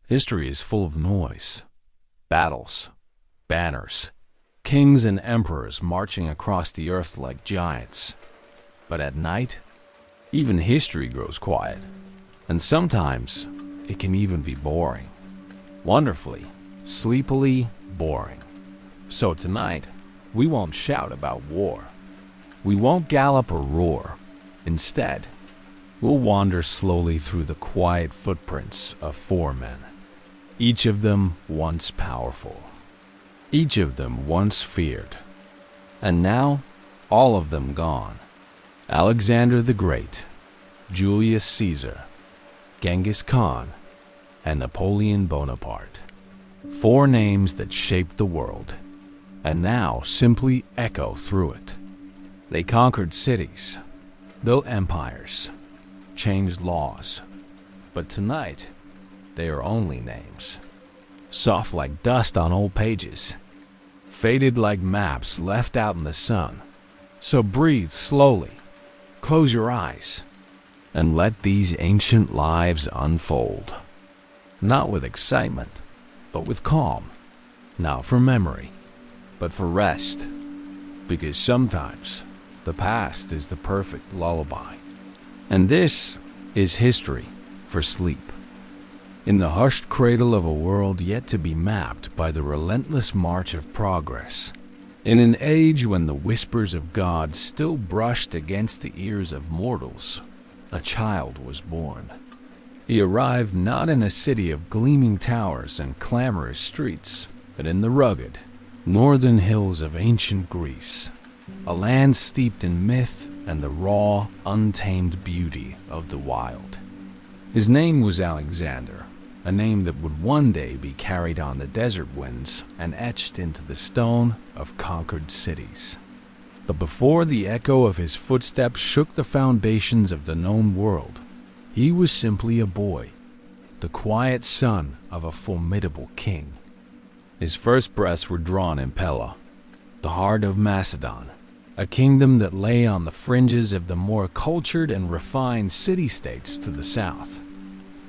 History is full of noise, battles, banners, kings and emperors marching across the earth like giants. But at night, even history grows quiet, and sometimes it can even be boring. Wonderfully, sleepily boring. So tonight, we won't shout about war. We won't gallop or roar. Instead, we'll wander slowly through the quiet footprints of four men. Each of them once powerful. Each of them once feared. And now, all of them gone. Alexander the Great, Julius Caesar, Genghis Khan, and Napoleon Bonaparte. Four names that shaped the world, and now simply echo through it. They conquered cities, built empires, changed laws. But tonight, they are only names. Soft like dust on old pages, faded like maps left out in the sun. So breathe slowly, close your eyes, and let these ancient lives unfold. Not with excitement, but with calm. Not for memory, but for rest. Because sometimes the past is the perfect lullaby. And this is history for sleep. In the hushed cradle of a world yet to be mapped by the relentless march of progress, in an age when the whispers of God still brushed against the ears of mortals, a child was born. He arrived not in a city of gleaming towers and clamorous streets, but in the rugged, northern hills of ancient Greece, a land steeped in myth and the raw, untamed beauty of the wild. His name was Alexander, a name that would one day be carried on the desert winds and etched into the stone of conquered cities. But before the echo of his footsteps shook the foundations of the known world, he was simply a boy, the quiet son of a formidable king. His first breaths were drawn in Pella, the heart of Macedon, a kingdom that lay on the fringes of the more cultured and refined city-states to the south.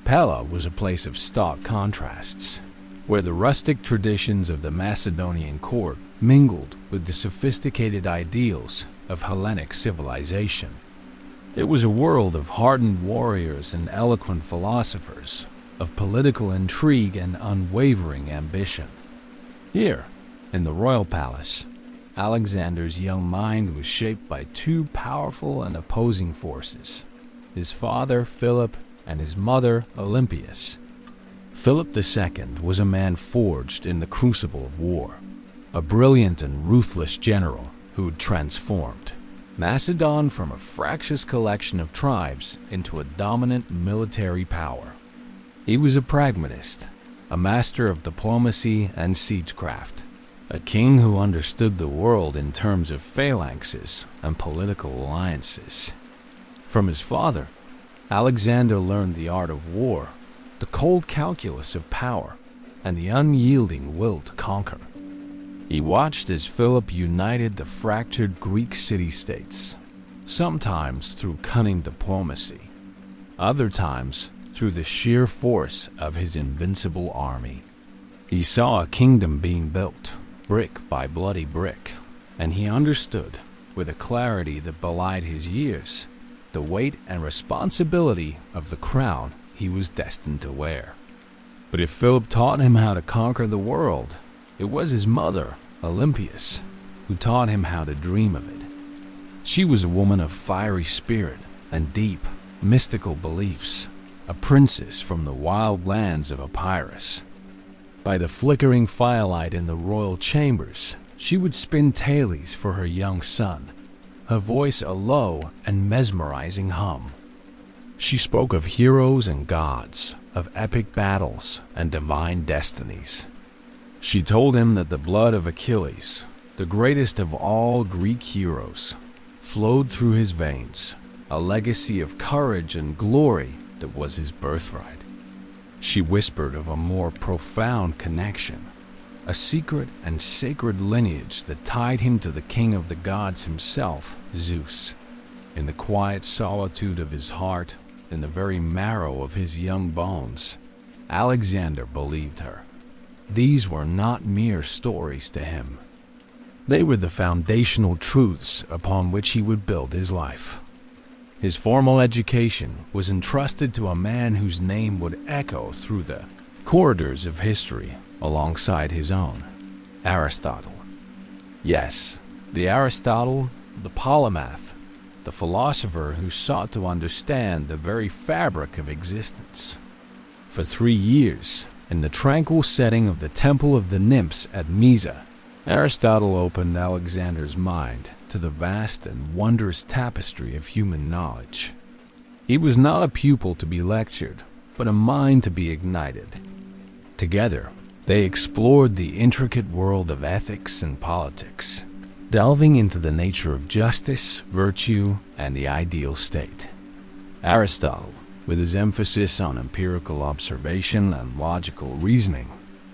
Pella was a place of stark contrasts, where the rustic traditions of the Macedonian court mingled with the sophisticated ideals of Hellenic civilization. It was a world of hardened warriors and eloquent philosophers, of political intrigue and unwavering ambition. Here, in the royal palace, Alexander's young mind was shaped by two powerful and opposing forces: his father, Philip, and his mother, Olympias. Philip II was a man forged in the crucible of war, a brilliant and ruthless general who'd transformed Macedon from a fractious collection of tribes into a dominant military power. He was a pragmatist, a master of diplomacy and siegecraft, a king who understood the world in terms of phalanxes and political alliances. From his father, Alexander learned the art of war, the cold calculus of power, and the unyielding will to conquer. He watched as Philip united the fractured Greek city-states, sometimes through cunning diplomacy, other times through the sheer force of his invincible army. He saw a kingdom being built, brick by bloody brick, and he understood, with a clarity that belied his years, the weight and responsibility of the crown he was destined to wear. But if Philip taught him how to conquer the world, it was his mother, Olympias, who taught him how to dream of it. She was a woman of fiery spirit and deep, mystical beliefs, a princess from the wild lands of Epirus. By the flickering firelight in the royal chambers, she would spin tales for her young son, her voice a low and mesmerizing hum. She spoke of heroes and gods, of epic battles and divine destinies. She told him that the blood of Achilles, the greatest of all Greek heroes, flowed through his veins, a legacy of courage and glory that was his birthright. She whispered of a more profound connection, a secret and sacred lineage that tied him to the king of the gods himself, Zeus. In the quiet solitude of his heart, in the very marrow of his young bones, Alexander believed her. These were not mere stories to him. They were the foundational truths upon which he would build his life. His formal education was entrusted to a man whose name would echo through the corridors of history alongside his own, Aristotle. Yes, the Aristotle, the polymath, the philosopher who sought to understand the very fabric of existence. For 3 years, in the tranquil setting of the Temple of the Nymphs at Mysa, Aristotle opened Alexander's mind to the vast and wondrous tapestry of human knowledge. He was not a pupil to be lectured, but a mind to be ignited. Together, they explored the intricate world of ethics and politics, delving into the nature of justice, virtue, and the ideal state. Aristotle, with his emphasis on empirical observation and logical reasoning,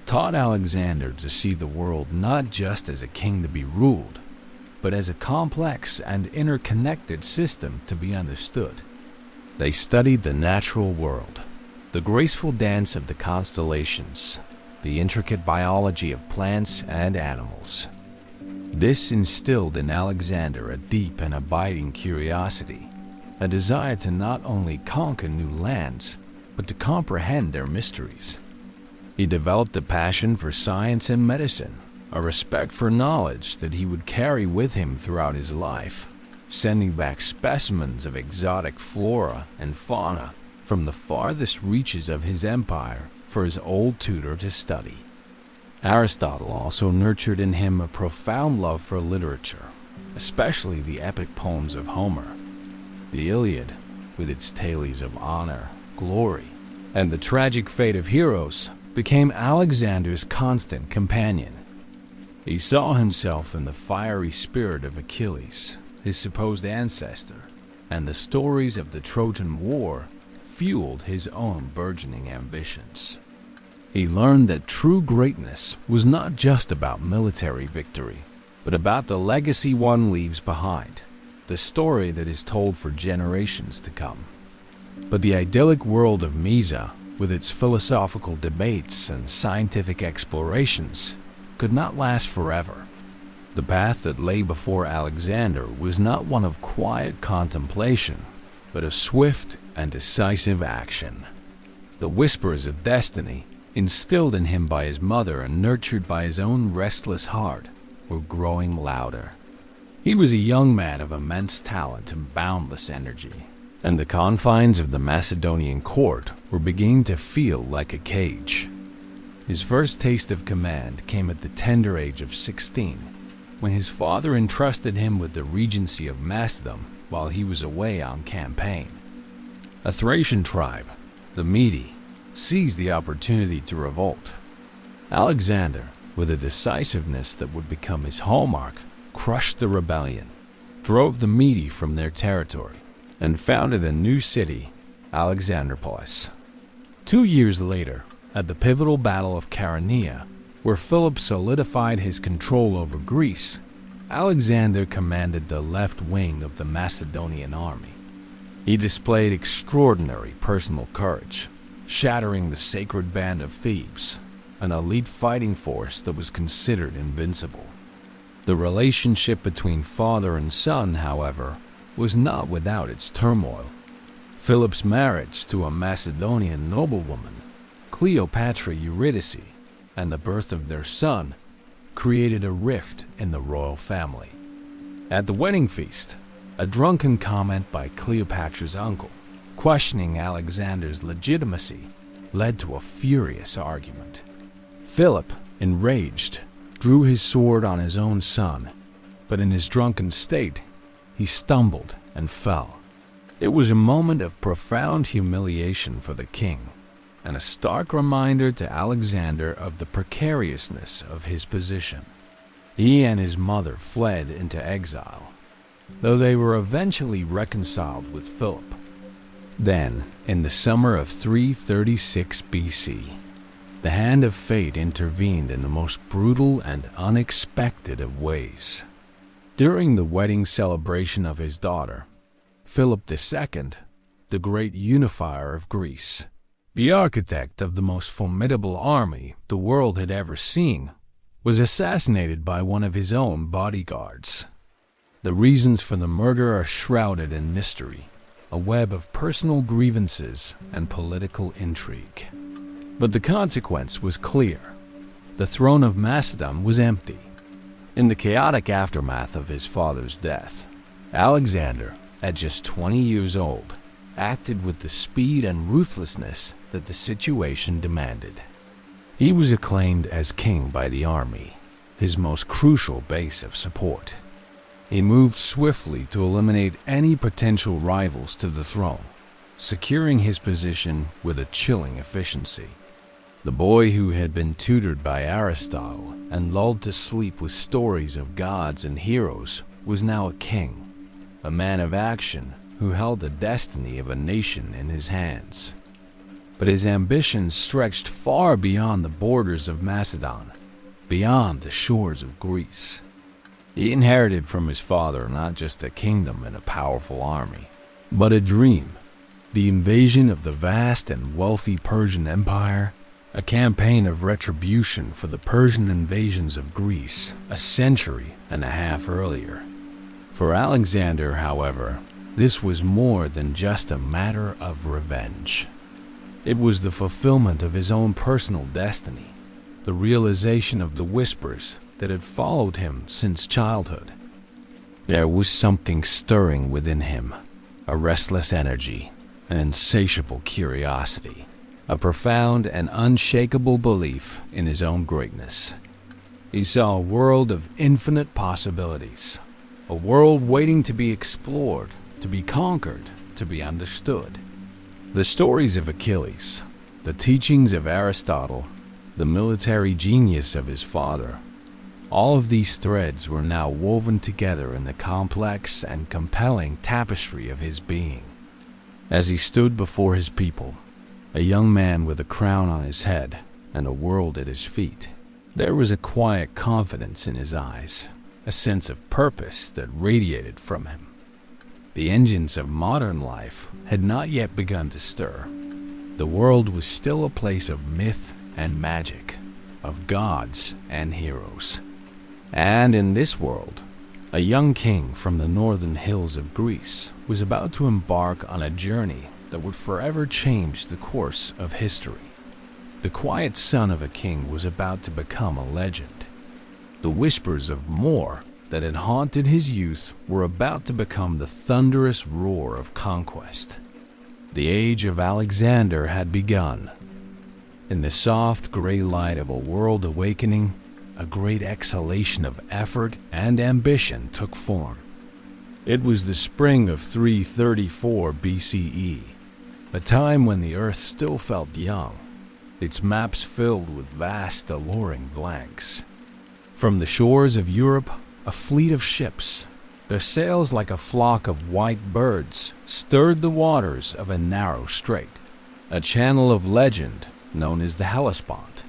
taught Alexander to see the world not just as a king to be ruled, but as a complex and interconnected system to be understood. They studied the natural world, the graceful dance of the constellations, the intricate biology of plants and animals. This instilled in Alexander a deep and abiding curiosity, a desire to not only conquer new lands, but to comprehend their mysteries. He developed a passion for science and medicine, a respect for knowledge that he would carry with him throughout his life, sending back specimens of exotic flora and fauna from the farthest reaches of his empire for his old tutor to study. Aristotle also nurtured in him a profound love for literature, especially the epic poems of Homer. The Iliad, with its tales of honor, glory, and the tragic fate of heroes, became Alexander's constant companion. He saw himself in the fiery spirit of Achilles, his supposed ancestor, and the stories of the Trojan War fueled his own burgeoning ambitions. He learned that true greatness was not just about military victory, but about the legacy one leaves behind, the story that is told for generations to come. But the idyllic world of Mysa, with its philosophical debates and scientific explorations, could not last forever. The path that lay before Alexander was not one of quiet contemplation, but of swift and decisive action. The whispers of destiny, instilled in him by his mother and nurtured by his own restless heart, were growing louder. He was a young man of immense talent and boundless energy, and the confines of the Macedonian court were beginning to feel like a cage. His first taste of command came at the tender age of 16, when his father entrusted him with the regency of Macedon while he was away on campaign. A Thracian tribe, the Mede, seized the opportunity to revolt. Alexander, with a decisiveness that would become his hallmark, crushed the rebellion, drove the Mede from their territory, and founded a new city, Alexandropolis. 2 years later, at the pivotal Battle of Chaeronea, where Philip solidified his control over Greece, Alexander commanded the left wing of the Macedonian army. He displayed extraordinary personal courage, shattering the sacred band of Thebes, an elite fighting force that was considered invincible. The relationship between father and son, however, was not without its turmoil. Philip's marriage to a Macedonian noblewoman, Cleopatra Eurydice, and the birth of their son created a rift in the royal family. At the wedding feast, a drunken comment by Cleopatra's uncle, questioning Alexander's legitimacy, led to a furious argument. Philip, enraged, drew his sword on his own son, but in his drunken state, he stumbled and fell. It was a moment of profound humiliation for the king, and a stark reminder to Alexander of the precariousness of his position. He and his mother fled into exile, though they were eventually reconciled with Philip. Then, in the summer of 336 BC, the hand of fate intervened in the most brutal and unexpected of ways. During the wedding celebration of his daughter, Philip II, the great unifier of Greece, The architect of the most formidable army the world had ever seen was assassinated by one of his own bodyguards. The reasons for the murder are shrouded in mystery, a web of personal grievances and political intrigue. But the consequence was clear. The throne of Macedon was empty. In the chaotic aftermath of his father's death, Alexander, at just 20 years old, acted with the speed and ruthlessness that the situation demanded. He was acclaimed as king by the army, his most crucial base of support. He moved swiftly to eliminate any potential rivals to the throne, securing his position with a chilling efficiency. The boy who had been tutored by Aristotle and lulled to sleep with stories of gods and heroes was now a king, a man of action who held the destiny of a nation in his hands. But his ambitions stretched far beyond the borders of Macedon, beyond the shores of Greece. He inherited from his father not just a kingdom and a powerful army, but a dream, the invasion of the vast and wealthy Persian Empire, a campaign of retribution for the Persian invasions of Greece a century and a half earlier. For Alexander, however, this was more than just a matter of revenge. It was the fulfillment of his own personal destiny, the realization of the whispers that had followed him since childhood. There was something stirring within him, a restless energy, an insatiable curiosity, a profound and unshakable belief in his own greatness. He saw a world of infinite possibilities, a world waiting to be explored, to be conquered, to be understood. The stories of Achilles, the teachings of Aristotle, the military genius of his father, all of these threads were now woven together in the complex and compelling tapestry of his being. As he stood before his people, a young man with a crown on his head and a world at his feet, there was a quiet confidence in his eyes, a sense of purpose that radiated from him. The engines of modern life had not yet begun to stir. The world was still a place of myth and magic, of gods and heroes. And in this world, a young king from the northern hills of Greece was about to embark on a journey that would forever change the course of history. The quiet son of a king was about to become a legend. The whispers of more that had haunted his youth were about to become the thunderous roar of conquest. The age of Alexander had begun. In the soft gray light of a world awakening, a great exhalation of effort and ambition took form. It was the spring of 334 BCE, a time when the earth still felt young, its maps filled with vast, alluring blanks. From the shores of Europe, a fleet of ships, their sails like a flock of white birds, stirred the waters of a narrow strait, a channel of legend known as the Hellespont.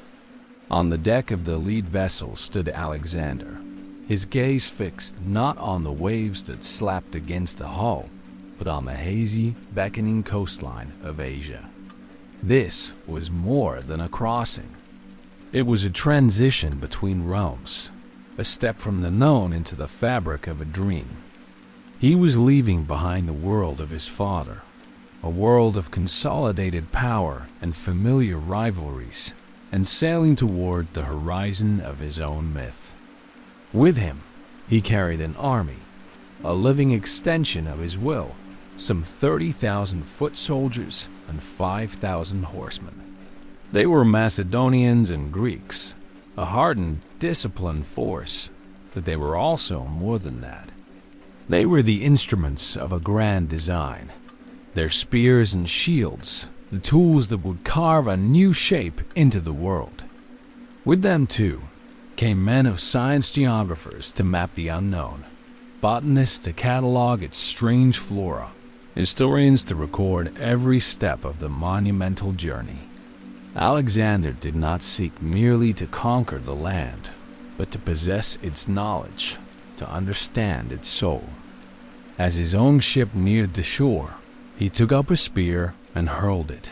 On the deck of the lead vessel stood Alexander, his gaze fixed not on the waves that slapped against the hull, but on the hazy, beckoning coastline of Asia. This was more than a crossing. It was a transition between realms, a step from the known into the fabric of a dream. He was leaving behind the world of his father, a world of consolidated power and familiar rivalries, and sailing toward the horizon of his own myth. With him, he carried an army, a living extension of his will, some 30,000 foot soldiers and 5,000 horsemen. They were Macedonians and Greeks, a hardened, disciplined force, but they were also more than that. They were the instruments of a grand design, their spears and shields, the tools that would carve a new shape into the world. With them, too, came men of science geographers to map the unknown, botanists to catalog its strange flora, historians to record every step of the monumental journey. Alexander did not seek merely to conquer the land, but to possess its knowledge, to understand its soul. As his own ship neared the shore, he took up a spear and hurled it.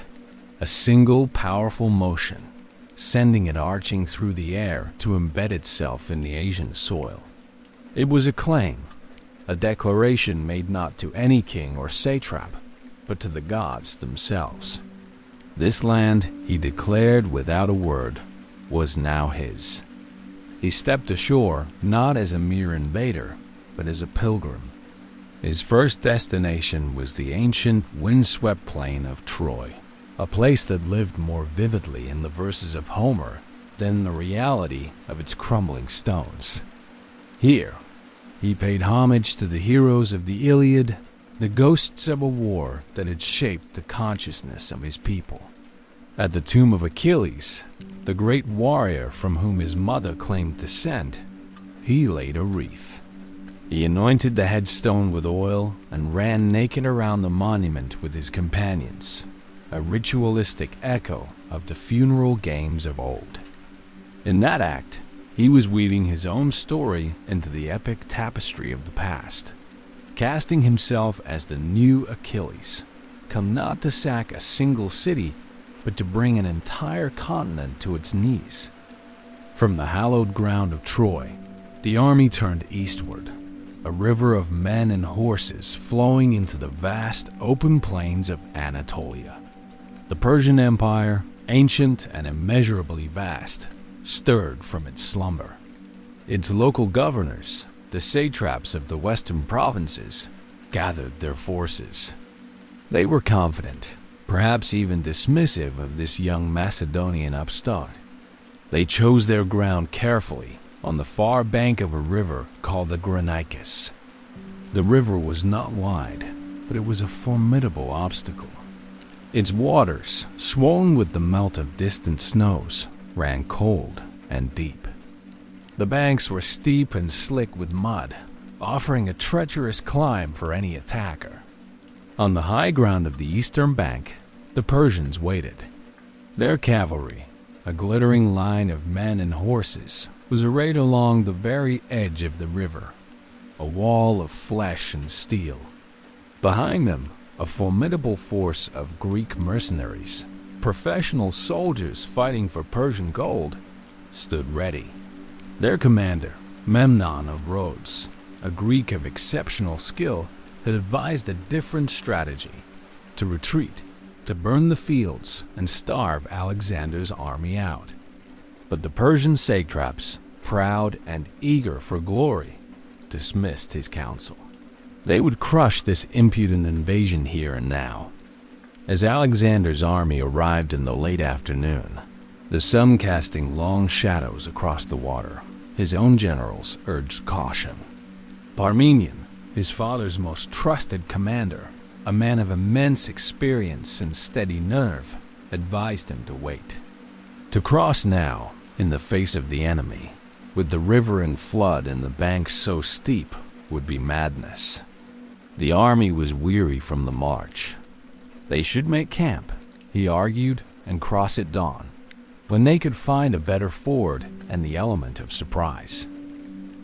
a single powerful motion, sending it arching through the air to embed itself in the Asian soil. It was a claim, a declaration made not to any king or satrap, but to the gods themselves. This land, he declared without a word, was now his. He stepped ashore not as a mere invader, but as a pilgrim. His first destination was the ancient, windswept plain of Troy, a place that lived more vividly in the verses of Homer than in the reality of its crumbling stones. Here, he paid homage to the heroes of the Iliad, the ghosts of a war that had shaped the consciousness of his people. At the tomb of Achilles, the great warrior from whom his mother claimed descent, he laid a wreath. He anointed the headstone with oil and ran naked around the monument with his companions, a ritualistic echo of the funeral games of old. In that act, he was weaving his own story into the epic tapestry of the past, casting himself as the new Achilles, come not to sack a single city, but to bring an entire continent to its knees. From the hallowed ground of Troy, the army turned eastward, a river of men and horses flowing into the vast open plains of Anatolia. The Persian Empire, ancient and immeasurably vast, stirred from its slumber. Its local governors, the satraps of the western provinces, gathered their forces. They were confident, perhaps even dismissive of this young Macedonian upstart. They chose their ground carefully on the far bank of a river called the Granicus. The river was not wide, but it was a formidable obstacle. Its waters, swollen with the melt of distant snows, ran cold and deep. The banks were steep and slick with mud, offering a treacherous climb for any attacker. On the high ground of the eastern bank, the Persians waited. Their cavalry, a glittering line of men and horses, was arrayed along the very edge of the river, a wall of flesh and steel. Behind them, a formidable force of Greek mercenaries, professional soldiers fighting for Persian gold, stood ready. Their commander, Memnon of Rhodes, a Greek of exceptional skill, had advised a different strategy: to retreat, to burn the fields and starve Alexander's army out. But the Persian satraps, proud and eager for glory, dismissed his counsel. They would crush this impudent invasion here and now. As Alexander's army arrived in the late afternoon, the sun casting long shadows across the water, his own generals urged caution. Parmenion, his father's most trusted commander, a man of immense experience and steady nerve, advised him to wait. To cross now, in the face of the enemy, with the river in flood and the banks so steep, would be madness. The army was weary from the march. They should make camp, he argued, and cross at dawn, when they could find a better ford and the element of surprise.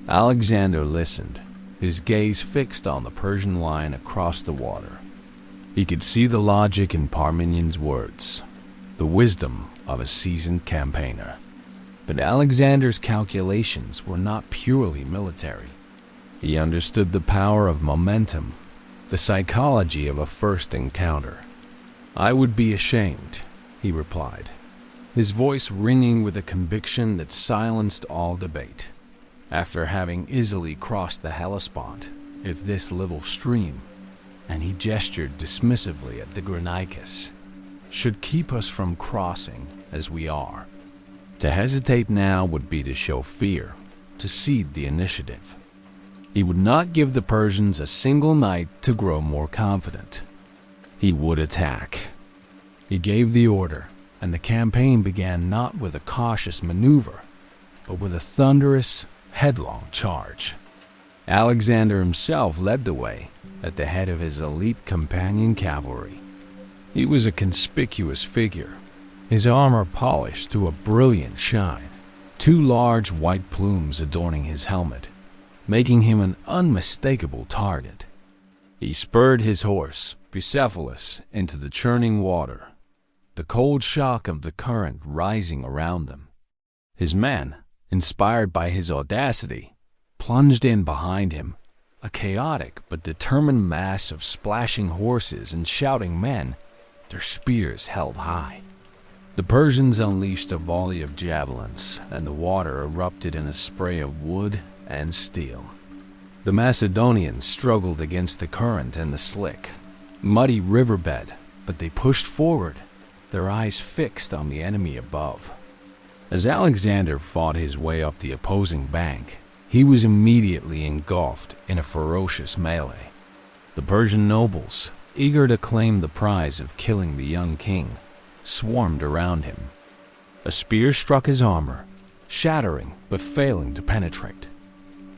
Alexander listened, his gaze fixed on the Persian line across the water. He could see the logic in Parmenion's words, the wisdom of a seasoned campaigner. But Alexander's calculations were not purely military. He understood the power of momentum, the psychology of a first encounter. "I would be ashamed," he replied, his voice ringing with a conviction that silenced all debate, "after having easily crossed the Hellespont, if this little stream," and he gestured dismissively at the Granicus, "should keep us from crossing as we are. To hesitate now would be to show fear, to cede the initiative." He would not give the Persians a single night to grow more confident. He would attack. He gave the order, and the campaign began not with a cautious maneuver, but with a thunderous, headlong charge. Alexander himself led the way, at the head of his elite companion cavalry. He was a conspicuous figure, his armor polished to a brilliant shine, two large white plumes adorning his helmet, making him an unmistakable target. He spurred his horse, Bucephalus, into the churning water. the cold shock of the current rising around them. His men, inspired by his audacity, plunged in behind him, a chaotic but determined mass of splashing horses and shouting men, their spears held high. The Persians unleashed a volley of javelins, and the water erupted in a spray of wood and steel. The Macedonians struggled against the current and the slick, muddy riverbed, but they pushed forward, their eyes fixed on the enemy above. As Alexander fought his way up the opposing bank, he was immediately engulfed in a ferocious melee. The Persian nobles, eager to claim the prize of killing the young king, swarmed around him. A spear struck his armor, shattering but failing to penetrate.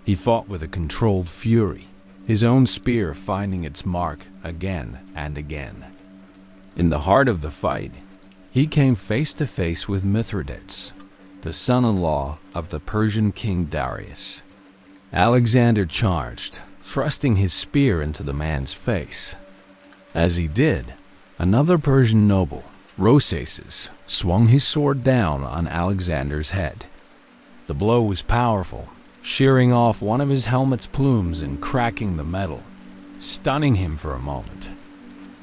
He fought with a controlled fury, his own spear finding its mark again and again. In the heart of the fight, he came face to face with Mithridates, the son-in-law of the Persian king Darius. Alexander charged, thrusting his spear into the man's face. As he did, another Persian noble, Rosaces, swung his sword down on Alexander's head. The blow was powerful, shearing off one of his helmet's plumes and cracking the metal, stunning him for a moment.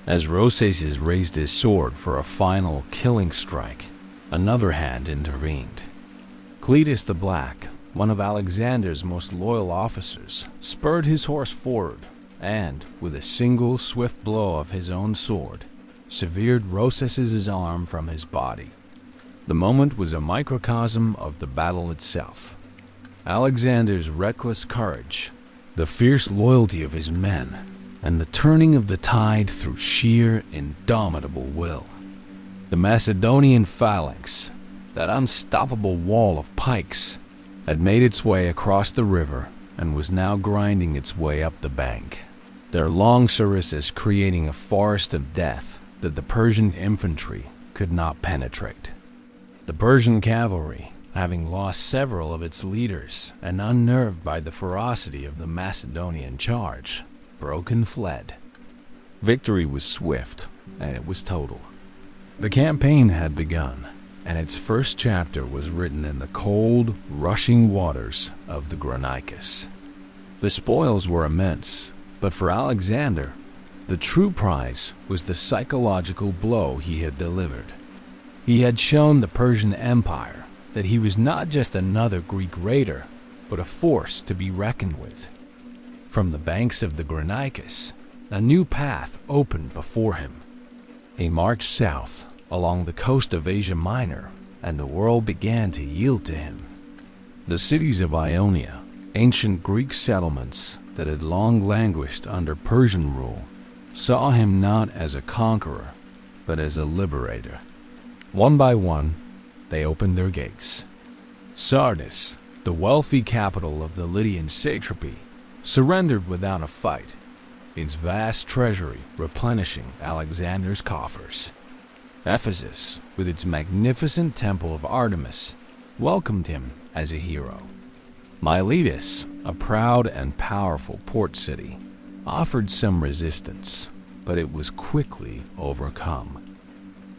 As Rosaces raised his sword for a final killing strike, another hand intervened. Cletus the Black, one of Alexander's most loyal officers, spurred his horse forward and, with a single swift blow of his own sword, severed Rosaces' arm from his body. The moment was a microcosm of the battle itself. Alexander's reckless courage, the fierce loyalty of his men, and the turning of the tide through sheer, indomitable will. The Macedonian phalanx, that unstoppable wall of pikes, had made its way across the river and was now grinding its way up the bank, their long sarissas creating a forest of death that the Persian infantry could not penetrate. The Persian cavalry, having lost several of its leaders and unnerved by the ferocity of the Macedonian charge, broke and fled. Victory was swift, and it was total. The campaign had begun, and its first chapter was written in the cold, rushing waters of the Granicus. The spoils were immense, but for Alexander, the true prize was the psychological blow he had delivered. He had shown the Persian Empire that he was not just another Greek raider, but a force to be reckoned with. From the banks of the Granicus, a new path opened before him. He marched south along the coast of Asia Minor, and the world began to yield to him. The cities of Ionia, ancient Greek settlements that had long languished under Persian rule, saw him not as a conqueror, but as a liberator. One by one, they opened their gates. Sardis, the wealthy capital of the Lydian satrapy, surrendered without a fight, its vast treasury replenishing Alexander's coffers. Ephesus, with its magnificent temple of Artemis, welcomed him as a hero. Miletus, a proud and powerful port city, offered some resistance, but it was quickly overcome.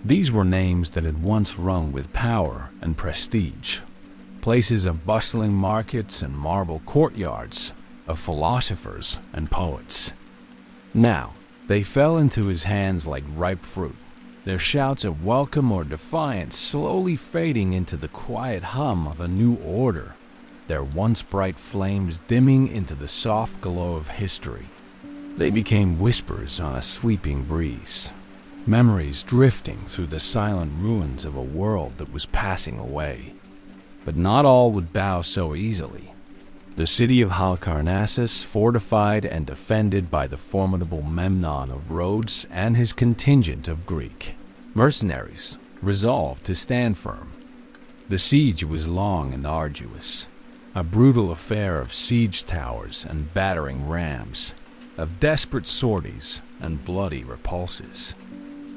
These were names that had once rung with power and prestige, places of bustling markets and marble courtyards, of philosophers and poets. Now, they fell into his hands like ripe fruit, their shouts of welcome or defiance slowly fading into the quiet hum of a new order, their once bright flames dimming into the soft glow of history. They became whispers on a sleeping breeze, memories drifting through the silent ruins of a world that was passing away. But not all would bow so easily. The city of Halicarnassus, fortified and defended by the formidable Memnon of Rhodes and his contingent of Greek mercenaries, resolved to stand firm. The siege was long and arduous, a brutal affair of siege towers and battering rams, of desperate sorties and bloody repulses.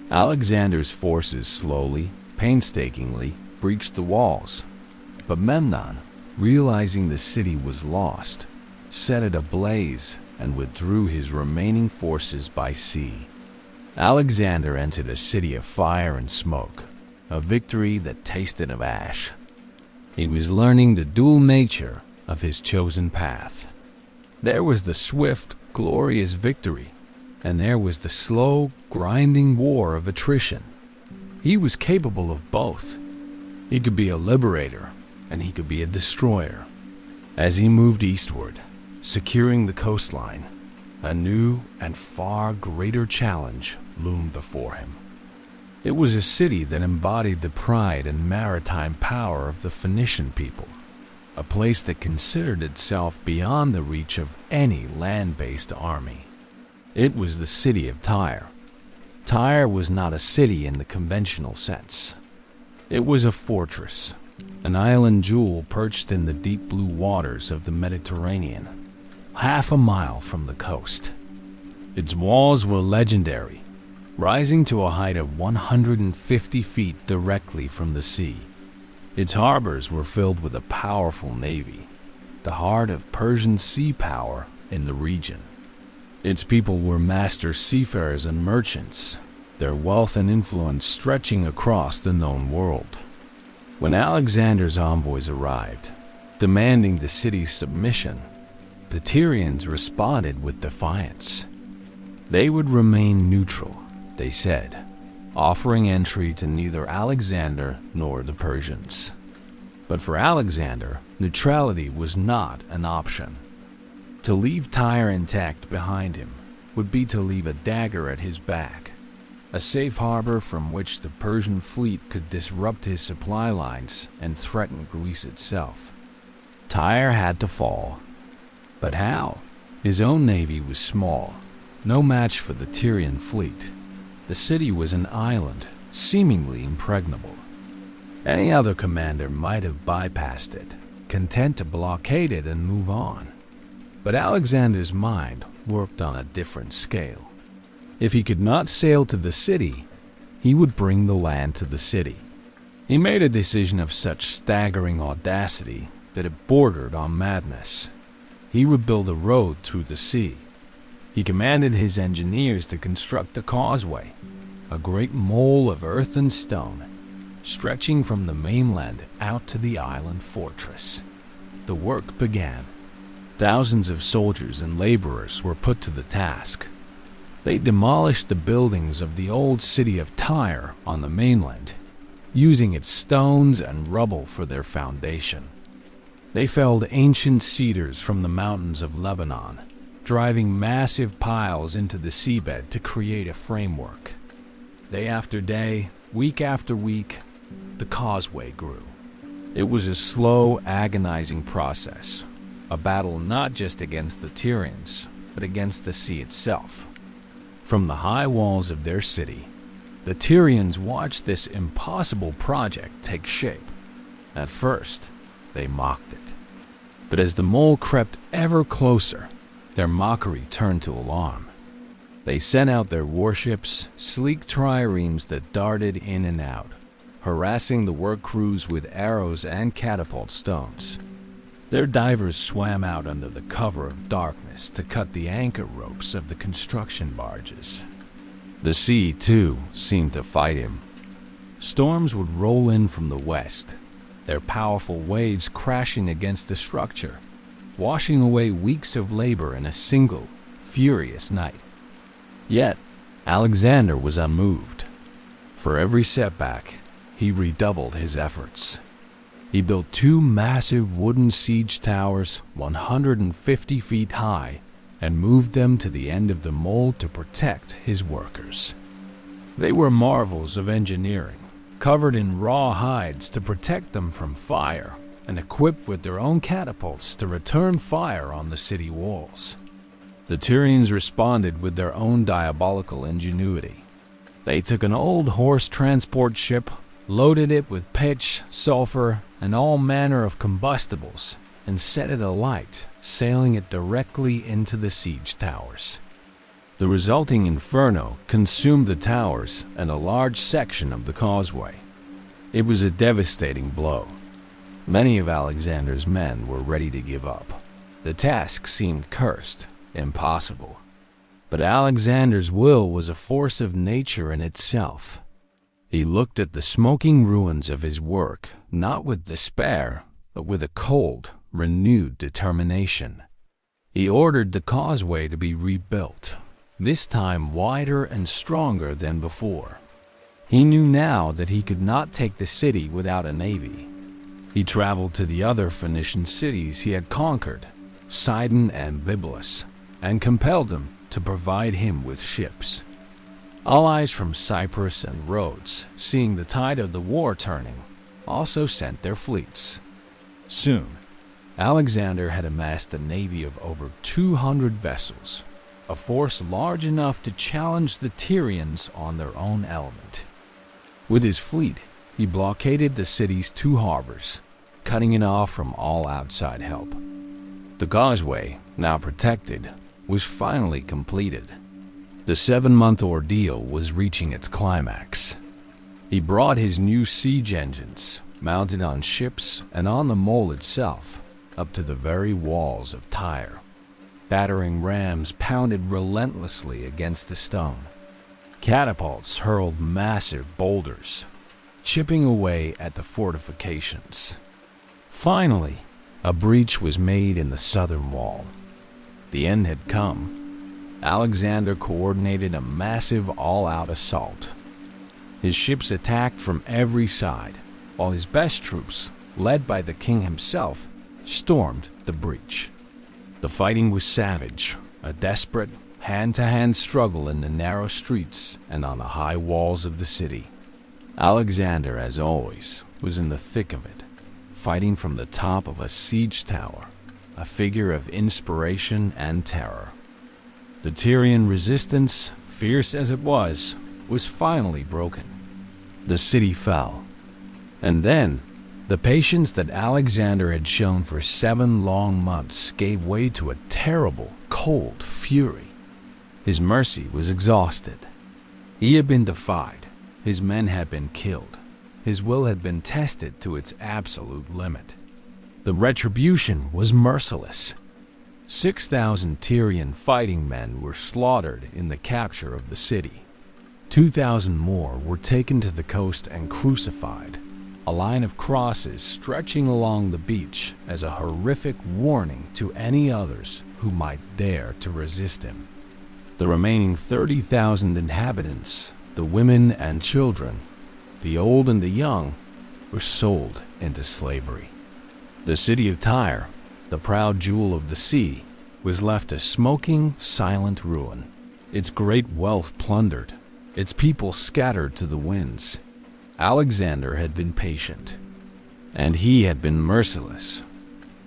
Alexander's forces slowly, painstakingly breached the walls, but Memnon, realizing the city was lost, set it ablaze and withdrew his remaining forces by sea. Alexander entered a city of fire and smoke, a victory that tasted of ash. He was learning the dual nature of his chosen path. There was the swift, glorious victory, and there was the slow, grinding war of attrition. He was capable of both. He could be a liberator, and he could be a destroyer. As he moved eastward, securing the coastline, a new and far greater challenge loomed before him. It was a city that embodied the pride and maritime power of the Phoenician people, a place that considered itself beyond the reach of any land-based army. It was the city of Tyre. Tyre was not a city in the conventional sense. It was a fortress, an island jewel perched in the deep blue waters of the Mediterranean, half a mile from the coast. Its walls were legendary, rising to a height of 150 feet directly from the sea. Its harbors were filled with a powerful navy, the heart of Persian sea power in the region. Its people were master seafarers and merchants, their wealth and influence stretching across the known world. When Alexander's envoys arrived, demanding the city's submission, the Tyrians responded with defiance. They would remain neutral, they said, offering entry to neither Alexander nor the Persians. But for Alexander, neutrality was not an option. To leave Tyre intact behind him would be to leave a dagger at his back, a safe harbor from which the Persian fleet could disrupt his supply lines and threaten Greece itself. Tyre had to fall. But how? His own navy was small, no match for the Tyrian fleet. The city was an island, seemingly impregnable. Any other commander might have bypassed it, content to blockade it and move on. But Alexander's mind worked on a different scale. If he could not sail to the city, he would bring the land to the city. He made a decision of such staggering audacity that it bordered on madness. He would build a road through the sea. He commanded his engineers to construct a causeway, a great mole of earth and stone, stretching from the mainland out to the island fortress. The work began. Thousands of soldiers and laborers were put to the task. They demolished the buildings of the old city of Tyre on the mainland, using its stones and rubble for their foundation. They felled ancient cedars from the mountains of Lebanon, driving massive piles into the seabed to create a framework. Day after day, week after week, the causeway grew. It was a slow, agonizing process, a battle not just against the Tyrians, but against the sea itself. From the high walls of their city, the Tyrians watched this impossible project take shape. At first, they mocked it. But as the mole crept ever closer, their mockery turned to alarm. They sent out their warships, sleek triremes that darted in and out, harassing the work crews with arrows and catapult stones. Their divers swam out under the cover of darkness to cut the anchor ropes of the construction barges. The sea, too, seemed to fight him. Storms would roll in from the west, their powerful waves crashing against the structure, washing away weeks of labor in a single, furious night. Yet, Alexander was unmoved. For every setback, he redoubled his efforts. He built 2 massive wooden siege towers 150 feet high and moved them to the end of the mole to protect his workers. They were marvels of engineering, covered in raw hides to protect them from fire and equipped with their own catapults to return fire on the city walls. The Tyrians responded with their own diabolical ingenuity. They took an old horse transport ship, loaded it with pitch, sulfur, and all manner of combustibles, and set it alight, sailing it directly into the siege towers. The resulting inferno consumed the towers and a large section of the causeway. It was a devastating blow. Many of Alexander's men were ready to give up. The task seemed cursed, impossible. But Alexander's will was a force of nature in itself. He looked at the smoking ruins of his work, not with despair, but with a cold, renewed determination. He ordered the causeway to be rebuilt, this time wider and stronger than before. He knew now that he could not take the city without a navy. He traveled to the other Phoenician cities he had conquered, Sidon and Byblos, and compelled them to provide him with ships. Allies from Cyprus and Rhodes, seeing the tide of the war turning, also sent their fleets. Soon, Alexander had amassed a navy of over 200 vessels, a force large enough to challenge the Tyrians on their own element. With his fleet, he blockaded the city's 2 harbors, cutting it off from all outside help. The causeway, now protected, was finally completed. The 7-month ordeal was reaching its climax. He brought his new siege engines, mounted on ships and on the mole itself, up to the very walls of Tyre. Battering rams pounded relentlessly against the stone. Catapults hurled massive boulders, chipping away at the fortifications. Finally, a breach was made in the southern wall. The end had come. Alexander coordinated a massive all-out assault. His ships attacked from every side, while his best troops, led by the king himself, stormed the breach. The fighting was savage, a desperate, hand-to-hand struggle in the narrow streets and on the high walls of the city. Alexander, as always, was in the thick of it, fighting from the top of a siege tower, a figure of inspiration and terror. The Tyrian resistance, fierce as it was finally broken. The city fell. And then, the patience that Alexander had shown for 7 long months gave way to a terrible, cold fury. His mercy was exhausted. He had been defied. His men had been killed. His will had been tested to its absolute limit. The retribution was merciless. 6,000 Tyrian fighting men were slaughtered in the capture of the city. 2,000 more were taken to the coast and crucified, a line of crosses stretching along the beach as a horrific warning to any others who might dare to resist him. The remaining 30,000 inhabitants, the women and children, the old and the young, were sold into slavery. The city of Tyre, the proud jewel of the sea, was left a smoking, silent ruin, its great wealth plundered, its people scattered to the winds. Alexander had been patient, and he had been merciless.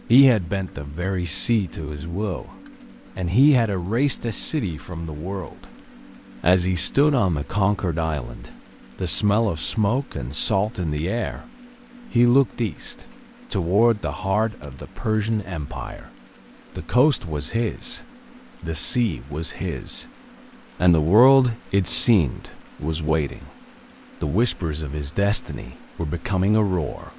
He had bent the very sea to his will, and he had erased a city from the world. As he stood on the conquered island, the smell of smoke and salt in the air, he looked east, toward the heart of the Persian Empire. The coast was his, the sea was his, and the world, it seemed, was waiting. The whispers of his destiny were becoming a roar,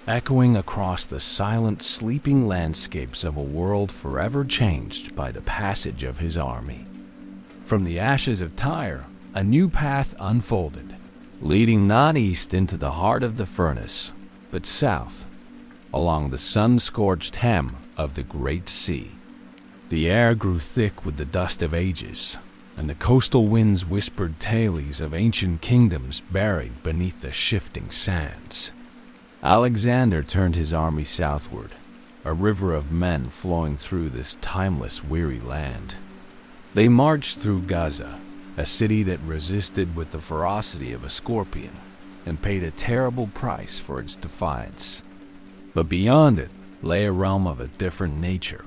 echoing across the silent, sleeping landscapes of a world forever changed by the passage of his army. From the ashes of Tyre, a new path unfolded, leading not east into the heart of the furnace, but south, along the sun-scorched hem of the great sea. The air grew thick with the dust of ages, and the coastal winds whispered tales of ancient kingdoms buried beneath the shifting sands. Alexander turned his army southward, a river of men flowing through this timeless, weary land. They marched through Gaza, a city that resisted with the ferocity of a scorpion, and paid a terrible price for its defiance. But beyond it lay a realm of a different nature,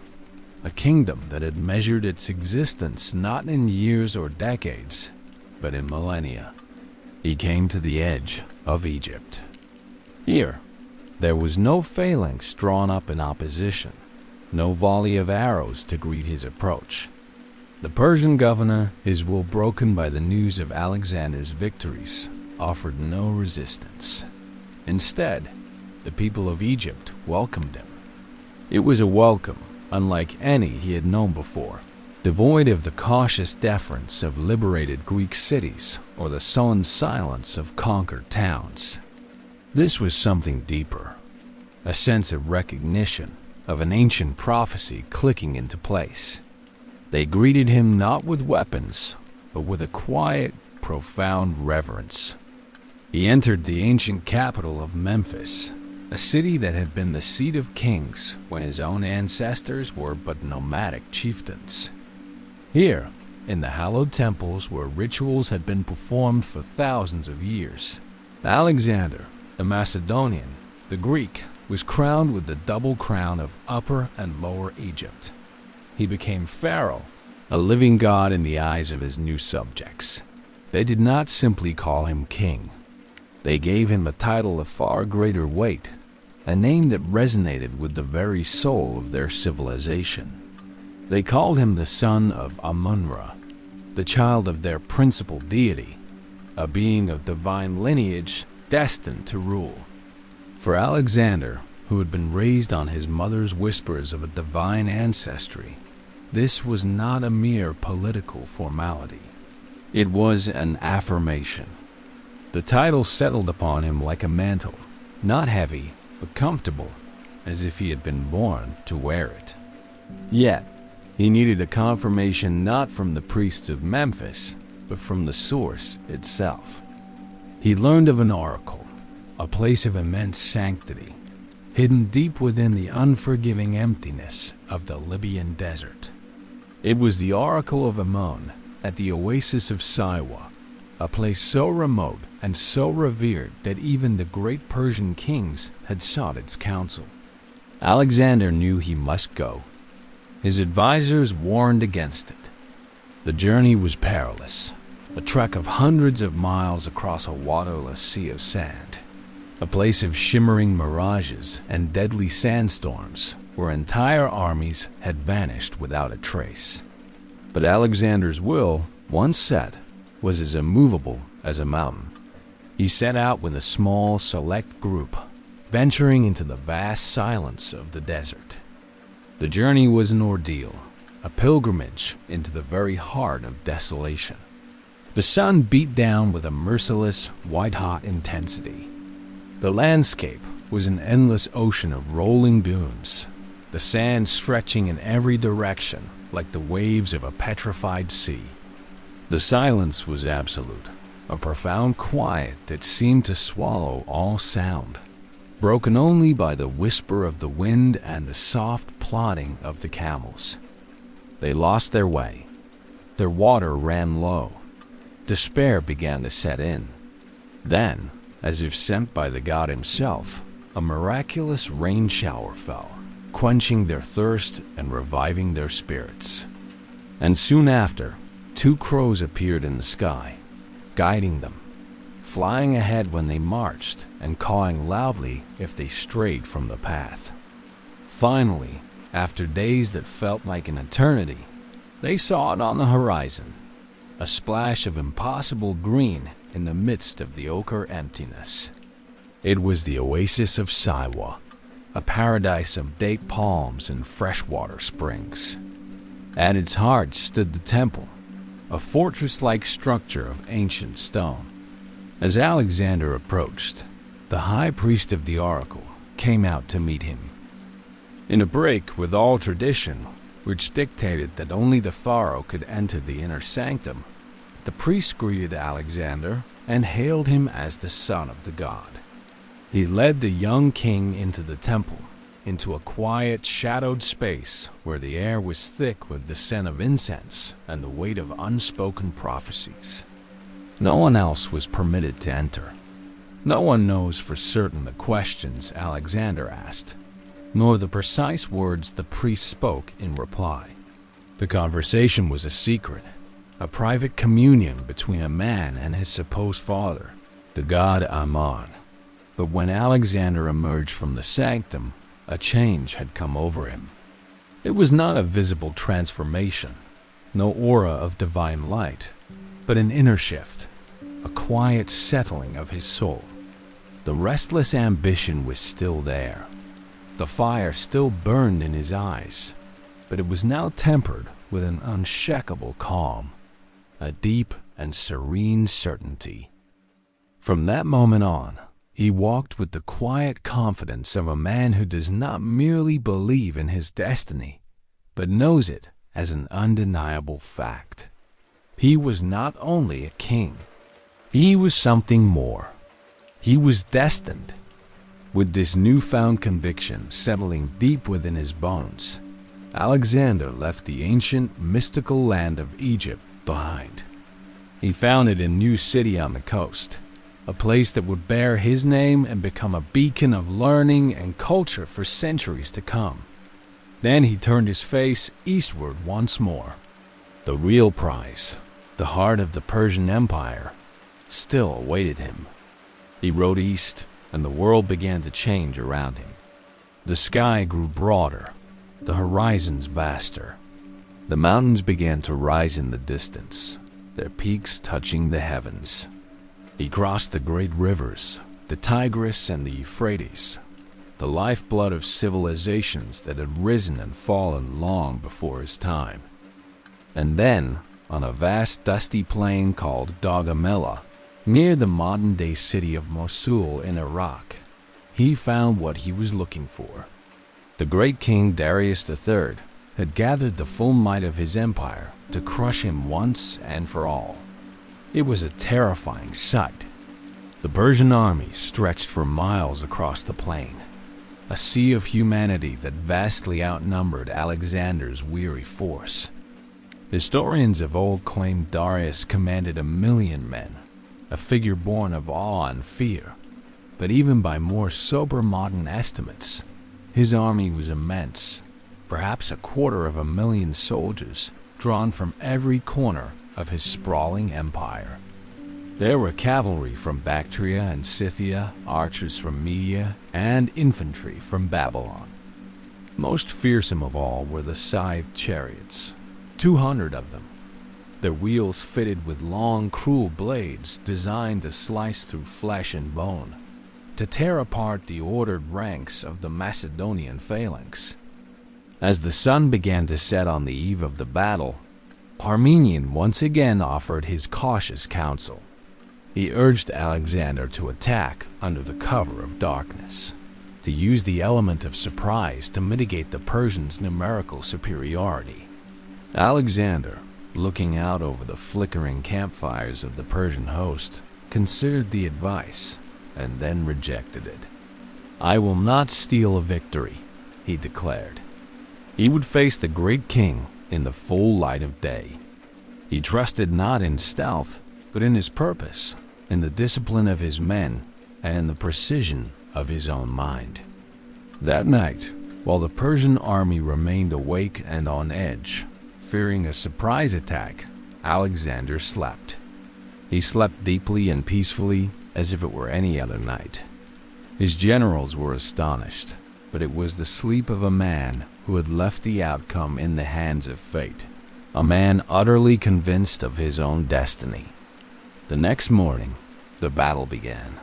a kingdom that had measured its existence not in years or decades, but in millennia. He came to the edge of Egypt. Here, there was no phalanx drawn up in opposition, no volley of arrows to greet his approach. The Persian governor, his will broken by the news of Alexander's victories, offered no resistance. Instead, the people of Egypt welcomed him. It was a welcome unlike any he had known before. devoid of the cautious deference of liberated Greek cities or the sullen silence of conquered towns. This was something deeper, a sense of recognition of an ancient prophecy clicking into place. They greeted him not with weapons, but with a quiet, profound reverence. He entered the ancient capital of Memphis, a city that had been the seat of kings when his own ancestors were but nomadic chieftains. Here, in the hallowed temples where rituals had been performed for thousands of years, Alexander, the Macedonian, the Greek, was crowned with the double crown of Upper and Lower Egypt. He became Pharaoh, a living god in the eyes of his new subjects. They did not simply call him king. They gave him a title of far greater weight, a name that resonated with the very soul of their civilization. They called him the son of Amun-Ra, the child of their principal deity, a being of divine lineage destined to rule. For Alexander, who had been raised on his mother's whispers of a divine ancestry, this was not a mere political formality. It was an affirmation. The title settled upon him like a mantle, not heavy, but comfortable, as if he had been born to wear it. Yet, he needed a confirmation not from the priests of Memphis, but from the source itself. He learned of an oracle, a place of immense sanctity, hidden deep within the unforgiving emptiness of the Libyan desert. It was the oracle of Amun at the oasis of Siwa, a place so remote and so revered that even the great Persian kings had sought its counsel. Alexander knew he must go. His advisors warned against it. The journey was perilous, a trek of hundreds of miles across a waterless sea of sand, a place of shimmering mirages and deadly sandstorms where entire armies had vanished without a trace. But Alexander's will, once set, was as immovable as a mountain. He set out with a small, select group, venturing into the vast silence of the desert. The journey was an ordeal, a pilgrimage into the very heart of desolation. The sun beat down with a merciless, white-hot intensity. The landscape was an endless ocean of rolling dunes, the sand stretching in every direction like the waves of a petrified sea. The silence was absolute, a profound quiet that seemed to swallow all sound, broken only by the whisper of the wind and the soft plodding of the camels. They lost their way. Their water ran low. Despair began to set in. Then, as if sent by the god himself, a miraculous rain shower fell, quenching their thirst and reviving their spirits. And soon after, 2 crows appeared in the sky, guiding them, flying ahead when they marched and cawing loudly if they strayed from the path. Finally, after days that felt like an eternity, they saw it on the horizon, a splash of impossible green in the midst of the ochre emptiness. It was the oasis of Siwa, a paradise of date palms and freshwater springs. At its heart stood the temple, a fortress-like structure of ancient stone. As Alexander approached, the high priest of the oracle came out to meet him. In a break with all tradition, which dictated that only the pharaoh could enter the inner sanctum, the priest greeted Alexander and hailed him as the son of the god. He led the young king into the temple, into a quiet, shadowed space where the air was thick with the scent of incense and the weight of unspoken prophecies. No one else was permitted to enter. No one knows for certain the questions Alexander asked, nor the precise words the priest spoke in reply. The conversation was a secret, a private communion between a man and his supposed father, the god Amun. But when Alexander emerged from the sanctum, a change had come over him. It was not a visible transformation, no aura of divine light, but an inner shift, a quiet settling of his soul. The restless ambition was still there. The fire still burned in his eyes, but it was now tempered with an unshakable calm, a deep and serene certainty. From that moment on, he walked with the quiet confidence of a man who does not merely believe in his destiny, but knows it as an undeniable fact. He was not only a king, he was something more. He was destined. With this newfound conviction settling deep within his bones, Alexander left the ancient, mystical land of Egypt behind. He founded a new city on the coast, a place that would bear his name and become a beacon of learning and culture for centuries to come. Then he turned his face eastward once more. The real prize, the heart of the Persian Empire, still awaited him. He rode east, and the world began to change around him. The sky grew broader, the horizons vaster. The mountains began to rise in the distance, their peaks touching the heavens. He crossed the great rivers, the Tigris and the Euphrates, the lifeblood of civilizations that had risen and fallen long before his time. And then, on a vast dusty plain called Gaugamela, near the modern-day city of Mosul in Iraq, he found what he was looking for. The great king Darius III had gathered the full might of his empire to crush him once and for all. It was a terrifying sight. The Persian army stretched for miles across the plain, a sea of humanity that vastly outnumbered Alexander's weary force. Historians of old claimed Darius commanded 1,000,000 men, a figure born of awe and fear. But even by more sober modern estimates, his army was immense, perhaps 250,000 soldiers drawn from every corner of his sprawling empire. There were cavalry from Bactria and Scythia, archers from Media, and infantry from Babylon. Most fearsome of all were the scythed chariots, 200 of them, their wheels fitted with long, cruel blades designed to slice through flesh and bone, to tear apart the ordered ranks of the Macedonian phalanx. As the sun began to set on the eve of the battle, Parmenion once again offered his cautious counsel. He urged Alexander to attack under the cover of darkness, to use the element of surprise to mitigate the Persians' numerical superiority. Alexander, looking out over the flickering campfires of the Persian host, considered the advice and then rejected it. "I will not steal a victory," he declared. He would face the great king in the full light of day. He trusted not in stealth, but in his purpose, in the discipline of his men, and in the precision of his own mind. That night, while the Persian army remained awake and on edge, fearing a surprise attack, Alexander slept. He slept deeply and peacefully, as if it were any other night. His generals were astonished, but it was the sleep of a man who had left the outcome in the hands of fate, a man utterly convinced of his own destiny. The next morning, the battle began.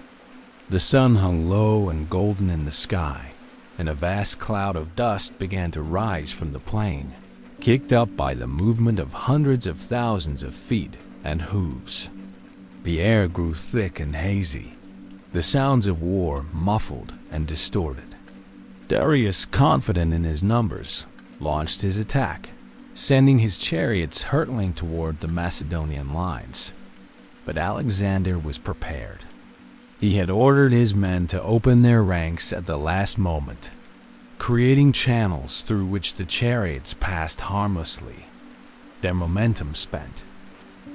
The sun hung low and golden in the sky, and a vast cloud of dust began to rise from the plain, kicked up by the movement of hundreds of thousands of feet and hooves. The air grew thick and hazy, the sounds of war muffled and distorted. Darius, confident in his numbers, launched his attack, sending his chariots hurtling toward the Macedonian lines. But Alexander was prepared. He had ordered his men to open their ranks at the last moment, creating channels through which the chariots passed harmlessly, their momentum spent.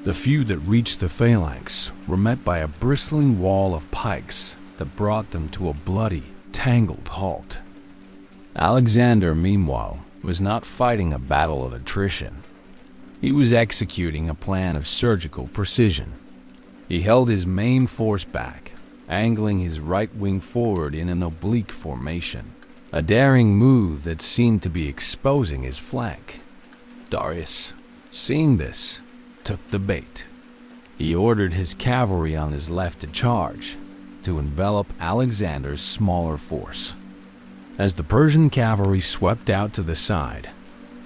The few that reached the phalanx were met by a bristling wall of pikes that brought them to a bloody, tangled halt. Alexander, meanwhile, was not fighting a battle of attrition. He was executing a plan of surgical precision. He held his main force back, angling his right wing forward in an oblique formation, a daring move that seemed to be exposing his flank. Darius, seeing this, took the bait. He ordered his cavalry on his left to charge, to envelop Alexander's smaller force. As the Persian cavalry swept out to the side,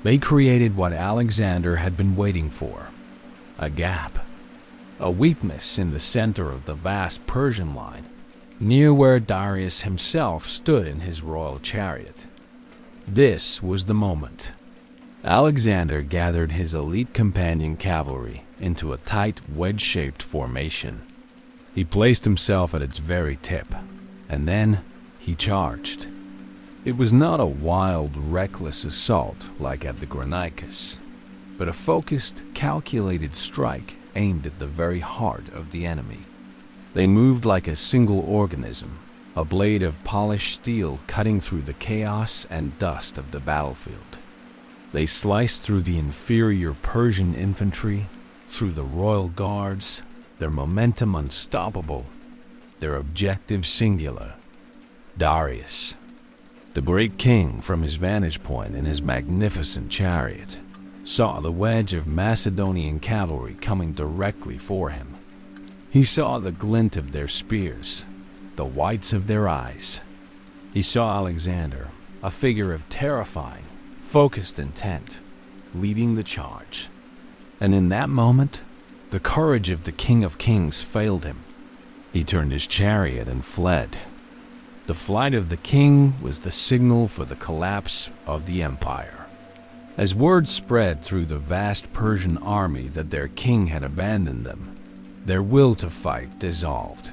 They created what Alexander had been waiting for, a gap, a weakness in the center of the vast Persian line, near where Darius himself stood in his royal chariot. This was the moment. Alexander gathered his elite companion cavalry into a tight, wedge-shaped formation. He placed himself at its very tip, and then he charged. It was not a wild, reckless assault like at the Granicus, but a focused, calculated strike aimed at the very heart of the enemy. They moved like a single organism, a blade of polished steel cutting through the chaos and dust of the battlefield. They sliced through the inferior Persian infantry, through the royal guards, their momentum unstoppable, their objective singular. Darius, the great king from his vantage point in his magnificent chariot, saw the wedge of Macedonian cavalry coming directly for him. He saw the glint of their spears, the whites of their eyes. He saw Alexander, a figure of terrifying, focused intent, leading the charge. And in that moment, the courage of the King of Kings failed him. He turned his chariot and fled. The flight of the king was the signal for the collapse of the empire. As word spread through the vast Persian army that their king had abandoned them, their will to fight dissolved.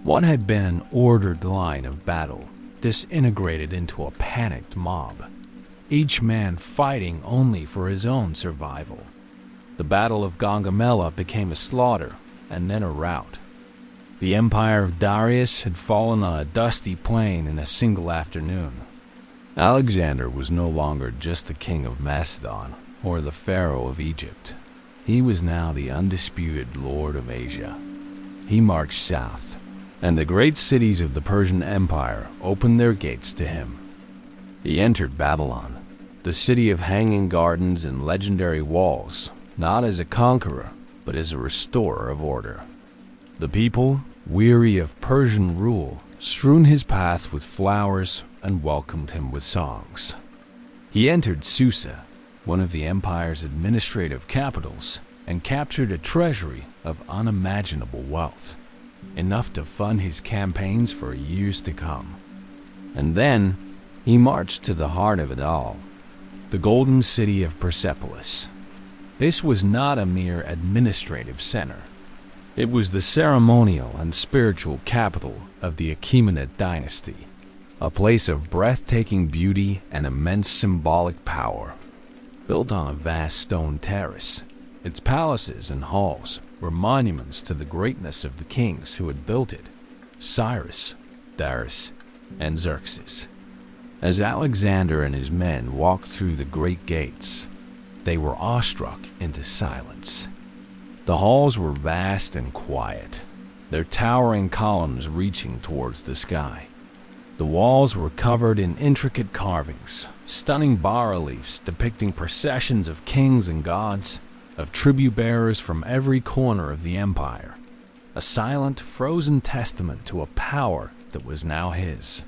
What had been an ordered line of battle disintegrated into a panicked mob, each man fighting only for his own survival. The Battle of Gaugamela became a slaughter and then a rout. The empire of Darius had fallen on a dusty plain in a single afternoon. Alexander was no longer just the king of Macedon or the pharaoh of Egypt. He was now the undisputed lord of Asia. He marched south, and the great cities of the Persian Empire opened their gates to him. He entered Babylon, the city of hanging gardens and legendary walls, not as a conqueror, but as a restorer of order. The people, weary of Persian rule, strewn his path with flowers and welcomed him with songs. He entered Susa, one of the empire's administrative capitals, and captured a treasury of unimaginable wealth, enough to fund his campaigns for years to come. And then he marched to the heart of it all, the golden city of Persepolis. This was not a mere administrative center. It was the ceremonial and spiritual capital of the Achaemenid dynasty, a place of breathtaking beauty and immense symbolic power. Built on a vast stone terrace, its palaces and halls were monuments to the greatness of the kings who had built it: Cyrus, Darius, and Xerxes. As Alexander and his men walked through the great gates, they were awestruck into silence. The halls were vast and quiet, their towering columns reaching towards the sky. The walls were covered in intricate carvings, stunning bas-reliefs depicting processions of kings and gods, of tribute bearers from every corner of the empire, a silent, frozen testament to a power that was now his.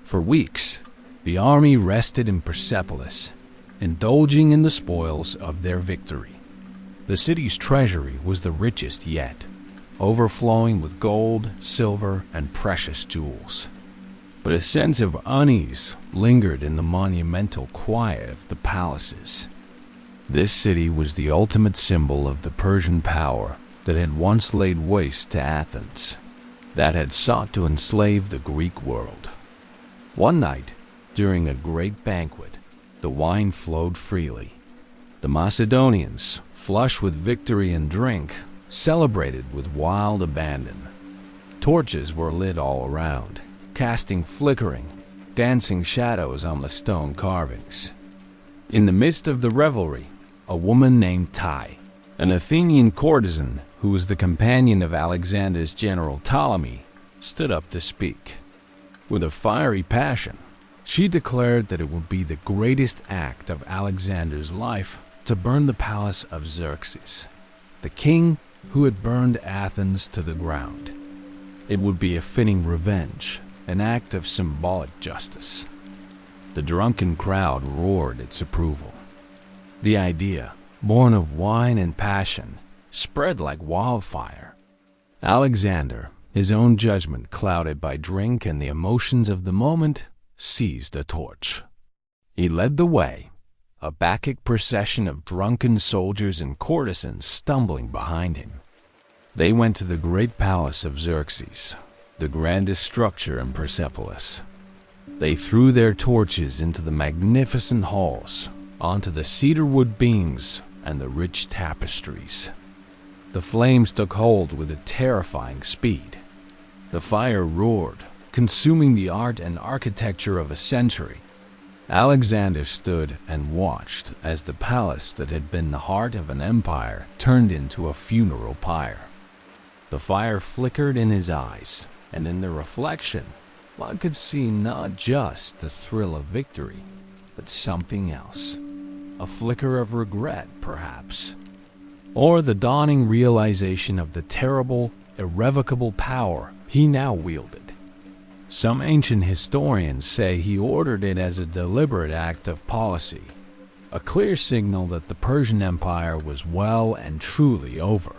For weeks, the army rested in Persepolis, indulging in the spoils of their victory. The city's treasury was the richest yet, overflowing with gold, silver, and precious jewels. But a sense of unease lingered in the monumental quiet of the palaces. This city was the ultimate symbol of the Persian power that had once laid waste to Athens, that had sought to enslave the Greek world. One night, during a great banquet, the wine flowed freely. The Macedonians, flush with victory and drink, celebrated with wild abandon. Torches were lit all around, casting flickering, dancing shadows on the stone carvings. In the midst of the revelry, a woman named Tai, an Athenian courtesan who was the companion of Alexander's general Ptolemy, stood up to speak. With a fiery passion, she declared that it would be the greatest act of Alexander's life to burn the palace of Xerxes, the king who had burned Athens to the ground. It would be a fitting revenge, an act of symbolic justice. The drunken crowd roared its approval. The idea, born of wine and passion, spread like wildfire. Alexander, his own judgment clouded by drink and the emotions of the moment, seized a torch. He led the way, a Bacchic procession of drunken soldiers and courtesans stumbling behind him. They went to the great palace of Xerxes, the grandest structure in Persepolis. They threw their torches into the magnificent halls, onto the cedarwood beams and the rich tapestries. The flames took hold with a terrifying speed. The fire roared, consuming the art and architecture of a century. Alexander stood and watched as the palace that had been the heart of an empire turned into a funeral pyre. The fire flickered in his eyes, and in the reflection, one could see not just the thrill of victory, but something else. A flicker of regret, perhaps, or the dawning realization of the terrible, irrevocable power he now wielded. Some ancient historians say he ordered it as a deliberate act of policy, a clear signal that the Persian Empire was well and truly over.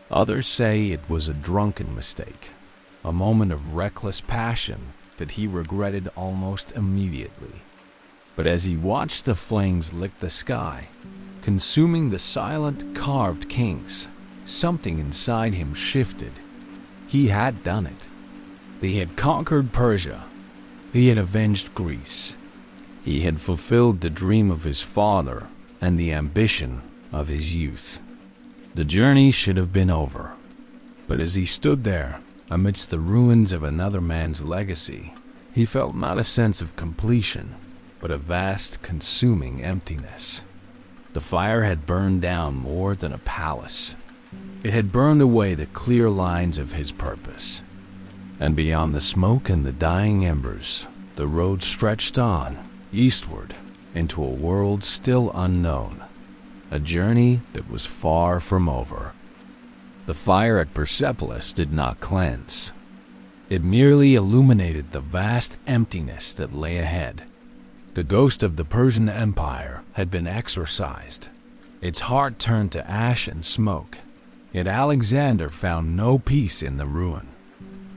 Others say it was a drunken mistake, a moment of reckless passion that he regretted almost immediately. But as he watched the flames lick the sky, consuming the silent, carved kings, something inside him shifted. He had done it. He had conquered Persia. He had avenged Greece. He had fulfilled the dream of his father and the ambition of his youth. The journey should have been over. But as he stood there, amidst the ruins of another man's legacy, he felt not a sense of completion, but a vast, consuming emptiness. The fire had burned down more than a palace. It had burned away the clear lines of his purpose. And beyond the smoke and the dying embers, the road stretched on, eastward, into a world still unknown, a journey that was far from over. The fire at Persepolis did not cleanse. It merely illuminated the vast emptiness that lay ahead. The ghost of the Persian Empire had been exorcised. Its heart turned to ash and smoke, yet Alexander found no peace in the ruin.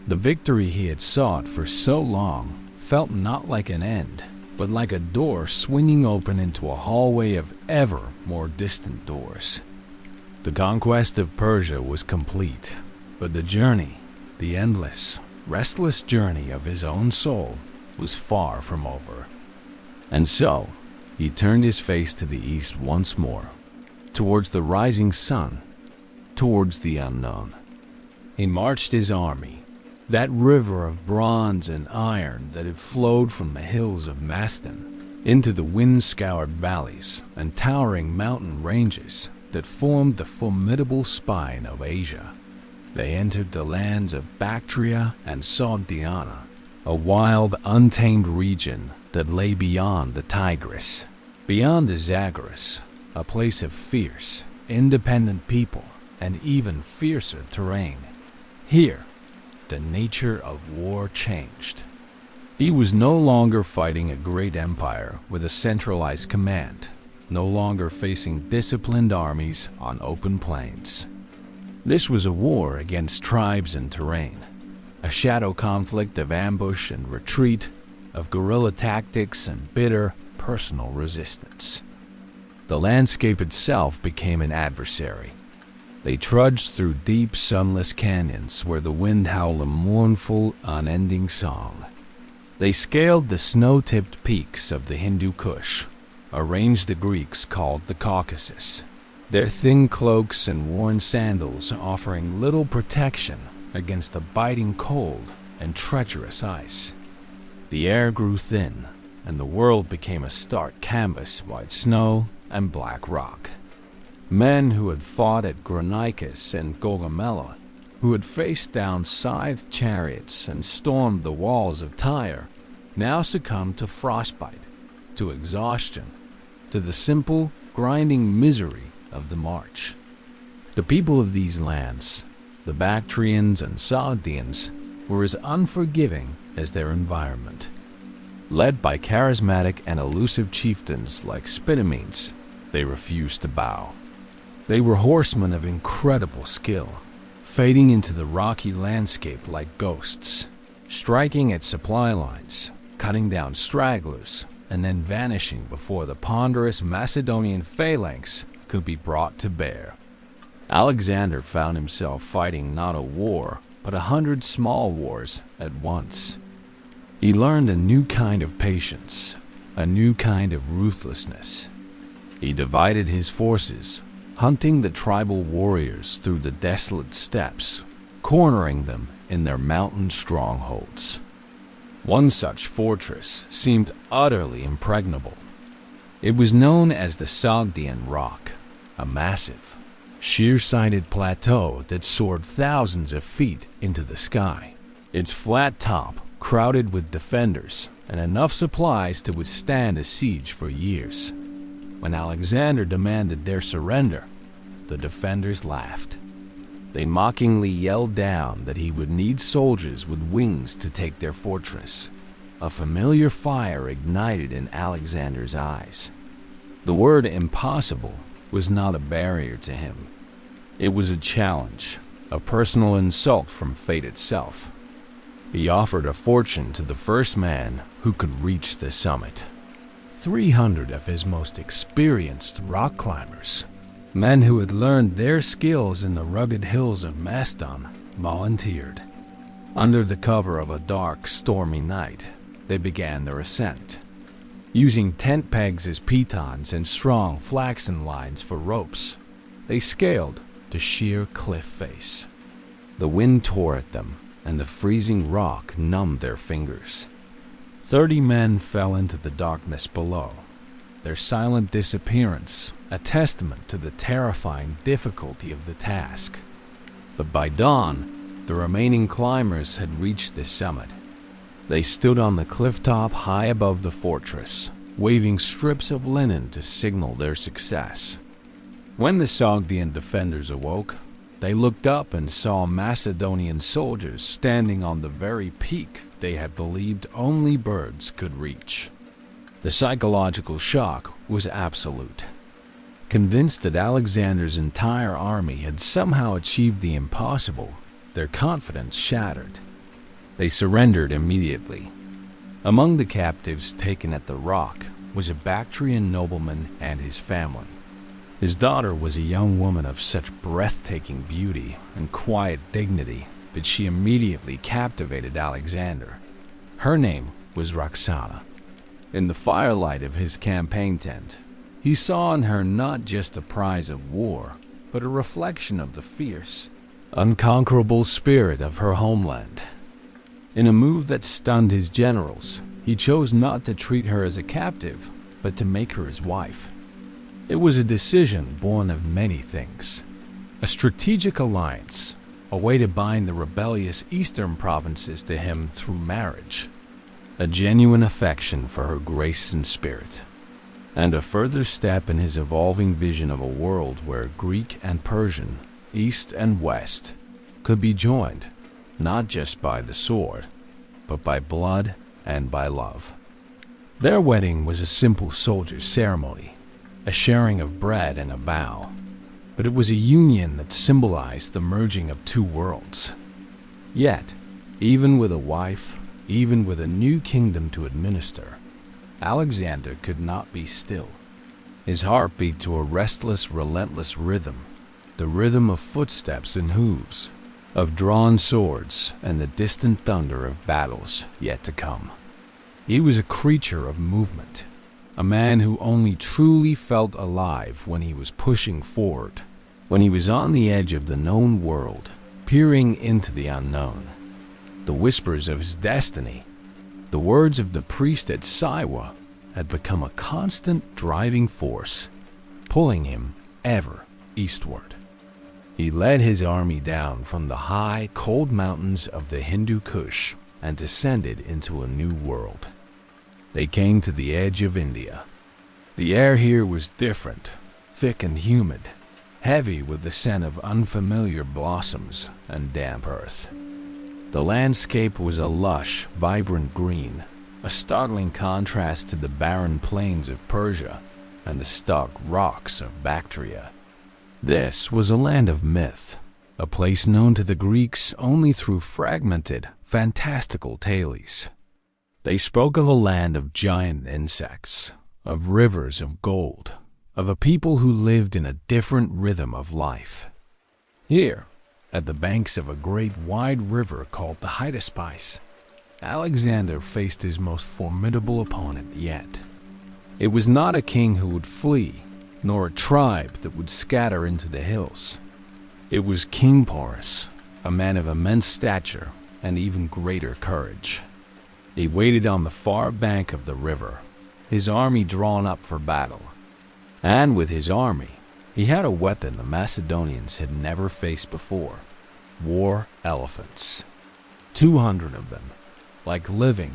The victory he had sought for so long felt not like an end, but like a door swinging open into a hallway of ever more distant doors. The conquest of Persia was complete, but the journey, the endless, restless journey of his own soul, was far from over. And so, he turned his face to the east once more, towards the rising sun, towards the unknown. He marched his army, that river of bronze and iron that had flowed from the hills of Macedon into the wind-scoured valleys and towering mountain ranges that formed the formidable spine of Asia. They entered the lands of Bactria and Sogdiana, a wild, untamed region that lay beyond the Tigris, beyond the Zagros, a place of fierce, independent people and even fiercer terrain. Here, the nature of war changed. He was no longer fighting a great empire with a centralized command, no longer facing disciplined armies on open plains. This was a war against tribes and terrain, a shadow conflict of ambush and retreat, of guerrilla tactics and bitter personal resistance. The landscape itself became an adversary. They trudged through deep, sunless canyons where the wind howled a mournful, unending song. They scaled the snow-tipped peaks of the Hindu Kush, a range the Greeks called the Caucasus, their thin cloaks and worn sandals offering little protection against the biting cold and treacherous ice. The air grew thin, and the world became a stark canvas of white snow and black rock. Men who had fought at Granicus and Gaugamela, who had faced down scythed chariots and stormed the walls of Tyre, now succumbed to frostbite, to exhaustion, to the simple, grinding misery of the march. The people of these lands, the Bactrians and Sogdians, were as unforgiving as their environment. Led by charismatic and elusive chieftains like Spitamenes, They refused to bow. They were horsemen of incredible skill, fading into the rocky landscape like ghosts, striking at supply lines, cutting down stragglers, and then vanishing before the ponderous Macedonian phalanx could be brought to bear. Alexander found himself fighting not a war, but 100 small wars at once. He learned a new kind of patience, a new kind of ruthlessness. He divided his forces, hunting the tribal warriors through the desolate steppes, cornering them in their mountain strongholds. One such fortress seemed utterly impregnable. It was known as the Sogdian Rock, a massive, sheer-sided plateau that soared thousands of feet into the sky, its flat top crowded with defenders and enough supplies to withstand a siege for years. When Alexander demanded their surrender, the defenders laughed. They mockingly yelled down that he would need soldiers with wings to take their fortress. A familiar fire ignited in Alexander's eyes. The word impossible was not a barrier to him. It was a challenge, a personal insult from fate itself. He offered a fortune to the first man who could reach the summit. 300 of his most experienced rock climbers, men who had learned their skills in the rugged hills of Macedon, volunteered. Under the cover of a dark, stormy night, they began their ascent. Using tent pegs as pitons and strong flaxen lines for ropes, they scaled the sheer cliff face. The wind tore at them, and the freezing rock numbed their fingers. 30 men fell into the darkness below, their silent disappearance a testament to the terrifying difficulty of the task. But by dawn, the remaining climbers had reached the summit. They stood on the cliff top high above the fortress, waving strips of linen to signal their success. When the Sogdian defenders awoke, they looked up and saw Macedonian soldiers standing on the very peak they had believed only birds could reach. The psychological shock was absolute. Convinced that Alexander's entire army had somehow achieved the impossible, their confidence shattered. They surrendered immediately. Among the captives taken at the rock was a Bactrian nobleman and his family. His daughter was a young woman of such breathtaking beauty and quiet dignity that she immediately captivated Alexander. Her name was Roxana. In the firelight of his campaign tent, he saw in her not just a prize of war, but a reflection of the fierce, unconquerable spirit of her homeland. In a move that stunned his generals, he chose not to treat her as a captive, but to make her his wife. It was a decision born of many things. A strategic alliance, a way to bind the rebellious eastern provinces to him through marriage, a genuine affection for her grace and spirit, and a further step in his evolving vision of a world where Greek and Persian, East and West, could be joined, not just by the sword, but by blood and by love. Their wedding was a simple soldier's ceremony, a sharing of bread and a vow, but it was a union that symbolized the merging of two worlds. Yet, even with a wife, even with a new kingdom to administer, Alexander could not be still. His heart beat to a restless, relentless rhythm, the rhythm of footsteps and hooves, of drawn swords and the distant thunder of battles yet to come. He was a creature of movement, a man who only truly felt alive when he was pushing forward, when he was on the edge of the known world, peering into the unknown. The whispers of his destiny, the words of the priest at Siwa, had become a constant driving force, pulling him ever eastward. He led his army down from the high, cold mountains of the Hindu Kush and descended into a new world. They came to the edge of India. The air here was different, thick and humid, heavy with the scent of unfamiliar blossoms and damp earth. The landscape was a lush, vibrant green, a startling contrast to the barren plains of Persia, and the stark rocks of Bactria. This was a land of myth, a place known to the Greeks only through fragmented, fantastical tales. They spoke of a land of giant insects, of rivers of gold, of a people who lived in a different rhythm of life. Here, at the banks of a great wide river called the Hydaspes, Alexander faced his most formidable opponent yet. It was not a king who would flee, nor a tribe that would scatter into the hills. It was King Porus, a man of immense stature and even greater courage. He waited on the far bank of the river, his army drawn up for battle. And with his army, he had a weapon the Macedonians had never faced before: war elephants. 200 of them, like living,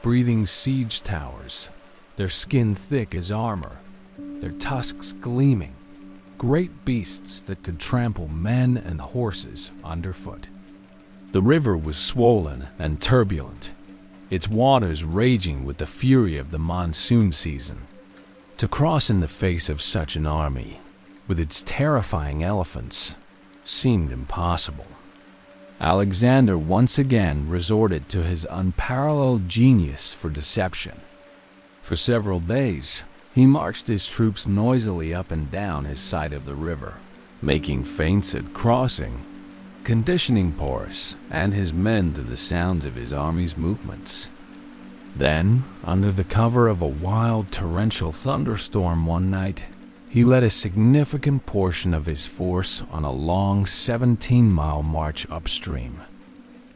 breathing siege towers, their skin thick as armor, their tusks gleaming, great beasts that could trample men and horses underfoot. The river was swollen and turbulent, its waters raging with the fury of the monsoon season. To cross in the face of such an army, with its terrifying elephants, seemed impossible. Alexander once again resorted to his unparalleled genius for deception. For several days, he marched his troops noisily up and down his side of the river, making feints at crossing, conditioning Porus and his men to the sounds of his army's movements. Then, under the cover of a wild torrential thunderstorm one night, he led a significant portion of his force on a long 17-mile march upstream.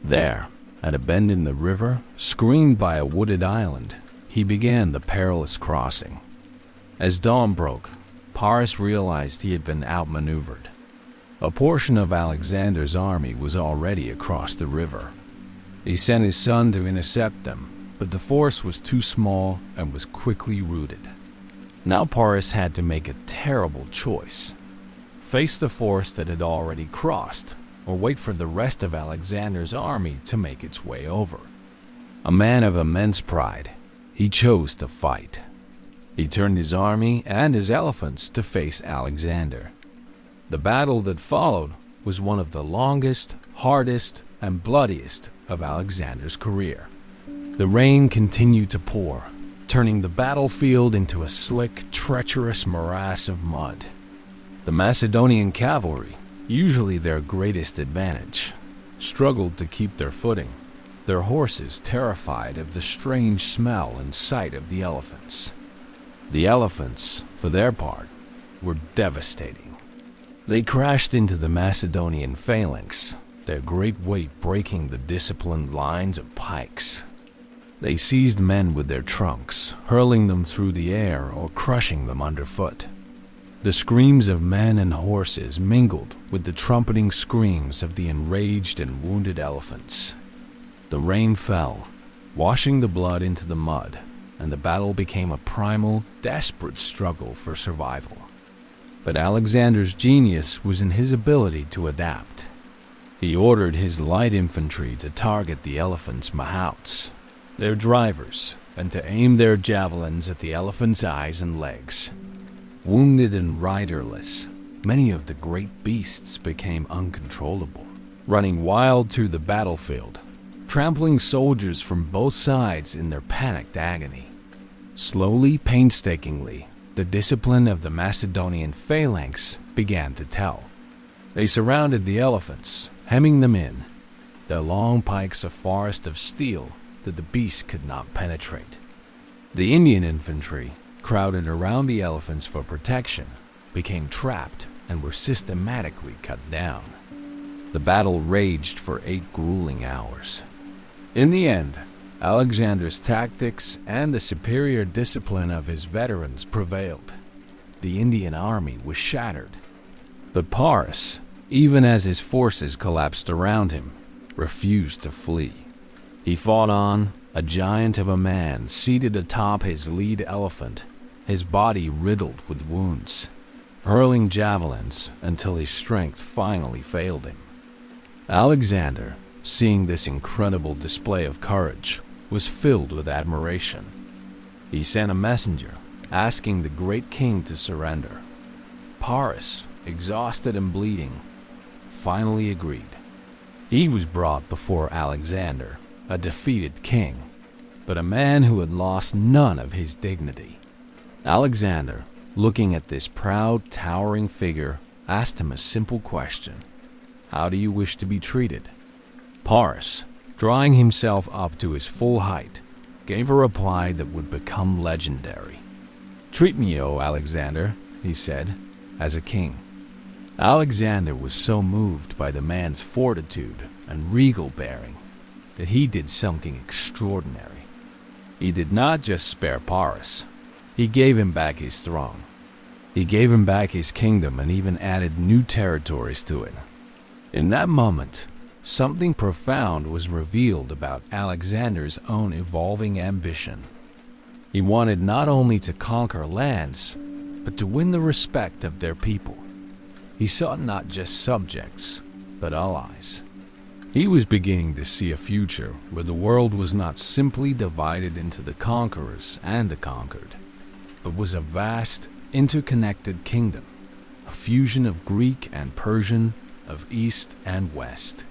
There, at a bend in the river, screened by a wooded island, he began the perilous crossing. As dawn broke, Porus realized he had been outmaneuvered. A portion of Alexander's army was already across the river. He sent his son to intercept them, but the force was too small and was quickly routed. Now Porus had to make a terrible choice: face the force that had already crossed, or wait for the rest of Alexander's army to make its way over. A man of immense pride, he chose to fight. He turned his army and his elephants to face Alexander. The battle that followed was one of the longest, hardest, and bloodiest of Alexander's career. The rain continued to pour, turning the battlefield into a slick, treacherous morass of mud. The Macedonian cavalry, usually their greatest advantage, struggled to keep their footing, their horses terrified of the strange smell and sight of the elephants. The elephants, for their part, were devastating. They crashed into the Macedonian phalanx, their great weight breaking the disciplined lines of pikes. They seized men with their trunks, hurling them through the air or crushing them underfoot. The screams of men and horses mingled with the trumpeting screams of the enraged and wounded elephants. The rain fell, washing the blood into the mud, and the battle became a primal, desperate struggle for survival. But Alexander's genius was in his ability to adapt. He ordered his light infantry to target the elephants' mahouts, their drivers, and to aim their javelins at the elephants' eyes and legs. Wounded and riderless, many of the great beasts became uncontrollable, running wild through the battlefield, trampling soldiers from both sides in their panicked agony. Slowly, painstakingly, the discipline of the Macedonian phalanx began to tell. They surrounded the elephants, hemming them in, their long pikes a forest of steel that the beasts could not penetrate. The Indian infantry, crowded around the elephants for protection, became trapped and were systematically cut down. The battle raged for 8 grueling hours. In the end, Alexander's tactics and the superior discipline of his veterans prevailed. The Indian army was shattered. But Porus, even as his forces collapsed around him, refused to flee. He fought on, a giant of a man seated atop his lead elephant, his body riddled with wounds, hurling javelins until his strength finally failed him. Alexander, seeing this incredible display of courage, was filled with admiration. He sent a messenger, asking the great king to surrender. Paris, exhausted and bleeding, finally agreed. He was brought before Alexander, a defeated king, but a man who had lost none of his dignity. Alexander, looking at this proud, towering figure, asked him a simple question. How do you wish to be treated? Paris, drawing himself up to his full height, gave a reply that would become legendary. Treat me, O Alexander, he said, as a king. Alexander was so moved by the man's fortitude and regal bearing that he did something extraordinary. He did not just spare Paris, he gave him back his throne. He gave him back his kingdom and even added new territories to it. In that moment, something profound was revealed about Alexander's own evolving ambition. He wanted not only to conquer lands, but to win the respect of their people. He sought not just subjects, but allies. He was beginning to see a future where the world was not simply divided into the conquerors and the conquered, but was a vast, interconnected kingdom, a fusion of Greek and Persian, of East and West.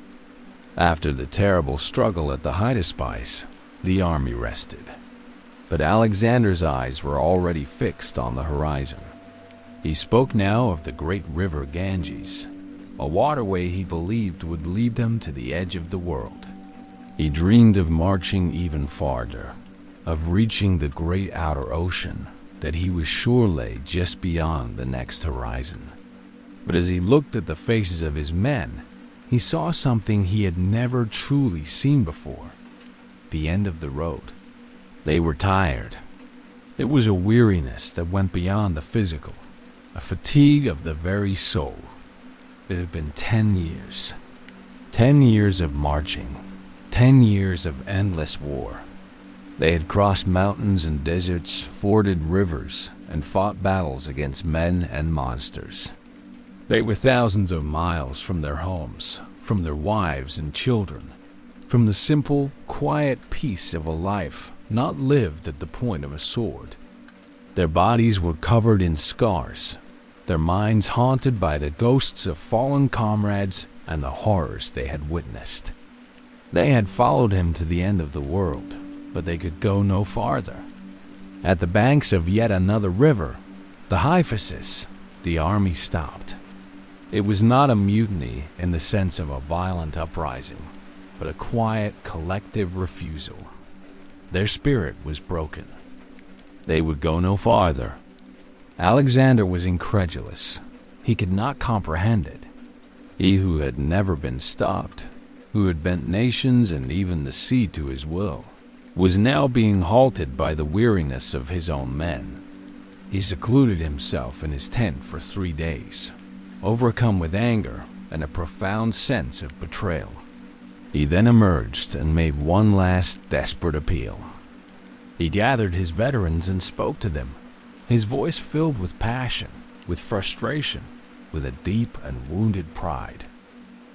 After the terrible struggle at the Hydaspes, the army rested. But Alexander's eyes were already fixed on the horizon. He spoke now of the great river Ganges, a waterway he believed would lead them to the edge of the world. He dreamed of marching even farther, of reaching the great outer ocean that he was sure lay just beyond the next horizon. But as he looked at the faces of his men, he saw something he had never truly seen before: the end of the road. They were tired. It was a weariness that went beyond the physical, a fatigue of the very soul. It had been 10 years. 10 years of marching. 10 years of endless war. They had crossed mountains and deserts, forded rivers, and fought battles against men and monsters. They were thousands of miles from their homes, from their wives and children, from the simple, quiet peace of a life not lived at the point of a sword. Their bodies were covered in scars, their minds haunted by the ghosts of fallen comrades and the horrors they had witnessed. They had followed him to the end of the world, but they could go no farther. At the banks of yet another river, the Hyphasis, the army stopped. It was not a mutiny in the sense of a violent uprising, but a quiet, collective refusal. Their spirit was broken. They would go no farther. Alexander was incredulous. He could not comprehend it. He who had never been stopped, who had bent nations and even the sea to his will, was now being halted by the weariness of his own men. He secluded himself in his tent for 3 days, overcome with anger and a profound sense of betrayal. He then emerged and made one last desperate appeal. He gathered his veterans and spoke to them, his voice filled with passion, with frustration, with a deep and wounded pride.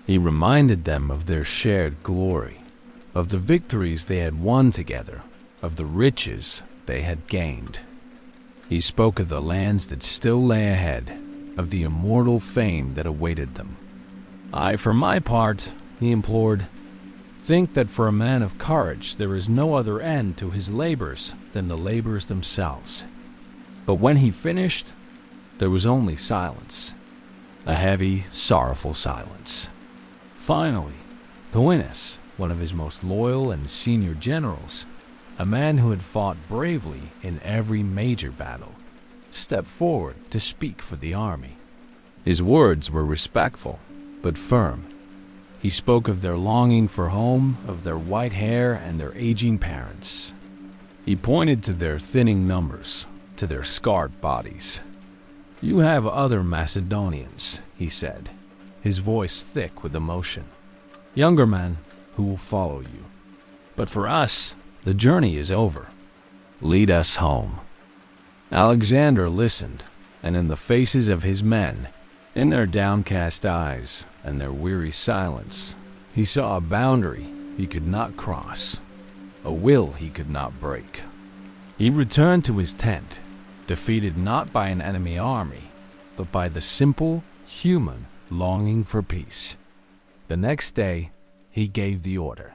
He reminded them of their shared glory, of the victories they had won together, of the riches they had gained. He spoke of the lands that still lay ahead, of the immortal fame that awaited them. "I, for my part," he implored, "think that for a man of courage there is no other end to his labors than the labors themselves." But when he finished, there was only silence, a heavy, sorrowful silence. Finally, Coenus, one of his most loyal and senior generals, a man who had fought bravely in every major battle, stepped forward to speak for the army. His words were respectful, but firm. He spoke of their longing for home, of their white hair and their aging parents. He pointed to their thinning numbers, to their scarred bodies. "You have other Macedonians," he said, his voice thick with emotion. "Younger men who will follow you. But for us, the journey is over. Lead us home." Alexander listened, and in the faces of his men, in their downcast eyes and their weary silence, he saw a boundary he could not cross, a will he could not break. He returned to his tent, defeated not by an enemy army, but by the simple human longing for peace. The next day, he gave the order.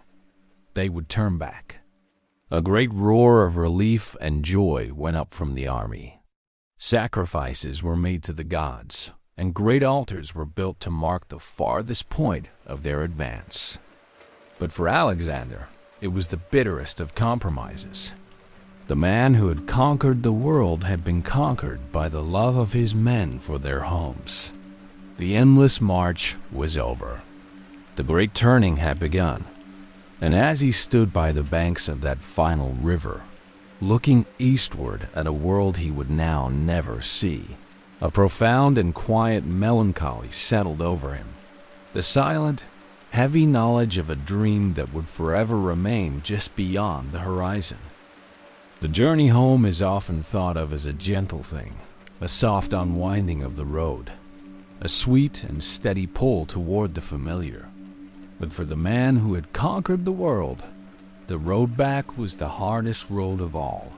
They would turn back. A great roar of relief and joy went up from the army. Sacrifices were made to the gods, and great altars were built to mark the farthest point of their advance. But for Alexander, it was the bitterest of compromises. The man who had conquered the world had been conquered by the love of his men for their homes. The endless march was over. The great turning had begun, and as he stood by the banks of that final river, looking eastward at a world he would now never see, a profound and quiet melancholy settled over him. The silent, heavy knowledge of a dream that would forever remain just beyond the horizon. The journey home is often thought of as a gentle thing, a soft unwinding of the road, a sweet and steady pull toward the familiar. But for the man who had conquered the world, the road back was the hardest road of all.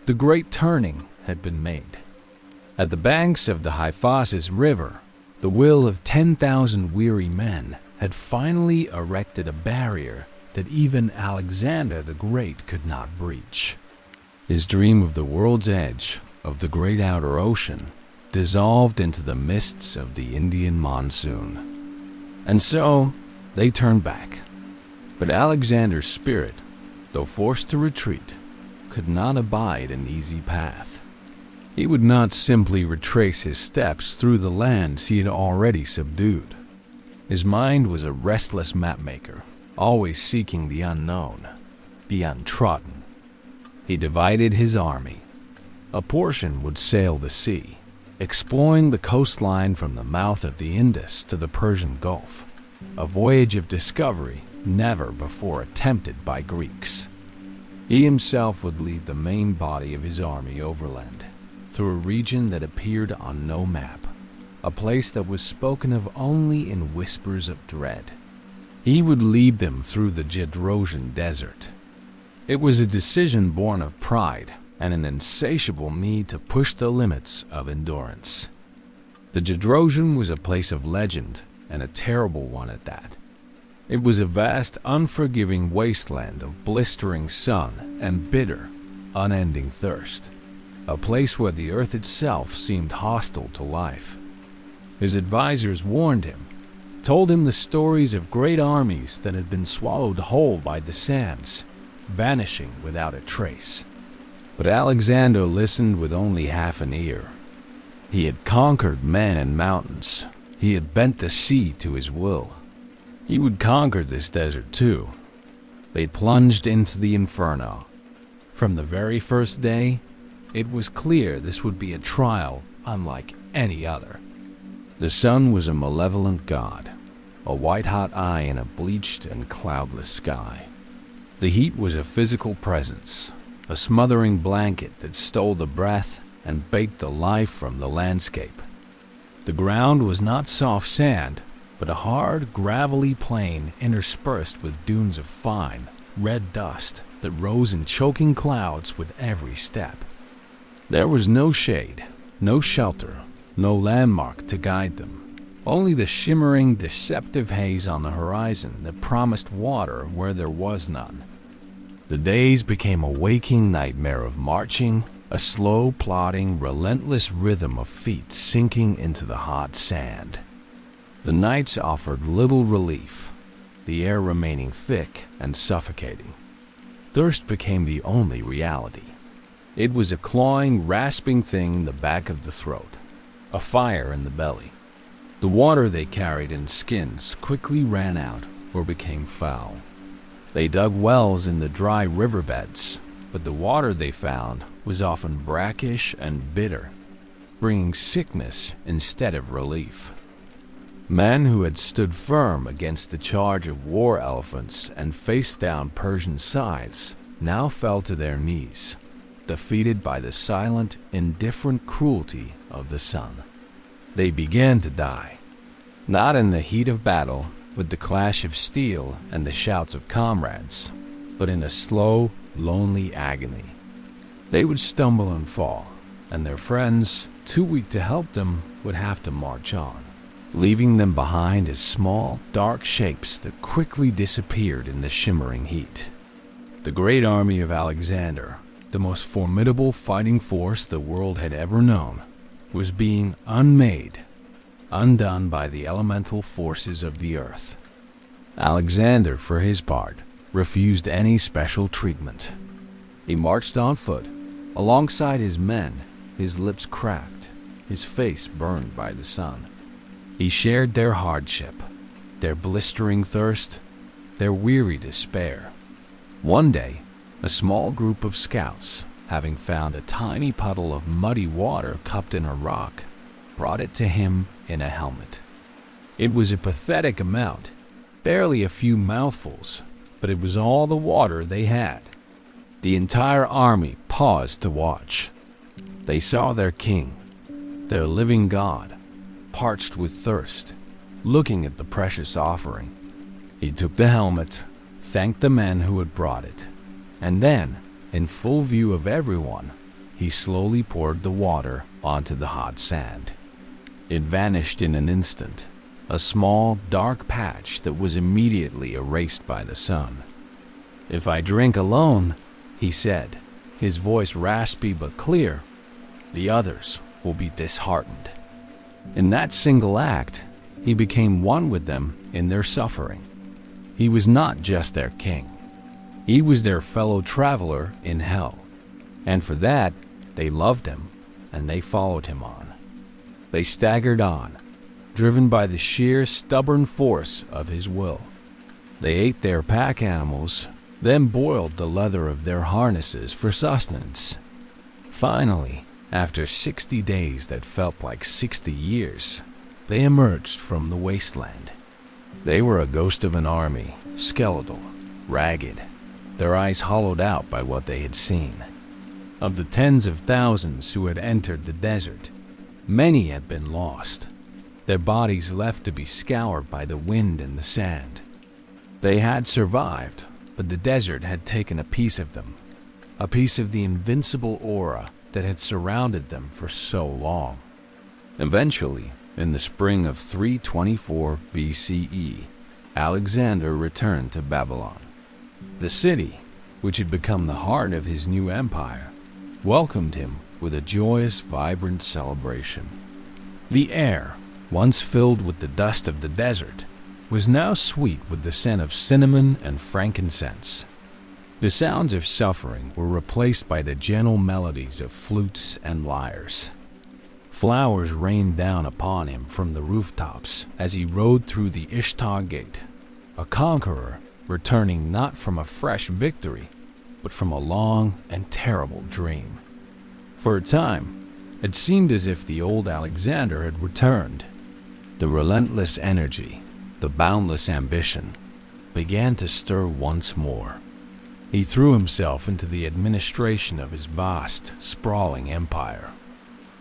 The great turning had been made. At the banks of the Hyphasis River, the will of 10,000 weary men had finally erected a barrier that even Alexander the Great could not breach. His dream of the world's edge, of the great outer ocean, dissolved into the mists of the Indian monsoon. And so, they turned back. But Alexander's spirit, though forced to retreat, could not abide an easy path. He would not simply retrace his steps through the lands he had already subdued. His mind was a restless mapmaker, always seeking the unknown, the untrodden. He divided his army. A portion would sail the sea, exploring the coastline from the mouth of the Indus to the Persian Gulf, a voyage of discovery never before attempted by Greeks. He himself would lead the main body of his army overland, through a region that appeared on no map, a place that was spoken of only in whispers of dread. He would lead them through the Gedrosian desert. It was a decision born of pride and an insatiable need to push the limits of endurance. The Gedrosian was a place of legend, and a terrible one at that. It was a vast, unforgiving wasteland of blistering sun and bitter, unending thirst, a place where the earth itself seemed hostile to life. His advisors warned him, told him the stories of great armies that had been swallowed whole by the sands, vanishing without a trace. But Alexander listened with only half an ear. He had conquered men and mountains. He had bent the sea to his will. He would conquer this desert too. They plunged into the inferno. From the very first day, it was clear this would be a trial unlike any other. The sun was a malevolent god, a white-hot eye in a bleached and cloudless sky. The heat was a physical presence, a smothering blanket that stole the breath and baked the life from the landscape. The ground was not soft sand, but a hard, gravelly plain interspersed with dunes of fine, red dust that rose in choking clouds with every step. There was no shade, no shelter, no landmark to guide them, only the shimmering, deceptive haze on the horizon that promised water where there was none. The days became a waking nightmare of marching, a slow, plodding, relentless rhythm of feet sinking into the hot sand. The nights offered little relief, the air remaining thick and suffocating. Thirst became the only reality. It was a clawing, rasping thing in the back of the throat, a fire in the belly. The water they carried in skins quickly ran out or became foul. They dug wells in the dry riverbeds, but the water they found was often brackish and bitter, bringing sickness instead of relief. Men who had stood firm against the charge of war elephants and faced down Persian scythes now fell to their knees, defeated by the silent, indifferent cruelty of the sun. They began to die, not in the heat of battle, with the clash of steel and the shouts of comrades, but in a slow, lonely agony. They would stumble and fall, and their friends, too weak to help them, would have to march on, leaving them behind as small, dark shapes that quickly disappeared in the shimmering heat. The great army of Alexander, the most formidable fighting force the world had ever known, was being unmade, undone by the elemental forces of the earth. Alexander, for his part, refused any special treatment. He marched on foot, alongside his men, his lips cracked, his face burned by the sun. He shared their hardship, their blistering thirst, their weary despair. One day, a small group of scouts, having found a tiny puddle of muddy water cupped in a rock, brought it to him in a helmet. It was a pathetic amount, barely a few mouthfuls, but it was all the water they had. The entire army paused to watch. They saw their king, their living god, parched with thirst, looking at the precious offering. He took the helmet, thanked the men who had brought it, and then, in full view of everyone, he slowly poured the water onto the hot sand. It vanished in an instant, a small, dark patch that was immediately erased by the sun. "If I drink alone," he said, his voice raspy but clear, "the others will be disheartened." In that single act, he became one with them in their suffering. He was not just their king. He was their fellow traveler in hell, and for that, they loved him, and they followed him on. They staggered on, driven by the sheer, stubborn force of his will. They ate their pack animals, then boiled the leather of their harnesses for sustenance. Finally, after 60 days that felt like 60 years, they emerged from the wasteland. They were a ghost of an army, skeletal, ragged, their eyes hollowed out by what they had seen. Of the tens of thousands who had entered the desert, many had been lost, their bodies left to be scoured by the wind and the sand. They had survived, but the desert had taken a piece of them, a piece of the invincible aura that had surrounded them for so long. Eventually, in the spring of 324 BCE, Alexander returned to Babylon. The city, which had become the heart of his new empire, welcomed him with a joyous, vibrant celebration. The air, once filled with the dust of the desert, was now sweet with the scent of cinnamon and frankincense. The sounds of suffering were replaced by the gentle melodies of flutes and lyres. Flowers rained down upon him from the rooftops as he rode through the Ishtar Gate, a conqueror returning not from a fresh victory, but from a long and terrible dream. For a time, it seemed as if the old Alexander had returned. The relentless energy, the boundless ambition, began to stir once more. He threw himself into the administration of his vast, sprawling empire.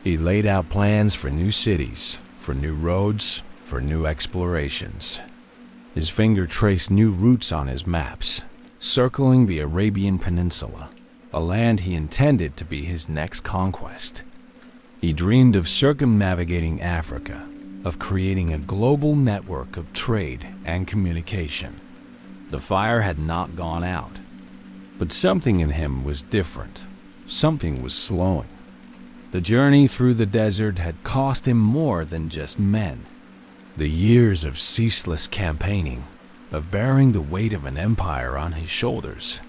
He laid out plans for new cities, for new roads, for new explorations. His finger traced new routes on his maps, circling the Arabian Peninsula, a land he intended to be his next conquest. He dreamed of circumnavigating Africa, of creating a global network of trade and communication. The fire had not gone out, but something in him was different. Something was slowing. The journey through the desert had cost him more than just men. The years of ceaseless campaigning, of bearing the weight of an empire on his shoulders,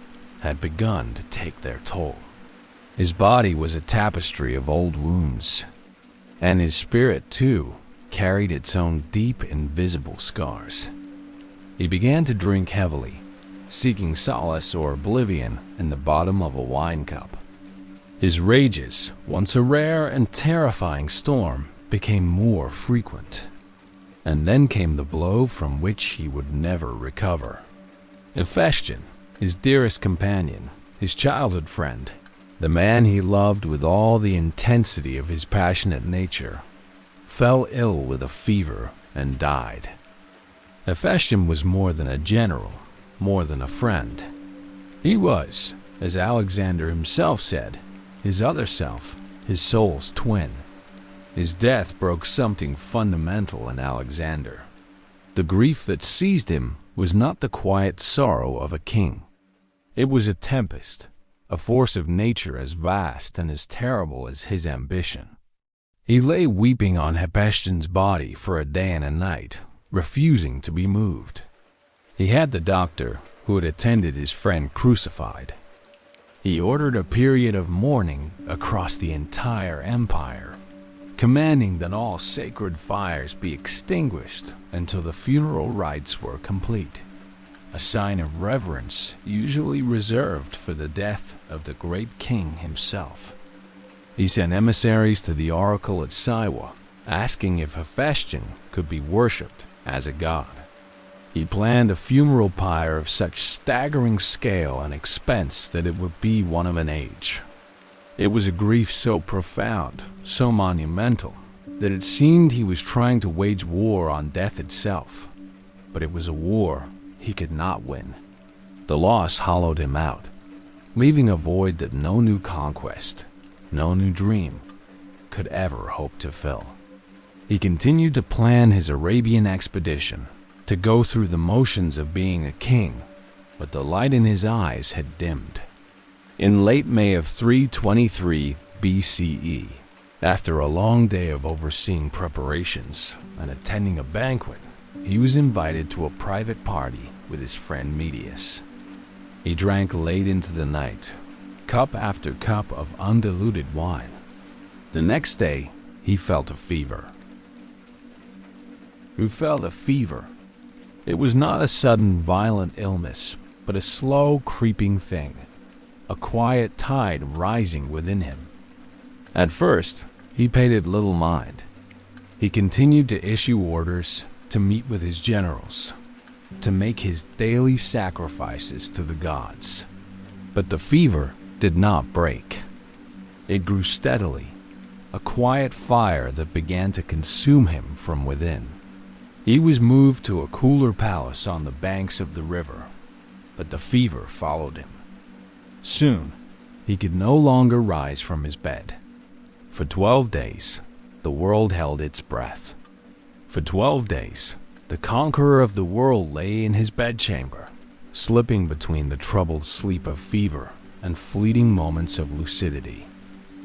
had begun to take their toll. His body was a tapestry of old wounds, and his spirit, too, carried its own deep, invisible scars. He began to drink heavily, seeking solace or oblivion in the bottom of a wine cup. His rages, once a rare and terrifying storm, became more frequent. And then came the blow from which he would never recover. Hephaestion, his dearest companion, his childhood friend, the man he loved with all the intensity of his passionate nature, fell ill with a fever and died. Hephaestion was more than a general, more than a friend. He was, as Alexander himself said, his other self, his soul's twin. His death broke something fundamental in Alexander. The grief that seized him was not the quiet sorrow of a king. It was a tempest, a force of nature as vast and as terrible as his ambition. He lay weeping on Hephaestion's body for a day and a night, refusing to be moved. He had the doctor who had attended his friend crucified. He ordered a period of mourning across the entire empire, commanding that all sacred fires be extinguished until the funeral rites were complete, a sign of reverence usually reserved for the death of the great king himself. He sent emissaries to the oracle at Siwa, asking if Hephaestion could be worshipped as a god. He planned a funeral pyre of such staggering scale and expense that it would be one of an age. It was a grief so profound, so monumental, that it seemed he was trying to wage war on death itself. But it was a war he could not win. The loss hollowed him out, leaving a void that no new conquest, no new dream, could ever hope to fill. He continued to plan his Arabian expedition, to go through the motions of being a king, but the light in his eyes had dimmed. In late May of 323 BCE, after a long day of overseeing preparations and attending a banquet, he was invited to a private party with his friend Medius. He drank late into the night, cup after cup of undiluted wine. The next day, he felt a fever. It was not a sudden violent illness, but a slow creeping thing, a quiet tide rising within him. At first, he paid it little mind. He continued to issue orders, to meet with his generals, to make his daily sacrifices to the gods. But the fever did not break. It grew steadily, a quiet fire that began to consume him from within. He was moved to a cooler palace on the banks of the river, but the fever followed him. Soon, he could no longer rise from his bed. For 12 days, the world held its breath. For 12 days, the conqueror of the world lay in his bedchamber, slipping between the troubled sleep of fever and fleeting moments of lucidity.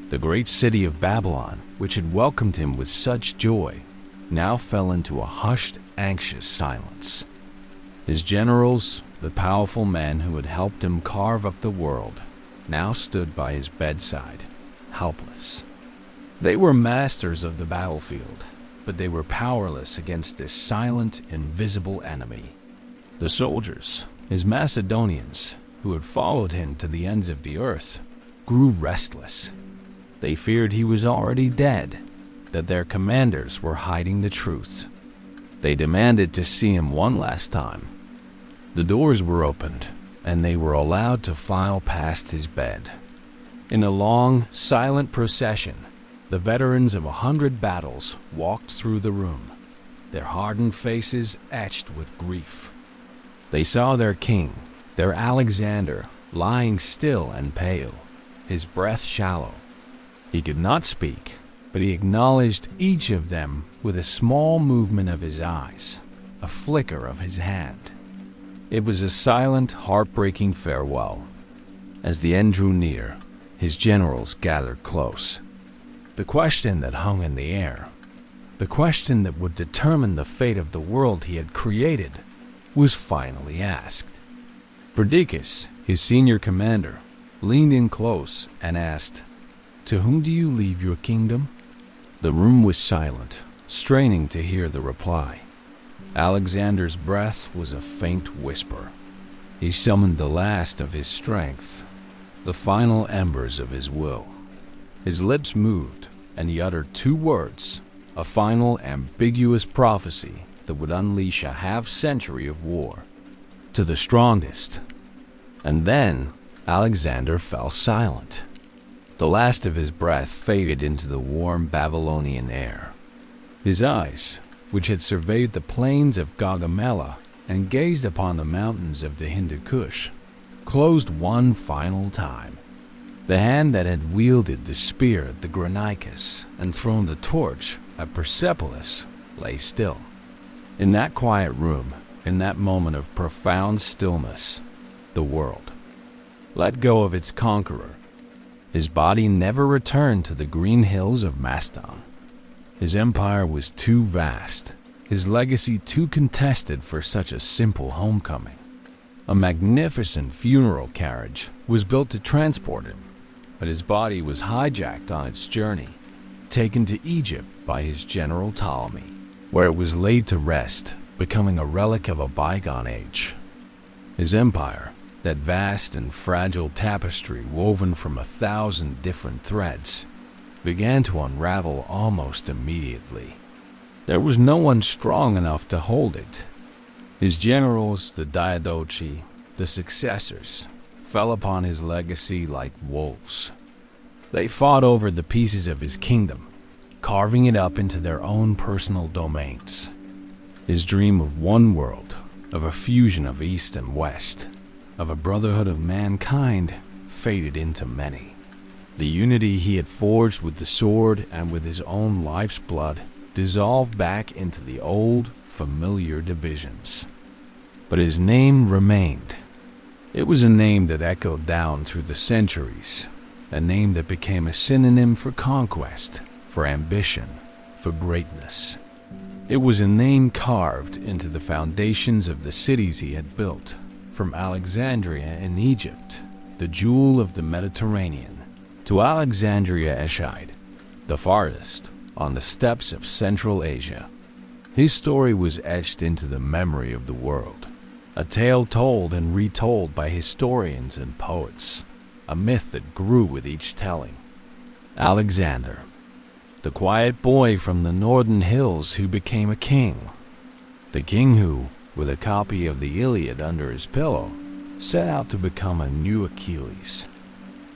The great city of Babylon, which had welcomed him with such joy, now fell into a hushed, anxious silence. His generals, the powerful men who had helped him carve up the world, now stood by his bedside, helpless. They were masters of the battlefield, but they were powerless against this silent, invisible enemy. The soldiers, his Macedonians, who had followed him to the ends of the earth, grew restless. They feared he was already dead, that their commanders were hiding the truth. They demanded to see him one last time. The doors were opened, and they were allowed to file past his bed. In a long, silent procession, the veterans of 100 battles walked through the room, their hardened faces etched with grief. They saw their king, their Alexander, lying still and pale, his breath shallow. He could not speak, but he acknowledged each of them with a small movement of his eyes, a flicker of his hand. It was a silent, heartbreaking farewell. As the end drew near, his generals gathered close. The question that hung in the air, the question that would determine the fate of the world he had created, was finally asked. Perdiccas, his senior commander, leaned in close and asked, "To whom do you leave your kingdom?" The room was silent, straining to hear the reply. Alexander's breath was a faint whisper. He summoned the last of his strength, the final embers of his will. His lips moved, and he uttered 2 words, a final ambiguous prophecy that would unleash a half-century of war. To the strongest. And then Alexander fell silent. The last of his breath faded into the warm Babylonian air. His eyes, which had surveyed the plains of Gaugamela and gazed upon the mountains of the Hindu Kush, closed one final time. The hand that had wielded the spear at the Granicus and thrown the torch at Persepolis lay still. In that quiet room, in that moment of profound stillness, the world let go of its conqueror. His body never returned to the green hills of Macedon. His empire was too vast, his legacy too contested for such a simple homecoming. A magnificent funeral carriage was built to transport him, but his body was hijacked on its journey, taken to Egypt by his general Ptolemy, where it was laid to rest, becoming a relic of a bygone age. His empire, that vast and fragile tapestry woven from 1,000 different threads, began to unravel almost immediately. There was no one strong enough to hold it. His generals, the Diadochi, the successors, fell upon his legacy like wolves. They fought over the pieces of his kingdom, carving it up into their own personal domains. His dream of one world, of a fusion of East and West, of a brotherhood of mankind, faded into many. The unity he had forged with the sword and with his own life's blood dissolved back into the old, familiar divisions. But his name remained. It was a name that echoed down through the centuries, a name that became a synonym for conquest, for ambition, for greatness. It was a name carved into the foundations of the cities he had built, from Alexandria in Egypt, the jewel of the Mediterranean, to Alexandria Eschide, the farthest, on the steppes of Central Asia. His story was etched into the memory of the world, a tale told and retold by historians and poets, a myth that grew with each telling. Alexander, the quiet boy from the northern hills who became a king, the king who, with a copy of the Iliad under his pillow, set out to become a new Achilles,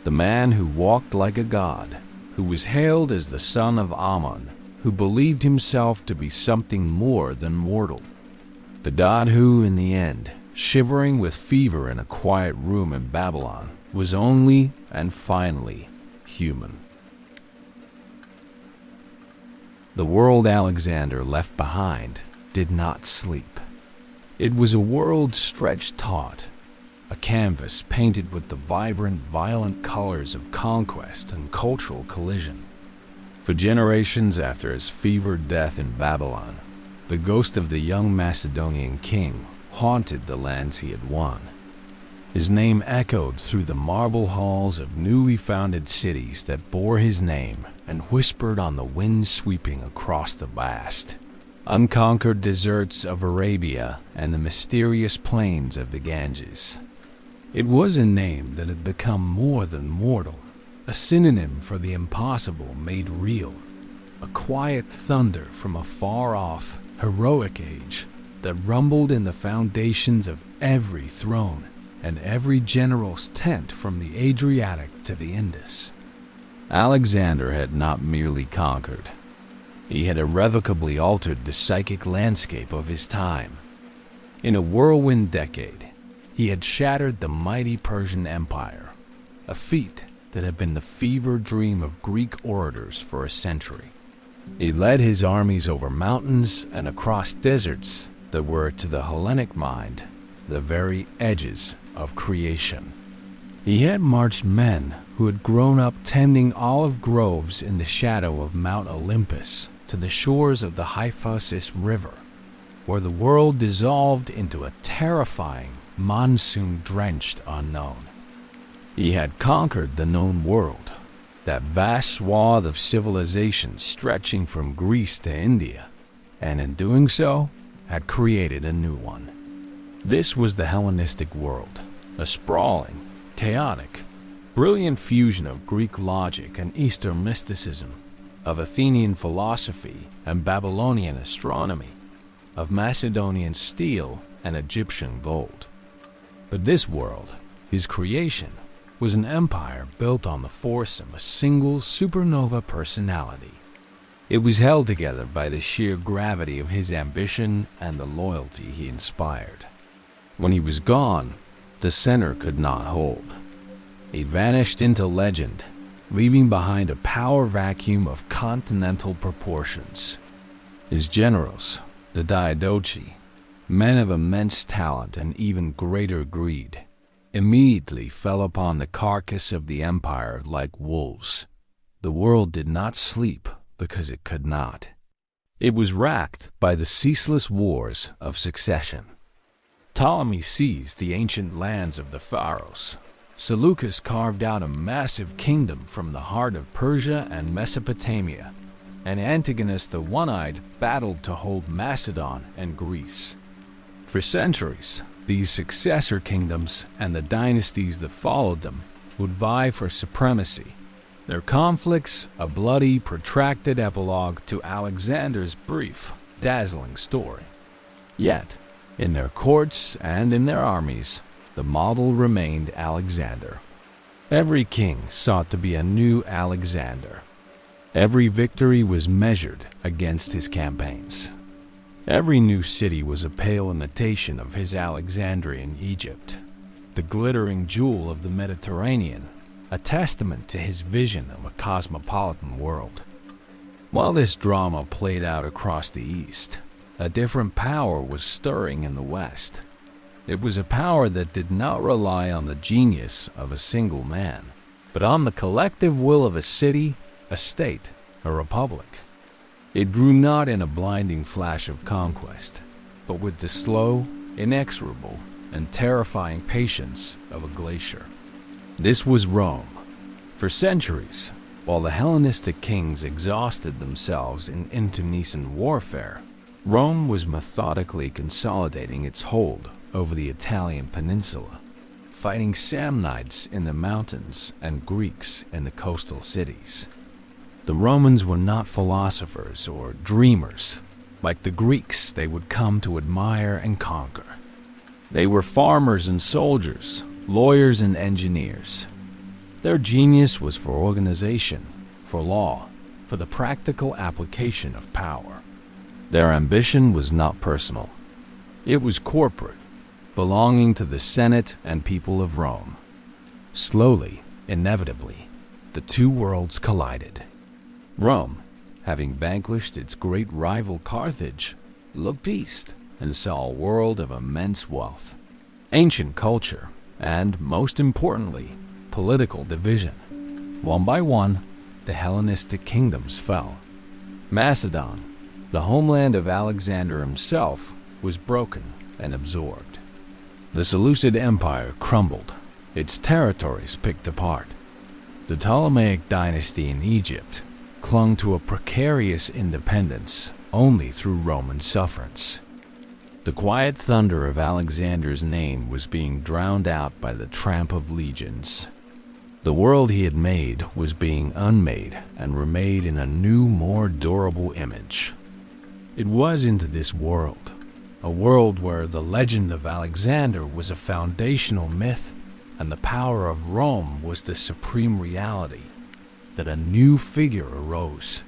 the man who walked like a god, who was hailed as the son of Ammon, who believed himself to be something more than mortal, the god who, in the end, shivering with fever in a quiet room in Babylon, was only and finally human. The world Alexander left behind did not sleep. It was a world stretched taut, a canvas painted with the vibrant, violent colors of conquest and cultural collision. For generations after his fevered death in Babylon, the ghost of the young Macedonian king haunted the lands he had won. His name echoed through the marble halls of newly founded cities that bore his name and whispered on the wind sweeping across the vast, unconquered deserts of Arabia and the mysterious plains of the Ganges. It was a name that had become more than mortal, a synonym for the impossible made real, a quiet thunder from a far-off, heroic age that rumbled in the foundations of every throne and every general's tent from the Adriatic to the Indus. Alexander had not merely conquered. He had irrevocably altered the psychic landscape of his time. In a whirlwind decade, he had shattered the mighty Persian Empire, a feat that had been the fever dream of Greek orators for a century. He led his armies over mountains and across deserts that were, to the Hellenic mind, the very edges of creation. He had marched men who had grown up tending olive groves in the shadow of Mount Olympus to the shores of the Hyphasis River, where the world dissolved into a terrifying, monsoon-drenched unknown. He had conquered the known world, that vast swath of civilization stretching from Greece to India, and in doing so, had created a new one. This was the Hellenistic world, a sprawling, chaotic, brilliant fusion of Greek logic and Eastern mysticism, of Athenian philosophy and Babylonian astronomy, of Macedonian steel and Egyptian gold. But this world, his creation, was an empire built on the force of a single supernova personality. It was held together by the sheer gravity of his ambition and the loyalty he inspired. When he was gone, the center could not hold. He vanished into legend, leaving behind a power vacuum of continental proportions. His generals, the Diadochi, men of immense talent and even greater greed, immediately fell upon the carcass of the empire like wolves. The world did not sleep because it could not. It was racked by the ceaseless wars of succession. Ptolemy seized the ancient lands of the pharaohs. Seleucus carved out a massive kingdom from the heart of Persia and Mesopotamia, and Antigonus the One-Eyed battled to hold Macedon and Greece. For centuries, these successor kingdoms and the dynasties that followed them would vie for supremacy. Their conflicts, a bloody, protracted epilogue to Alexander's brief, dazzling story. Yet, in their courts and in their armies, the model remained Alexander. Every king sought to be a new Alexander. Every victory was measured against his campaigns. Every new city was a pale imitation of his Alexandrian Egypt, the glittering jewel of the Mediterranean, a testament to his vision of a cosmopolitan world. While this drama played out across the East, a different power was stirring in the West. It was a power that did not rely on the genius of a single man, but on the collective will of a city, a state, a republic. It grew not in a blinding flash of conquest, but with the slow, inexorable, and terrifying patience of a glacier. This was Rome. For centuries, while the Hellenistic kings exhausted themselves in internecine warfare, Rome was methodically consolidating its hold over the Italian peninsula, fighting Samnites in the mountains and Greeks in the coastal cities. The Romans were not philosophers or dreamers. Like the Greeks, they would come to admire and conquer. They were farmers and soldiers, lawyers and engineers. Their genius was for organization, for law, for the practical application of power. Their ambition was not personal. It was corporate, belonging to the Senate and people of Rome. Slowly, inevitably, the two worlds collided. Rome, having vanquished its great rival Carthage, looked east and saw a world of immense wealth, ancient culture, and, most importantly, political division. One by one, the Hellenistic kingdoms fell. Macedon, the homeland of Alexander himself, was broken and absorbed. The Seleucid Empire crumbled, its territories picked apart. The Ptolemaic dynasty in Egypt clung to a precarious independence only through Roman sufferance. The quiet thunder of Alexander's name was being drowned out by the tramp of legions. The world he had made was being unmade and remade in a new, more durable image. It was into this world, a world where the legend of Alexander was a foundational myth and the power of Rome was the supreme reality, that a new figure arose.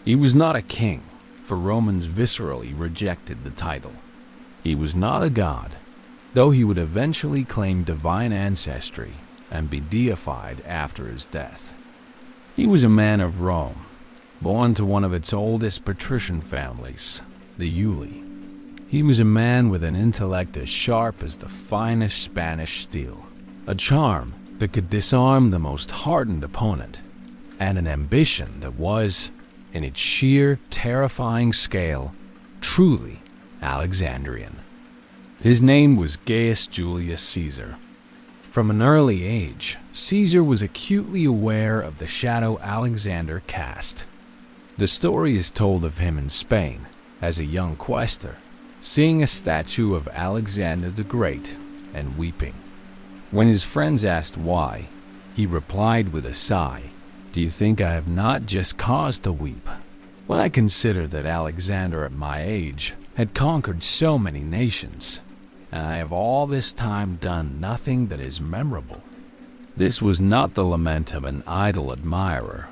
He was not a king, for Romans viscerally rejected the title. He was not a god, though he would eventually claim divine ancestry and be deified after his death. He was a man of Rome, born to one of its oldest patrician families, the Iuli. He was a man with an intellect as sharp as the finest Spanish steel, a charm that could disarm the most hardened opponent, and an ambition that was, in its sheer, terrifying scale, truly Alexandrian. His name was Gaius Julius Caesar. From an early age, Caesar was acutely aware of the shadow Alexander cast. The story is told of him in Spain, as a young quester, seeing a statue of Alexander the Great and weeping. When his friends asked why, he replied with a sigh, "Do you think I have not just cause to weep? When I consider that Alexander at my age had conquered so many nations, and I have all this time done nothing that is memorable." This was not the lament of an idle admirer.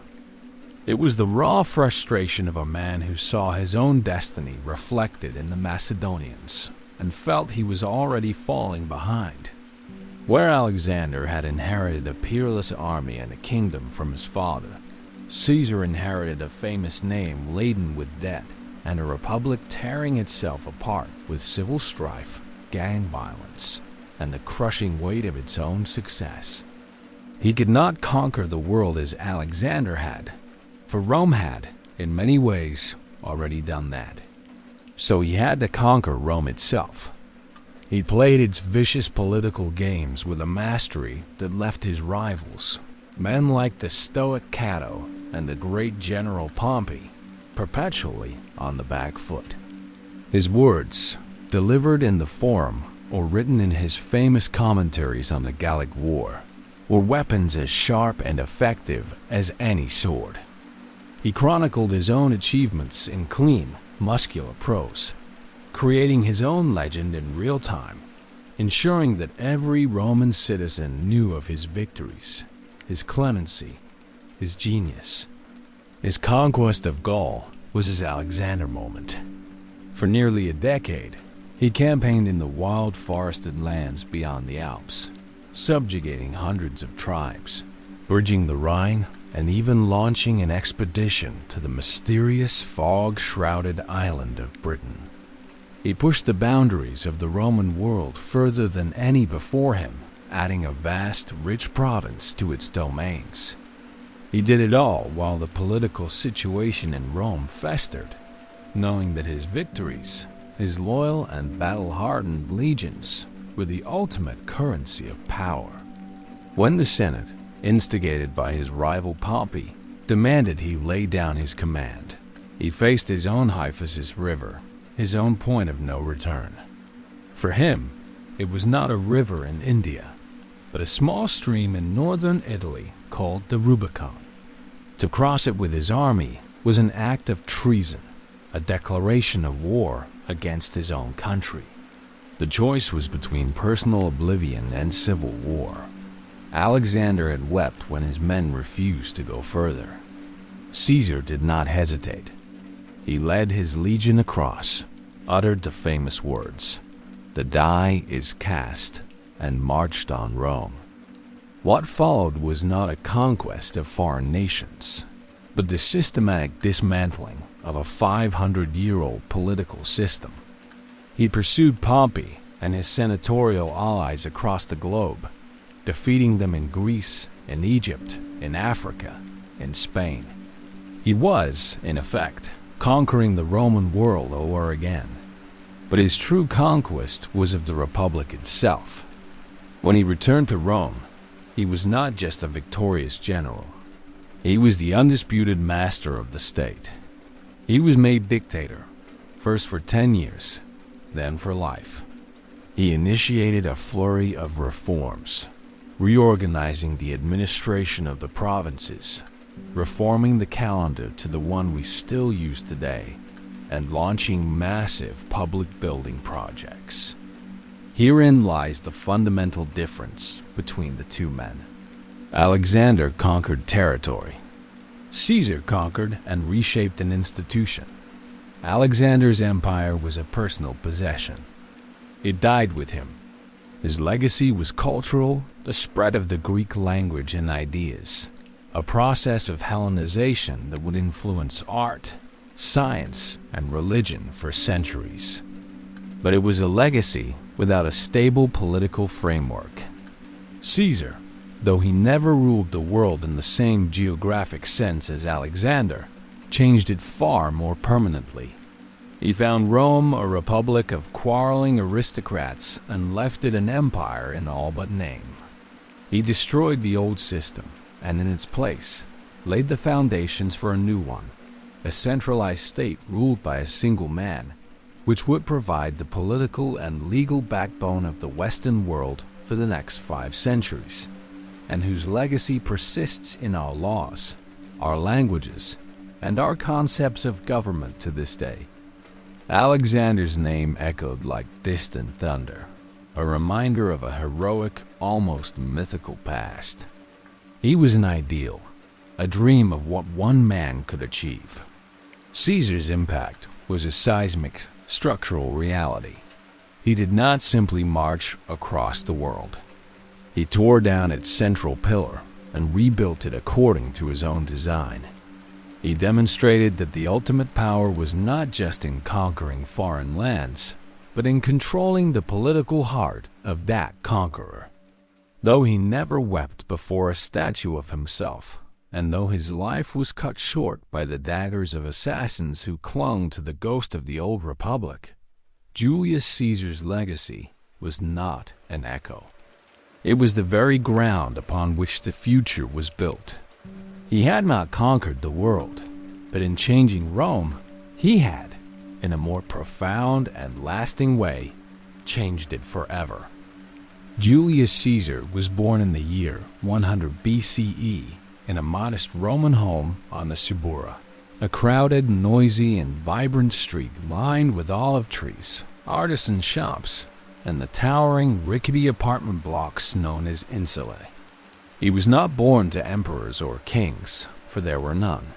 It was the raw frustration of a man who saw his own destiny reflected in the Macedonians and felt he was already falling behind. Where Alexander had inherited a peerless army and a kingdom from his father, Caesar inherited a famous name laden with debt and a republic tearing itself apart with civil strife, gang violence, and the crushing weight of its own success. He could not conquer the world as Alexander had, for Rome had, in many ways, already done that. So he had to conquer Rome itself. He played its vicious political games with a mastery that left his rivals, men like the stoic Cato and the great general Pompey, perpetually on the back foot. His words, delivered in the Forum or written in his famous commentaries on the Gallic War, were weapons as sharp and effective as any sword. He chronicled his own achievements in clean, muscular prose, creating his own legend in real time, ensuring that every Roman citizen knew of his victories, his clemency, his genius. His conquest of Gaul was his Alexander moment. For nearly a decade, he campaigned in the wild forested lands beyond the Alps, subjugating hundreds of tribes, bridging the Rhine, and even launching an expedition to the mysterious fog-shrouded island of Britain. He pushed the boundaries of the Roman world further than any before him, adding a vast, rich province to its domains. He did it all while the political situation in Rome festered, knowing that his victories, his loyal and battle-hardened legions, were the ultimate currency of power. When the Senate, instigated by his rival Pompey, demanded he lay down his command, he faced his own Hyphasis River, his own point of no return. For him, it was not a river in India, but a small stream in northern Italy called the Rubicon. To cross it with his army was an act of treason, a declaration of war against his own country. The choice was between personal oblivion and civil war. Alexander had wept when his men refused to go further. Caesar did not hesitate. He led his legion across, uttered the famous words, "The die is cast," and marched on Rome. What followed was not a conquest of foreign nations, but the systematic dismantling of a 500-year-old political system. He pursued Pompey and his senatorial allies across the globe, defeating them in Greece, in Egypt, in Africa, in Spain. He was, in effect, conquering the Roman world over again. But his true conquest was of the Republic itself. When he returned to Rome, he was not just a victorious general. He was the undisputed master of the state. He was made dictator, first for 10 years, then for life. He initiated a flurry of reforms, reorganizing the administration of the provinces, reforming the calendar to the one we still use today, and launching massive public building projects. Herein lies the fundamental difference between the two men. Alexander conquered territory. Caesar conquered and reshaped an institution. Alexander's empire was a personal possession. It died with him. His legacy was cultural, the spread of the Greek language and ideas, a process of Hellenization that would influence art, science, and religion for centuries. But it was a legacy without a stable political framework. Caesar, though he never ruled the world in the same geographic sense as Alexander, changed it far more permanently. He found Rome a republic of quarreling aristocrats and left it an empire in all but name. He destroyed the old system, and in its place, laid the foundations for a new one, a centralized state ruled by a single man, which would provide the political and legal backbone of the Western world for the next 5 centuries, and whose legacy persists in our laws, our languages, and our concepts of government to this day. Alexander's name echoed like distant thunder, a reminder of a heroic, almost mythical past. He was an ideal, a dream of what one man could achieve. Caesar's impact was a seismic, structural reality. He did not simply march across the world. He tore down its central pillar and rebuilt it according to his own design. He demonstrated that the ultimate power was not just in conquering foreign lands, but in controlling the political heart of that conqueror. Though he never wept before a statue of himself, and though his life was cut short by the daggers of assassins who clung to the ghost of the old republic, Julius Caesar's legacy was not an echo. It was the very ground upon which the future was built. He had not conquered the world, but in changing Rome, he had, in a more profound and lasting way, changed it forever. Julius Caesar was born in the year 100 BCE in a modest Roman home on the Subura, a crowded, noisy, and vibrant street lined with olive trees, artisan shops, and the towering, rickety apartment blocks known as insulae. He was not born to emperors or kings, for there were none.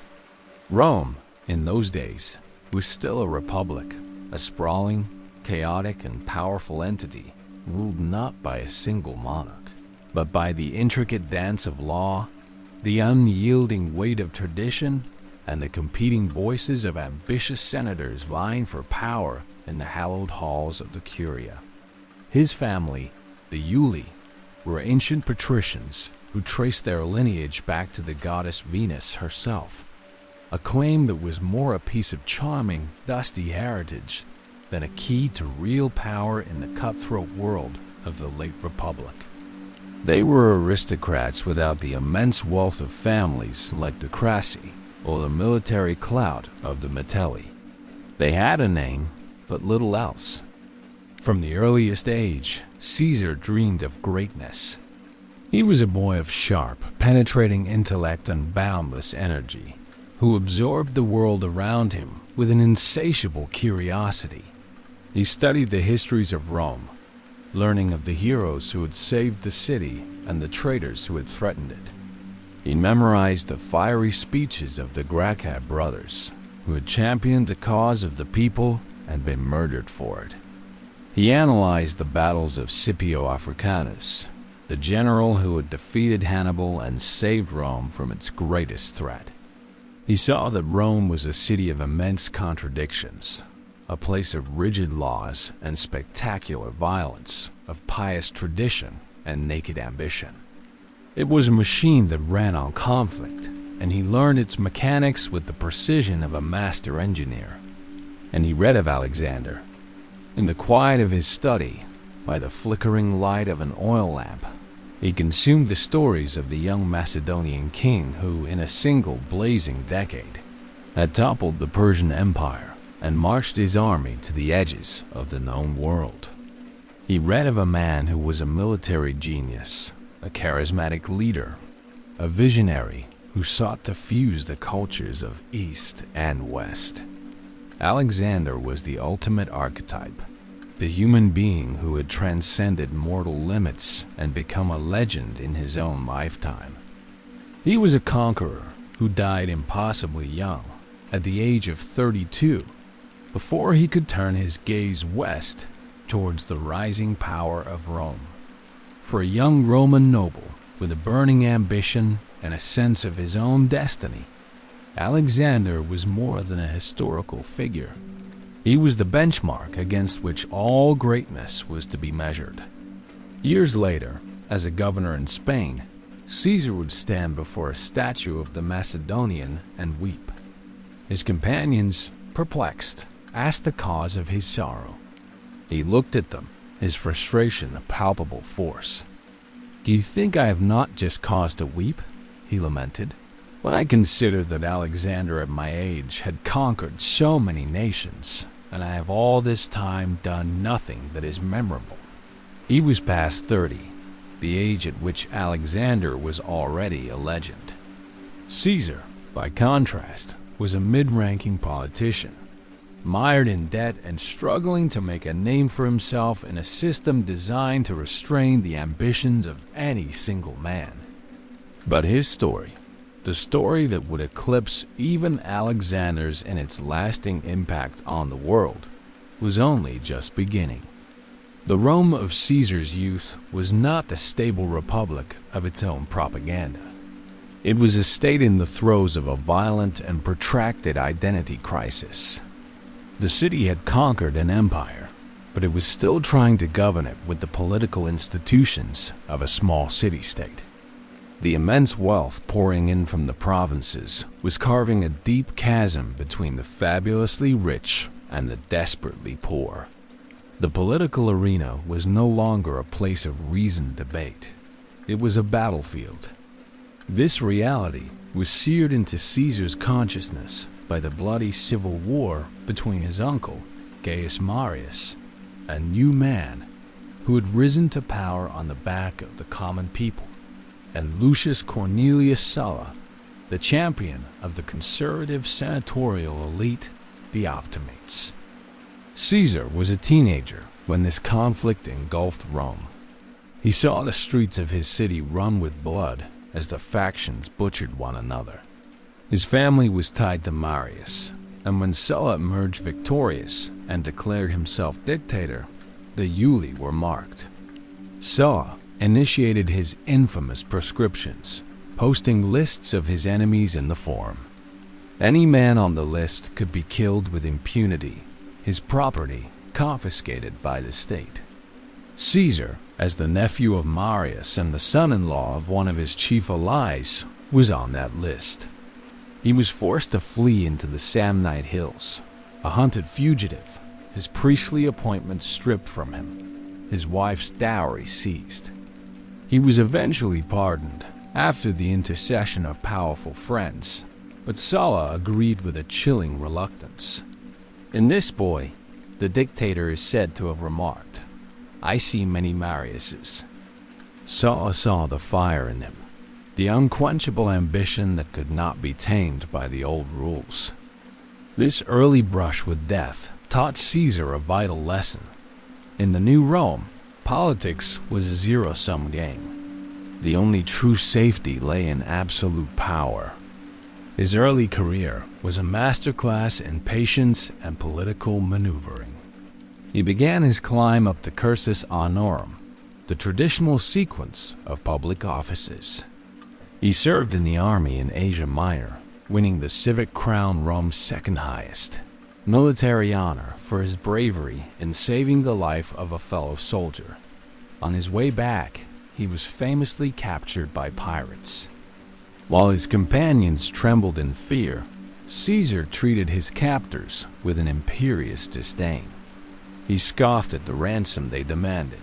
Rome, in those days, was still a republic, a sprawling, chaotic, and powerful entity, ruled not by a single monarch, but by the intricate dance of law, the unyielding weight of tradition, and the competing voices of ambitious senators vying for power in the hallowed halls of the Curia. His family, the Iuli, were ancient patricians who traced their lineage back to the goddess Venus herself, a claim that was more a piece of charming, dusty heritage than a key to real power in the cutthroat world of the late Republic. They were aristocrats without the immense wealth of families like the Crassi or the military clout of the Metelli. They had a name, but little else. From the earliest age, Caesar dreamed of greatness. He was a boy of sharp, penetrating intellect and boundless energy, who absorbed the world around him with an insatiable curiosity. He studied the histories of Rome, learning of the heroes who had saved the city and the traitors who had threatened it. He memorized the fiery speeches of the Gracchi brothers, who had championed the cause of the people and been murdered for it. He analyzed the battles of Scipio Africanus, the general who had defeated Hannibal and saved Rome from its greatest threat. He saw that Rome was a city of immense contradictions, a place of rigid laws and spectacular violence, of pious tradition and naked ambition. It was a machine that ran on conflict, and he learned its mechanics with the precision of a master engineer. And he read of Alexander. In the quiet of his study, by the flickering light of an oil lamp, he consumed the stories of the young Macedonian king who, in a single blazing decade, had toppled the Persian Empire and marched his army to the edges of the known world. He read of a man who was a military genius, a charismatic leader, a visionary who sought to fuse the cultures of East and West. Alexander was the ultimate archetype, the human being who had transcended mortal limits and become a legend in his own lifetime. He was a conqueror who died impossibly young, at the age of 32, before he could turn his gaze west towards the rising power of Rome. For a young Roman noble with a burning ambition and a sense of his own destiny, Alexander was more than a historical figure. He was the benchmark against which all greatness was to be measured. Years later, as a governor in Spain, Caesar would stand before a statue of the Macedonian and weep. His companions, perplexed, asked the cause of his sorrow. He looked at them, his frustration a palpable force. "Do you think I have not just cause to weep?" he lamented. "When I consider that Alexander at my age had conquered so many nations, and I have all this time done nothing that is memorable." He was past 30, the age at which Alexander was already a legend. Caesar, by contrast, was a mid-ranking politician, mired in debt and struggling to make a name for himself in a system designed to restrain the ambitions of any single man. But his story, the story that would eclipse even Alexander's in its lasting impact on the world, was only just beginning. The Rome of Caesar's youth was not the stable republic of its own propaganda. It was a state in the throes of a violent and protracted identity crisis. The city had conquered an empire, but it was still trying to govern it with the political institutions of a small city-state. The immense wealth pouring in from the provinces was carving a deep chasm between the fabulously rich and the desperately poor. The political arena was no longer a place of reasoned debate. It was a battlefield. This reality was seared into Caesar's consciousness by the bloody civil war between his uncle, Gaius Marius, a new man who had risen to power on the back of the common people, and Lucius Cornelius Sulla, the champion of the conservative senatorial elite, the Optimates. Caesar was a teenager when this conflict engulfed Rome. He saw the streets of his city run with blood as the factions butchered one another. His family was tied to Marius, and when Sulla emerged victorious and declared himself dictator, the Iuli were marked. Sulla initiated his infamous proscriptions, posting lists of his enemies in the Forum. Any man on the list could be killed with impunity, his property confiscated by the state. Caesar, as the nephew of Marius and the son-in-law of one of his chief allies, was on that list. He was forced to flee into the Samnite Hills, a hunted fugitive, his priestly appointment stripped from him, his wife's dowry seized. He was eventually pardoned after the intercession of powerful friends, but Sulla agreed with a chilling reluctance. In this boy, the dictator is said to have remarked, "I see many Mariuses." Sulla saw the fire in him, the unquenchable ambition that could not be tamed by the old rules. This early brush with death taught Caesar a vital lesson. In the new Rome, politics was a zero-sum game. The only true safety lay in absolute power. His early career was a masterclass in patience and political maneuvering. He began his climb up the cursus honorum, the traditional sequence of public offices. He served in the army in Asia Minor, winning the civic crown, Rome's second highest military honor, for his bravery in saving the life of a fellow soldier. On his way back, he was famously captured by pirates. While his companions trembled in fear, Caesar treated his captors with an imperious disdain. He scoffed at the ransom they demanded,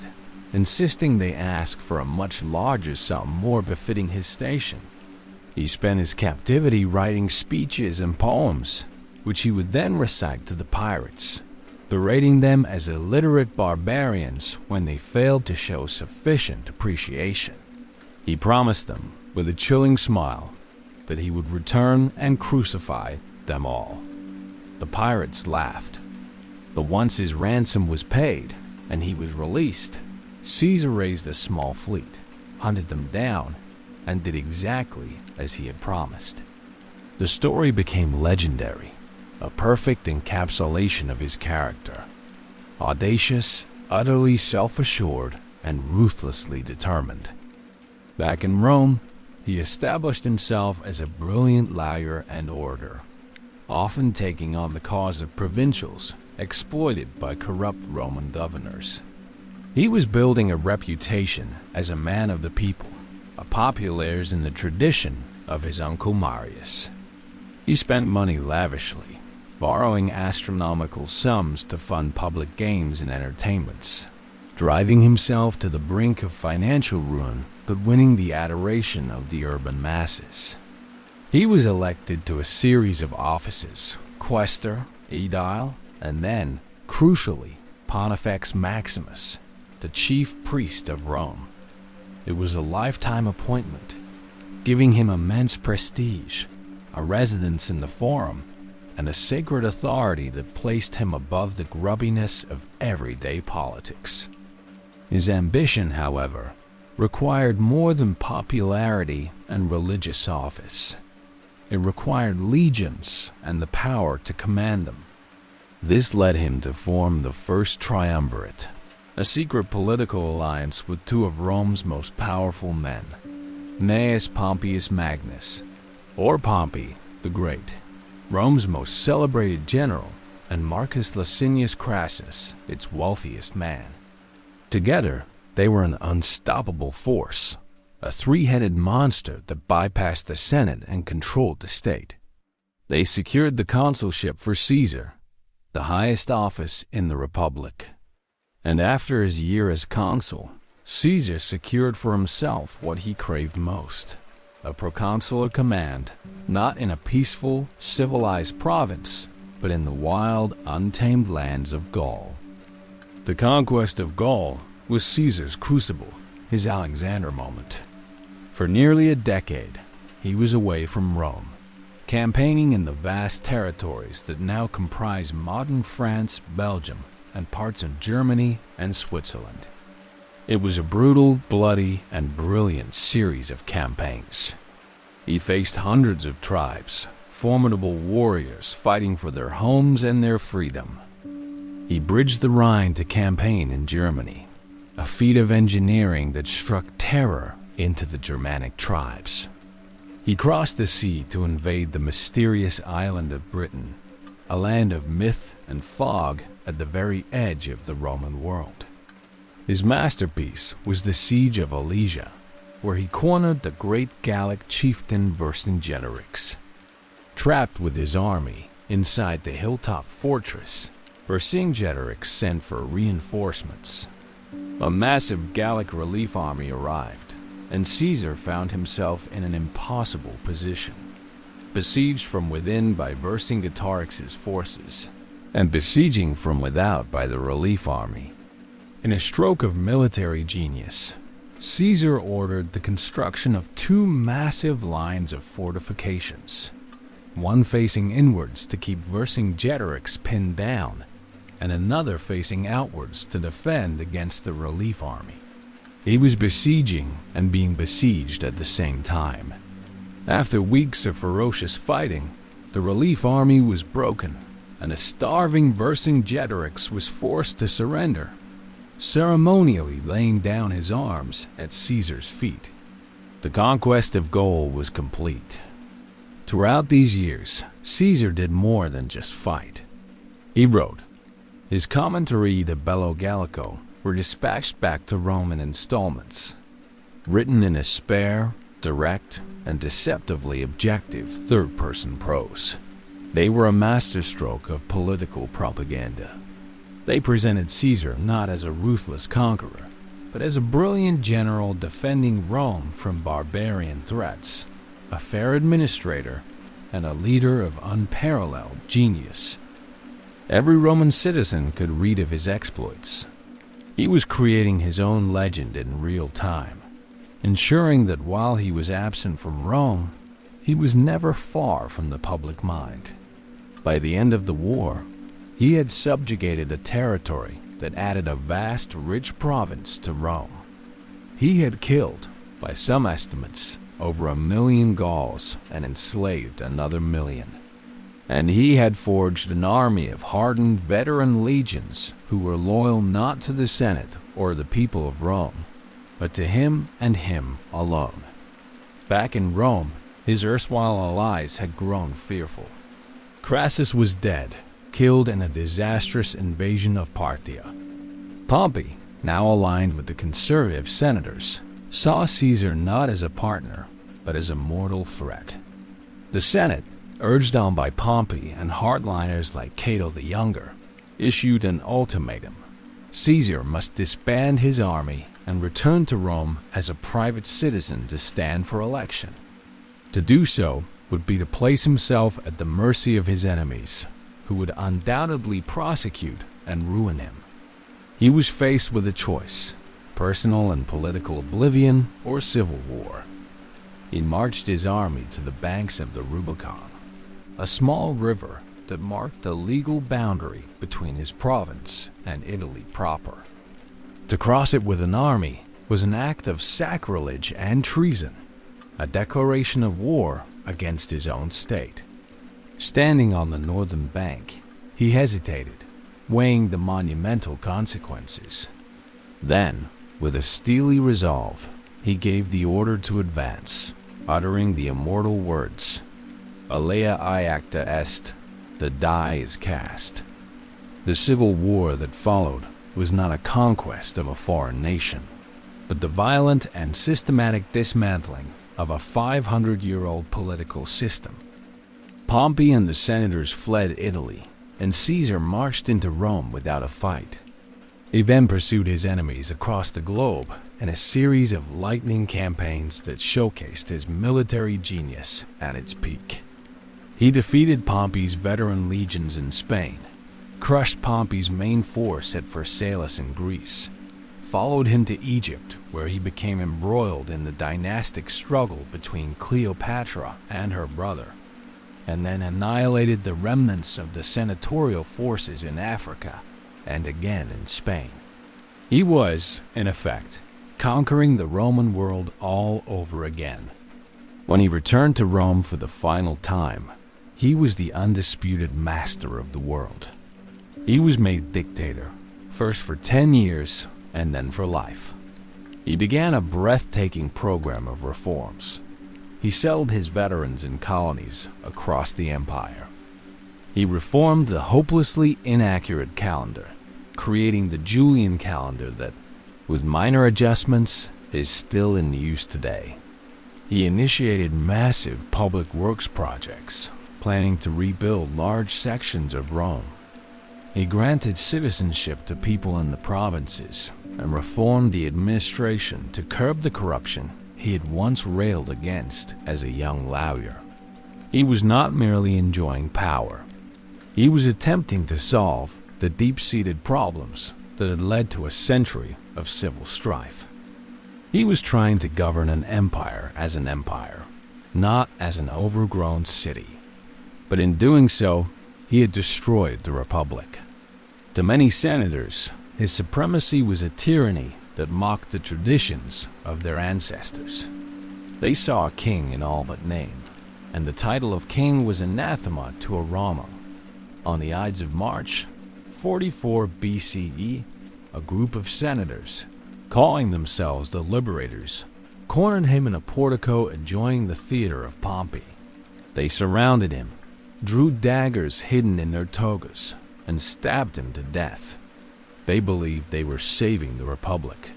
insisting they ask for a much larger sum more befitting his station. He spent his captivity writing speeches and poems, which he would then recite to the pirates, berating them as illiterate barbarians when they failed to show sufficient appreciation. He promised them, with a chilling smile, that he would return and crucify them all. The pirates laughed. But once his ransom was paid and he was released, Caesar raised a small fleet, hunted them down, and did exactly as he had promised. The story became legendary, a perfect encapsulation of his character. Audacious, utterly self-assured, and ruthlessly determined. Back in Rome, he established himself as a brilliant lawyer and orator, often taking on the cause of provincials exploited by corrupt Roman governors. He was building a reputation as a man of the people, a populares in the tradition of his uncle Marius. He spent money lavishly, borrowing astronomical sums to fund public games and entertainments, driving himself to the brink of financial ruin but winning the adoration of the urban masses. He was elected to a series of offices, quaestor, aedile, and then, crucially, Pontifex Maximus, the chief priest of Rome. It was a lifetime appointment, giving him immense prestige, a residence in the Forum, and a sacred authority that placed him above the grubbiness of everyday politics. His ambition, however, required more than popularity and religious office. It required legions and the power to command them. This led him to form the first triumvirate, a secret political alliance with two of Rome's most powerful men, Gnaeus Pompeius Magnus, or Pompey the Great, Rome's most celebrated general, and Marcus Licinius Crassus, its wealthiest man. Together, they were an unstoppable force, a three-headed monster that bypassed the Senate and controlled the state. They secured the consulship for Caesar, the highest office in the Republic. And after his year as consul, Caesar secured for himself what he craved most, a proconsular command, not in a peaceful, civilized province, but in the wild, untamed lands of Gaul. The conquest of Gaul was Caesar's crucible, his Alexander moment. For nearly a decade, he was away from Rome, campaigning in the vast territories that now comprise modern France, Belgium, and parts of Germany and Switzerland. It was a brutal, bloody, and brilliant series of campaigns. He faced hundreds of tribes, formidable warriors fighting for their homes and their freedom. He bridged the Rhine to campaign in Germany, a feat of engineering that struck terror into the Germanic tribes. He crossed the sea to invade the mysterious island of Britain, a land of myth and fog at the very edge of the Roman world. His masterpiece was the Siege of Alesia, where he cornered the great Gallic chieftain Vercingetorix. Trapped with his army inside the hilltop fortress, Vercingetorix sent for reinforcements. A massive Gallic relief army arrived, and Caesar found himself in an impossible position. Besieged from within by Vercingetorix's forces, and besieging from without by the relief army. In a stroke of military genius, Caesar ordered the construction of two massive lines of fortifications, one facing inwards to keep Vercingetorix pinned down, and another facing outwards to defend against the relief army. He was besieging and being besieged at the same time. After weeks of ferocious fighting, the relief army was broken, and a starving Vercingetorix was forced to surrender, ceremonially laying down his arms at Caesar's feet. The conquest of Gaul was complete. Throughout these years, Caesar did more than just fight. He wrote. His Commentarii de Bello Gallico were dispatched back to Rome in installments, written in a spare, direct, and deceptively objective third-person prose. They were a masterstroke of political propaganda. They presented Caesar not as a ruthless conqueror, but as a brilliant general defending Rome from barbarian threats, a fair administrator, and a leader of unparalleled genius. Every Roman citizen could read of his exploits. He was creating his own legend in real time, ensuring that while he was absent from Rome, he was never far from the public mind. By the end of the war, he had subjugated a territory that added a vast, rich province to Rome. He had killed, by some estimates, over 1 million Gauls and enslaved another 1 million. And he had forged an army of hardened veteran legions who were loyal not to the Senate or the people of Rome, but to him and him alone. Back in Rome, his erstwhile allies had grown fearful. Crassus was dead, killed in a disastrous invasion of Parthia. Pompey, now aligned with the conservative senators, saw Caesar not as a partner, but as a mortal threat. The Senate, urged on by Pompey and hardliners like Cato the Younger, issued an ultimatum. Caesar must disband his army and return to Rome as a private citizen to stand for election. To do so would be to place himself at the mercy of his enemies, who would undoubtedly prosecute and ruin him. He was faced with a choice: personal and political oblivion or civil war. He marched his army to the banks of the Rubicon, a small river that marked the legal boundary between his province and Italy proper. To cross it with an army was an act of sacrilege and treason, a declaration of war against his own state. Standing on the northern bank, he hesitated, weighing the monumental consequences. Then, with a steely resolve, he gave the order to advance, uttering the immortal words, Alea iacta est, the die is cast. The civil war that followed was not a conquest of a foreign nation, but the violent and systematic dismantling of a 500-year-old political system. Pompey and the senators fled Italy, and Caesar marched into Rome without a fight. He then pursued his enemies across the globe in a series of lightning campaigns that showcased his military genius at its peak. He defeated Pompey's veteran legions in Spain, crushed Pompey's main force at Pharsalus in Greece, followed him to Egypt, where he became embroiled in the dynastic struggle between Cleopatra and her brother, and then annihilated the remnants of the senatorial forces in Africa and again in Spain. He was, in effect, conquering the Roman world all over again. When he returned to Rome for the final time, he was the undisputed master of the world. He was made dictator, first for 10 years and then for life. He began a breathtaking program of reforms. He settled his veterans in colonies across the empire. He reformed the hopelessly inaccurate calendar, creating the Julian calendar that, with minor adjustments, is still in use today. He initiated massive public works projects, planning to rebuild large sections of Rome. He granted citizenship to people in the provinces and reformed the administration to curb the corruption he had once railed against as a young lawyer. He was not merely enjoying power. He was attempting to solve the deep-seated problems that had led to a century of civil strife. He was trying to govern an empire as an empire, not as an overgrown city. But in doing so, he had destroyed the republic. To many senators, his supremacy was a tyranny that mocked the traditions of their ancestors. They saw a king in all but name, and the title of king was anathema to a Roma. On the Ides of March, 44 BCE, a group of senators, calling themselves the Liberators, cornered him in a portico adjoining the theater of Pompey. They surrounded him, drew daggers hidden in their togas, and stabbed him to death. They believed they were saving the Republic,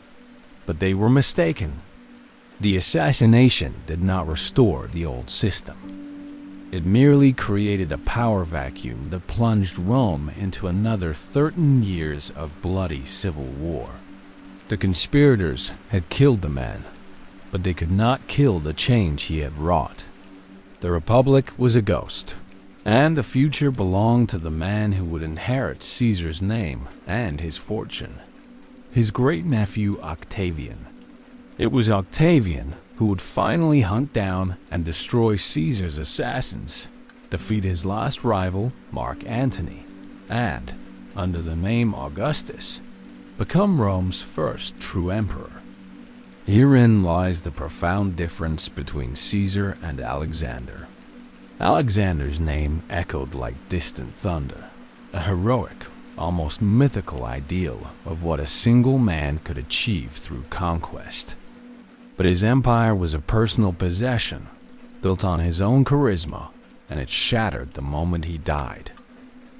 but they were mistaken. The assassination did not restore the old system. It merely created a power vacuum that plunged Rome into another 13 years of bloody civil war. The conspirators had killed the man, but they could not kill the change he had wrought. The Republic was a ghost, and the future belonged to the man who would inherit Caesar's name and his fortune, his great-nephew Octavian. It was Octavian who would finally hunt down and destroy Caesar's assassins, defeat his last rival, Mark Antony, and, under the name Augustus, become Rome's first true emperor. Herein lies the profound difference between Caesar and Alexander. Alexander's name echoed like distant thunder, a heroic, almost mythical ideal of what a single man could achieve through conquest. But his empire was a personal possession, built on his own charisma, and it shattered the moment he died.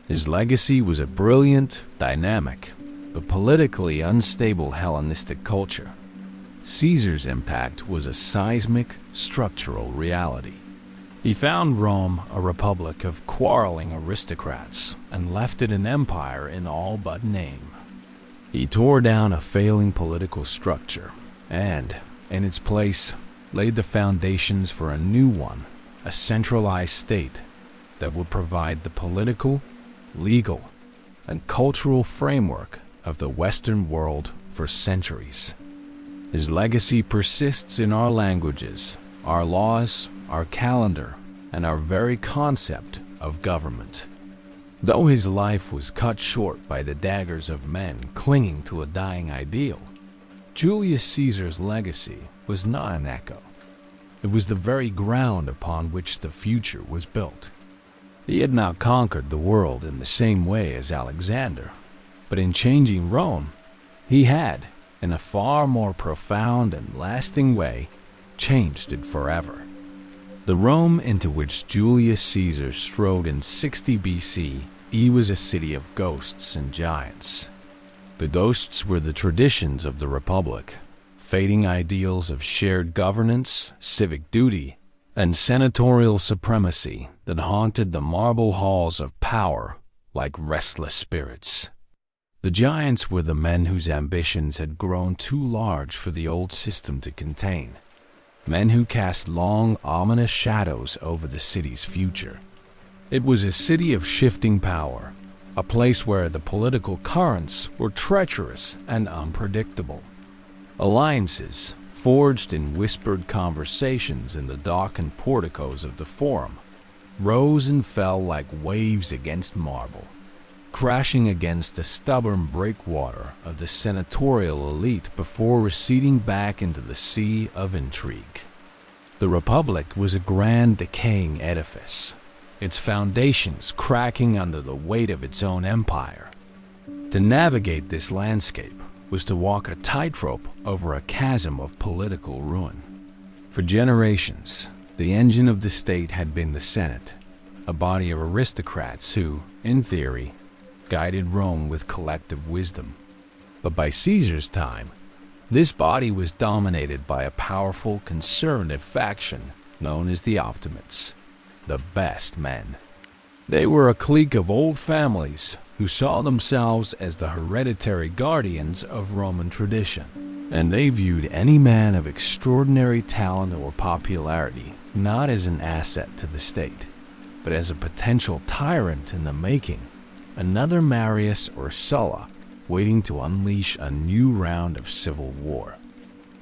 His legacy was a brilliant, dynamic, but politically unstable Hellenistic culture. Caesar's impact was a seismic, structural reality. He found Rome a republic of quarreling aristocrats and left it an empire in all but name. He tore down a failing political structure and, in its place, laid the foundations for a new one, a centralized state that would provide the political, legal, and cultural framework of the Western world for centuries. His legacy persists in our languages, our laws, our calendar, and our very concept of government. Though his life was cut short by the daggers of men clinging to a dying ideal, Julius Caesar's legacy was not an echo. It was the very ground upon which the future was built. He had not conquered the world in the same way as Alexander, but in changing Rome, he had, in a far more profound and lasting way, changed it forever. The Rome into which Julius Caesar strode in 60 BCE was a city of ghosts and giants. The ghosts were the traditions of the Republic, fading ideals of shared governance, civic duty, and senatorial supremacy that haunted the marble halls of power like restless spirits. The giants were the men whose ambitions had grown too large for the old system to contain, men who cast long, ominous shadows over the city's future. It was a city of shifting power, a place where the political currents were treacherous and unpredictable. Alliances, forged in whispered conversations in the darkened porticos of the Forum, rose and fell like waves against marble, crashing against the stubborn breakwater of the senatorial elite before receding back into the sea of intrigue. The Republic was a grand decaying edifice, its foundations cracking under the weight of its own empire. To navigate this landscape was to walk a tightrope over a chasm of political ruin. For generations, the engine of the state had been the Senate, a body of aristocrats who, in theory, guided Rome with collective wisdom. But by Caesar's time, this body was dominated by a powerful conservative faction known as the Optimates, the best men. They were a clique of old families who saw themselves as the hereditary guardians of Roman tradition, and they viewed any man of extraordinary talent or popularity not as an asset to the state, but as a potential tyrant in the making, another Marius or Sulla waiting to unleash a new round of civil war.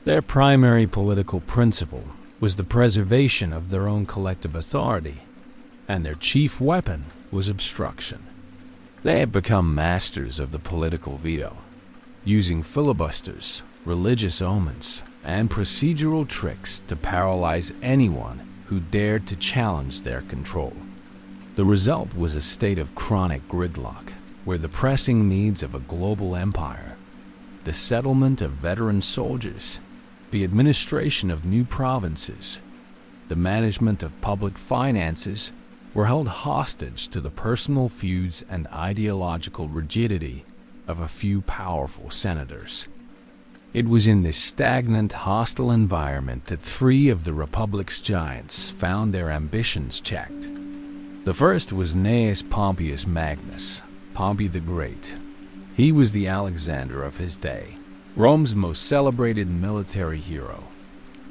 Their primary political principle was the preservation of their own collective authority, and their chief weapon was obstruction. They had become masters of the political veto, using filibusters, religious omens, and procedural tricks to paralyze anyone who dared to challenge their control. The result was a state of chronic gridlock, where the pressing needs of a global empire, the settlement of veteran soldiers, the administration of new provinces, the management of public finances were held hostage to the personal feuds and ideological rigidity of a few powerful senators. It was in this stagnant, hostile environment that three of the Republic's giants found their ambitions checked. The first was Gnaeus Pompeius Magnus, Pompey the Great. He was the Alexander of his day, Rome's most celebrated military hero.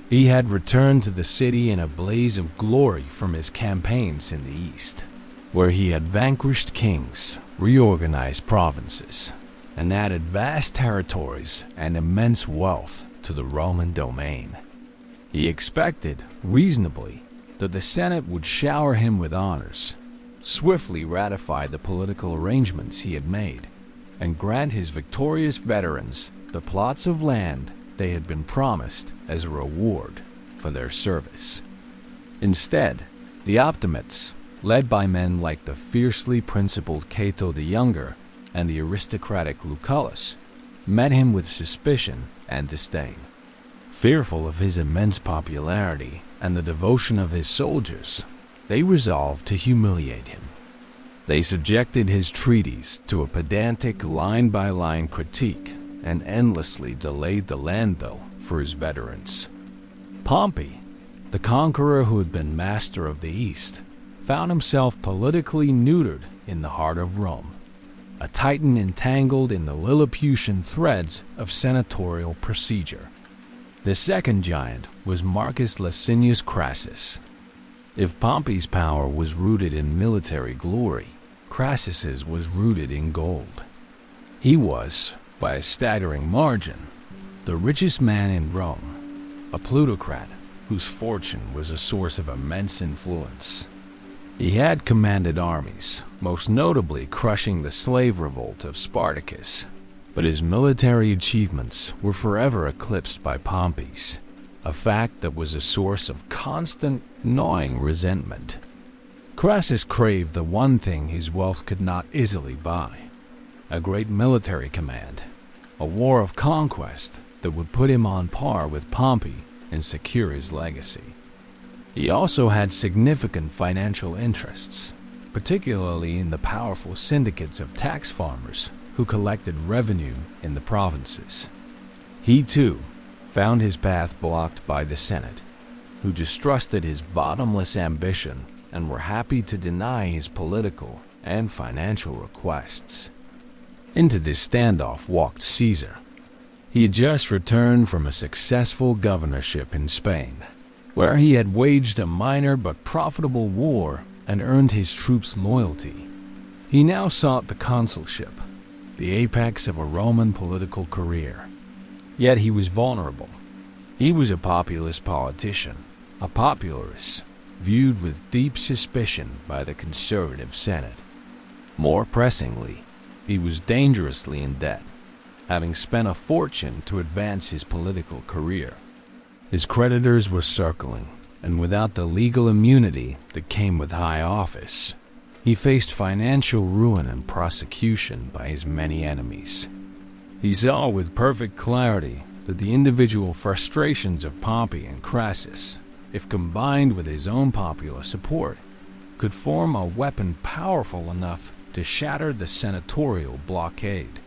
He had returned to the city in a blaze of glory from his campaigns in the east, where he had vanquished kings, reorganized provinces, and added vast territories and immense wealth to the Roman domain. He expected, reasonably, that the Senate would shower him with honors, swiftly ratify the political arrangements he had made, and grant his victorious veterans the plots of land they had been promised as a reward for their service. Instead, the Optimates, led by men like the fiercely principled Cato the Younger and the aristocratic Lucullus, met him with suspicion and disdain. Fearful of his immense popularity and the devotion of his soldiers, they resolved to humiliate him. They subjected his treaties to a pedantic line-by-line critique and endlessly delayed the land bill for his veterans. Pompey, the conqueror who had been master of the East, found himself politically neutered in the heart of Rome, a titan entangled in the Lilliputian threads of senatorial procedure. The second giant was Marcus Licinius Crassus. If Pompey's power was rooted in military glory, Crassus's was rooted in gold. He was, by a staggering margin, the richest man in Rome, a plutocrat whose fortune was a source of immense influence. He had commanded armies, most notably crushing the slave revolt of Spartacus, but his military achievements were forever eclipsed by Pompey's, a fact that was a source of constant, gnawing resentment. Crassus craved the one thing his wealth could not easily buy: a great military command. a war of conquest that would put him on par with Pompey and secure his legacy. He also had significant financial interests, particularly in the powerful syndicates of tax farmers who collected revenue in the provinces. He, too, found his path blocked by the Senate, who distrusted his bottomless ambition and were happy to deny his political and financial requests. Into this standoff walked Caesar. He had just returned from a successful governorship in Spain, where he had waged a minor but profitable war and earned his troops' loyalty. He now sought the consulship, the apex of a Roman political career. Yet he was vulnerable. He was a populist politician, a popularist, viewed with deep suspicion by the conservative Senate. More pressingly, he was dangerously in debt, having spent a fortune to advance his political career. His creditors were circling, and without the legal immunity that came with high office, he faced financial ruin and prosecution by his many enemies. He saw with perfect clarity that the individual frustrations of Pompey and Crassus, if combined with his own popular support, could form a weapon powerful enough to shatter the senatorial blockade.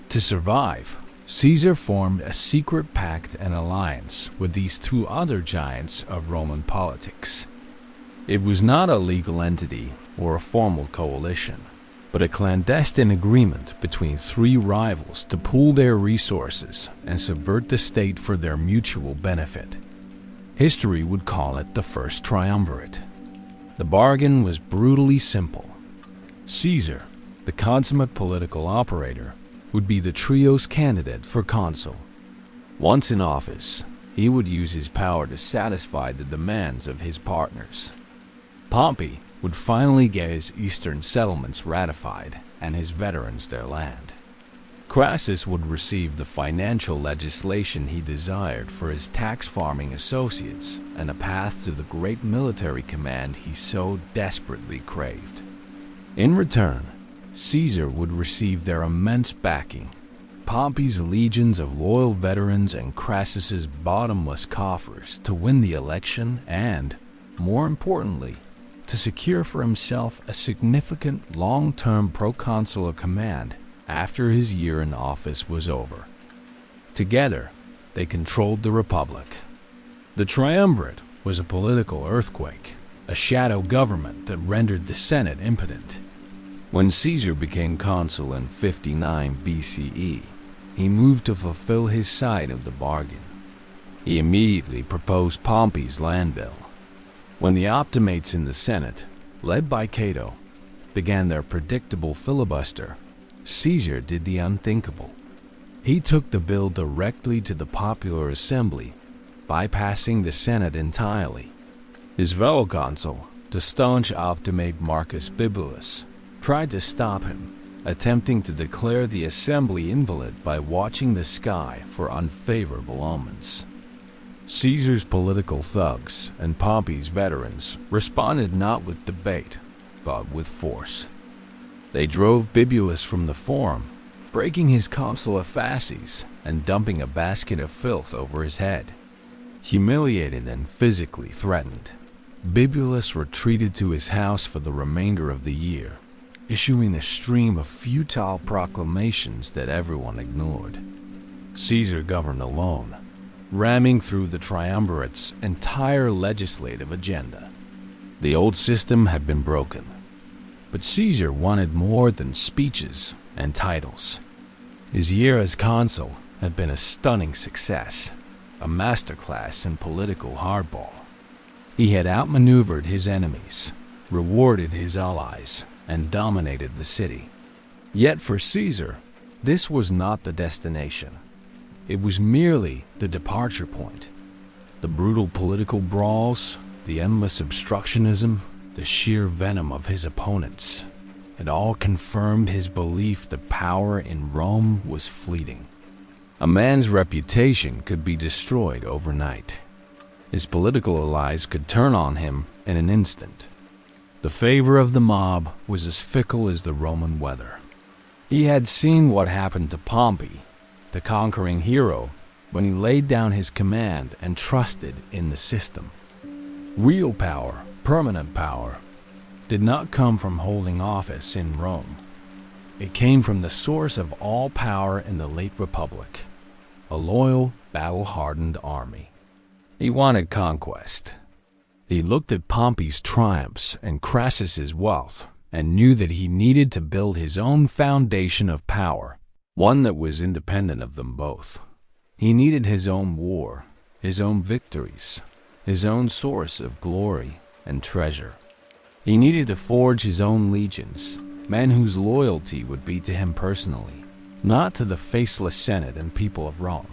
To survive, Caesar formed a secret pact and alliance with these two other giants of Roman politics. It was not a legal entity or a formal coalition, but a clandestine agreement between three rivals to pool their resources and subvert the state for their mutual benefit. History would call it the First Triumvirate. The bargain was brutally simple. Caesar, the consummate political operator, would be the trio's candidate for consul. Once in office, he would use his power to satisfy the demands of his partners. Pompey would finally get his eastern settlements ratified and his veterans their land. Crassus would receive the financial legislation he desired for his tax farming associates and a path to the great military command he so desperately craved. In return, Caesar would receive their immense backing, Pompey's legions of loyal veterans and Crassus's bottomless coffers to win the election and, more importantly, to secure for himself a significant long-term proconsular command after his year in office was over. Together, they controlled the Republic. The Triumvirate was a political earthquake, a shadow government that rendered the Senate impotent. When Caesar became consul in 59 BCE, he moved to fulfill his side of the bargain. He immediately proposed Pompey's land bill. When the Optimates in the Senate, led by Cato, began their predictable filibuster, Caesar did the unthinkable. He took the bill directly to the popular assembly, bypassing the Senate entirely. His fellow consul, the staunch Optimate Marcus Bibulus, tried to stop him, attempting to declare the assembly invalid by watching the sky for unfavorable omens. Caesar's political thugs and Pompey's veterans responded not with debate, but with force. They drove Bibulus from the forum, breaking his consular fasces and dumping a basket of filth over his head. Humiliated and physically threatened, Bibulus retreated to his house for the remainder of the year, issuing a stream of futile proclamations that everyone ignored. Caesar governed alone, ramming through the Triumvirate's entire legislative agenda. The old system had been broken, but Caesar wanted more than speeches and titles. His year as consul had been a stunning success, a masterclass in political hardball. He had outmaneuvered his enemies, rewarded his allies, and dominated the city. Yet for Caesar, this was not the destination. It was merely the departure point. The brutal political brawls, the endless obstructionism, the sheer venom of his opponents, it all confirmed his belief that power in Rome was fleeting. A man's reputation could be destroyed overnight. His political allies could turn on him in an instant. The favor of the mob was as fickle as the Roman weather. He had seen what happened to Pompey, the conquering hero, when he laid down his command and trusted in the system. Real power, permanent power, did not come from holding office in Rome. It came from the source of all power in the late Republic, a loyal, battle-hardened army. He wanted conquest. He looked at Pompey's triumphs and Crassus's wealth and knew that he needed to build his own foundation of power, one that was independent of them both. He needed his own war, his own victories, his own source of glory and treasure. He needed to forge his own legions, men whose loyalty would be to him personally, not to the faceless Senate and people of Rome.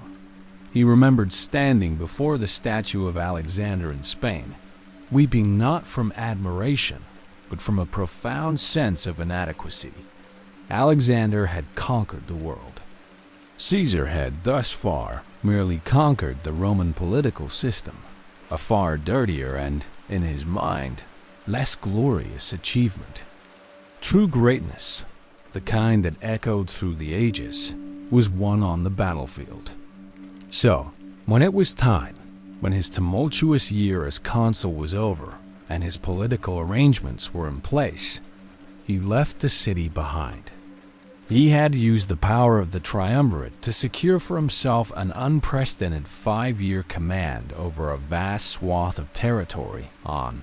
He remembered standing before the statue of Alexander in Spain, weeping not from admiration, but from a profound sense of inadequacy. Alexander had conquered the world. Caesar had, thus far, merely conquered the Roman political system, a far dirtier and, in his mind, less glorious achievement. True greatness, the kind that echoed through the ages, was won on the battlefield. So, when it was time, when his tumultuous year as consul was over and his political arrangements were in place, he left the city behind. He had used the power of the triumvirate to secure for himself an unprecedented 5-year command over a vast swath of territory on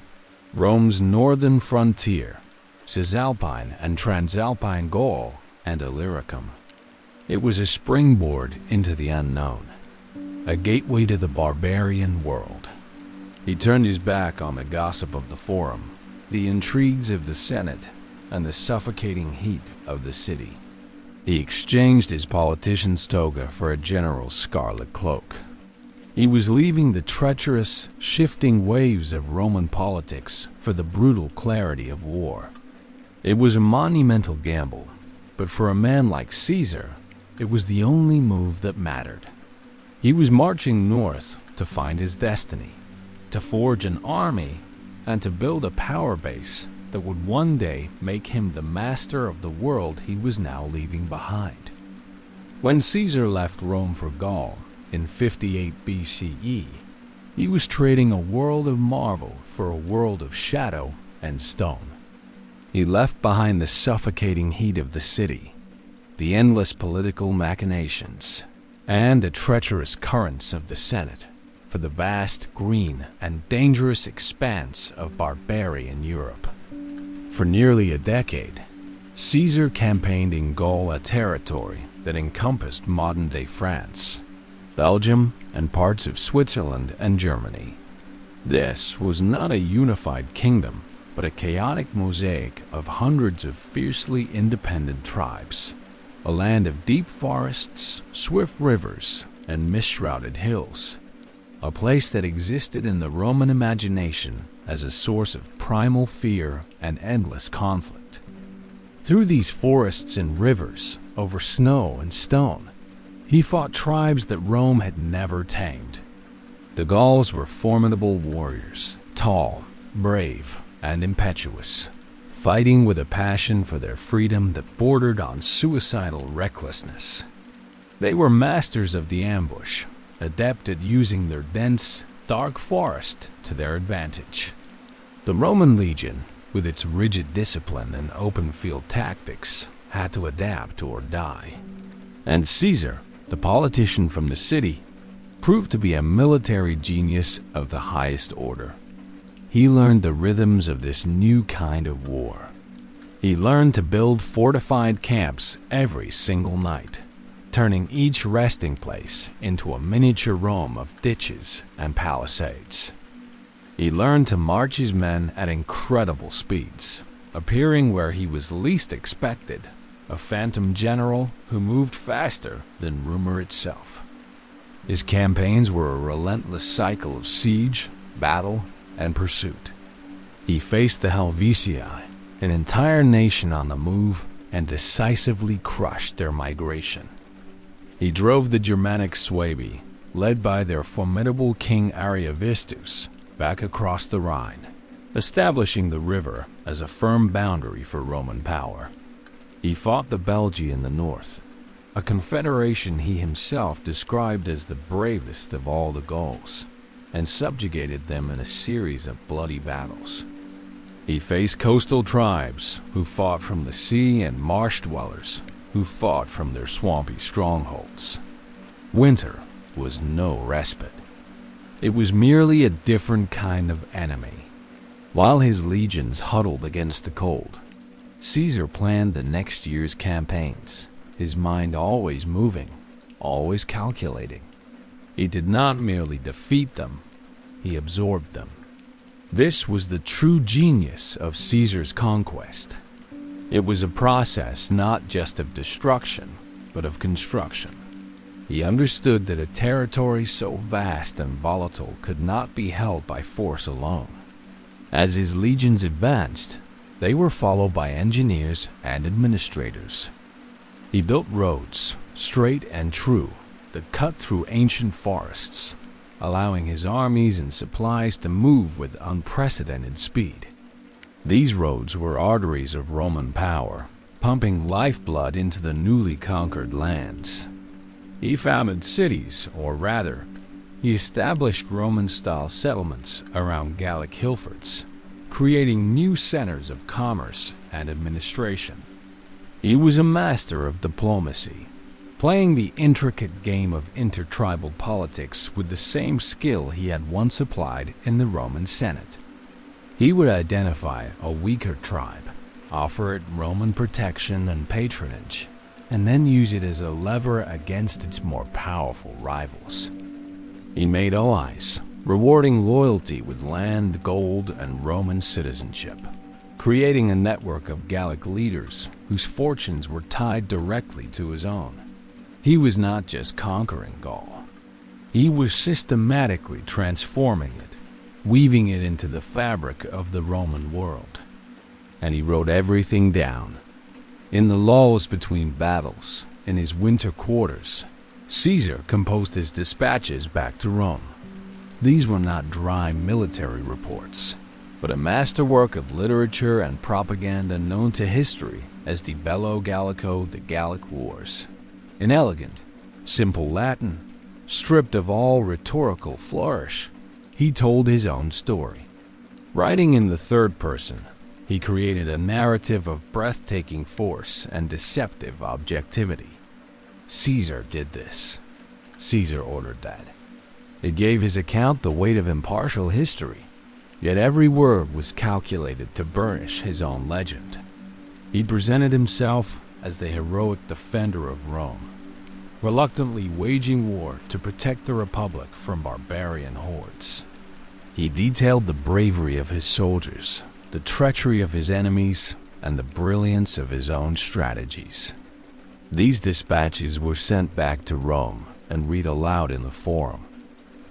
Rome's northern frontier, Cisalpine and Transalpine Gaul, and Illyricum. It was a springboard into the unknown, a gateway to the barbarian world. He turned his back on the gossip of the forum, the intrigues of the Senate, and the suffocating heat of the city. He exchanged his politician's toga for a general's scarlet cloak. He was leaving the treacherous, shifting waves of Roman politics for the brutal clarity of war. It was a monumental gamble, but for a man like Caesar, it was the only move that mattered. He was marching north to find his destiny, to forge an army, and to build a power base that would one day make him the master of the world he was now leaving behind. When Caesar left Rome for Gaul in 58 BCE, he was trading a world of marble for a world of shadow and stone. He left behind the suffocating heat of the city, the endless political machinations, and the treacherous currents of the Senate for the vast, green, and dangerous expanse of barbarian Europe. For nearly a decade, Caesar campaigned in Gaul, a territory that encompassed modern-day France, Belgium, and parts of Switzerland and Germany. This was not a unified kingdom, but a chaotic mosaic of hundreds of fiercely independent tribes, a land of deep forests, swift rivers, and mist-shrouded hills, a place that existed in the Roman imagination as a source of primal fear and endless conflict. Through these forests and rivers, over snow and stone, he fought tribes that Rome had never tamed. The Gauls were formidable warriors, tall, brave, and impetuous, fighting with a passion for their freedom that bordered on suicidal recklessness. They were masters of the ambush, adept at using their dense, dark forest to their advantage. The Roman legion, with its rigid discipline and open-field tactics, had to adapt or die. And Caesar, the politician from the city, proved to be a military genius of the highest order. He learned the rhythms of this new kind of war. He learned to build fortified camps every single night, turning each resting place into a miniature Rome of ditches and palisades. He learned to march his men at incredible speeds, appearing where he was least expected, a phantom general who moved faster than rumor itself. His campaigns were a relentless cycle of siege, battle, and pursuit. He faced the Helvetii, an entire nation on the move, and decisively crushed their migration. He drove the Germanic Suebi, led by their formidable king Ariovistus, back across the Rhine, establishing the river as a firm boundary for Roman power. He fought the Belgi in the north, a confederation he himself described as the bravest of all the Gauls, and subjugated them in a series of bloody battles. He faced coastal tribes who fought from the sea and marsh dwellers who fought from their swampy strongholds. Winter was no respite. It was merely a different kind of enemy. While his legions huddled against the cold, Caesar planned the next year's campaigns, his mind always moving, always calculating. He did not merely defeat them, he absorbed them. This was the true genius of Caesar's conquest. It was a process not just of destruction, but of construction. He understood that a territory so vast and volatile could not be held by force alone. As his legions advanced, they were followed by engineers and administrators. He built roads, straight and true, that cut through ancient forests, allowing his armies and supplies to move with unprecedented speed. These roads were arteries of Roman power, pumping lifeblood into the newly conquered lands. He founded cities, or rather, he established Roman-style settlements around Gallic hillforts, creating new centers of commerce and administration. He was a master of diplomacy, playing the intricate game of intertribal politics with the same skill he had once applied in the Roman Senate. He would identify a weaker tribe, offer it Roman protection and patronage, and then use it as a lever against its more powerful rivals. He made allies, rewarding loyalty with land, gold, and Roman citizenship, creating a network of Gallic leaders whose fortunes were tied directly to his own. He was not just conquering Gaul. He was systematically transforming it, weaving it into the fabric of the Roman world. And he wrote everything down. In the lulls between battles, in his winter quarters, Caesar composed his dispatches back to Rome. These were not dry military reports, but a masterwork of literature and propaganda known to history as the Bello Gallico, the Gallic Wars. In elegant, simple Latin, stripped of all rhetorical flourish, he told his own story. Writing in the third person, he created a narrative of breathtaking force and deceptive objectivity. Caesar did this. Caesar ordered that. It gave his account the weight of impartial history, yet every word was calculated to burnish his own legend. He presented himself as the heroic defender of Rome, reluctantly waging war to protect the Republic from barbarian hordes. He detailed the bravery of his soldiers, the treachery of his enemies, and the brilliance of his own strategies. These dispatches were sent back to Rome and read aloud in the Forum.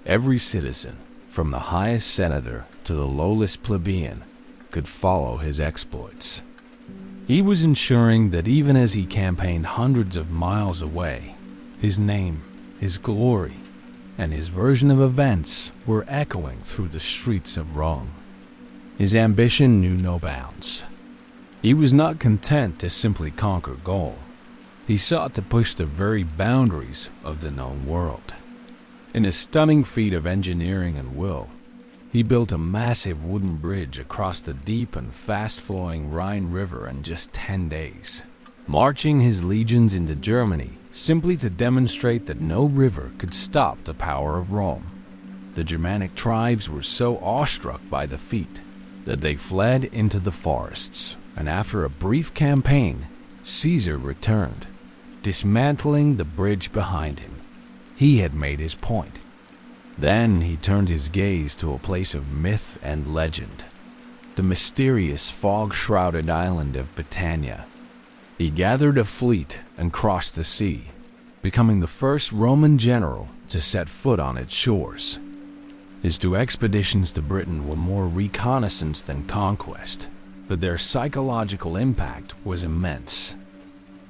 Every citizen, from the highest senator to the lowest plebeian, could follow his exploits. He was ensuring that even as he campaigned hundreds of miles away, his name, his glory, and his version of events were echoing through the streets of Rome. His ambition knew no bounds. He was not content to simply conquer Gaul. He sought to push the very boundaries of the known world. In a stunning feat of engineering and will, he built a massive wooden bridge across the deep and fast-flowing Rhine River in just 10 days, marching his legions into Germany simply to demonstrate that no river could stop the power of Rome. The Germanic tribes were so awestruck by the feat that they fled into the forests, and after a brief campaign, Caesar returned, dismantling the bridge behind him. He had made his point. Then he turned his gaze to a place of myth and legend, the mysterious fog-shrouded island of Britannia. He gathered a fleet and crossed the sea, becoming the first Roman general to set foot on its shores. His 2 expeditions to Britain were more reconnaissance than conquest, but their psychological impact was immense.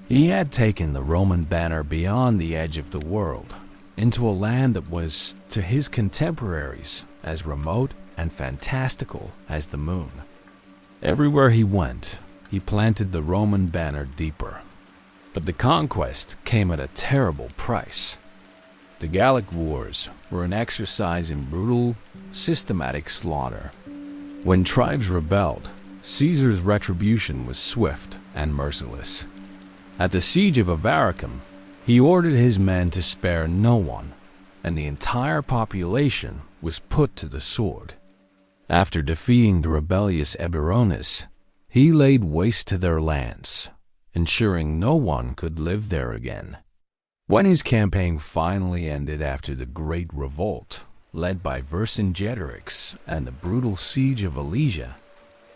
He had taken the Roman banner beyond the edge of the world, into a land that was, to his contemporaries, as remote and fantastical as the moon. Everywhere he went, he planted the Roman banner deeper. But the conquest came at a terrible price. The Gallic Wars were an exercise in brutal, systematic slaughter. When tribes rebelled, Caesar's retribution was swift and merciless. At the siege of Avaricum, he ordered his men to spare no one, and the entire population was put to the sword. After defeating the rebellious Eburones, he laid waste to their lands, ensuring no one could live there again. When his campaign finally ended after the Great Revolt, led by Vercingetorix and the brutal siege of Alesia,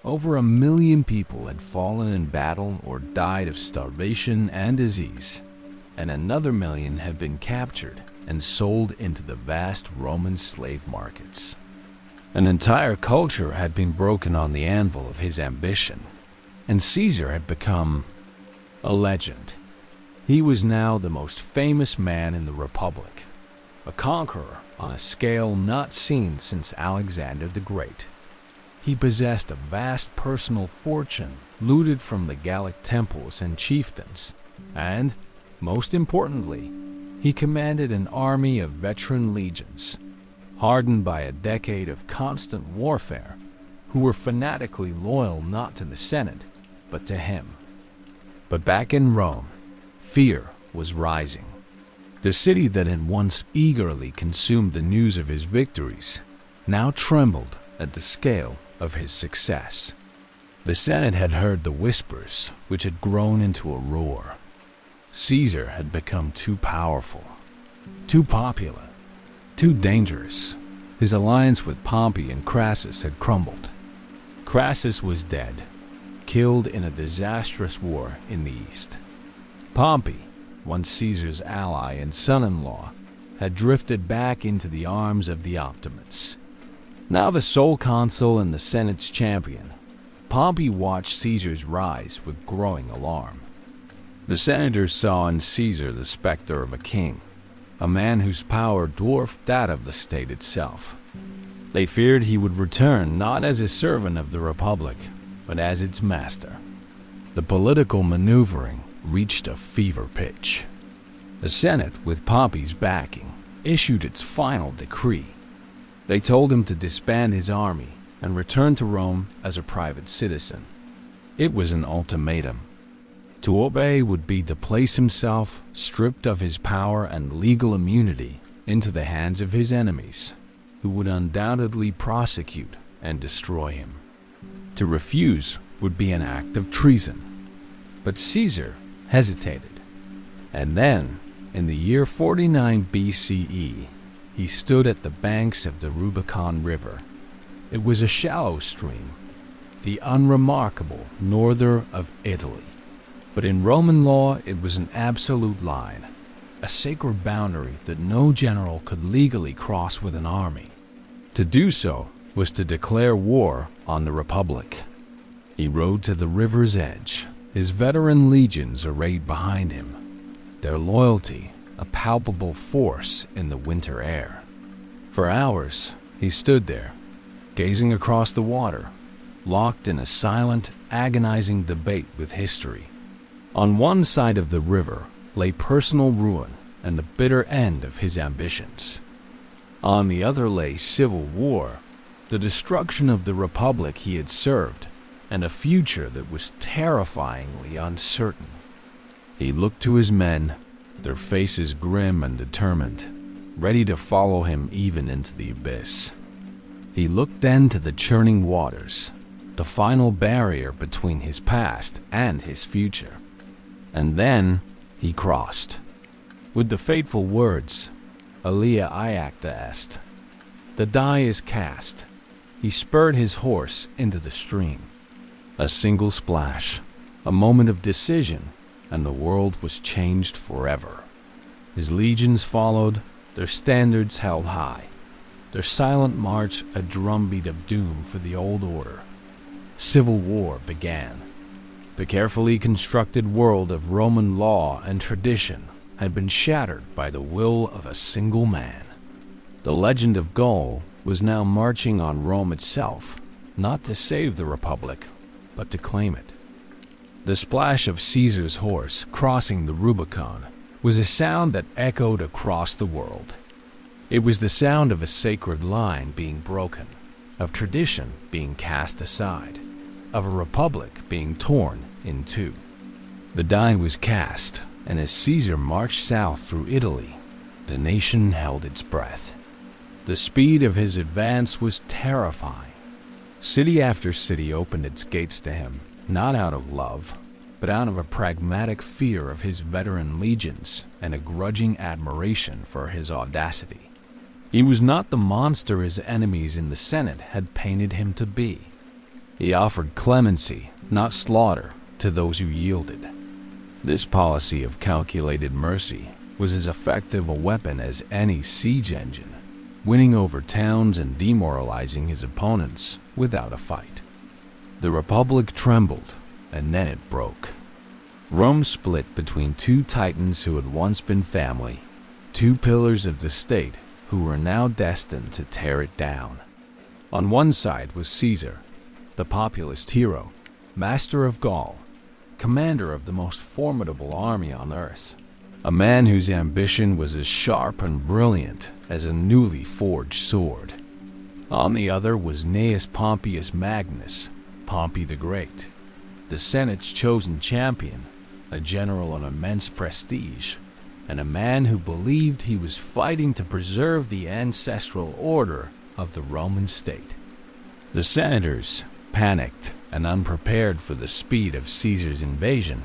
over 1 million people had fallen in battle or died of starvation and disease, and another 1 million had been captured and sold into the vast Roman slave markets. An entire culture had been broken on the anvil of his ambition, and Caesar had become a legend. He was now the most famous man in the Republic, a conqueror on a scale not seen since Alexander the Great. He possessed a vast personal fortune looted from the Gallic temples and chieftains, and, most importantly, he commanded an army of veteran legions, hardened by a decade of constant warfare, who were fanatically loyal not to the Senate, but to him. But back in Rome, fear was rising. The city that had once eagerly consumed the news of his victories now trembled at the scale of his success. The Senate had heard the whispers, which had grown into a roar. Caesar had become too powerful, too popular, too dangerous. His alliance with Pompey and Crassus had crumbled. Crassus was dead, killed in a disastrous war in the east. Pompey, once Caesar's ally and son-in-law, had drifted back into the arms of the Optimates. Now the sole consul and the Senate's champion, Pompey watched Caesar's rise with growing alarm. The senators saw in Caesar the specter of a king, a man whose power dwarfed that of the state itself. They feared he would return not as a servant of the Republic, but as its master. The political maneuvering reached a fever pitch. The Senate, with Pompey's backing, issued its final decree. They told him to disband his army and return to Rome as a private citizen. It was an ultimatum. To obey would be to place himself, stripped of his power and legal immunity, into the hands of his enemies, who would undoubtedly prosecute and destroy him. To refuse would be an act of treason. But Caesar hesitated. And then, in the year 49 BCE, he stood at the banks of the Rubicon River. It was a shallow stream, the unremarkable norther of Italy. But in Roman law, it was an absolute line, a sacred boundary that no general could legally cross with an army. To do so was to declare war on the Republic. He rode to the river's edge, his veteran legions arrayed behind him, their loyalty a palpable force in the winter air. For hours, he stood there, gazing across the water, locked in a silent, agonizing debate with history. On one side of the river lay personal ruin and the bitter end of his ambitions. On the other lay civil war, the destruction of the republic he had served, and a future that was terrifyingly uncertain. He looked to his men, their faces grim and determined, ready to follow him even into the abyss. He looked then to the churning waters, the final barrier between his past and his future. And then he crossed. With the fateful words, Alia iacta est, the die is cast, he spurred his horse into the stream. A single splash, a moment of decision, and the world was changed forever. His legions followed, their standards held high, their silent march a drumbeat of doom for the old order. Civil war began. The carefully constructed world of Roman law and tradition had been shattered by the will of a single man. The legend of Gaul was now marching on Rome itself, not to save the Republic, but to claim it. The splash of Caesar's horse crossing the Rubicon was a sound that echoed across the world. It was the sound of a sacred line being broken, of tradition being cast aside, of a republic being torn in two. The die was cast, and as Caesar marched south through Italy, the nation held its breath. The speed of his advance was terrifying. City after city opened its gates to him, not out of love, but out of a pragmatic fear of his veteran legions and a grudging admiration for his audacity. He was not the monster his enemies in the Senate had painted him to be. He offered clemency, not slaughter, to those who yielded. This policy of calculated mercy was as effective a weapon as any siege engine, winning over towns and demoralizing his opponents without a fight. The Republic trembled, and then it broke. Rome split between two titans who had once been family, two pillars of the state who were now destined to tear it down. On one side was Caesar, the populist hero, master of Gaul, commander of the most formidable army on earth, a man whose ambition was as sharp and brilliant as a newly forged sword. On the other was Gnaeus Pompeius Magnus, Pompey the Great, the Senate's chosen champion, a general of immense prestige, and a man who believed he was fighting to preserve the ancestral order of the Roman state. The senators, panicked and unprepared for the speed of Caesar's invasion,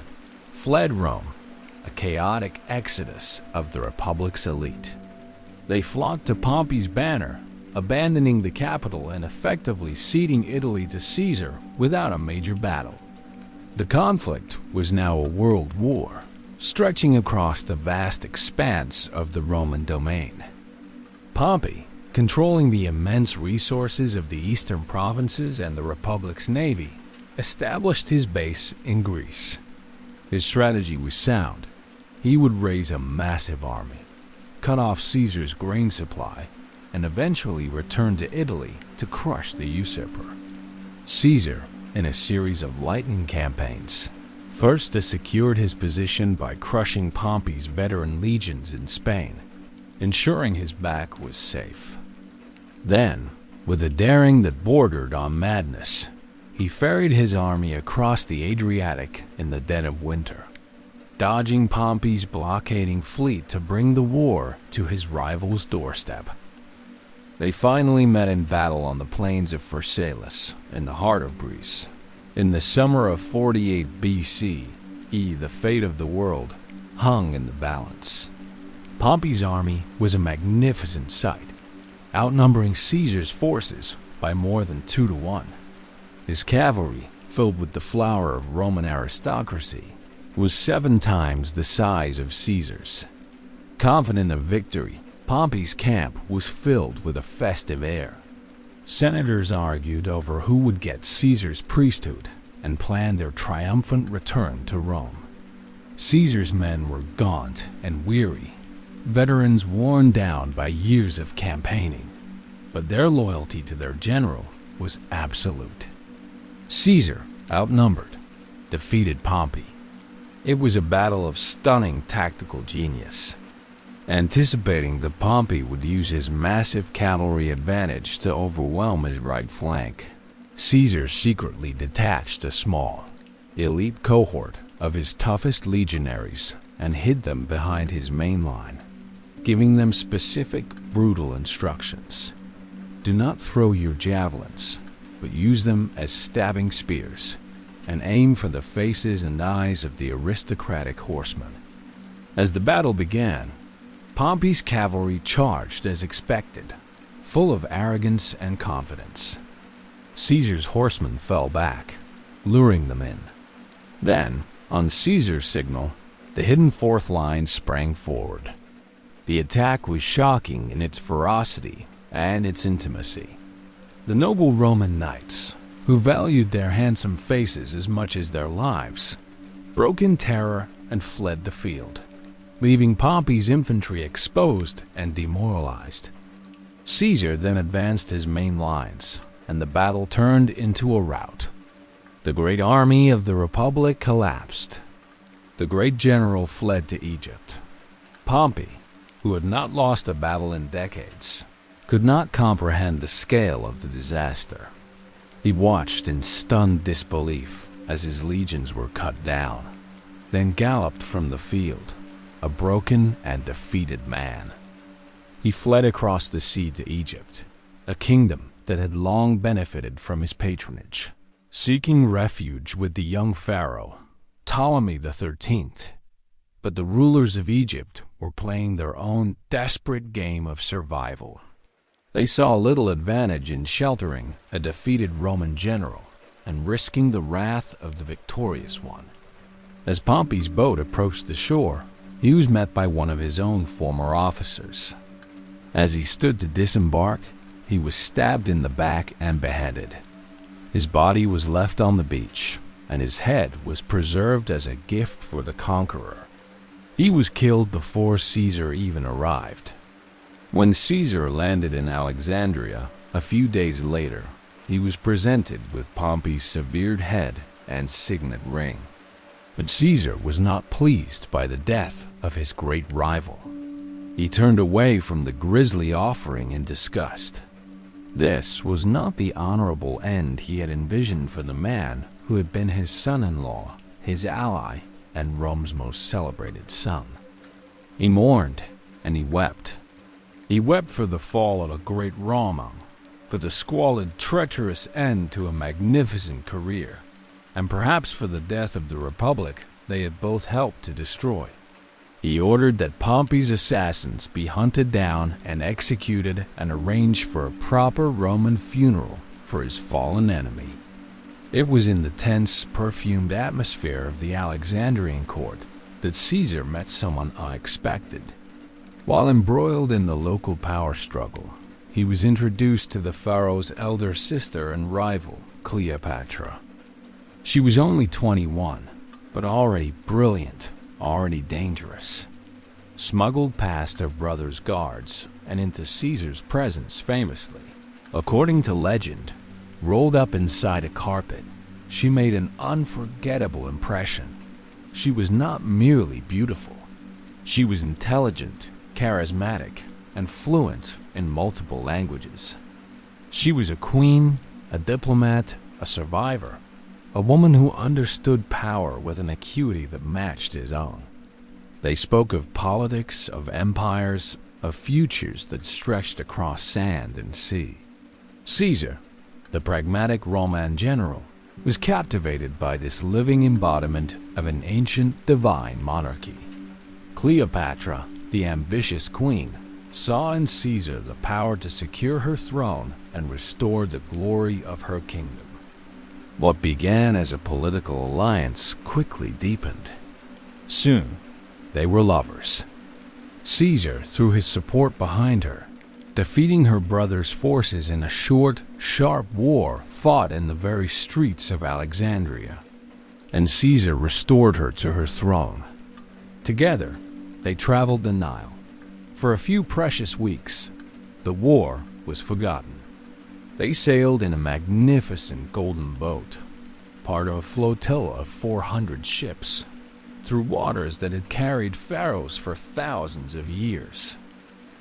fled Rome, a chaotic exodus of the Republic's elite. They flocked to Pompey's banner, abandoning the capital and effectively ceding Italy to Caesar without a major battle. The conflict was now a world war, stretching across the vast expanse of the Roman domain. Pompey, controlling the immense resources of the eastern provinces and the Republic's navy, established his base in Greece. His strategy was sound. He would raise a massive army, cut off Caesar's grain supply, and eventually return to Italy to crush the usurper. Caesar, in a series of lightning campaigns, first secured his position by crushing Pompey's veteran legions in Spain, ensuring his back was safe. Then, with a daring that bordered on madness, he ferried his army across the Adriatic in the dead of winter, dodging Pompey's blockading fleet to bring the war to his rival's doorstep. They finally met in battle on the plains of Pharsalus, in the heart of Greece. In the summer of 48 BCE, the fate of the world hung in the balance. Pompey's army was a magnificent sight, outnumbering Caesar's forces by more than 2 to 1. His cavalry, filled with the flower of Roman aristocracy, was 7 times the size of Caesar's. Confident of victory, Pompey's camp was filled with a festive air. Senators argued over who would get Caesar's priesthood and planned their triumphant return to Rome. Caesar's men were gaunt and weary, veterans worn down by years of campaigning, but their loyalty to their general was absolute. Caesar, outnumbered, defeated Pompey. It was a battle of stunning tactical genius. Anticipating that Pompey would use his massive cavalry advantage to overwhelm his right flank, Caesar secretly detached a small, elite cohort of his toughest legionaries and hid them behind his main line, giving them specific, brutal instructions. Do not throw your javelins, but use them as stabbing spears, and aim for the faces and eyes of the aristocratic horsemen. As the battle began, Pompey's cavalry charged as expected, full of arrogance and confidence. Caesar's horsemen fell back, luring them in. Then, on Caesar's signal, the hidden fourth line sprang forward. The attack was shocking in its ferocity and its intimacy. The noble Roman knights, who valued their handsome faces as much as their lives, broke in terror and fled the field, leaving Pompey's infantry exposed and demoralized. Caesar then advanced his main lines, and the battle turned into a rout. The great army of the Republic collapsed. The great general fled to Egypt. Pompey, who had not lost a battle in decades, could not comprehend the scale of the disaster. He watched in stunned disbelief as his legions were cut down, then galloped from the field, a broken and defeated man. He fled across the sea to Egypt, a kingdom that had long benefited from his patronage, seeking refuge with the young pharaoh, Ptolemy XIII. But the rulers of Egypt were playing their own desperate game of survival. They saw little advantage in sheltering a defeated Roman general and risking the wrath of the victorious one. As Pompey's boat approached the shore, he was met by one of his own former officers. As he stood to disembark, he was stabbed in the back and beheaded. His body was left on the beach, and his head was preserved as a gift for the conqueror. He was killed before Caesar even arrived. When Caesar landed in Alexandria a few days later, he was presented with Pompey's severed head and signet ring. But Caesar was not pleased by the death of his great rival. He turned away from the grisly offering in disgust. This was not the honorable end he had envisioned for the man who had been his son-in-law, his ally, and Rome's most celebrated son. He mourned and he wept. He wept for the fall of a great Roman, for the squalid, treacherous end to a magnificent career, and perhaps for the death of the Republic they had both helped to destroy. He ordered that Pompey's assassins be hunted down and executed and arranged for a proper Roman funeral for his fallen enemy. It was in the tense, perfumed atmosphere of the Alexandrian court that Caesar met someone unexpected. While embroiled in the local power struggle, he was introduced to the pharaoh's elder sister and rival, Cleopatra. She was only 21, but already brilliant, already dangerous. Smuggled past her brother's guards and into Caesar's presence famously. According to legend, rolled up inside a carpet, she made an unforgettable impression. She was not merely beautiful. She was intelligent, charismatic, and fluent in multiple languages. She was a queen, a diplomat, a survivor, a woman who understood power with an acuity that matched his own. They spoke of politics, of empires, of futures that stretched across sand and sea. Caesar, the pragmatic Roman general, was captivated by this living embodiment of an ancient divine monarchy. Cleopatra, the ambitious queen, saw in Caesar the power to secure her throne and restore the glory of her kingdom. What began as a political alliance quickly deepened. Soon, they were lovers. Caesar threw his support behind her, defeating her brother's forces in a short, sharp war fought in the very streets of Alexandria. And Caesar restored her to her throne. Together, they traveled the Nile. For a few precious weeks, the war was forgotten. They sailed in a magnificent golden boat, part of a flotilla of 400 ships, through waters that had carried pharaohs for thousands of years.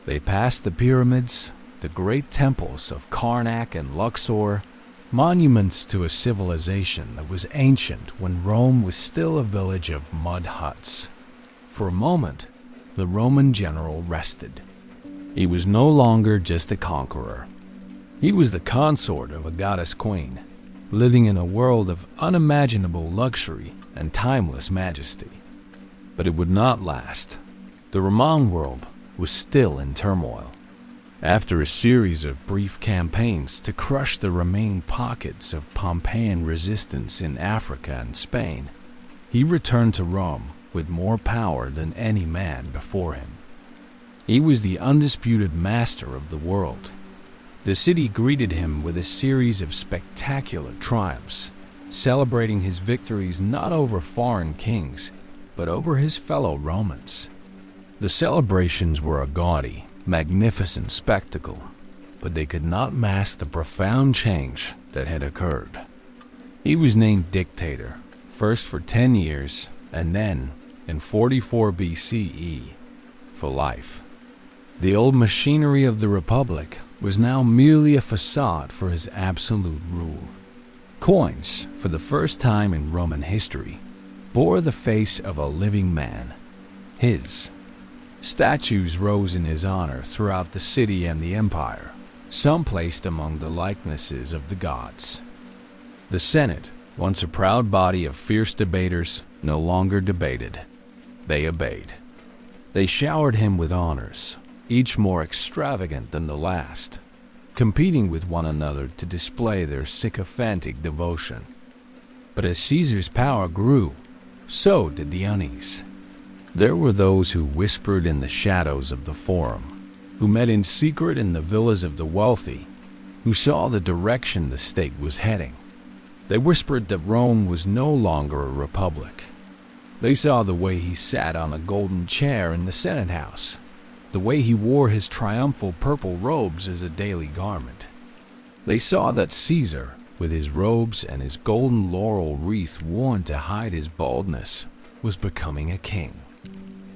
They passed the pyramids, the great temples of Karnak and Luxor, monuments to a civilization that was ancient when Rome was still a village of mud huts. For a moment, the Roman general rested. He was no longer just a conqueror. He was the consort of a goddess queen, living in a world of unimaginable luxury and timeless majesty. But it would not last. The Roman world was still in turmoil. After a series of brief campaigns to crush the remaining pockets of Pompeian resistance in Africa and Spain, he returned to Rome with more power than any man before him. He was the undisputed master of the world. The city greeted him with a series of spectacular triumphs, celebrating his victories not over foreign kings, but over his fellow Romans. The celebrations were a gaudy, magnificent spectacle, but they could not mask the profound change that had occurred. He was named dictator, first for 10 years, and then, in 44 BCE, for life. The old machinery of the Republic was now merely a facade for his absolute rule. Coins, for the first time in Roman history, bore the face of a living man, his. Statues rose in his honor throughout the city and the empire, some placed among the likenesses of the gods. The Senate, once a proud body of fierce debaters, no longer debated. They obeyed. They showered him with honors, each more extravagant than the last, competing with one another to display their sycophantic devotion. But as Caesar's power grew, so did the unease. There were those who whispered in the shadows of the Forum, who met in secret in the villas of the wealthy, who saw the direction the state was heading. They whispered that Rome was no longer a republic. They saw the way he sat on a golden chair in the Senate House, the way he wore his triumphal purple robes as a daily garment. They saw that Caesar, with his robes and his golden laurel wreath worn to hide his baldness, was becoming a king.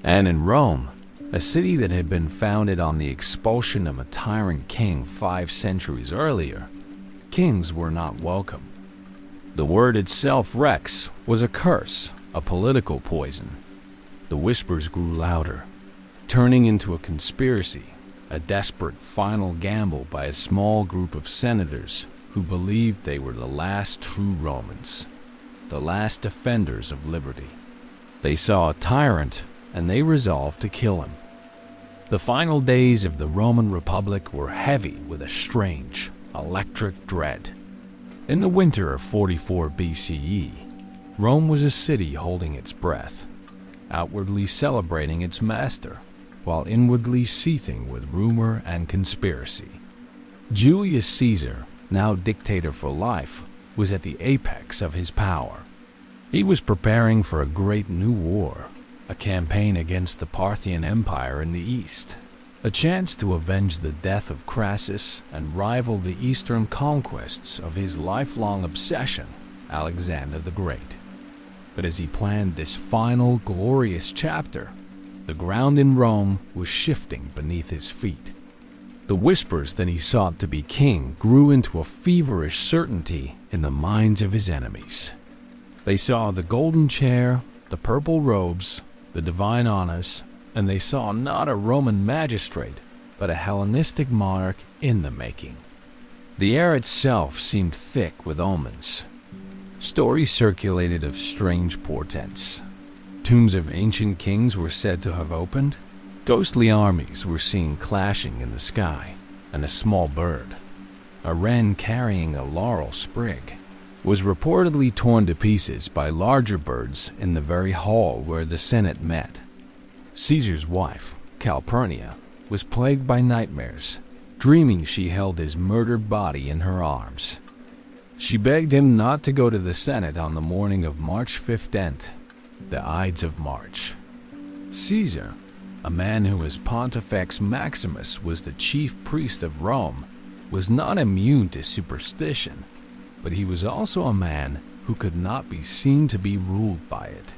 And in Rome, a city that had been founded on the expulsion of a tyrant king 5 centuries earlier, kings were not welcome. The word itself, Rex, was a curse, a political poison. The whispers grew louder, turning into a conspiracy, a desperate final gamble by a small group of senators who believed they were the last true Romans, the last defenders of liberty. They saw a tyrant, and they resolved to kill him. The final days of the Roman Republic were heavy with a strange, electric dread. In the winter of 44 BCE, Rome was a city holding its breath, outwardly celebrating its master, while inwardly seething with rumor and conspiracy. Julius Caesar, now dictator for life, was at the apex of his power. He was preparing for a great new war, a campaign against the Parthian Empire in the east, a chance to avenge the death of Crassus and rival the eastern conquests of his lifelong obsession, Alexander the Great. But as he planned this final, glorious chapter, the ground in Rome was shifting beneath his feet. The whispers that he sought to be king grew into a feverish certainty in the minds of his enemies. They saw the golden chair, the purple robes, the divine honors, and they saw not a Roman magistrate, but a Hellenistic monarch in the making. The air itself seemed thick with omens. Stories circulated of strange portents. Tombs of ancient kings were said to have opened. Ghostly armies were seen clashing in the sky, and a small bird, a wren carrying a laurel sprig, was reportedly torn to pieces by larger birds in the very hall where the Senate met. Caesar's wife, Calpurnia, was plagued by nightmares, dreaming she held his murdered body in her arms. She begged him not to go to the Senate on the morning of March 15th, the Ides of March. Caesar, a man who as Pontifex Maximus was the chief priest of Rome, was not immune to superstition, but he was also a man who could not be seen to be ruled by it.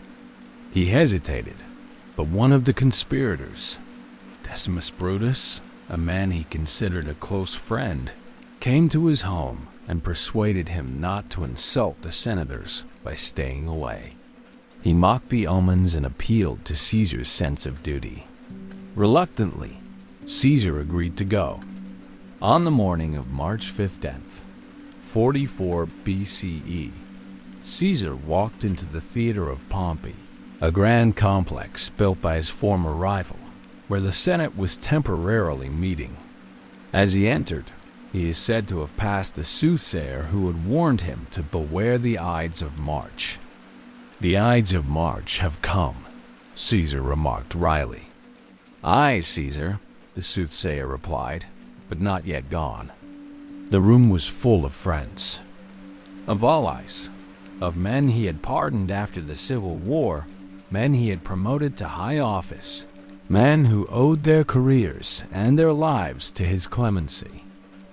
He hesitated, but one of the conspirators, Decimus Brutus, a man he considered a close friend, came to his home and persuaded him not to insult the senators by staying away. He mocked the omens and appealed to Caesar's sense of duty. Reluctantly, Caesar agreed to go. On the morning of March 15th, 44 BCE, Caesar walked into the theater of Pompey, a grand complex built by his former rival, where the Senate was temporarily meeting. As he entered, he is said to have passed the soothsayer who had warned him to beware the Ides of March. "The Ides of March have come," Caesar remarked wryly. "Aye, Caesar," the soothsayer replied, "but not yet gone." The room was full of friends, of allies, of men he had pardoned after the Civil War, men he had promoted to high office, men who owed their careers and their lives to his clemency.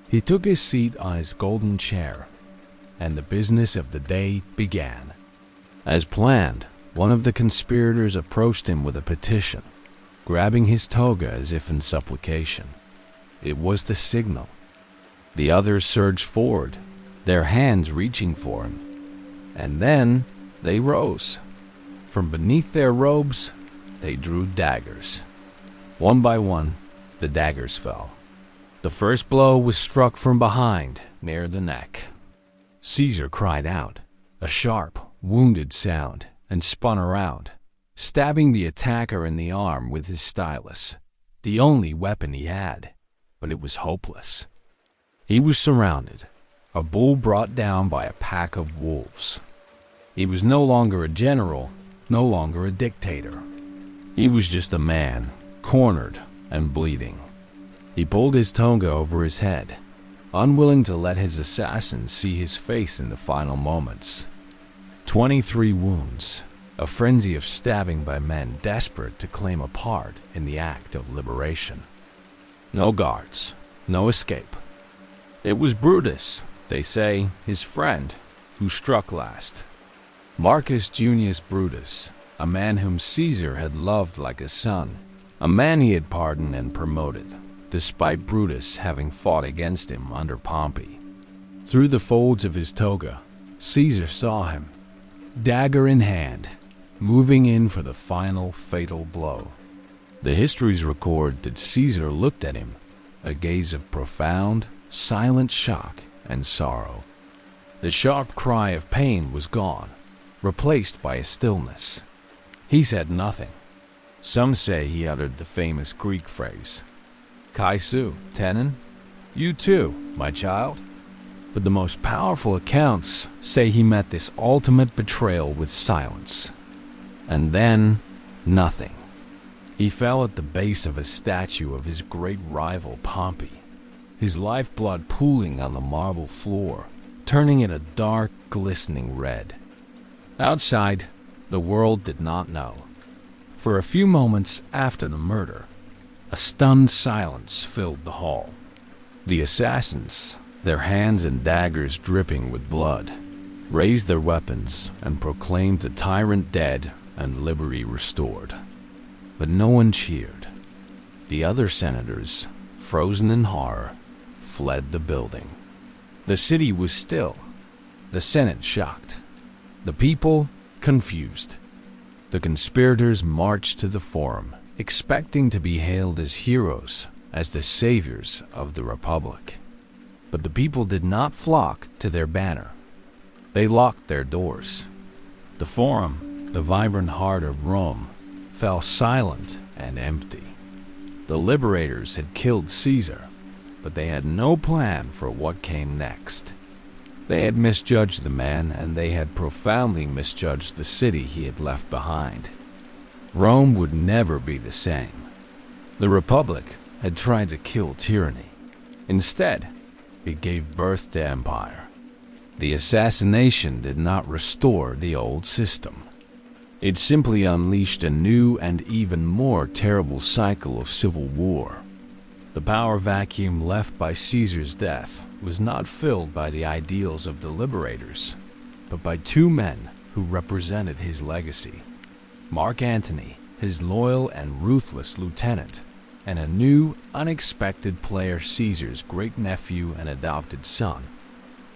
He took his seat on his golden chair. and the business of the day began. As planned, one of the conspirators approached him with a petition, grabbing his toga as if in supplication. It was the signal. The others surged forward, their hands reaching for him. And then they rose. From beneath their robes, they drew daggers. One by one, the daggers fell. The first blow was struck from behind, near the neck. Caesar cried out, a sharp, wounded sound, and spun around, stabbing the attacker in the arm with his stylus, the only weapon he had, but it was hopeless. He was surrounded, a bull brought down by a pack of wolves. He was no longer a general, no longer a dictator. He was just a man, cornered and bleeding. He pulled his toga over his head, unwilling to let his assassin see his face in the final moments. 23 wounds, a frenzy of stabbing by men desperate to claim a part in the act of liberation. No guards, no escape. It was Brutus, they say, his friend, who struck last. Marcus Junius Brutus, a man whom Caesar had loved like a son, a man he had pardoned and promoted, despite Brutus having fought against him under Pompey. Through the folds of his toga, Caesar saw him, dagger in hand, moving in for the final fatal blow. The histories record that Caesar looked at him, a gaze of profound, silent shock and sorrow. The sharp cry of pain was gone, replaced by a stillness. He said nothing. Some say he uttered the famous Greek phrase, "Kai su, tenon," you too, my child. But the most powerful accounts say he met this ultimate betrayal with silence. And then, nothing. He fell at the base of a statue of his great rival Pompey, his lifeblood pooling on the marble floor, turning it a dark, glistening red. Outside, the world did not know. For a few moments after the murder, a stunned silence filled the hall. The assassins, their hands and daggers dripping with blood, raised their weapons and proclaimed the tyrant dead and liberty restored. But no one cheered. The other senators, frozen in horror, fled the building. The city was still, the Senate shocked, the people confused. The conspirators marched to the Forum, expecting to be hailed as heroes, as the saviors of the Republic. But the people did not flock to their banner. They locked their doors. The Forum, the vibrant heart of Rome, fell silent and empty. The liberators had killed Caesar, but they had no plan for what came next. They had misjudged the man, and they had profoundly misjudged the city he had left behind. Rome would never be the same. The Republic had tried to kill tyranny. Instead, it gave birth to empire. The assassination did not restore the old system. It simply unleashed a new and even more terrible cycle of civil war. The power vacuum left by Caesar's death was not filled by the ideals of the liberators, but by two men who represented his legacy: Mark Antony, his loyal and ruthless lieutenant, and a new, unexpected player, Caesar's great-nephew and adopted son,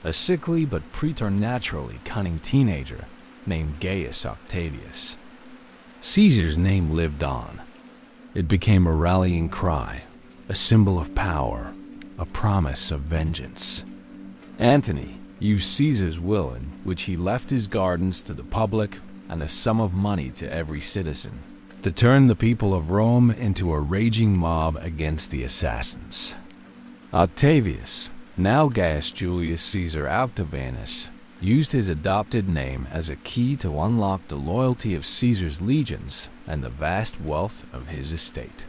a sickly but preternaturally cunning teenager named Gaius Octavius. Caesar's name lived on. It became a rallying cry, a symbol of power, a promise of vengeance. Antony used Caesar's will, in which he left his gardens to the public and a sum of money to every citizen, to turn the people of Rome into a raging mob against the assassins. Octavius, now Gaius Julius Caesar Octavianus, used his adopted name as a key to unlock the loyalty of Caesar's legions and the vast wealth of his estate.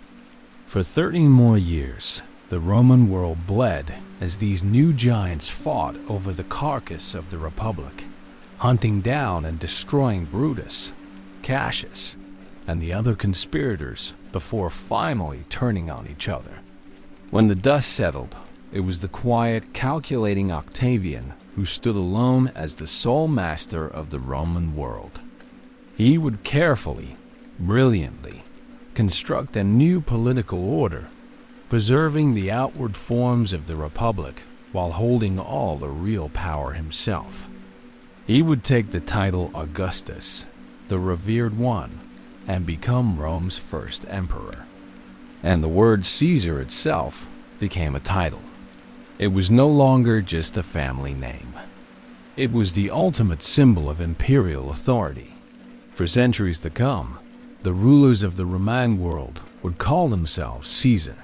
For 13 more years, the Roman world bled as these new giants fought over the carcass of the Republic, hunting down and destroying Brutus, Cassius, and the other conspirators before finally turning on each other. When the dust settled, it was the quiet, calculating Octavian who stood alone as the sole master of the Roman world. He would carefully, brilliantly, construct a new political order, preserving the outward forms of the republic while holding all the real power himself. He would take the title Augustus, the revered one, and become Rome's first emperor. And the word Caesar itself became a title. It was no longer just a family name. It was the ultimate symbol of imperial authority. For centuries to come, the rulers of the Roman world would call themselves Caesar.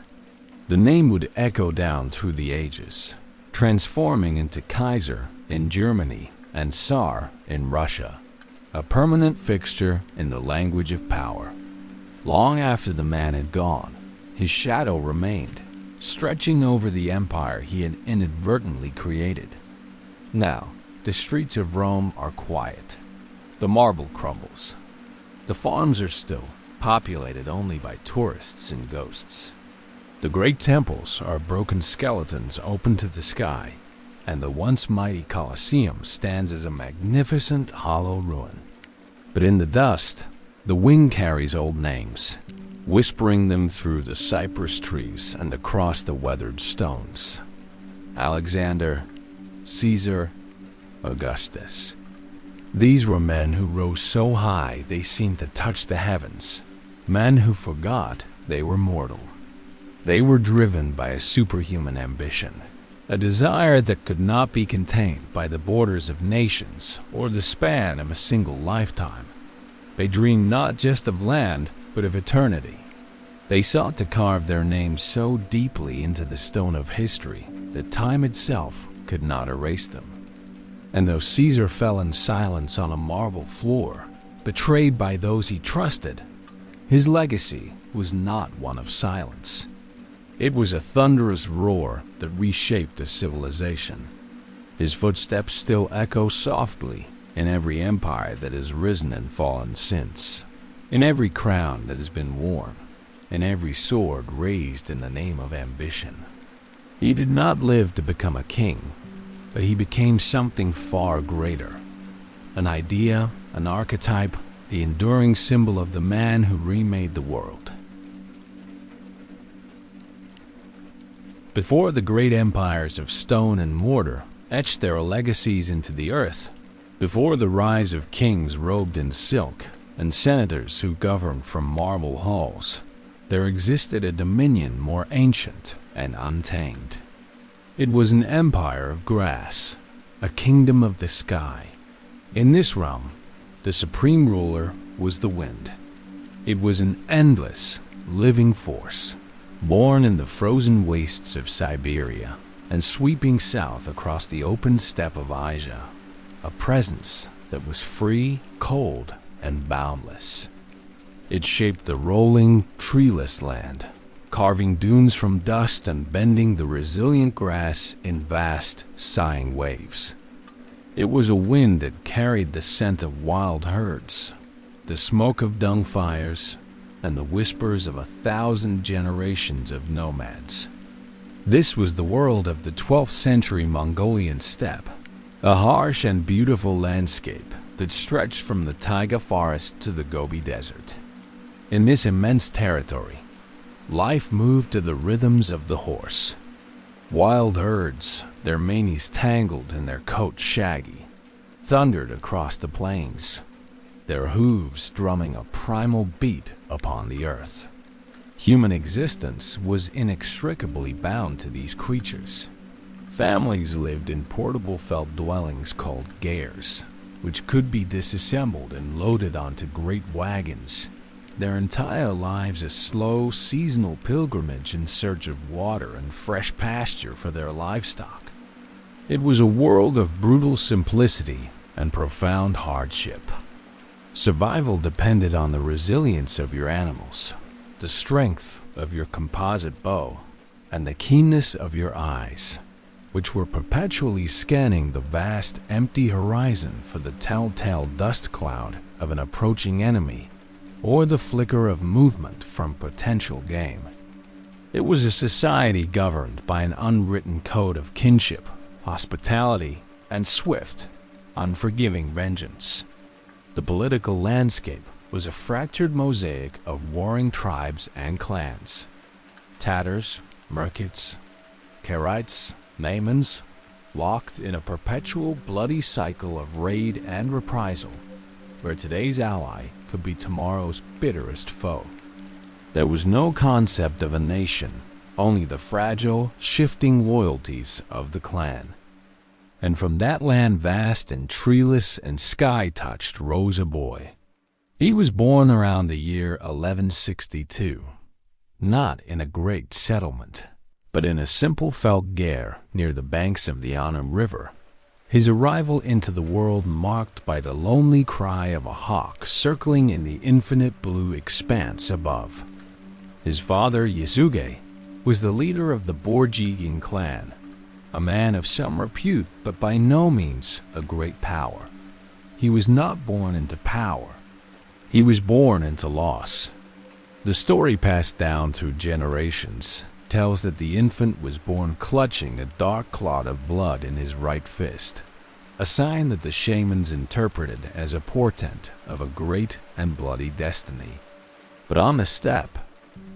The name would echo down through the ages, transforming into Kaiser in Germany and Tsar in Russia, a permanent fixture in the language of power. Long after the man had gone, his shadow remained, stretching over the empire he had inadvertently created. Now, the streets of Rome are quiet. The marble crumbles. The farms are still, populated only by tourists and ghosts. The great temples are broken skeletons open to the sky, and the once mighty Colosseum stands as a magnificent hollow ruin. But in the dust, the wind carries old names, whispering them through the cypress trees and across the weathered stones. Alexander, Caesar, Augustus. These were men who rose so high they seemed to touch the heavens, men who forgot they were mortal. They were driven by a superhuman ambition, a desire that could not be contained by the borders of nations or the span of a single lifetime. They dreamed not just of land, but of eternity. They sought to carve their names so deeply into the stone of history that time itself could not erase them. And though Caesar fell in silence on a marble floor, betrayed by those he trusted, his legacy was not one of silence. It was a thunderous roar that reshaped a civilization. His footsteps still echo softly in every empire that has risen and fallen since, in every crown that has been worn, in every sword raised in the name of ambition. He did not live to become a king, but he became something far greater. An idea, an archetype, the enduring symbol of the man who remade the world. Before the great empires of stone and mortar etched their legacies into the earth, before the rise of kings robed in silk and senators who governed from marble halls, there existed a dominion more ancient and untamed. It was an empire of grass, a kingdom of the sky. In this realm, the supreme ruler was the wind. It was an endless, living force, born in the frozen wastes of Siberia and sweeping south across the open steppe of Asia, a presence that was free, cold, and boundless. It shaped the rolling, treeless land, carving dunes from dust and bending the resilient grass in vast, sighing waves. It was a wind that carried the scent of wild herds, the smoke of dung fires, and the whispers of 1,000 generations of nomads. This was the world of the 12th century Mongolian steppe, a harsh and beautiful landscape that stretched from the taiga forest to the Gobi Desert. In this immense territory, life moved to the rhythms of the horse. Wild herds, their manes tangled and their coats shaggy, thundered across the plains, their hooves drumming a primal beat upon the earth. Human existence was inextricably bound to these creatures. Families lived in portable felt dwellings called gairs, which could be disassembled and loaded onto great wagons, their entire lives a slow, seasonal pilgrimage in search of water and fresh pasture for their livestock. It was a world of brutal simplicity and profound hardship. Survival depended on the resilience of your animals, the strength of your composite bow, and the keenness of your eyes, which were perpetually scanning the vast, empty horizon for the telltale dust cloud of an approaching enemy or the flicker of movement from potential game. It was a society governed by an unwritten code of kinship, hospitality, and swift, unforgiving vengeance. The political landscape was a fractured mosaic of warring tribes and clans. Tatars, Merkits, Karites, Naimans, locked in a perpetual bloody cycle of raid and reprisal, where today's ally could be tomorrow's bitterest foe. There was no concept of a nation, only the fragile, shifting loyalties of the clan. And from that land vast and treeless and sky-touched rose a boy. He was born around the year 1162, not in a great settlement, but in a simple felt gare near the banks of the Anna River. His arrival into the world marked by the lonely cry of a hawk circling in the infinite blue expanse above. His father, Yasuge, was the leader of the Borjigin clan, a man of some repute but by no means a great power. He was not born into power. He was born into loss. The story passed down through generations tells that the infant was born clutching a dark clot of blood in his right fist, a sign that the shamans interpreted as a portent of a great and bloody destiny. But on the step,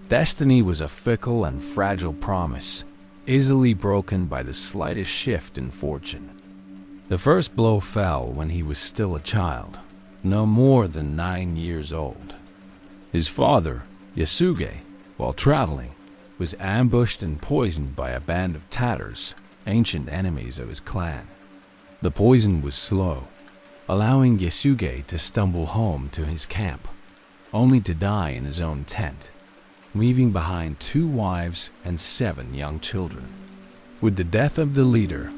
destiny was a fickle and fragile promise, easily broken by the slightest shift in fortune. The first blow fell when he was still a child, no more than 9 years old. His father, Yasuge, while traveling, was ambushed and poisoned by a band of Tatars, ancient enemies of his clan. The poison was slow, allowing Yasuge to stumble home to his camp, only to die in his own tent, leaving behind 2 wives and 7 young children. With the death of the leader,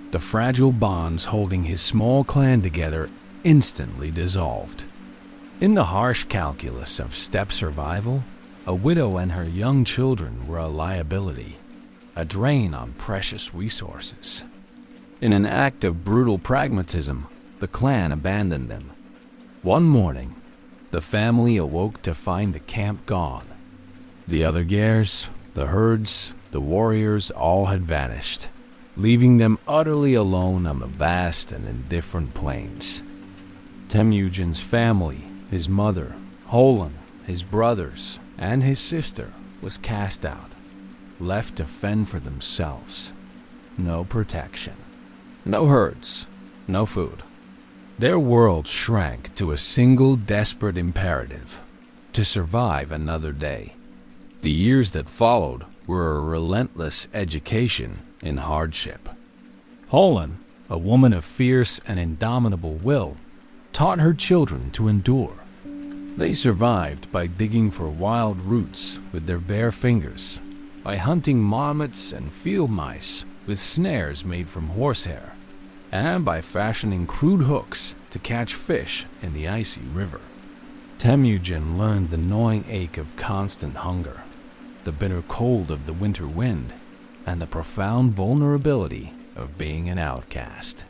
the fragile bonds holding his small clan together instantly dissolved. In the harsh calculus of steppe survival, a widow and her young children were a liability, a drain on precious resources. In an act of brutal pragmatism, the clan abandoned them. One morning, the family awoke to find the camp gone. The other gears, the herds, the warriors all had vanished, leaving them utterly alone on the vast and indifferent plains. Temujin's family, his mother, Holon, his brothers, and his sister was cast out, left to fend for themselves. No protection, no herds, no food. Their world shrank to a single desperate imperative: to survive another day. The years that followed were a relentless education in hardship. Holon, a woman of fierce and indomitable will, taught her children to endure. They survived by digging for wild roots with their bare fingers, by hunting marmots and field mice with snares made from horsehair, and by fashioning crude hooks to catch fish in the icy river. Temujin learned the gnawing ache of constant hunger, the bitter cold of the winter wind, and the profound vulnerability of being an outcast.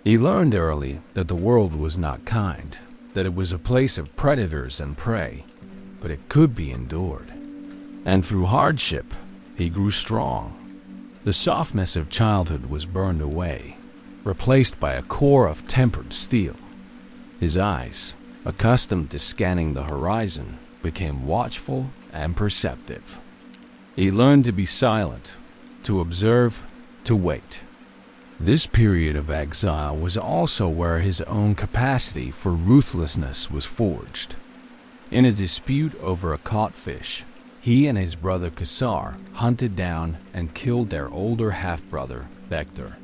He learned early that the world was not kind, that it was a place of predators and prey, but it could be endured. And through hardship, he grew strong. The softness of childhood was burned away, replaced by a core of tempered steel. His eyes, accustomed to scanning the horizon, became watchful and perceptive. He learned to be silent, to observe, to wait. This period of exile was also where his own capacity for ruthlessness was forged. In a dispute over a caught fish, he and his brother Caesar hunted down and killed their older half-brother, Vector.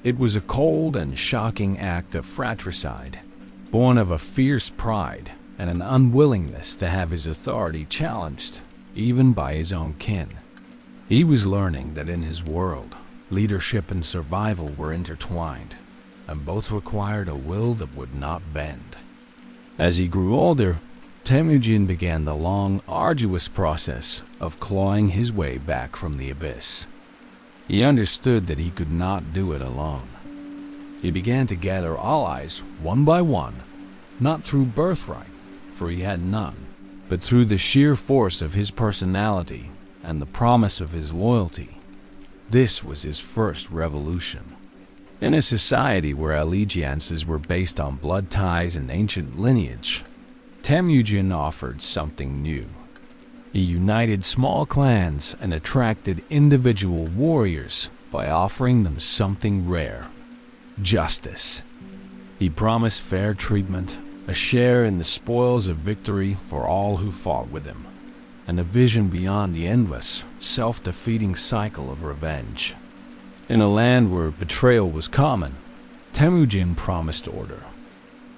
It was a cold and shocking act of fratricide, born of a fierce pride and an unwillingness to have his authority challenged, even by his own kin. He was learning that in his world, leadership and survival were intertwined, and both required a will that would not bend. As he grew older, Temujin began the long, arduous process of clawing his way back from the abyss. He understood that he could not do it alone. He began to gather allies one by one, not through birthright, for he had none, but through the sheer force of his personality and the promise of his loyalty. This was his first revolution. In a society where allegiances were based on blood ties and ancient lineage, Temujin offered something new. He united small clans and attracted individual warriors by offering them something rare: justice. He promised fair treatment, a share in the spoils of victory for all who fought with him, and a vision beyond the endless, self-defeating cycle of revenge. In a land where betrayal was common, Temujin promised order.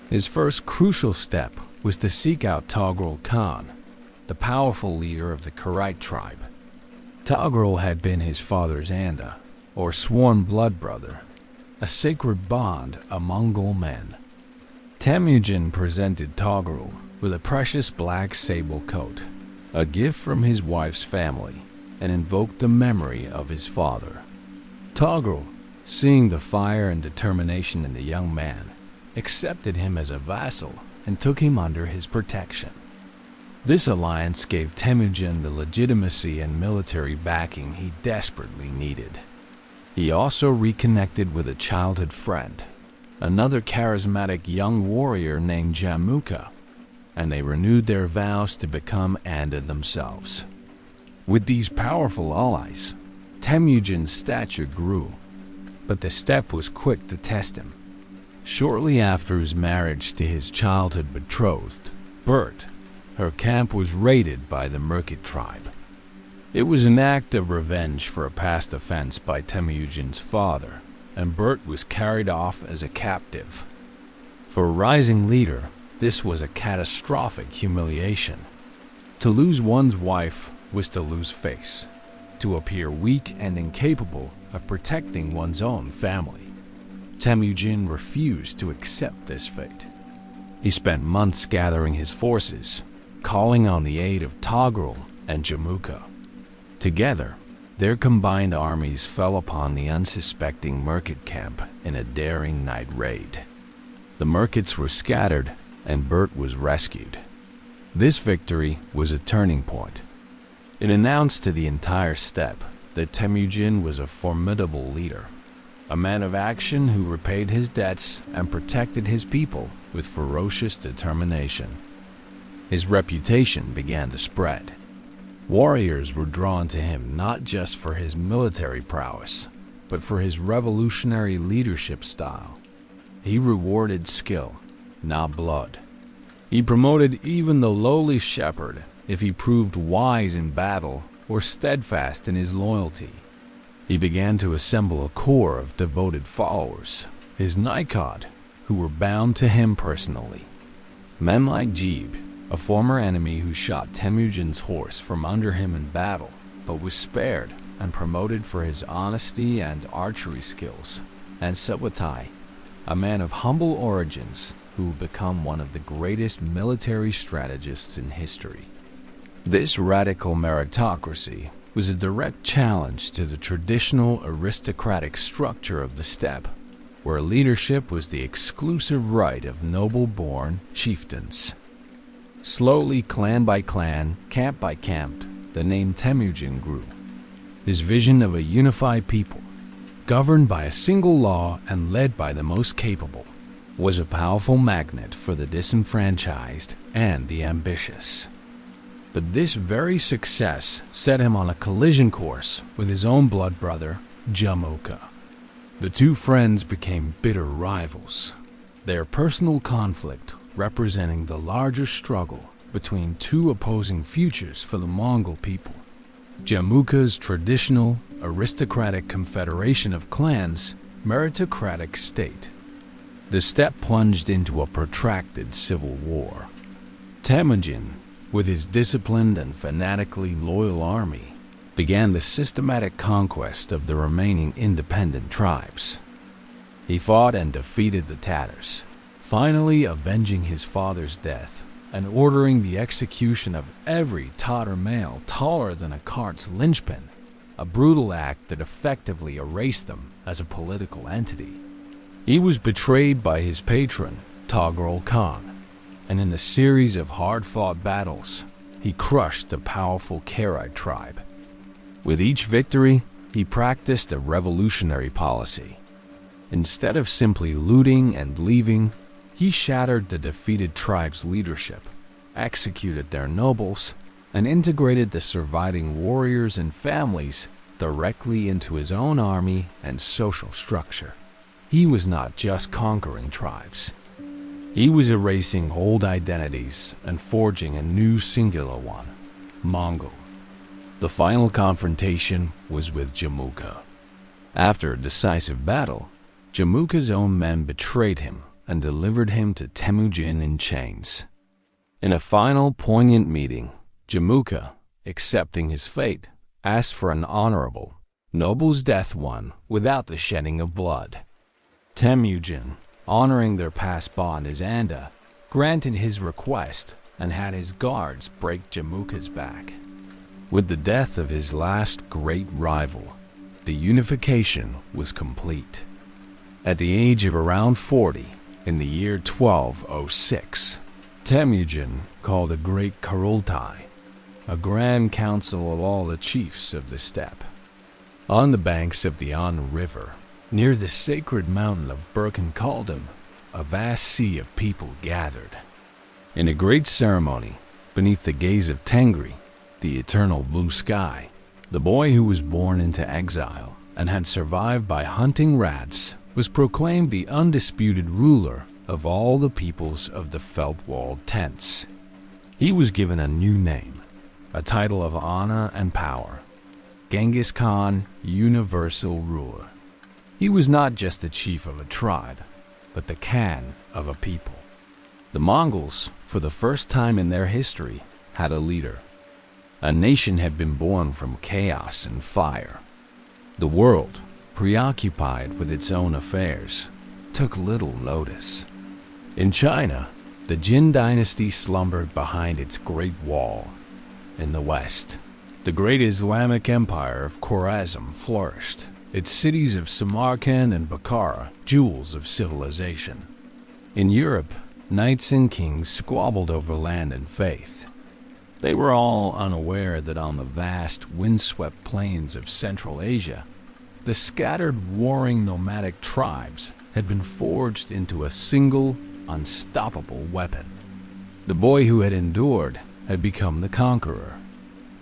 His first crucial step was to seek out Togrul Khan, the powerful leader of the Karaite tribe. Togrul had been his father's Anda, or sworn blood brother, a sacred bond among Mongol men. Temujin presented Togrul with a precious black sable coat, a gift from his wife's family, and invoked the memory of his father. Togrul, seeing the fire and determination in the young man, accepted him as a vassal and took him under his protection. This alliance gave Temujin the legitimacy and military backing he desperately needed. He also reconnected with a childhood friend, another charismatic young warrior named Jamuka, and they renewed their vows to become Anda themselves. With these powerful allies, Temujin's stature grew, but the steppe was quick to test him. Shortly after his marriage to his childhood betrothed, Bert, her camp was raided by the Merkit tribe. It was an act of revenge for a past offense by Temujin's father, and Bert was carried off as a captive. For a rising leader, this was a catastrophic humiliation. To lose one's wife was to lose face, to appear weak and incapable of protecting one's own family. Temujin refused to accept this fate. He spent months gathering his forces, calling on the aid of Togrul and Jamuka. Together, their combined armies fell upon the unsuspecting Merkit camp in a daring night raid. The Merkits were scattered, and Bert was rescued. This victory was a turning point. It announced to the entire steppe that Temujin was a formidable leader, a man of action who repaid his debts and protected his people with ferocious determination. His reputation began to spread. Warriors were drawn to him not just for his military prowess, but for his revolutionary leadership style. He rewarded skill, not blood. He promoted even the lowly shepherd if he proved wise in battle or steadfast in his loyalty. He began to assemble a corps of devoted followers, his Nikod, who were bound to him personally. Men like Jeeb, a former enemy who shot Temujin's horse from under him in battle, but was spared and promoted for his honesty and archery skills, and Sawatai, a man of humble origins who would become one of the greatest military strategists in history. This radical meritocracy was a direct challenge to the traditional aristocratic structure of the steppe, where leadership was the exclusive right of noble-born chieftains. Slowly, clan by clan, camp by camp, the name Temujin grew. His vision of a unified people, governed by a single law and led by the most capable, was a powerful magnet for the disenfranchised and the ambitious. But this very success set him on a collision course with his own blood brother, Jamuka. The two friends became bitter rivals, their personal conflict representing the larger struggle between two opposing futures for the Mongol people. Jamuka's traditional, aristocratic confederation of clans, meritocratic state. The steppe plunged into a protracted civil war. Temujin, with his disciplined and fanatically loyal army, began the systematic conquest of the remaining independent tribes. He fought and defeated the Tatars, finally avenging his father's death and ordering the execution of every Tatar male taller than a cart's linchpin, a brutal act that effectively erased them as a political entity. He was betrayed by his patron, Togrul Khan, and in a series of hard-fought battles, he crushed the powerful Karaite tribe. With each victory, he practiced a revolutionary policy. Instead of simply looting and leaving, he shattered the defeated tribe's leadership, executed their nobles, and integrated the surviving warriors and families directly into his own army and social structure. He was not just conquering tribes. He was erasing old identities and forging a new singular one, Mongol. The final confrontation was with Jamuka. After a decisive battle, Jamuka's own men betrayed him and delivered him to Temujin in chains. In a final poignant meeting, Jamuka, accepting his fate, asked for an honorable, noble's death won without the shedding of blood. Temujin, honoring their past bond as Anda, granted his request and had his guards break Jamuka's back. With the death of his last great rival, the unification was complete. At the age of around 40, in the year 1206, Temujin called a great Kurultai, a grand council of all the chiefs of the steppe. On the banks of the An River, near the sacred mountain of Birken Kaldum, a vast sea of people gathered. In a great ceremony, beneath the gaze of Tengri, the eternal blue sky, the boy who was born into exile and had survived by hunting rats was proclaimed the undisputed ruler of all the peoples of the felt-walled tents. He was given a new name, a title of honor and power, Genghis Khan, universal ruler. He was not just the chief of a tribe, but the Khan of a people. The Mongols, for the first time in their history, had a leader. A nation had been born from chaos and fire. The world, preoccupied with its own affairs, took little notice. In China, the Jin dynasty slumbered behind its great wall. In the West, the great Islamic empire of Khwarezm flourished, its cities of Samarkand and Bukhara, jewels of civilization. In Europe, knights and kings squabbled over land and faith. They were all unaware that on the vast, windswept plains of Central Asia, the scattered warring nomadic tribes had been forged into a single, unstoppable weapon. The boy who had endured had become the conqueror.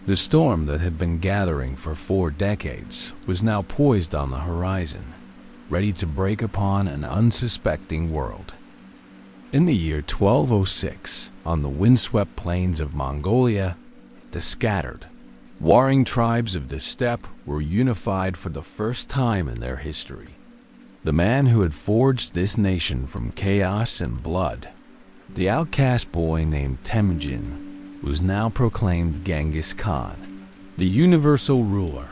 The storm that had been gathering for 4 decades was now poised on the horizon, ready to break upon an unsuspecting world. In the year 1206, on the windswept plains of Mongolia, the scattered, warring tribes of the steppe were unified for the first time in their history. The man who had forged this nation from chaos and blood, the outcast boy named Temujin, was now proclaimed Genghis Khan, the universal ruler.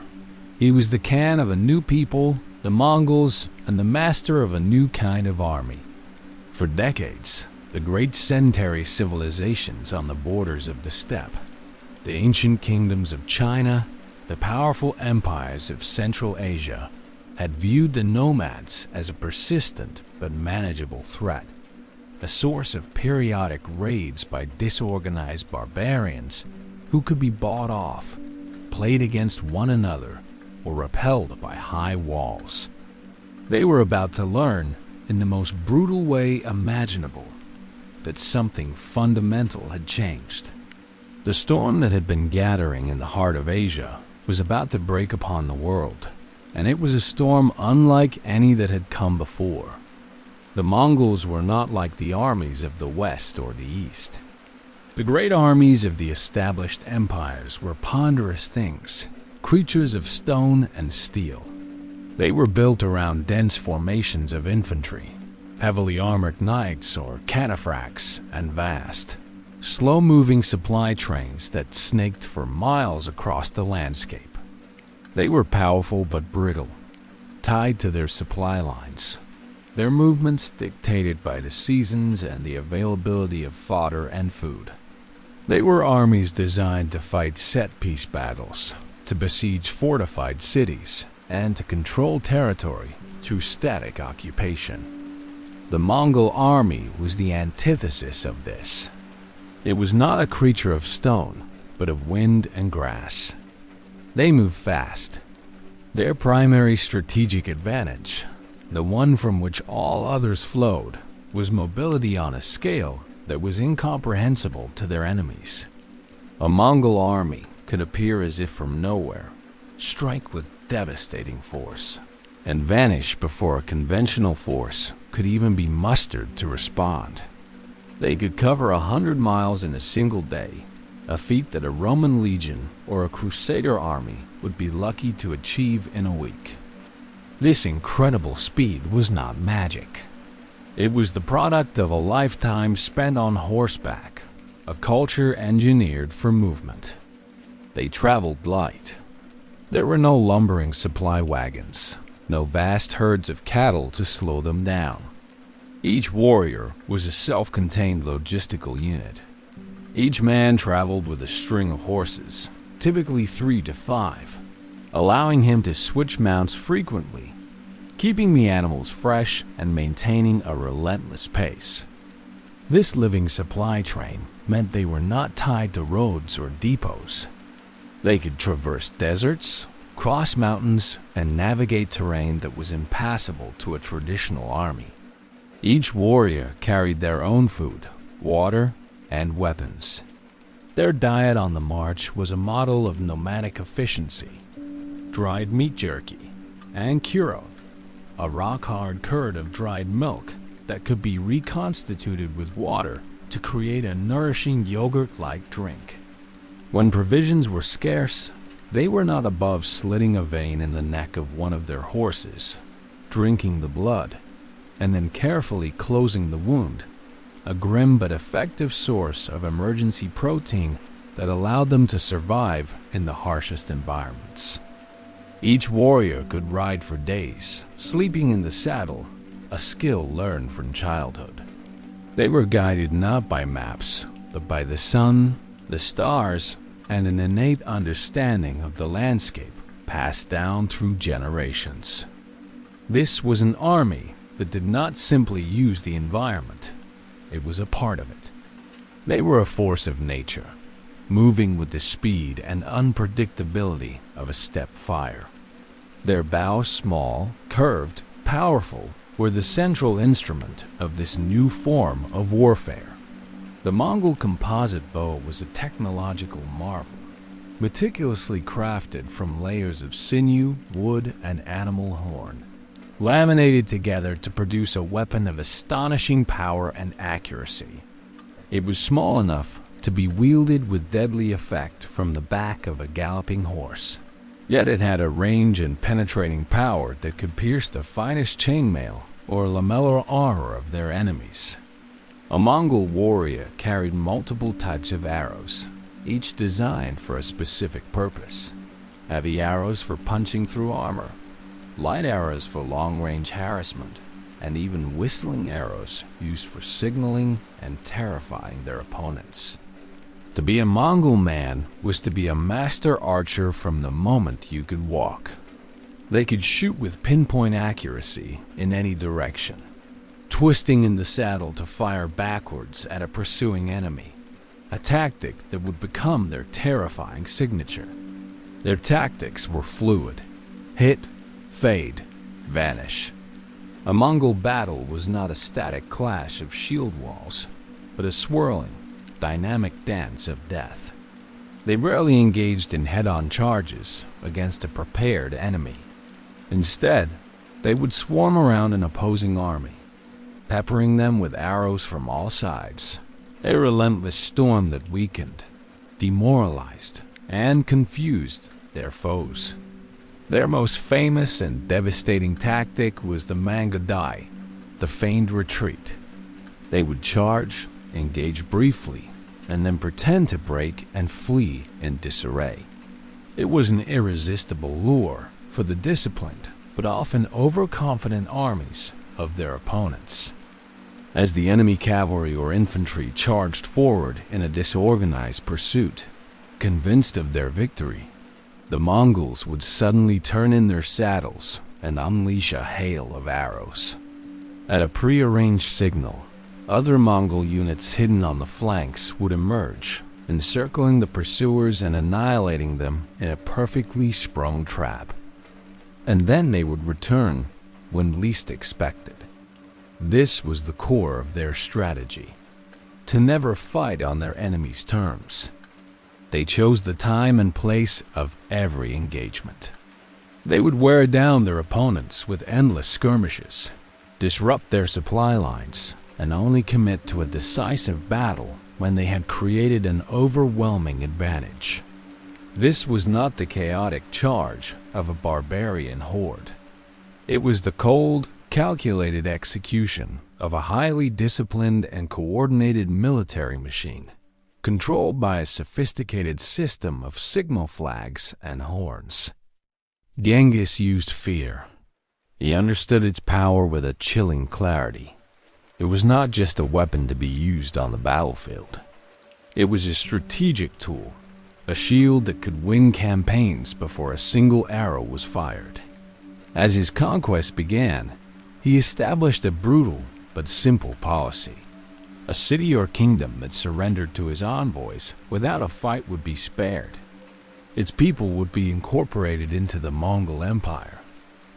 He was the Khan of a new people, the Mongols, and the master of a new kind of army. For decades, the great sedentary civilizations on the borders of the steppe, the ancient kingdoms of China, the powerful empires of Central Asia, had viewed the nomads as a persistent but manageable threat, a source of periodic raids by disorganized barbarians who could be bought off, played against one another, or repelled by high walls. They were about to learn, in the most brutal way imaginable, that something fundamental had changed. The storm that had been gathering in the heart of Asia was about to break upon the world, and it was a storm unlike any that had come before. The Mongols were not like the armies of the West or the East. The great armies of the established empires were ponderous things, creatures of stone and steel. They were built around dense formations of infantry, heavily armored knights or cataphracts, and vast, slow-moving supply trains that snaked for miles across the landscape. They were powerful but brittle, tied to their supply lines, their movements dictated by the seasons and the availability of fodder and food. They were armies designed to fight set-piece battles, to besiege fortified cities, and to control territory through static occupation. The Mongol army was the antithesis of this. It was not a creature of stone, but of wind and grass. They moved fast. Their primary strategic advantage the one from which all others flowed, was mobility on a scale that was incomprehensible to their enemies. A Mongol army could appear as if from nowhere, strike with devastating force, and vanish before a conventional force could even be mustered to respond. They could cover 100 miles in a single day, a feat that a Roman legion or a Crusader army would be lucky to achieve in a week. This incredible speed was not magic. It was the product of a lifetime spent on horseback, a culture engineered for movement. They traveled light. There were no lumbering supply wagons, no vast herds of cattle to slow them down. Each warrior was a self-contained logistical unit. Each man traveled with a string of horses, typically 3 to 5, allowing him to switch mounts frequently, keeping the animals fresh and maintaining a relentless pace. This living supply train meant they were not tied to roads or depots. They could traverse deserts, cross mountains, and navigate terrain that was impassable to a traditional army. Each warrior carried their own food, water, and weapons. Their diet on the march was a model of nomadic efficiency. Dried meat jerky and kuro, a rock-hard curd of dried milk that could be reconstituted with water to create a nourishing yogurt-like drink. When provisions were scarce, they were not above slitting a vein in the neck of one of their horses, drinking the blood, and then carefully closing the wound, a grim but effective source of emergency protein that allowed them to survive in the harshest environments. Each warrior could ride for days, sleeping in the saddle, a skill learned from childhood. They were guided not by maps, but by the sun, the stars, and an innate understanding of the landscape passed down through generations. This was an army that did not simply use the environment, it was a part of it. They were a force of nature, moving with the speed and unpredictability of a steppe fire. Their bows, small, curved, powerful, were the central instrument of this new form of warfare. The Mongol composite bow was a technological marvel, meticulously crafted from layers of sinew, wood, and animal horn, laminated together to produce a weapon of astonishing power and accuracy. It was small enough to be wielded with deadly effect from the back of a galloping horse, yet it had a range and penetrating power that could pierce the finest chainmail or lamellar armor of their enemies. A Mongol warrior carried multiple types of arrows, each designed for a specific purpose. Heavy arrows for punching through armor, light arrows for long-range harassment, and even whistling arrows used for signaling and terrifying their opponents. To be a Mongol man was to be a master archer from the moment you could walk. They could shoot with pinpoint accuracy in any direction, twisting in the saddle to fire backwards at a pursuing enemy, a tactic that would become their terrifying signature. Their tactics were fluid: hit, fade, vanish. A Mongol battle was not a static clash of shield walls, but a swirling, dynamic dance of death. They rarely engaged in head-on charges against a prepared enemy. Instead, they would swarm around an opposing army, peppering them with arrows from all sides, a relentless storm that weakened, demoralized, and confused their foes. Their most famous and devastating tactic was the mangadai, the feigned retreat. They would charge, engage briefly, and then pretend to break and flee in disarray. It was an irresistible lure for the disciplined but often overconfident armies of their opponents. As the enemy cavalry or infantry charged forward in a disorganized pursuit, convinced of their victory, the Mongols would suddenly turn in their saddles and unleash a hail of arrows. At a prearranged signal, other Mongol units hidden on the flanks would emerge, encircling the pursuers and annihilating them in a perfectly sprung trap. And then they would return, when least expected. This was the core of their strategy: to never fight on their enemy's terms. They chose the time and place of every engagement. They would wear down their opponents with endless skirmishes, disrupt their supply lines, and only commit to a decisive battle when they had created an overwhelming advantage. This was not the chaotic charge of a barbarian horde. It was the cold, calculated execution of a highly disciplined and coordinated military machine, controlled by a sophisticated system of signal flags and horns. Genghis used fear. He understood its power with a chilling clarity. It was not just a weapon to be used on the battlefield. It was a strategic tool, a shield that could win campaigns before a single arrow was fired. As his conquest began, he established a brutal but simple policy. A city or kingdom that surrendered to his envoys without a fight would be spared. Its people would be incorporated into the Mongol Empire,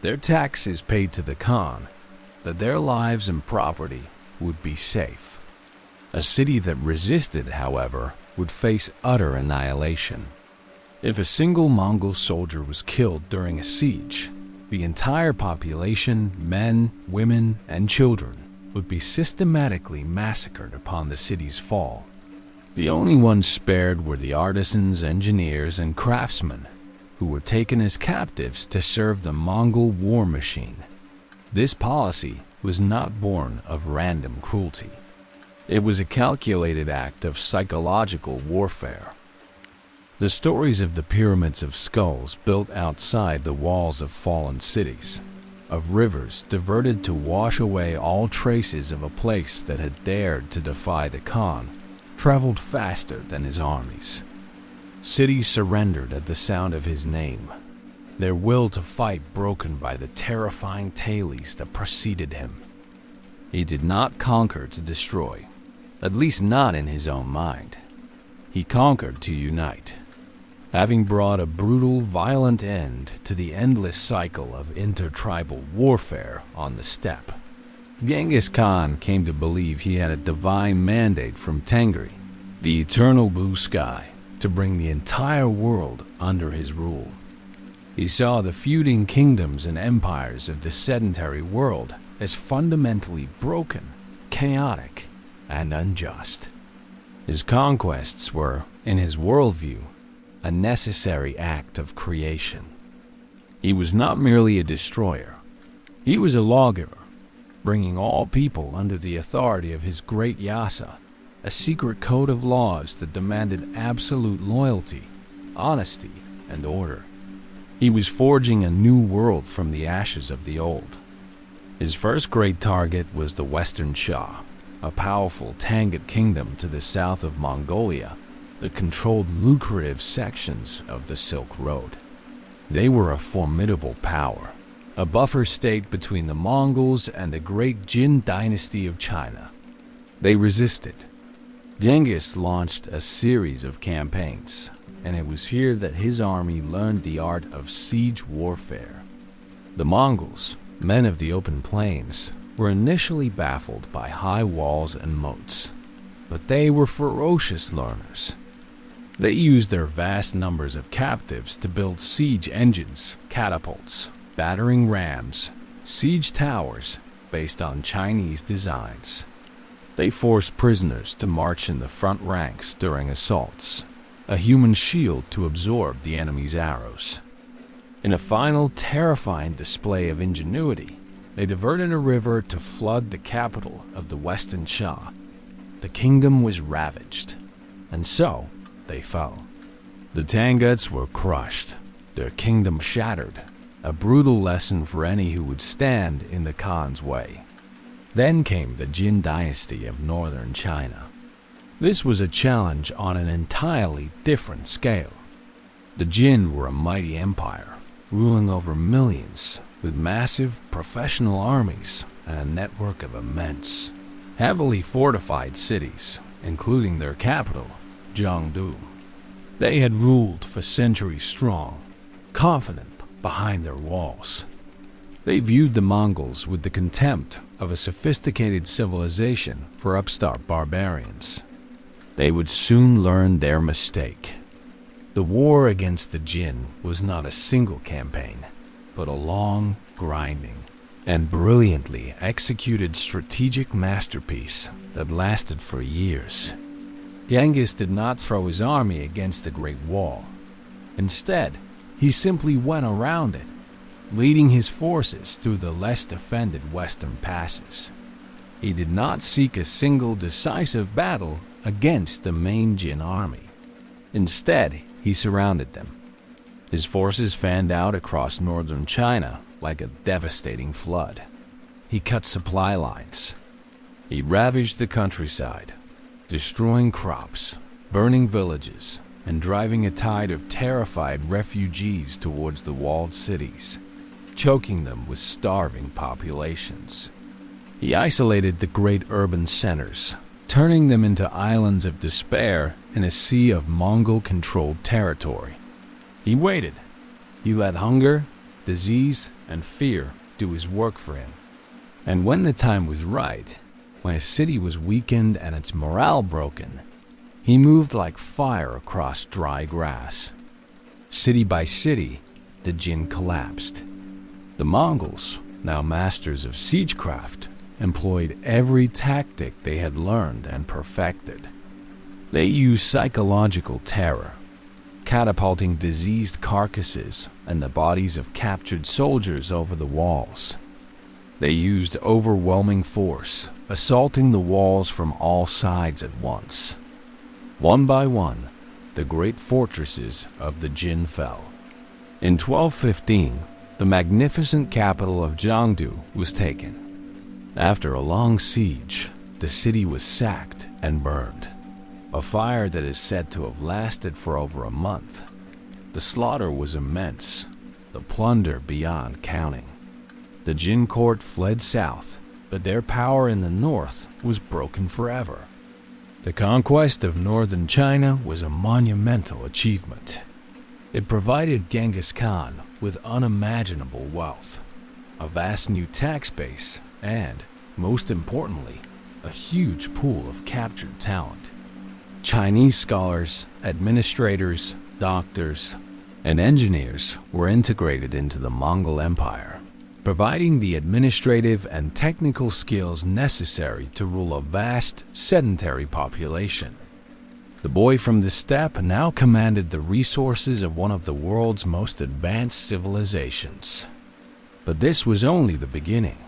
their taxes paid to the Khan, but their lives and property would be safe. A city that resisted, however, would face utter annihilation. If a single Mongol soldier was killed during a siege, the entire population, men, women, and children, would be systematically massacred upon the city's fall. The only ones spared were the artisans, engineers, and craftsmen, who were taken as captives to serve the Mongol war machine. This policy was not born of random cruelty. It was a calculated act of psychological warfare. The stories of the pyramids of skulls built outside the walls of fallen cities, of rivers diverted to wash away all traces of a place that had dared to defy the Khan, traveled faster than his armies. Cities surrendered at the sound of his name, their will to fight broken by the terrifying tales that preceded him. He did not conquer to destroy, at least not in his own mind. He conquered to unite. Having brought a brutal, violent end to the endless cycle of intertribal warfare on the steppe, Genghis Khan came to believe he had a divine mandate from Tengri, the eternal blue sky, to bring the entire world under his rule. He saw the feuding kingdoms and empires of the sedentary world as fundamentally broken, chaotic, and unjust. His conquests were, in his worldview, a necessary act of creation. He was not merely a destroyer. He was a lawgiver, bringing all people under the authority of his great Yasa, a secret code of laws that demanded absolute loyalty, honesty, and order. He was forging a new world from the ashes of the old. His first great target was the Western Shah, a powerful Tangut kingdom to the south of Mongolia that controlled lucrative sections of the Silk Road. They were a formidable power, a buffer state between the Mongols and the great Jin dynasty of China. They resisted. Genghis launched a series of campaigns, and it was here that his army learned the art of siege warfare. The Mongols, men of the open plains, were initially baffled by high walls and moats, but they were ferocious learners. They used their vast numbers of captives to build siege engines, catapults, battering rams, siege towers based on Chinese designs. They forced prisoners to march in the front ranks during assaults, a human shield to absorb the enemy's arrows. In a final terrifying display of ingenuity, they diverted a river to flood the capital of the Western Shah. The kingdom was ravaged, and so they fell. The Tanguts were crushed, their kingdom shattered, a brutal lesson for any who would stand in the Khan's way. Then came the Jin dynasty of northern China. This was a challenge on an entirely different scale. The Jin were a mighty empire, ruling over millions, with massive professional armies and a network of immense, heavily fortified cities, including their capital, Jiangdu. They had ruled for centuries strong, confident behind their walls. They viewed the Mongols with the contempt of a sophisticated civilization for upstart barbarians. They would soon learn their mistake. The war against the Jin was not a single campaign, but a long, grinding, and brilliantly executed strategic masterpiece that lasted for years. Genghis did not throw his army against the Great Wall. Instead, he simply went around it, leading his forces through the less defended western passes. He did not seek a single decisive battle against the main Jin army. Instead, he surrounded them. His forces fanned out across northern China like a devastating flood. He cut supply lines. He ravaged the countryside, destroying crops, burning villages, and driving a tide of terrified refugees towards the walled cities, choking them with starving populations. He isolated the great urban centers, turning them into islands of despair in a sea of Mongol-controlled territory. He waited. He let hunger, disease, and fear do his work for him. And when the time was right, when a city was weakened and its morale broken, he moved like fire across dry grass. City by city, the Jin collapsed. The Mongols, now masters of siegecraft, employed every tactic they had learned and perfected. They used psychological terror, catapulting diseased carcasses and the bodies of captured soldiers over the walls. They used overwhelming force, assaulting the walls from all sides at once. One by one, the great fortresses of the Jin fell. In 1215, the magnificent capital of Jiangdu was taken. After a long siege, the city was sacked and burned, a fire that is said to have lasted for over a month. The slaughter was immense, the plunder beyond counting. The Jin court fled south, but their power in the north was broken forever. The conquest of northern China was a monumental achievement. It provided Genghis Khan with unimaginable wealth, a vast new tax base, and, most importantly, a huge pool of captured talent. Chinese scholars, administrators, doctors, and engineers were integrated into the Mongol Empire, providing the administrative and technical skills necessary to rule a vast, sedentary population. The boy from the steppe now commanded the resources of one of the world's most advanced civilizations. But this was only the beginning.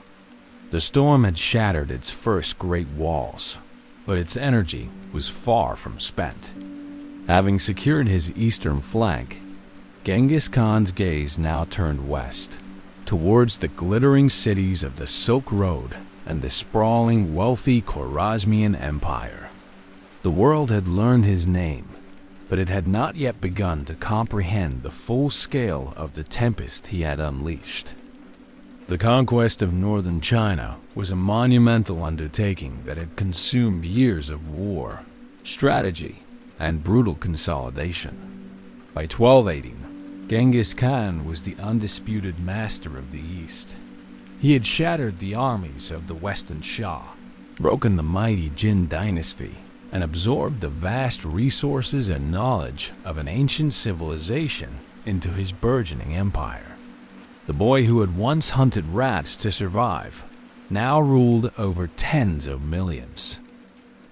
The storm had shattered its first great walls, but its energy was far from spent. Having secured his eastern flank, Genghis Khan's gaze now turned west, towards the glittering cities of the Silk Road and the sprawling, wealthy Khwarezmian Empire. The world had learned his name, but it had not yet begun to comprehend the full scale of the tempest he had unleashed. The conquest of northern China was a monumental undertaking that had consumed years of war, strategy, and brutal consolidation. By 1280, Genghis Khan was the undisputed master of the East. He had shattered the armies of the Western Shah, broken the mighty Jin dynasty, and absorbed the vast resources and knowledge of an ancient civilization into his burgeoning empire. The boy who had once hunted rats to survive now ruled over tens of millions.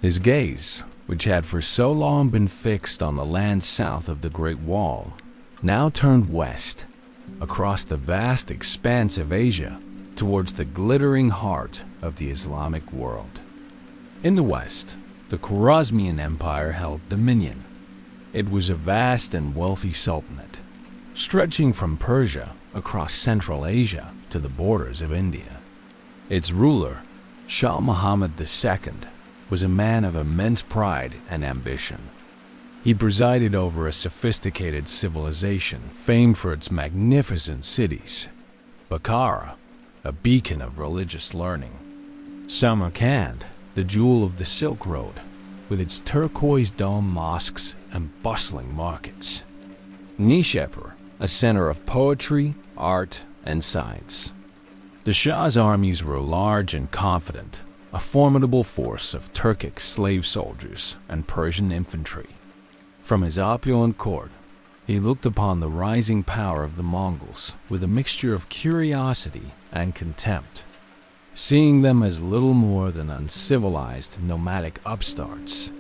His gaze, which had for so long been fixed on the land south of the Great Wall, now turned west, across the vast expanse of Asia, towards the glittering heart of the Islamic world. In the west, the Khwarezmian Empire held dominion. It was a vast and wealthy sultanate, stretching from Persia across Central Asia to the borders of India. Its ruler, Shah Muhammad II, was a man of immense pride and ambition. He presided over a sophisticated civilization famed for its magnificent cities: Bukhara, a beacon of religious learning; Samarkand, the jewel of the Silk Road, with its turquoise dome mosques and bustling markets; Nishapur, a center of poetry, art, and science; The Shah's armies were large and confident, a formidable force of Turkic slave soldiers and Persian infantry. From his opulent court, he looked upon the rising power of the Mongols with a mixture of curiosity and contempt, seeing them as little more than uncivilized nomadic upstarts,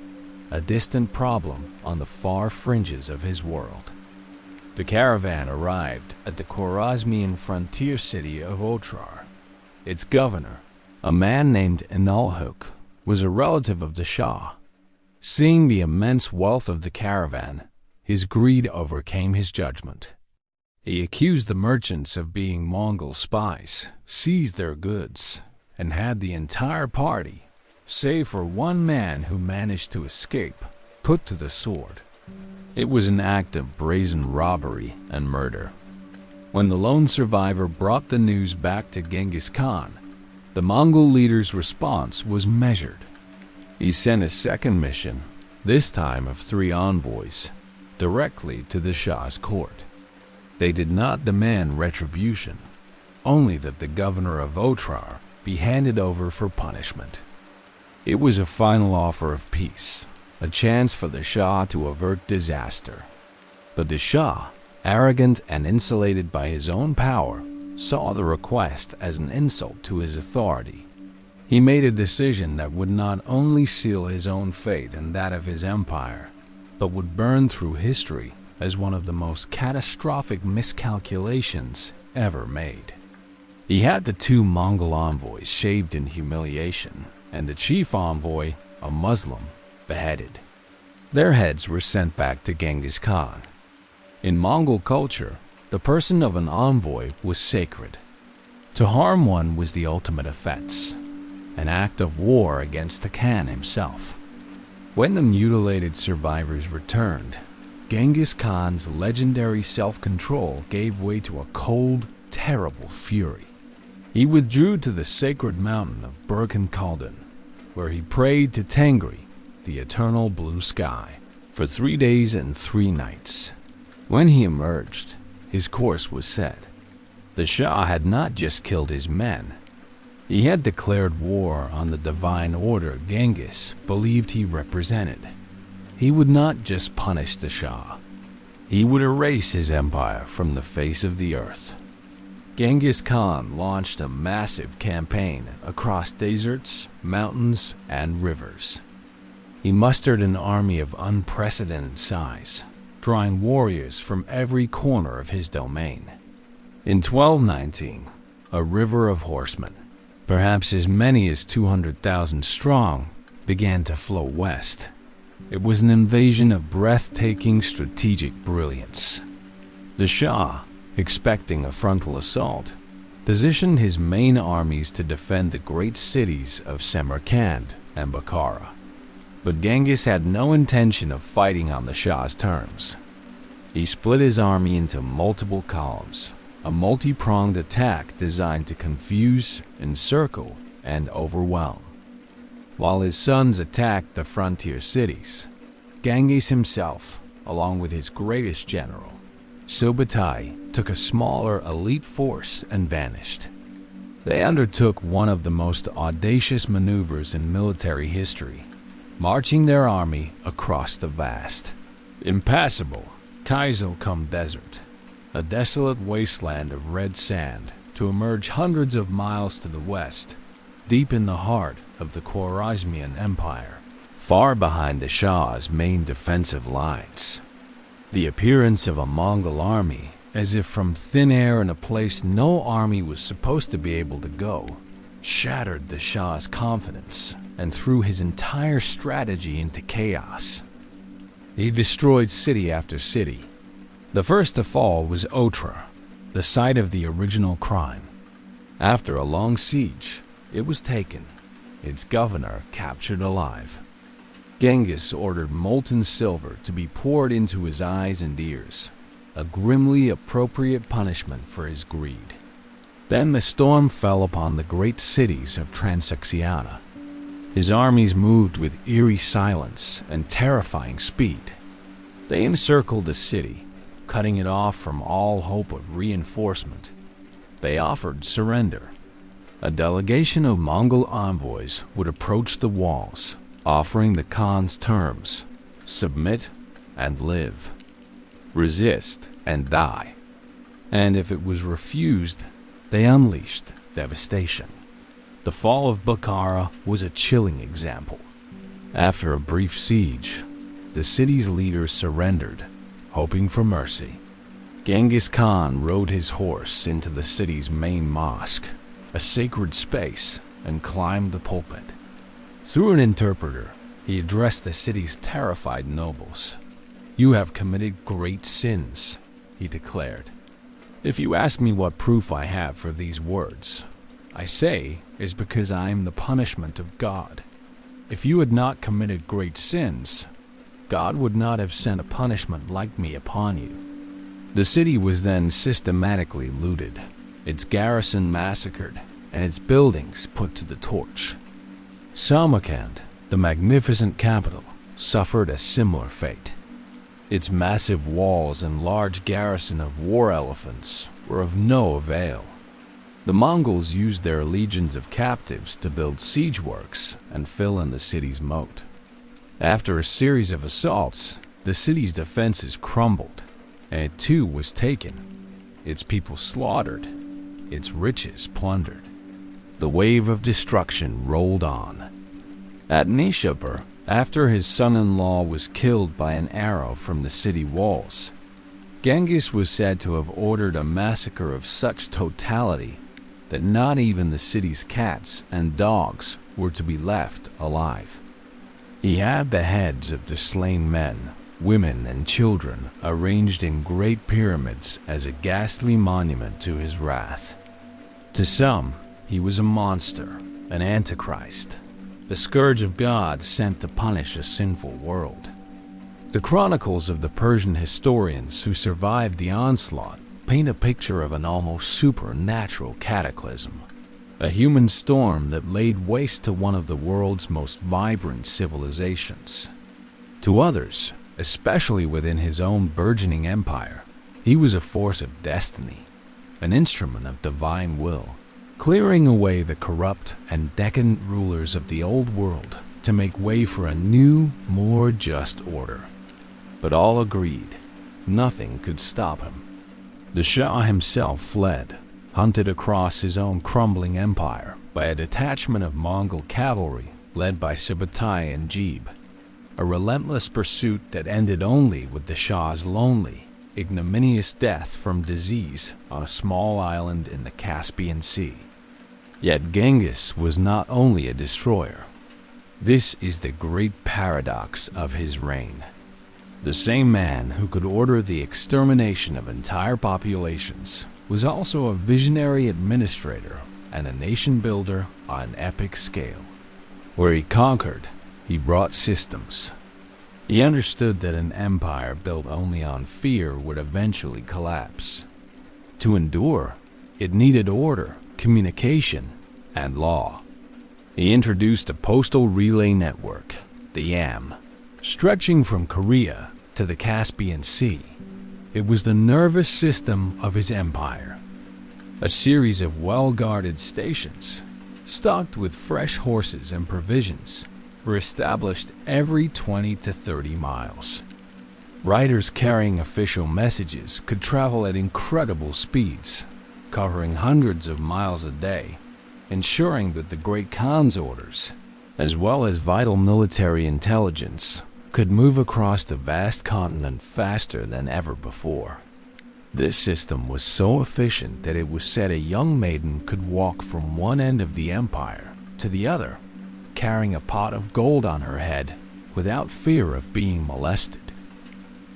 a distant problem on the far fringes of his world. The caravan arrived at the Khwarezmian frontier city of Otrar. Its governor, a man named Inalhuk, was a relative of the Shah. Seeing the immense wealth of the caravan, his greed overcame his judgment. He accused the merchants of being Mongol spies, seized their goods, and had the entire party, save for one man who managed to escape, put to the sword. It was an act of brazen robbery and murder. When the lone survivor brought the news back to Genghis Khan, the Mongol leader's response was measured. He sent a second mission, this time of 3 envoys, directly to the Shah's court. They did not demand retribution, only that the governor of Otrar be handed over for punishment. It was a final offer of peace, a chance for the Shah to avert disaster. But the Shah, arrogant and insulated by his own power, saw the request as an insult to his authority. He made a decision that would not only seal his own fate and that of his empire, but would burn through history as one of the most catastrophic miscalculations ever made. He had the 2 Mongol envoys shaved in humiliation, and the chief envoy, a Muslim, beheaded. Their heads were sent back to Genghis Khan. In Mongol culture, the person of an envoy was sacred. To harm one was the ultimate offense, an act of war against the Khan himself. When the mutilated survivors returned, Genghis Khan's legendary self-control gave way to a cold, terrible fury. He withdrew to the sacred mountain of Burkhan Khaldun, where he prayed to Tengri, the eternal blue sky, for 3 days and 3 nights. When he emerged, his course was set. The Shah had not just killed his men. He had declared war on the divine order Genghis believed he represented. He would not just punish the Shah. He would erase his empire from the face of the earth. Genghis Khan launched a massive campaign across deserts, mountains, and rivers. He mustered an army of unprecedented size, drawing warriors from every corner of his domain. In 1219, a river of horsemen, perhaps as many as 200,000 strong, began to flow west. It was an invasion of breathtaking strategic brilliance. The Shah, expecting a frontal assault, positioned his main armies to defend the great cities of Samarkand and Bukhara. But Genghis had no intention of fighting on the Shah's terms. He split his army into multiple columns, a multi-pronged attack designed to confuse, encircle, and overwhelm. While his sons attacked the frontier cities, Genghis himself, along with his greatest general, Subutai, took a smaller elite force and vanished. They undertook one of the most audacious maneuvers in military history, marching their army across the vast, impassable Kizilkum Desert, a desolate wasteland of red sand, to emerge hundreds of miles to the west, deep in the heart of the Khwarezmian Empire, far behind the Shah's main defensive lines. The appearance of a Mongol army, as if from thin air in a place no army was supposed to be able to go, shattered the Shah's confidence and threw his entire strategy into chaos. He destroyed city after city. The first to fall was Otrar, the site of the original crime. After a long siege, it was taken, its governor captured alive. Genghis ordered molten silver to be poured into his eyes and ears, a grimly appropriate punishment for his greed. Then the storm fell upon the great cities of Transoxiana. His armies moved with eerie silence and terrifying speed. They encircled the city, cutting it off from all hope of reinforcement. They offered surrender, A delegation of Mongol envoys would approach the walls, offering the Khan's terms: submit and live, resist and die. And if it was refused, they unleashed devastation. The fall of Bukhara was a chilling example. After a brief siege, the city's leaders surrendered, hoping for mercy. Genghis Khan rode his horse into the city's main mosque, a sacred space, and climbed the pulpit. Through an interpreter, he addressed the city's terrified nobles. "You have committed great sins," he declared. "If you ask me what proof I have for these words, I say is because I am the punishment of God. If you had not committed great sins, God would not have sent a punishment like me upon you." The city was then systematically looted, its garrison massacred, and its buildings put to the torch. Samarkand, the magnificent capital, suffered a similar fate. Its massive walls and large garrison of war elephants were of no avail. The Mongols used their legions of captives to build siege works and fill in the city's moat. After a series of assaults, the city's defenses crumbled, and it too was taken, its people slaughtered, its riches plundered. The wave of destruction rolled on. At Nishapur, after his son-in-law was killed by an arrow from the city walls, Genghis was said to have ordered a massacre of such totality that not even the city's cats and dogs were to be left alive. He had the heads of the slain men, women, and children arranged in great pyramids as a ghastly monument to his wrath. To some, he was a monster, an antichrist, the scourge of God sent to punish a sinful world. The chronicles of the Persian historians who survived the onslaught paint a picture of an almost supernatural cataclysm, a human storm that laid waste to one of the world's most vibrant civilizations. To others, especially within his own burgeoning empire, he was a force of destiny, an instrument of divine will, clearing away the corrupt and decadent rulers of the old world to make way for a new, more just order. But all agreed, nothing could stop him. The Shah himself fled, hunted across his own crumbling empire by a detachment of Mongol cavalry led by Subutai and Jeeb, a relentless pursuit that ended only with the Shah's lonely, ignominious death from disease on a small island in the Caspian Sea. Yet Genghis was not only a destroyer. This is the great paradox of his reign. The same man who could order the extermination of entire populations was also a visionary administrator and a nation builder on an epic scale. Where he conquered, he brought systems. He understood that an empire built only on fear would eventually collapse. To endure, it needed order, communication, and law. He introduced a postal relay network, the YAM, stretching from Korea to the Caspian Sea. It was the nervous system of his empire. A series of well-guarded stations, stocked with fresh horses and provisions, were established every 20 to 30 miles. Riders carrying official messages could travel at incredible speeds, covering hundreds of miles a day, ensuring that the Great Khan's orders, as well as vital military intelligence, could move across the vast continent faster than ever before. This system was so efficient that it was said a young maiden could walk from one end of the empire to the other, carrying a pot of gold on her head without fear of being molested.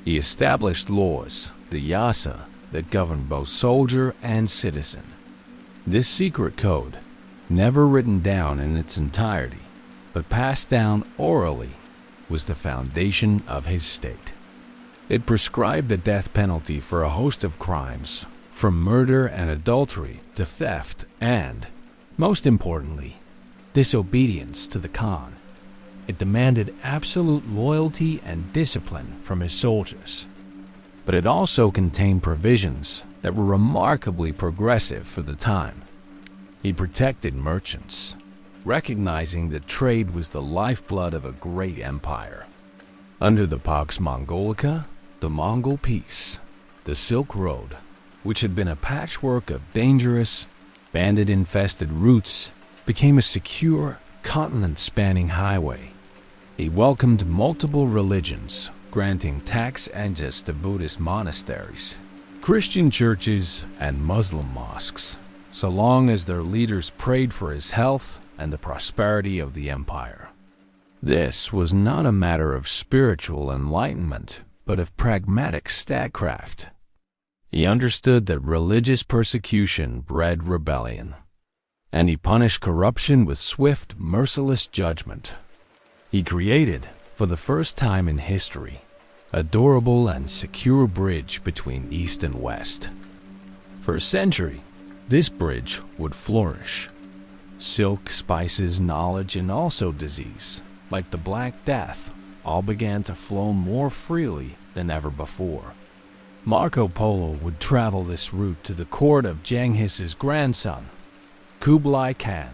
He established laws, the Yasa, that governed both soldier and citizen. This secret code, never written down in its entirety, but passed down orally, was the foundation of his state. It prescribed the death penalty for a host of crimes, from murder and adultery to theft and, most importantly, disobedience to the Khan. It demanded absolute loyalty and discipline from his soldiers. But it also contained provisions that were remarkably progressive for the time. He protected merchants, recognizing that trade was the lifeblood of a great empire. Under the Pax Mongolica, the Mongol Peace, the Silk Road, which had been a patchwork of dangerous, bandit-infested routes, became a secure, continent-spanning highway. He welcomed multiple religions, granting tax amnesties to Buddhist monasteries, Christian churches, and Muslim mosques, so long as their leaders prayed for his health and the prosperity of the empire. This was not a matter of spiritual enlightenment, but of pragmatic statecraft. He understood that religious persecution bred rebellion, and he punished corruption with swift, merciless judgment. He created, for the first time in history, a durable and secure bridge between East and West. For a century, this bridge would flourish. Silk, spices, knowledge, and also disease, like the Black Death, all began to flow more freely than ever before. Marco Polo would travel this route to the court of Genghis's grandson, Kublai Khan.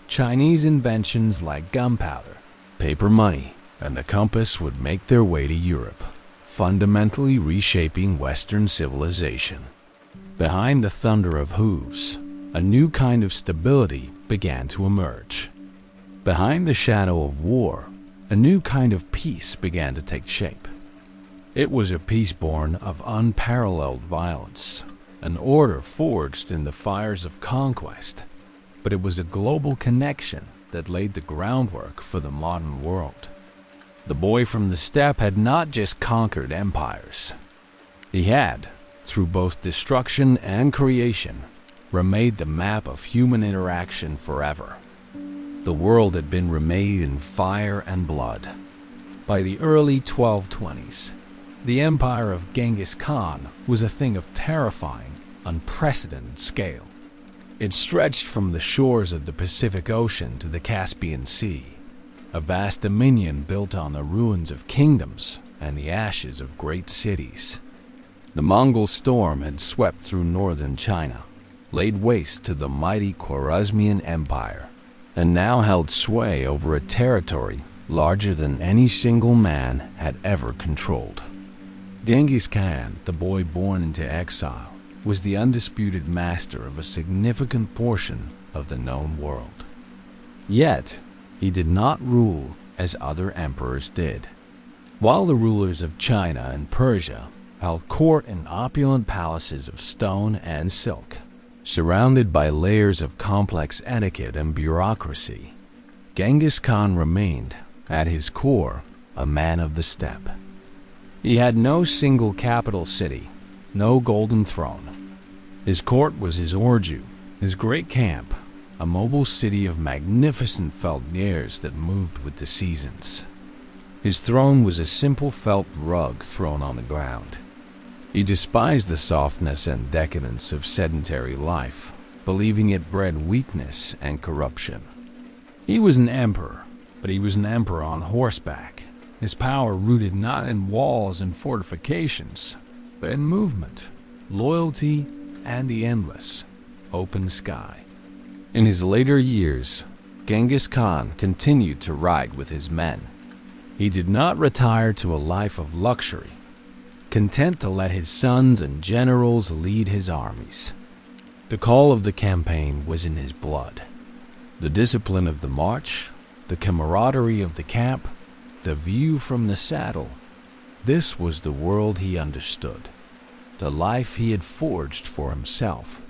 Chinese inventions like gunpowder, paper money, and the compass would make their way to Europe, fundamentally reshaping Western civilization. Behind the thunder of hooves, a new kind of stability began to emerge. Behind the shadow of war, a new kind of peace began to take shape. It was a peace born of unparalleled violence, an order forged in the fires of conquest, but it was a global connection that laid the groundwork for the modern world. The boy from the steppe had not just conquered empires. He had, through both destruction and creation, remade the map of human interaction forever. The world had been remade in fire and blood. By the early 1220s, the empire of Genghis Khan was a thing of terrifying, unprecedented scale. It stretched from the shores of the Pacific Ocean to the Caspian Sea, a vast dominion built on the ruins of kingdoms and the ashes of great cities. The Mongol storm had swept through northern China, laid waste to the mighty Khwarezmian Empire, and now held sway over a territory larger than any single man had ever controlled. Genghis Khan, the boy born into exile, was the undisputed master of a significant portion of the known world. Yet, he did not rule as other emperors did. While the rulers of China and Persia held court in opulent palaces of stone and silk, surrounded by layers of complex etiquette and bureaucracy, Genghis Khan remained, at his core, a man of the steppe. He had no single capital city, no golden throne. His court was his orju, his great camp, a mobile city of magnificent felt nears that moved with the seasons. His throne was a simple felt rug thrown on the ground. He despised the softness and decadence of sedentary life, believing it bred weakness and corruption. He was an emperor, but he was an emperor on horseback, his power rooted not in walls and fortifications, but in movement, loyalty, and the endless, open sky. In his later years, Genghis Khan continued to ride with his men. He did not retire to a life of luxury, content to let his sons and generals lead his armies. The call of the campaign was in his blood. The discipline of the march, the camaraderie of the camp, the view from the saddle. This was the world he understood, the life he had forged for himself.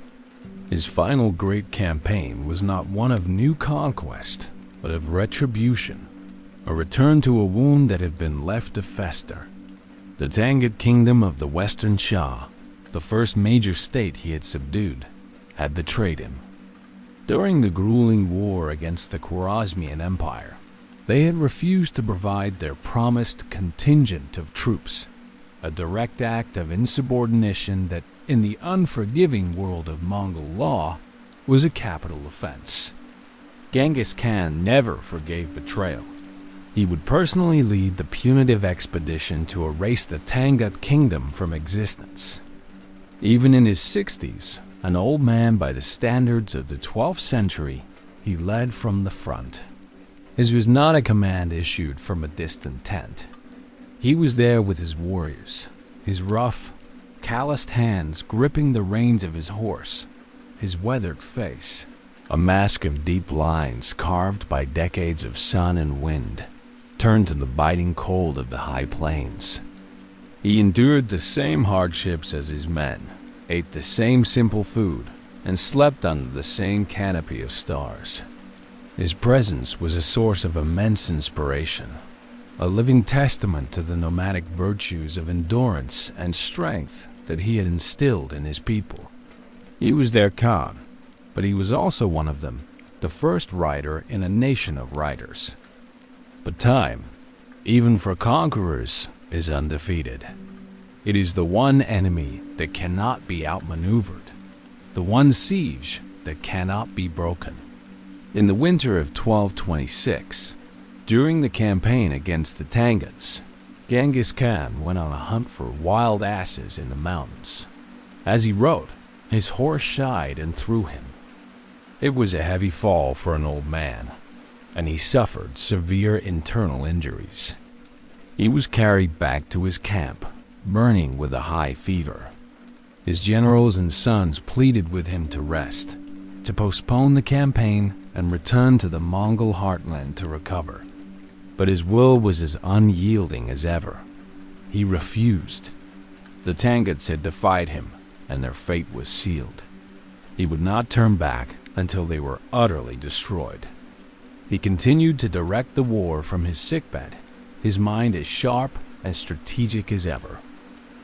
His final great campaign was not one of new conquest, but of retribution, a return to a wound that had been left to fester. The Tangut kingdom of the Western Shah, the first major state he had subdued, had betrayed him. During the grueling war against the Khwarezmian Empire, they had refused to provide their promised contingent of troops, a direct act of insubordination that, in the unforgiving world of Mongol law, was a capital offense. Genghis Khan never forgave betrayal. He would personally lead the punitive expedition to erase the Tangut kingdom from existence. Even in his 60s, An old man by the standards of the 12th century, he led from the front. His was not a command issued from a distant tent. He was there with his warriors, his rough, calloused hands gripping the reins of his horse, his weathered face, a mask of deep lines carved by decades of sun and wind, turned to the biting cold of the high plains. He endured the same hardships as his men, ate the same simple food, and slept under the same canopy of stars. His presence was a source of immense inspiration, a living testament to the nomadic virtues of endurance and strength that he had instilled in his people. He was their Khan, but he was also one of them, the first rider in a nation of riders. But time, even for conquerors, is undefeated. It is the one enemy that cannot be outmaneuvered, the one siege that cannot be broken. In the winter of 1226, during the campaign against the Tanguts, Genghis Khan went on a hunt for wild asses in the mountains. As he rode, his horse shied and threw him. It was a heavy fall for an old man, and he suffered severe internal injuries. He was carried back to his camp, burning with a high fever. His generals and sons pleaded with him to rest, to postpone the campaign and return to the Mongol heartland to recover. But his will was as unyielding as ever. He refused. The Tanguts had defied him, and their fate was sealed. He would not turn back until they were utterly destroyed. He continued to direct the war from his sickbed, his mind as sharp and strategic as ever.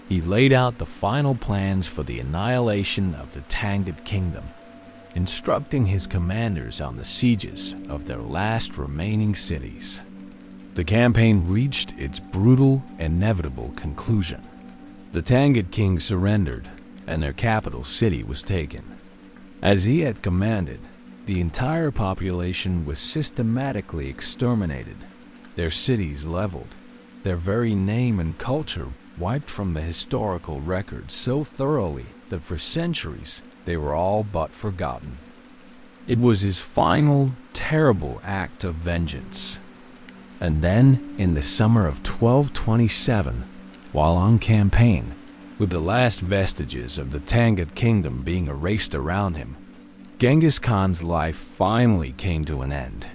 He laid out the final plans for the annihilation of the Tangut kingdom, instructing his commanders on the sieges of their last remaining cities. The campaign reached its brutal, inevitable conclusion. The Tangut king surrendered, and their capital city was taken. As he had commanded, the entire population was systematically exterminated, their cities leveled, their very name and culture wiped from the historical record so thoroughly that for centuries they were all but forgotten. It was his final, terrible act of vengeance. And then, in the summer of 1227, while on campaign, with the last vestiges of the Tangut kingdom being erased around him, Genghis Khan's life finally came to an end.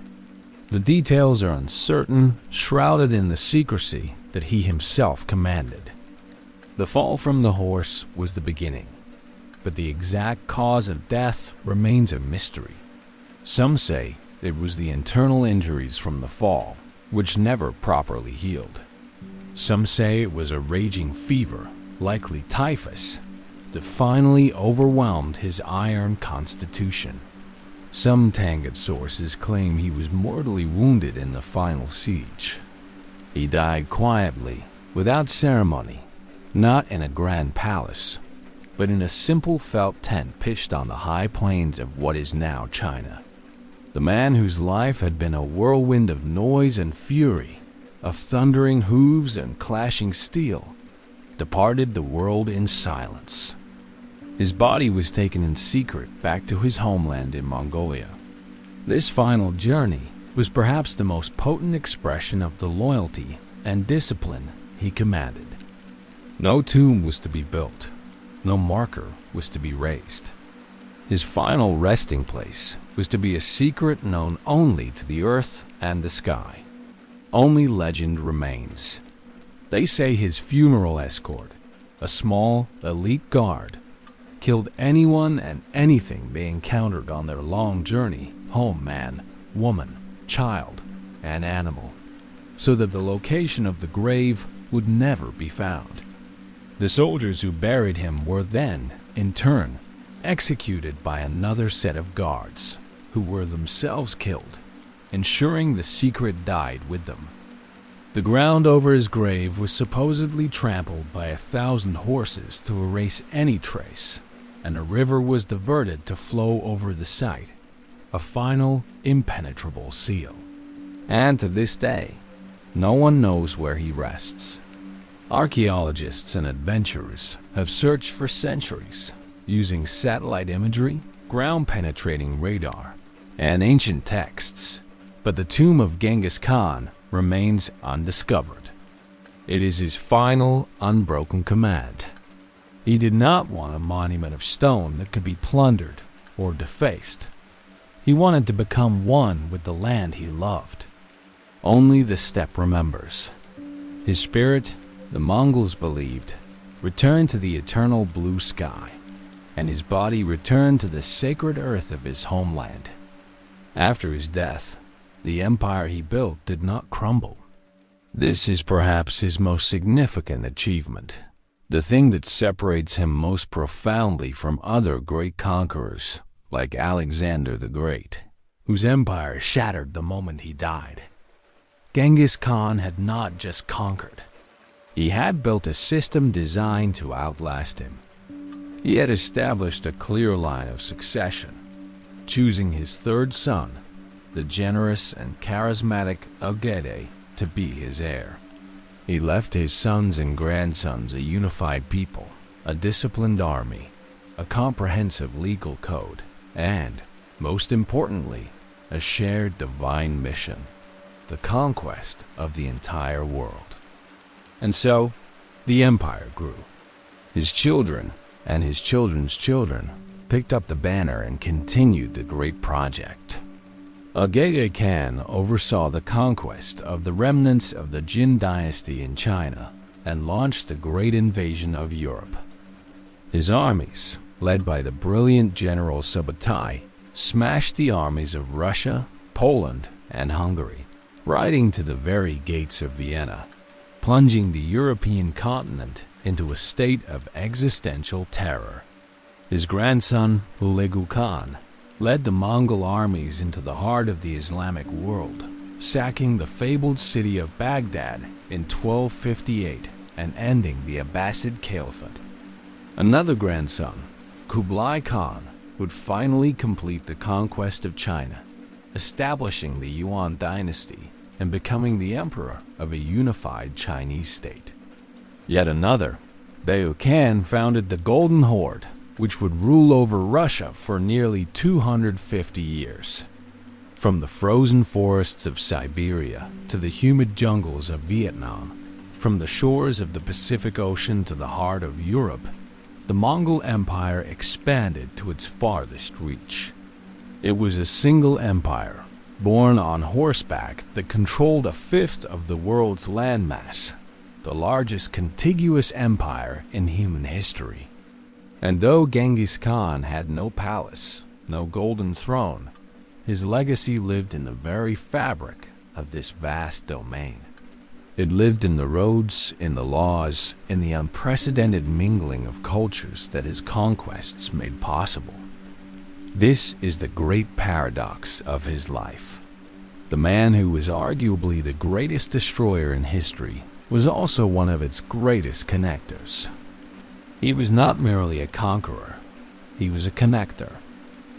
The details are uncertain, shrouded in the secrecy that he himself commanded. The fall from the horse was the beginning, but the exact cause of death remains a mystery. Some say it was the internal injuries from the fall, which never properly healed. Some say it was a raging fever, likely typhus, that finally overwhelmed his iron constitution. Some Tangut sources claim he was mortally wounded in the final siege. He died quietly, without ceremony, not in a grand palace, but in a simple felt tent pitched on the high plains of what is now China. The man whose life had been a whirlwind of noise and fury, of thundering hooves and clashing steel, departed the world in silence. His body was taken in secret back to his homeland in Mongolia. This final journey was perhaps the most potent expression of the loyalty and discipline he commanded. No tomb was to be built, no marker was to be raised. His final resting place was to be a secret known only to the earth and the sky. Only legend remains. They say his funeral escort, a small, elite guard, killed anyone and anything they encountered on their long journey home, man, woman, child, and animal, so that the location of the grave would never be found. The soldiers who buried him were then, in turn, executed by another set of guards, who were themselves killed, ensuring the secret died with them. The ground over his grave was supposedly trampled by 1,000 horses to erase any trace, and a river was diverted to flow over the site, a final, impenetrable seal. And to this day, no one knows where he rests. Archaeologists and adventurers have searched for centuries, using satellite imagery, ground-penetrating radar, and ancient texts. But the tomb of Genghis Khan remains undiscovered. It is his final, unbroken command. He did not want a monument of stone that could be plundered or defaced. He wanted to become one with the land he loved. Only the steppe remembers. His spirit, the Mongols believed, returned to the eternal blue sky, and his body returned to the sacred earth of his homeland. After his death, the empire he built did not crumble. This is perhaps his most significant achievement, the thing that separates him most profoundly from other great conquerors, like Alexander the Great, whose empire shattered the moment he died. Genghis Khan had not just conquered. He had built a system designed to outlast him. He had established a clear line of succession, choosing his third son, the generous and charismatic Ogede, to be his heir. He left his sons and grandsons a unified people, a disciplined army, a comprehensive legal code, and, most importantly, a shared divine mission, the conquest of the entire world. And so, the empire grew. His children and his children's children picked up the banner and continued the great project. Genghis Khan oversaw the conquest of the remnants of the Jin dynasty in China and launched the great invasion of Europe. His armies, led by the brilliant General Subutai, smashed the armies of Russia, Poland, and Hungary, riding to the very gates of Vienna, plunging the European continent into a state of existential terror. His grandson, Julius Khan, led the Mongol armies into the heart of the Islamic world, sacking the fabled city of Baghdad in 1258 and ending the Abbasid Caliphate. Another grandson, Kublai Khan, would finally complete the conquest of China, establishing the Yuan dynasty and becoming the emperor of a unified Chinese state. Yet another, Bayu Khan, founded the Golden Horde, which would rule over Russia for nearly 250 years. From the frozen forests of Siberia to the humid jungles of Vietnam, from the shores of the Pacific Ocean to the heart of Europe, the Mongol Empire expanded to its farthest reach. It was a single empire, born on horseback, that controlled a fifth of the world's landmass, the largest contiguous empire in human history. And though Genghis Khan had no palace, no golden throne, his legacy lived in the very fabric of this vast domain. It lived in the roads, in the laws, in the unprecedented mingling of cultures that his conquests made possible. This is the great paradox of his life. The man who was arguably the greatest destroyer in history was also one of its greatest connectors. He was not merely a conqueror, he was a connector.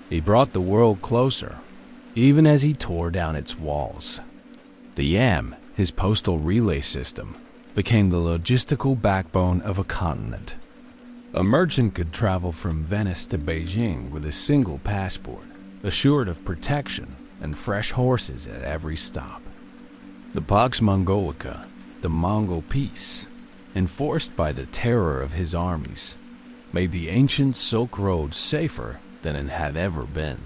He brought the world closer, even as he tore down its walls. The Yam, his postal relay system, became the logistical backbone of a continent. A merchant could travel from Venice to Beijing with a single passport, assured of protection and fresh horses at every stop. The Pax Mongolica, the Mongol peace, enforced by the terror of his armies, made the ancient Silk Road safer than it had ever been.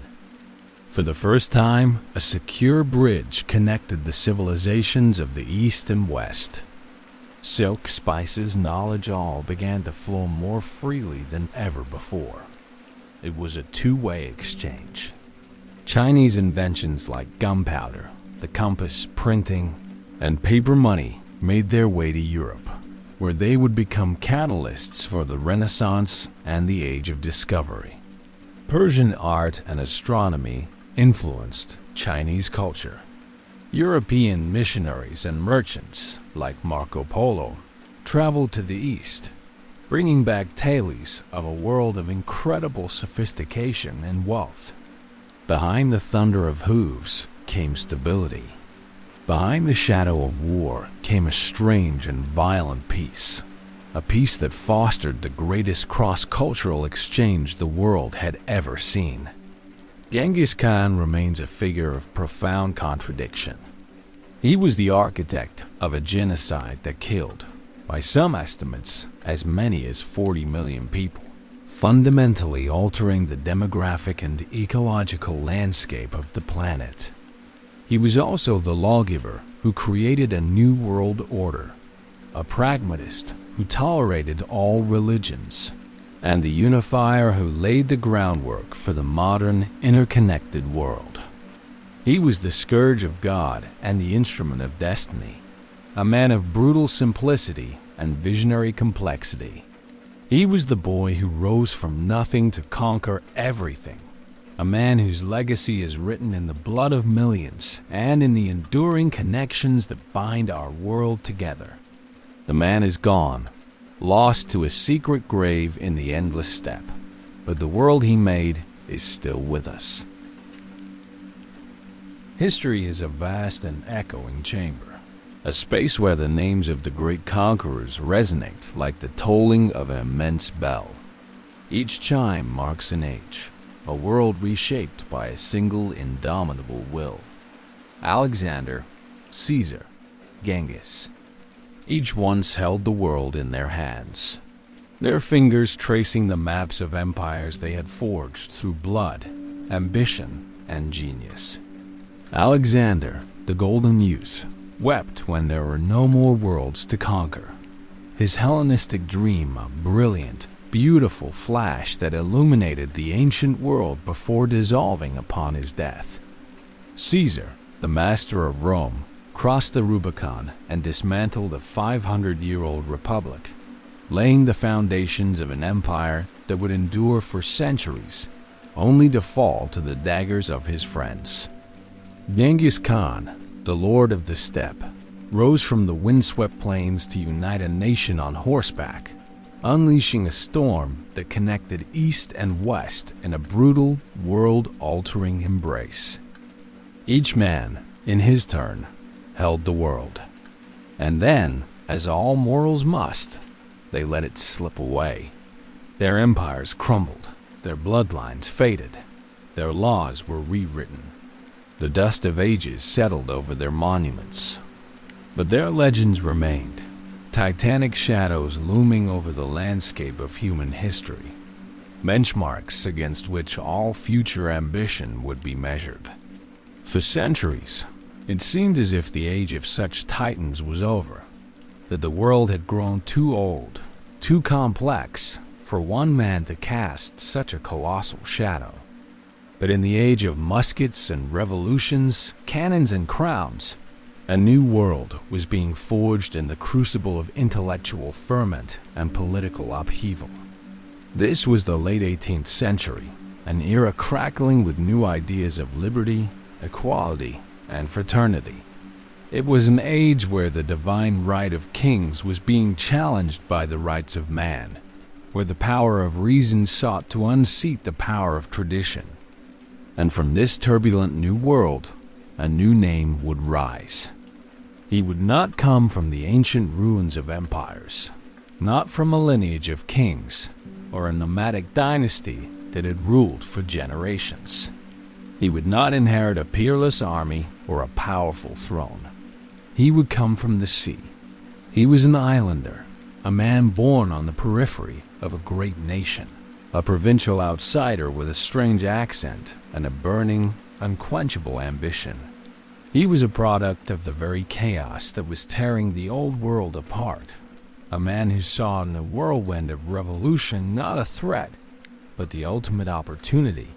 For the first time, a secure bridge connected the civilizations of the East and West. Silk, spices, knowledge all began to flow more freely than ever before. It was a two-way exchange. Chinese inventions like gunpowder, the compass, printing, and paper money made their way to Europe, where they would become catalysts for the Renaissance and the Age of Discovery. Persian art and astronomy influenced Chinese culture. European missionaries and merchants, like Marco Polo, traveled to the East, bringing back tales of a world of incredible sophistication and wealth. Behind the thunder of hooves came stability. Behind the shadow of war came a strange and violent peace. a peace that fostered the greatest cross-cultural exchange the world had ever seen. Genghis Khan remains a figure of profound contradiction. He was the architect of a genocide that killed, by some estimates, as many as 40 million people, fundamentally altering the demographic and ecological landscape of the planet. He was also the lawgiver who created a new world order, a pragmatist who tolerated all religions, and the unifier who laid the groundwork for the modern, interconnected world. He was the scourge of God and the instrument of destiny, a man of brutal simplicity and visionary complexity. He was the boy who rose from nothing to conquer everything, a man whose legacy is written in the blood of millions and in the enduring connections that bind our world together. The man is gone, lost to a secret grave in the endless steppe, but the world he made is still with us. History is a vast and echoing chamber, a space where the names of the great conquerors resonate like the tolling of an immense bell. Each chime marks an age, a world reshaped by a single indomitable will. Alexander, Caesar, Genghis. Each once held the world in their hands, their fingers tracing the maps of empires they had forged through blood, ambition, and genius. Alexander, the golden youth, wept when there were no more worlds to conquer. His Hellenistic dream, a brilliant, beautiful flash that illuminated the ancient world before dissolving upon his death. Caesar, the master of Rome, crossed the Rubicon and dismantled a 500-year-old republic, laying the foundations of an empire that would endure for centuries, only to fall to the daggers of his friends. Genghis Khan, the lord of the steppe, rose from the windswept plains to unite a nation on horseback, unleashing a storm that connected east and west in a brutal, world-altering embrace. Each man, in his turn, held the world. And then, as all mortals must, they let it slip away. Their empires crumbled, their bloodlines faded, their laws were rewritten. The dust of ages settled over their monuments. But their legends remained, titanic shadows looming over the landscape of human history, benchmarks against which all future ambition would be measured. For centuries, it seemed as if the age of such titans was over, that the world had grown too old, too complex, for one man to cast such a colossal shadow. But in the age of muskets and revolutions, cannons and crowns, a new world was being forged in the crucible of intellectual ferment and political upheaval. This was the late 18th century, an era crackling with new ideas of liberty, equality, and fraternity. It was an age where the divine right of kings was being challenged by the rights of man, where the power of reason sought to unseat the power of tradition. And from this turbulent new world, a new name would rise. He would not come from the ancient ruins of empires, not from a lineage of kings, or a nomadic dynasty that had ruled for generations. He would not inherit a peerless army or a powerful throne. He would come from the sea. He was an islander, a man born on the periphery of a great nation, a provincial outsider with a strange accent and a burning, unquenchable ambition. He was a product of the very chaos that was tearing the old world apart, a man who saw in the whirlwind of revolution not a threat, but the ultimate opportunity.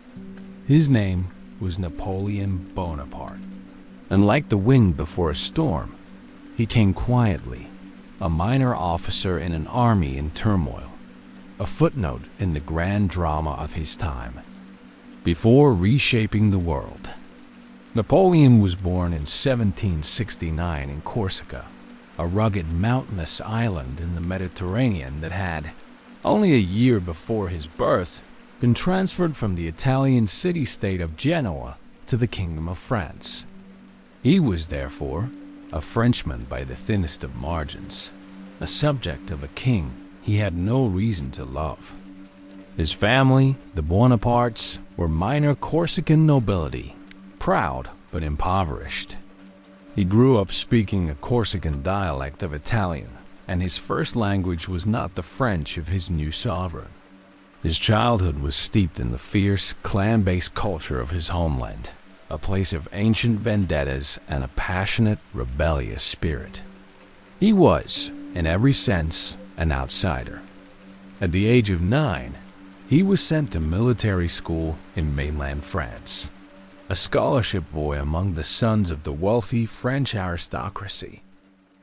His name was Napoleon Bonaparte. And like the wind before a storm, he came quietly, a minor officer in an army in turmoil, a footnote in the grand drama of his time, before reshaping the world. Napoleon was born in 1769 in Corsica, a rugged mountainous island in the Mediterranean that had, only a year before his birth, been transferred from the Italian city-state of Genoa to the Kingdom of France. He was, therefore, a Frenchman by the thinnest of margins, a subject of a king he had no reason to love. His family, the Bonapartes, were minor Corsican nobility, proud but impoverished. He grew up speaking a Corsican dialect of Italian, and his first language was not the French of his new sovereign. His childhood was steeped in the fierce, clan-based culture of his homeland, a place of ancient vendettas and a passionate, rebellious spirit. He was, in every sense, an outsider. At the age of 9, he was sent to military school in mainland France, a scholarship boy among the sons of the wealthy French aristocracy.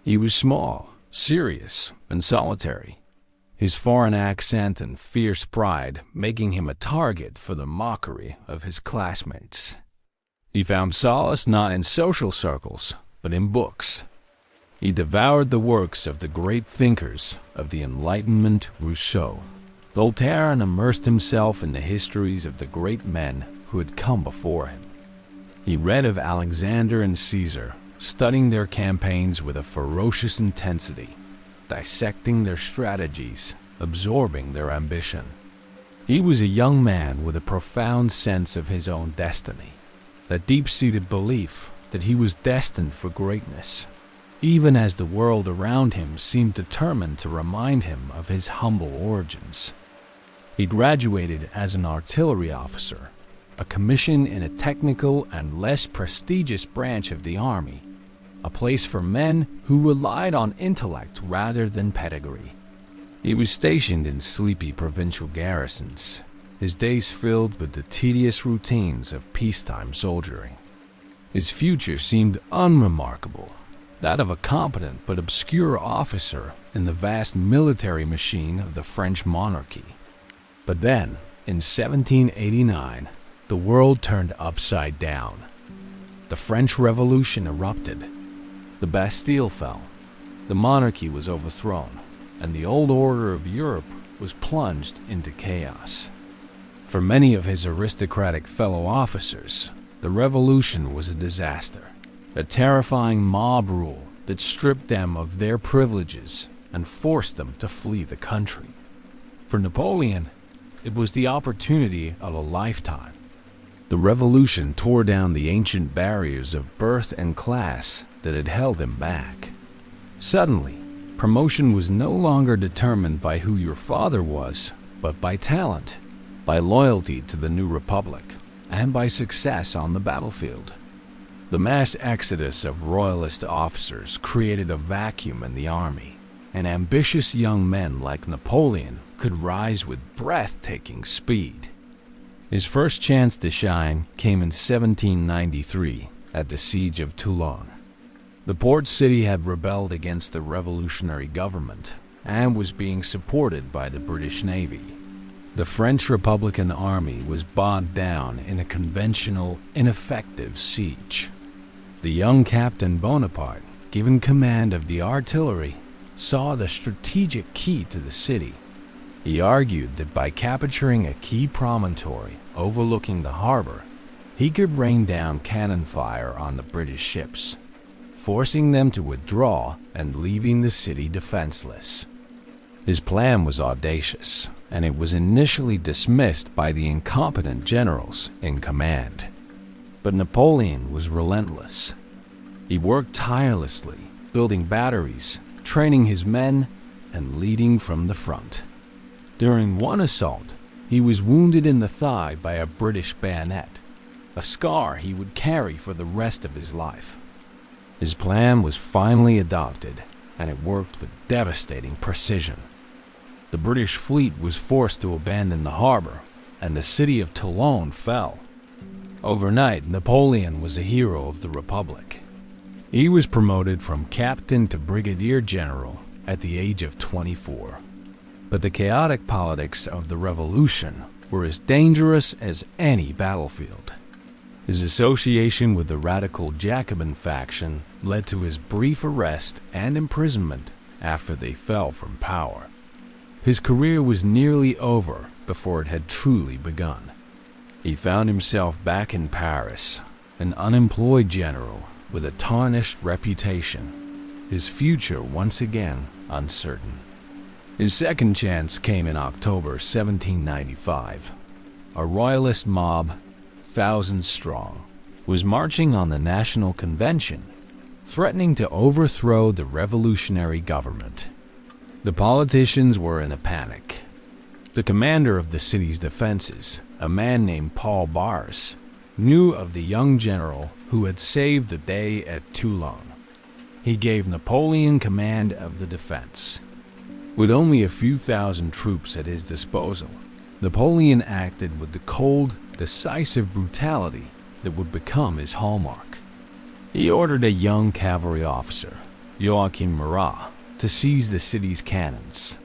He was small, serious, and solitary, his foreign accent and fierce pride making him a target for the mockery of his classmates. He found solace not in social circles, but in books. He devoured the works of the great thinkers of the Enlightenment, Rousseau, Voltaire, and immersed himself in the histories of the great men who had come before him. He read of Alexander and Caesar, studying their campaigns with a ferocious intensity, dissecting their strategies, absorbing their ambition. He was a young man with a profound sense of his own destiny, a deep-seated belief that he was destined for greatness, even as the world around him seemed determined to remind him of his humble origins. He graduated as an artillery officer, a commission in a technical and less prestigious branch of the army, a place for men who relied on intellect rather than pedigree. He was stationed in sleepy provincial garrisons, his days filled with the tedious routines of peacetime soldiering. His future seemed unremarkable, that of a competent but obscure officer in the vast military machine of the French monarchy. But then, in 1789, the world turned upside down. The French Revolution erupted. The Bastille fell. The monarchy was overthrown, and the old order of Europe was plunged into chaos. For many of his aristocratic fellow officers, the revolution was a disaster, a terrifying mob rule that stripped them of their privileges and forced them to flee the country. For Napoleon, it was the opportunity of a lifetime. The revolution tore down the ancient barriers of birth and class that had held him back. Suddenly, promotion was no longer determined by who your father was, but by talent, by loyalty to the new republic, and by success on the battlefield. The mass exodus of royalist officers created a vacuum in the army, and ambitious young men like Napoleon could rise with breathtaking speed. His first chance to shine came in 1793 at the Siege of Toulon. The port city had rebelled against the revolutionary government and was being supported by the British Navy. The French Republican Army was bogged down in a conventional, ineffective siege. The young Captain Bonaparte, given command of the artillery, saw the strategic key to the city. He argued that by capturing a key promontory overlooking the harbor, he could rain down cannon fire on the British ships, forcing them to withdraw and leaving the city defenseless. His plan was audacious, and it was initially dismissed by the incompetent generals in command. But Napoleon was relentless. He worked tirelessly, building batteries, training his men, and leading from the front. During one assault, he was wounded in the thigh by a British bayonet, a scar he would carry for the rest of his life. His plan was finally adopted, and it worked with devastating precision. The British fleet was forced to abandon the harbor, and the city of Toulon fell. Overnight, Napoleon was a hero of the Republic. He was promoted from captain to brigadier general at the age of 24. But the chaotic politics of the revolution were as dangerous as any battlefield. His association with the radical Jacobin faction led to his brief arrest and imprisonment after they fell from power. His career was nearly over before it had truly begun. He found himself back in Paris, an unemployed general with a tarnished reputation, his future once again uncertain. His second chance came in October 1795. A royalist mob, thousands strong, was marching on the National Convention, threatening to overthrow the revolutionary government. The politicians were in a panic. The commander of the city's defenses, a man named Paul Bars, knew of the young general who had saved the day at Toulon. He gave Napoleon command of the defense. With only a few thousand troops at his disposal, Napoleon acted with the cold, decisive brutality that would become his hallmark. He ordered a young cavalry officer, Joachim Murat, to seize the city's cannons.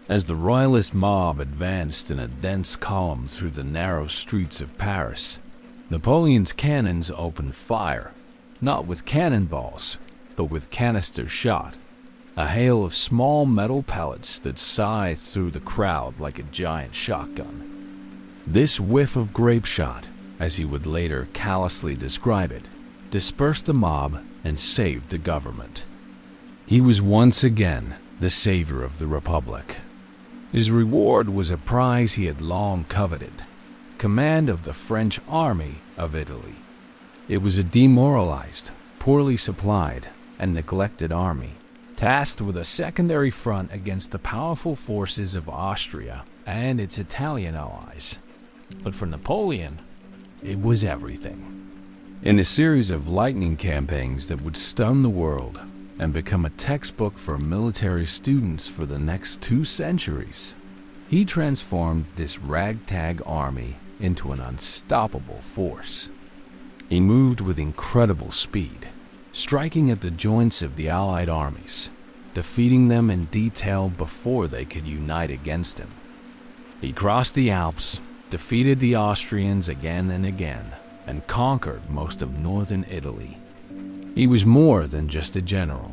As the royalist mob advanced in a dense column through the narrow streets of Paris, Napoleon's cannons opened fire, not with cannonballs, but with canister shot, a hail of small metal pellets that scythed through the crowd like a giant shotgun. This whiff of grape shot, as he would later callously describe it, dispersed the mob and saved the government. He was once again the savior of the Republic. His reward was a prize he had long coveted, command of the French army of Italy. It was a demoralized, poorly supplied, and neglected army, tasked with a secondary front against the powerful forces of Austria and its Italian allies. But for Napoleon, it was everything. In a series of lightning campaigns that would stun the world and become a textbook for military students for the next 2 centuries, he transformed this ragtag army into an unstoppable force. He moved with incredible speed, striking at the joints of the Allied armies, defeating them in detail before they could unite against him. He crossed the Alps, defeated the Austrians again and again, and conquered most of northern Italy. He was more than just a general.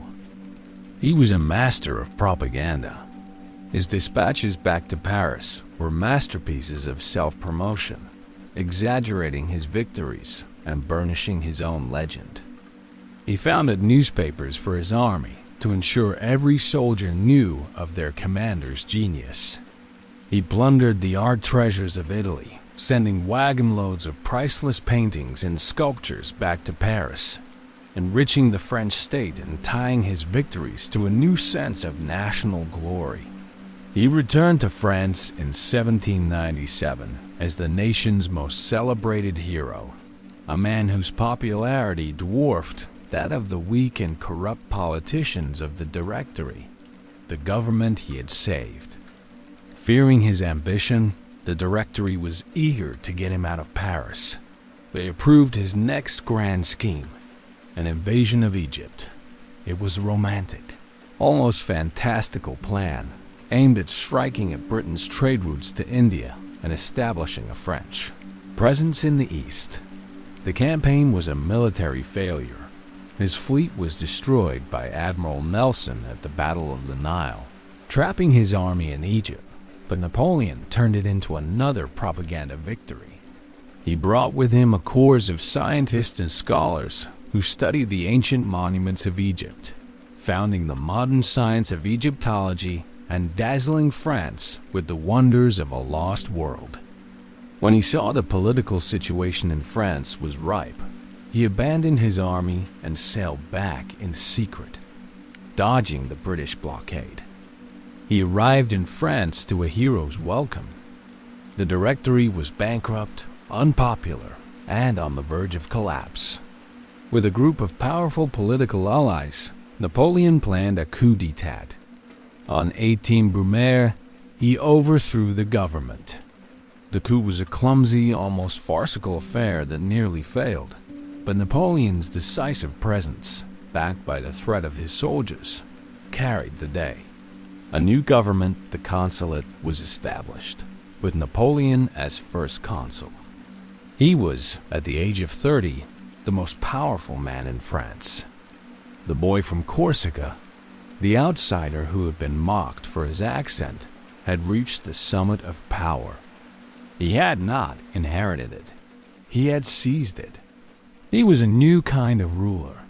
He was a master of propaganda. His dispatches back to Paris were masterpieces of self-promotion, exaggerating his victories and burnishing his own legend. He founded newspapers for his army to ensure every soldier knew of their commander's genius. He plundered the art treasures of Italy, sending wagon loads of priceless paintings and sculptures back to Paris, enriching the French state and tying his victories to a new sense of national glory. He returned to France in 1797 as the nation's most celebrated hero, a man whose popularity dwarfed that of the weak and corrupt politicians of the Directory, the government he had saved. Fearing his ambition, the Directory was eager to get him out of Paris. They approved his next grand scheme, an invasion of Egypt. It was a romantic, almost fantastical plan aimed at striking at Britain's trade routes to India and establishing a French presence in the East. The campaign was a military failure. His fleet was destroyed by Admiral Nelson at the Battle of the Nile, trapping his army in Egypt, but Napoleon turned it into another propaganda victory. He brought with him a corps of scientists and scholars who studied the ancient monuments of Egypt, founding the modern science of Egyptology and dazzling France with the wonders of a lost world. When he saw the political situation in France was ripe, he abandoned his army and sailed back in secret, dodging the British blockade. He arrived in France to a hero's welcome. The Directory was bankrupt, unpopular, and on the verge of collapse. With a group of powerful political allies, Napoleon planned a coup d'etat. On 18 Brumaire, he overthrew the government. The coup was a clumsy, almost farcical affair that nearly failed, but Napoleon's decisive presence, backed by the threat of his soldiers, carried the day. A new government, the consulate, was established, with Napoleon as first consul. He was, at the age of 30, the most powerful man in France. The boy from Corsica, the outsider who had been mocked for his accent, had reached the summit of power. He had not inherited it. He had seized it. He was a new kind of ruler,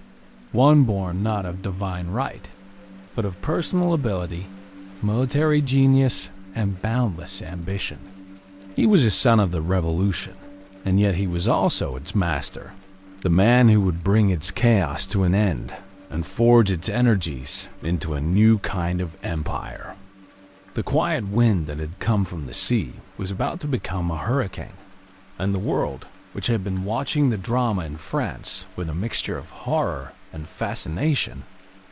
one born not of divine right, but of personal ability, military genius, and boundless ambition. He was a son of the revolution, and yet he was also its master, the man who would bring its chaos to an end and forge its energies into a new kind of empire. The quiet wind that had come from the sea was about to become a hurricane, and the world, which had been watching the drama in France with a mixture of horror and fascination,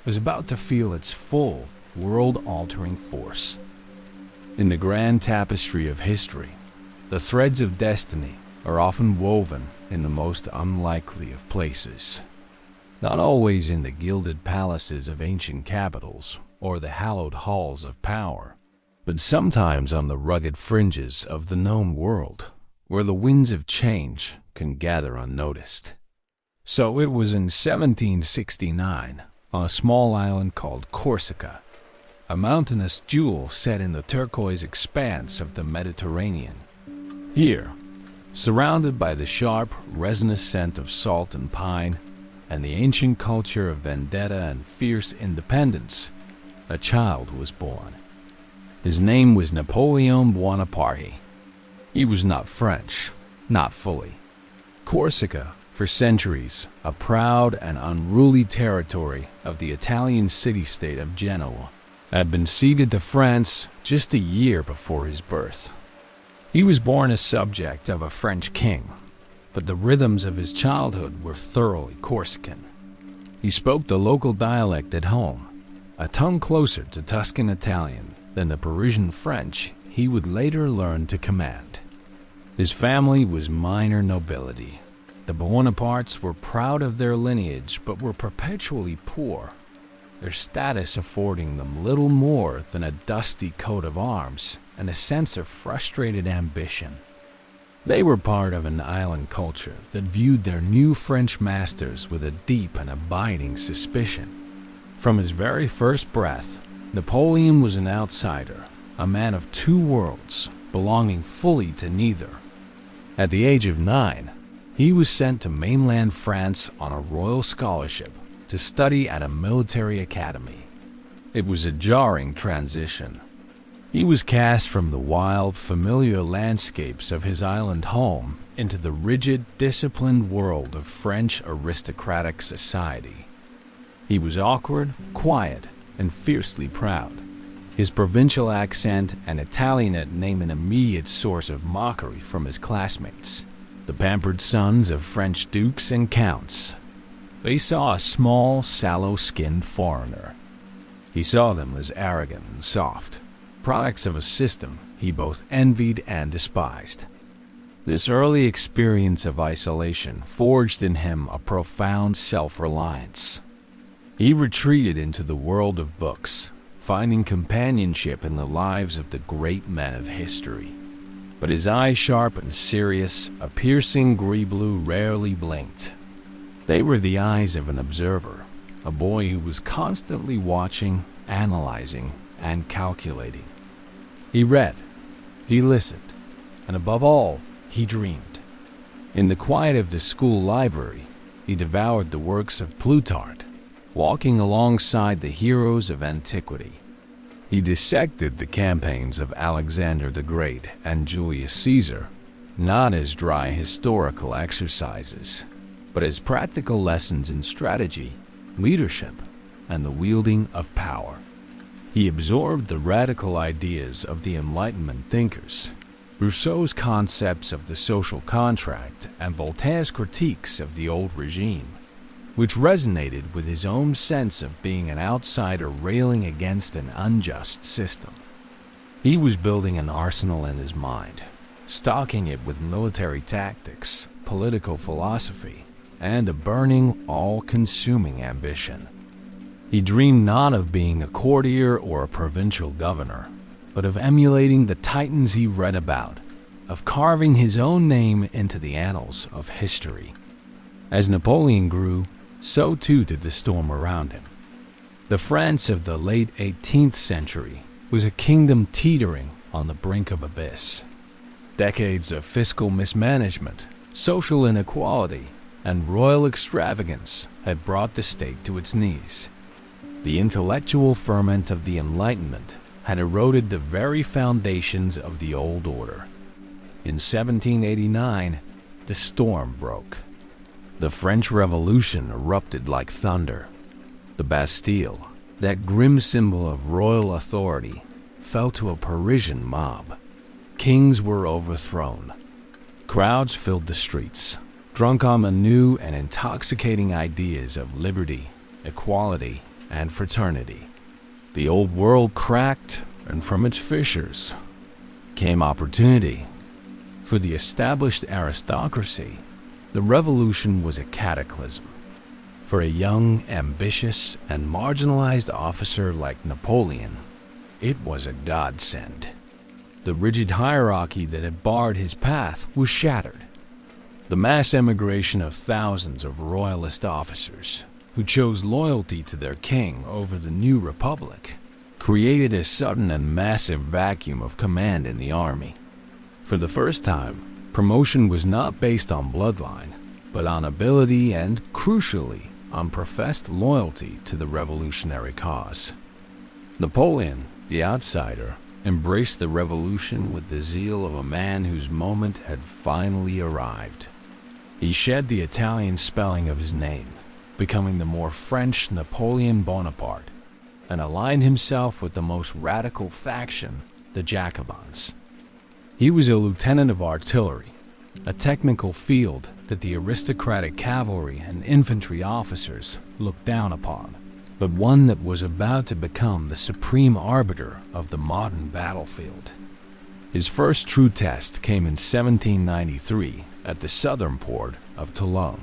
was about to feel its full, world-altering force. In the grand tapestry of history, the threads of destiny are often woven in the most unlikely of places. Not always in the gilded palaces of ancient capitals or the hallowed halls of power, but sometimes on the rugged fringes of the known world, where the winds of change can gather unnoticed. So it was in 1769, on a small island called Corsica, a mountainous jewel set in the turquoise expanse of the Mediterranean. Here, surrounded by the sharp, resinous scent of salt and pine, and the ancient culture of vendetta and fierce independence, a child was born. His name was Napoleon Bonaparte. He was not French, not fully. Corsica, for centuries, a proud and unruly territory of the Italian city-state of Genoa, had been ceded to France just a year before his birth. He was born a subject of a French king, but the rhythms of his childhood were thoroughly Corsican. He spoke the local dialect at home, a tongue closer to Tuscan Italian than the Parisian French he would later learn to command. His family was minor nobility. The Bonapartes were proud of their lineage but were perpetually poor, their status affording them little more than a dusty coat of arms and a sense of frustrated ambition. They were part of an island culture that viewed their new French masters with a deep and abiding suspicion. From his very first breath, Napoleon was an outsider, a man of two worlds, belonging fully to neither. At the age of 9, he was sent to mainland France on a royal scholarship to study at a military academy. It was a jarring transition. He was cast from the wild, familiar landscapes of his island home into the rigid, disciplined world of French aristocratic society. He was awkward, quiet, and fiercely proud. His provincial accent and Italianate name an immediate source of mockery from his classmates, the pampered sons of French dukes and counts. They saw a small, sallow-skinned foreigner. He saw them as arrogant and soft, products of a system he both envied and despised. This early experience of isolation forged in him a profound self-reliance. He retreated into the world of books, finding companionship in the lives of the great men of history. But his eyes, sharp and serious, a piercing gray blue, rarely blinked. They were the eyes of an observer, a boy who was constantly watching, analyzing, and calculating. He read, he listened, and above all, he dreamed. In the quiet of the school library, he devoured the works of Plutarch, walking alongside the heroes of antiquity. He dissected the campaigns of Alexander the Great and Julius Caesar, not as dry historical exercises, but as practical lessons in strategy, leadership, and the wielding of power. He absorbed the radical ideas of the Enlightenment thinkers, Rousseau's concepts of the social contract, and Voltaire's critiques of the old regime, which resonated with his own sense of being an outsider railing against an unjust system. He was building an arsenal in his mind, stocking it with military tactics, political philosophy, and a burning, all-consuming ambition. He dreamed not of being a courtier or a provincial governor, but of emulating the titans he read about, of carving his own name into the annals of history. As Napoleon grew, so too did the storm around him. The France of the late 18th century was a kingdom teetering on the brink of abyss. Decades of fiscal mismanagement, social inequality, and royal extravagance had brought the state to its knees. The intellectual ferment of the Enlightenment had eroded the very foundations of the old order. In 1789, the storm broke. The French Revolution erupted like thunder. The Bastille, that grim symbol of royal authority, fell to a Parisian mob. Kings were overthrown. Crowds filled the streets, drunk on the new and intoxicating ideas of liberty, equality, and fraternity. The old world cracked, and from its fissures came opportunity. For the established aristocracy, the revolution was a cataclysm. For a young, ambitious, and marginalized officer like Napoleon, it was a godsend. The rigid hierarchy that had barred his path was shattered. The mass emigration of thousands of royalist officers who chose loyalty to their king over the new republic created a sudden and massive vacuum of command in the army. For the first time, promotion was not based on bloodline, but on ability and, crucially, on professed loyalty to the revolutionary cause. Napoleon, the outsider, embraced the revolution with the zeal of a man whose moment had finally arrived. He shed the Italian spelling of his name, becoming the more French Napoleon Bonaparte, and aligned himself with the most radical faction, the Jacobins. He was a lieutenant of artillery, a technical field that the aristocratic cavalry and infantry officers looked down upon, but one that was about to become the supreme arbiter of the modern battlefield. His first true test came in 1793 at the southern port of Toulon.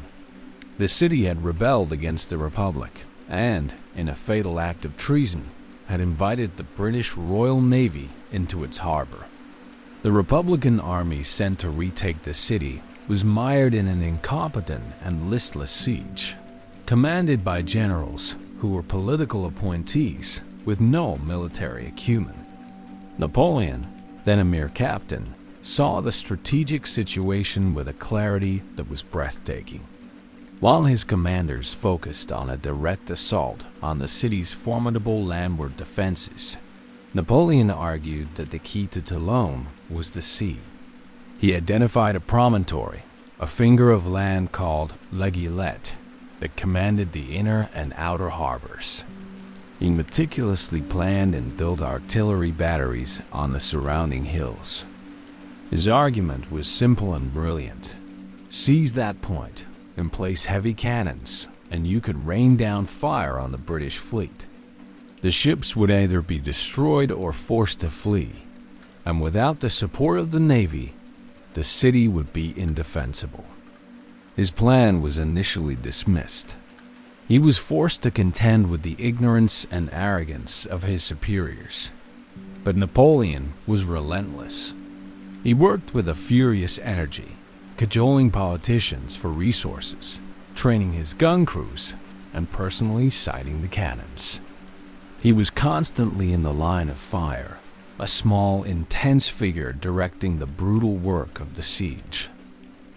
The city had rebelled against the Republic and, in a fatal act of treason, had invited the British Royal Navy into its harbor. The Republican army sent to retake the city was mired in an incompetent and listless siege, commanded by generals who were political appointees with no military acumen. Napoleon, then a mere captain, saw the strategic situation with a clarity that was breathtaking. While his commanders focused on a direct assault on the city's formidable landward defenses, Napoleon argued that the key to Toulon was the sea. He identified a promontory, a finger of land called l'Aiguillette, that commanded the inner and outer harbors. He meticulously planned and built artillery batteries on the surrounding hills. His argument was simple and brilliant. Seize that point and place heavy cannons, and you could rain down fire on the British fleet. The ships would either be destroyed or forced to flee, and without the support of the Navy, the city would be indefensible. His plan was initially dismissed. He was forced to contend with the ignorance and arrogance of his superiors. But Napoleon was relentless. He worked with a furious energy, cajoling politicians for resources, training his gun crews, and personally sighting the cannons. He was constantly in the line of fire, a small, intense figure directing the brutal work of the siege.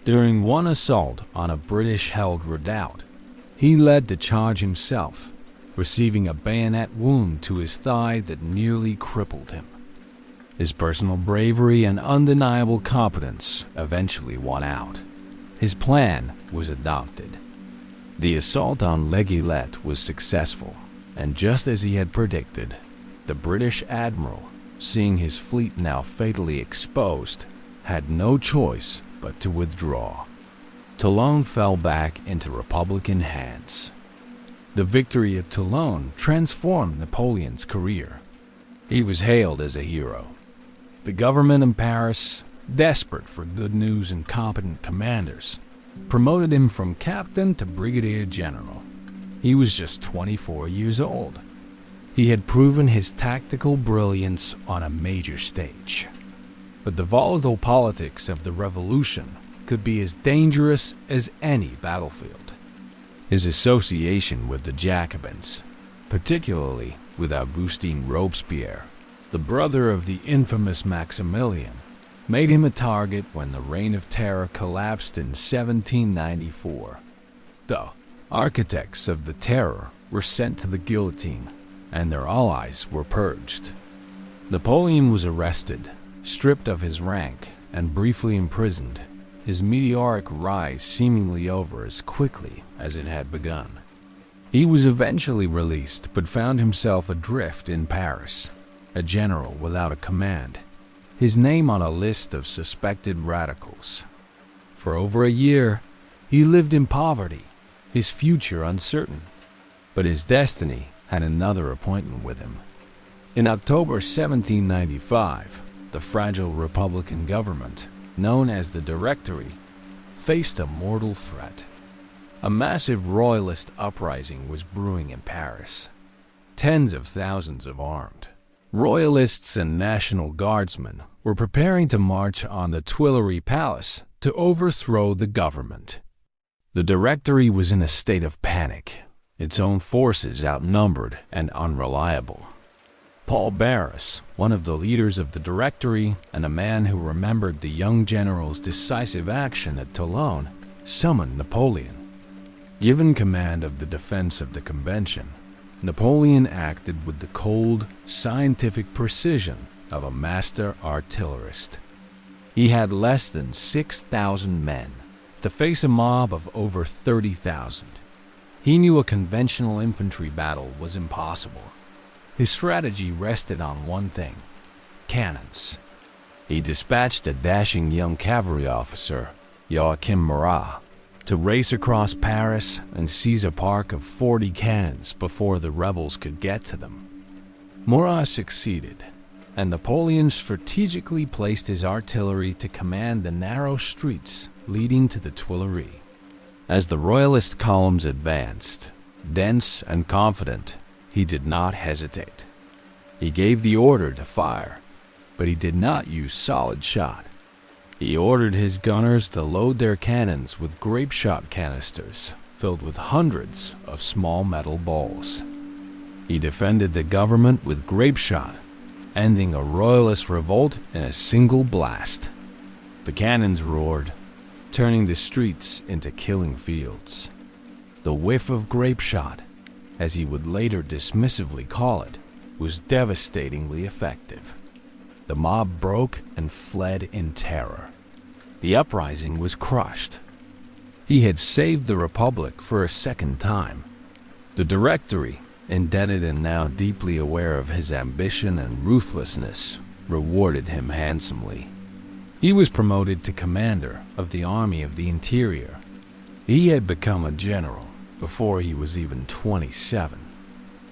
During one assault on a British-held redoubt, he led the charge himself, receiving a bayonet wound to his thigh that nearly crippled him. His personal bravery and undeniable competence eventually won out. His plan was adopted. The assault on l'Aiguillette was successful, and just as he had predicted, the British admiral, seeing his fleet now fatally exposed, had no choice but to withdraw. Toulon fell back into Republican hands. The victory at Toulon transformed Napoleon's career. He was hailed as a hero. The government in Paris, desperate for good news and competent commanders, promoted him from captain to brigadier general. He was just 24 years old. He had proven his tactical brilliance on a major stage. But the volatile politics of the revolution could be as dangerous as any battlefield. His association with the Jacobins, particularly with Augustin Robespierre, the brother of the infamous Maximilian, made him a target when the Reign of Terror collapsed in 1794. The architects of the Terror were sent to the guillotine, and their allies were purged. Napoleon was arrested, stripped of his rank, and briefly imprisoned, his meteoric rise seemingly over as quickly as it had begun. He was eventually released, but found himself adrift in Paris, a general without a command, his name on a list of suspected radicals. For over a year, he lived in poverty, his future uncertain, but his destiny had another appointment with him. In October 1795, the fragile Republican government, known as the Directory, faced a mortal threat. A massive royalist uprising was brewing in Paris. Tens of thousands of armed royalists and National Guardsmen were preparing to march on the Tuileries Palace to overthrow the government. The Directory was in a state of panic, its own forces outnumbered and unreliable. Paul Barras, one of the leaders of the Directory and a man who remembered the young general's decisive action at Toulon, summoned Napoleon. Given command of the defense of the convention, Napoleon acted with the cold, scientific precision of a master artillerist. He had less than 6,000 men to face a mob of over 30,000. He knew a conventional infantry battle was impossible. His strategy rested on one thing: cannons. He dispatched a dashing young cavalry officer, Joachim Murat, to race across Paris and seize a park of 40 cannons before the rebels could get to them. Murat succeeded, and Napoleon strategically placed his artillery to command the narrow streets leading to the Tuileries. As the royalist columns advanced, dense and confident, he did not hesitate. He gave the order to fire, but he did not use solid shot. He ordered his gunners to load their cannons with grape-shot canisters filled with hundreds of small metal balls. He defended the government with grape-shot, ending a royalist revolt in a single blast. The cannons roared, turning the streets into killing fields. The whiff of grape-shot, as he would later dismissively call it, was devastatingly effective. The mob broke and fled in terror. The uprising was crushed. He had saved the Republic for a second time. The Directory, indebted and now deeply aware of his ambition and ruthlessness, rewarded him handsomely. He was promoted to commander of the Army of the Interior. He had become a general before he was even 27.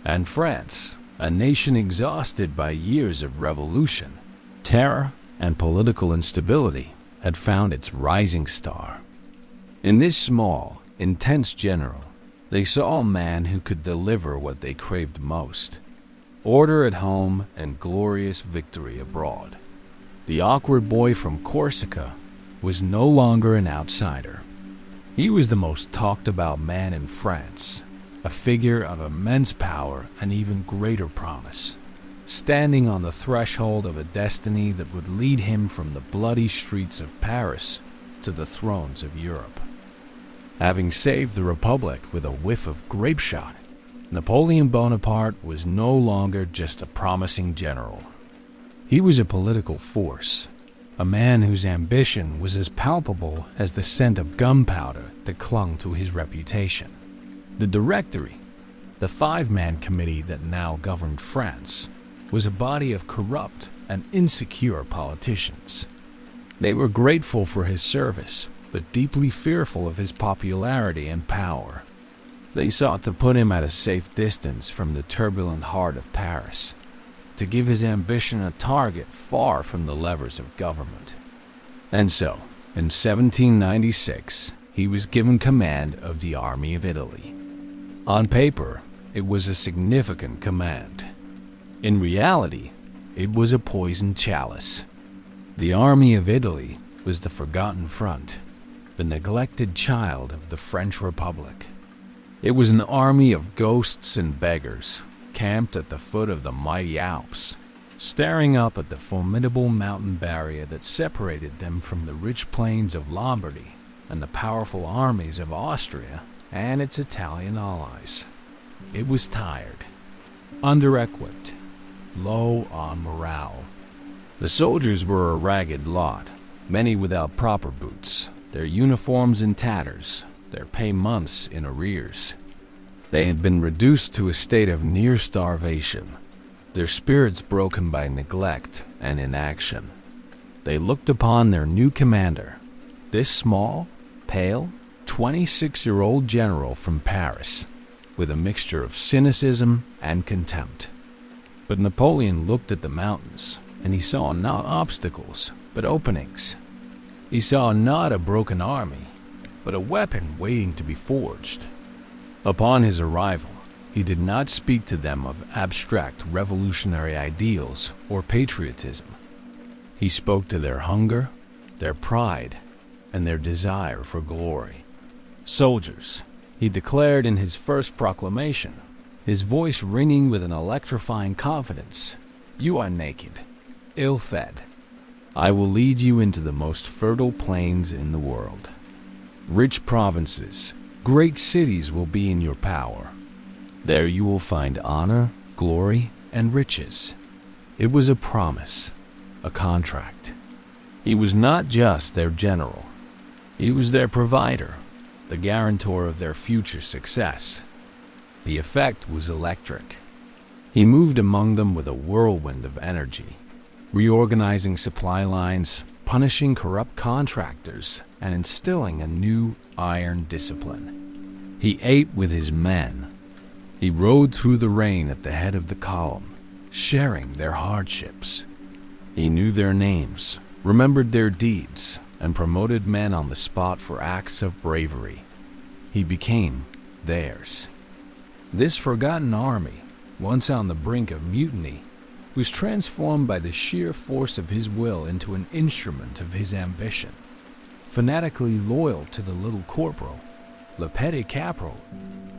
And France, a nation exhausted by years of revolution, terror, and political instability, had found its rising star. In this small, intense general, they saw a man who could deliver what they craved most: order at home and glorious victory abroad. The awkward boy from Corsica was no longer an outsider. He was the most talked about man in France, a figure of immense power and even greater promise, standing on the threshold of a destiny that would lead him from the bloody streets of Paris to the thrones of Europe. Having saved the Republic with a whiff of grape-shot, Napoleon Bonaparte was no longer just a promising general. He was a political force, a man whose ambition was as palpable as the scent of gunpowder that clung to his reputation. The Directory, the five-man committee that now governed France, was a body of corrupt and insecure politicians. They were grateful for his service, but deeply fearful of his popularity and power. They sought to put him at a safe distance from the turbulent heart of Paris, to give his ambition a target far from the levers of government. And so, in 1796, he was given command of the Army of Italy. On paper, it was a significant command. In reality, it was a poisoned chalice. The Army of Italy was the forgotten front, the neglected child of the French Republic. It was an army of ghosts and beggars, camped at the foot of the mighty Alps, staring up at the formidable mountain barrier that separated them from the rich plains of Lombardy and the powerful armies of Austria and its Italian allies. It was tired, under-equipped, low on morale. The soldiers were a ragged lot, many without proper boots, their uniforms in tatters, their pay months in arrears. They had been reduced to a state of near starvation, their spirits broken by neglect and inaction. They looked upon their new commander, this small, pale, 26-year-old general from Paris, with a mixture of cynicism and contempt. But Napoleon looked at the mountains, and he saw not obstacles, but openings. He saw not a broken army, but a weapon waiting to be forged. Upon his arrival, he did not speak to them of abstract revolutionary ideals or patriotism. He spoke to their hunger, their pride, and their desire for glory. Soldiers, he declared in his first proclamation, his voice ringing with an electrifying confidence, you are naked, ill-fed. I will lead you into the most fertile plains in the world. Rich provinces, great cities will be in your power. There you will find honor, glory, and riches. It was a promise, a contract. He was not just their general. He was their provider, the guarantor of their future success. The effect was electric. He moved among them with a whirlwind of energy, reorganizing supply lines, punishing corrupt contractors, and instilling a new iron discipline. He ate with his men. He rode through the rain at the head of the column, sharing their hardships. He knew their names, remembered their deeds, and promoted men on the spot for acts of bravery. He became theirs. This forgotten army, once on the brink of mutiny, was transformed by the sheer force of his will into an instrument of his ambition. Fanatically loyal to the little corporal, le petit caporal,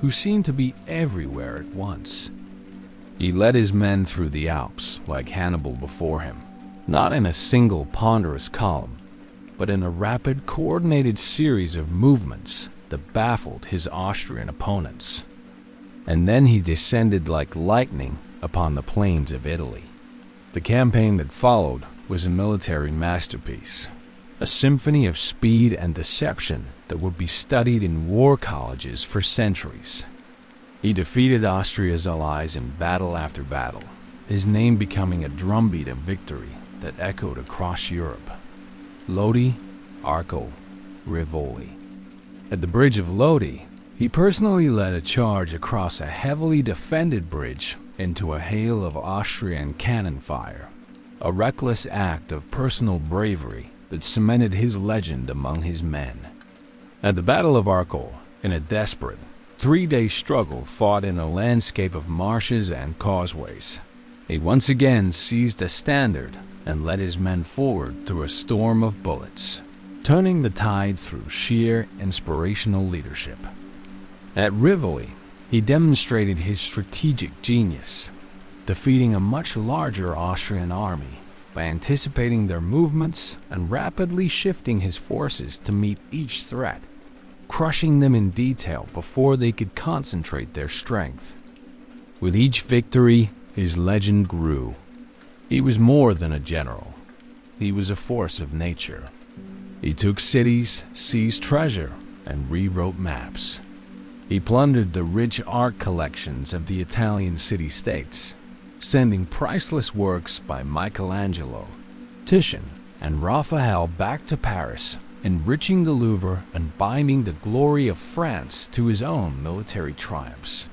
who seemed to be everywhere at once. He led his men through the Alps like Hannibal before him, not in a single ponderous column, but in a rapid, coordinated series of movements that baffled his Austrian opponents. And then he descended like lightning upon the plains of Italy. The campaign that followed was a military masterpiece, a symphony of speed and deception that would be studied in war colleges for centuries. He defeated Austria's allies in battle after battle, his name becoming a drumbeat of victory that echoed across Europe. Lodi, Arco, Rivoli. At the bridge of Lodi, he personally led a charge across a heavily defended bridge into a hail of Austrian cannon fire, a reckless act of personal bravery that cemented his legend among his men. At the Battle of Arco, in a desperate, 3-day struggle fought in a landscape of marshes and causeways, he once again seized a standard and led his men forward through a storm of bullets, turning the tide through sheer inspirational leadership. At Rivoli, he demonstrated his strategic genius, defeating a much larger Austrian army by anticipating their movements and rapidly shifting his forces to meet each threat, crushing them in detail before they could concentrate their strength. With each victory, his legend grew. He was more than a general. He was a force of nature. He took cities, seized treasure, and rewrote maps. He plundered the rich art collections of the Italian city-states, sending priceless works by Michelangelo, Titian, and Raphael back to Paris, enriching the Louvre and binding the glory of France to his own military triumphs.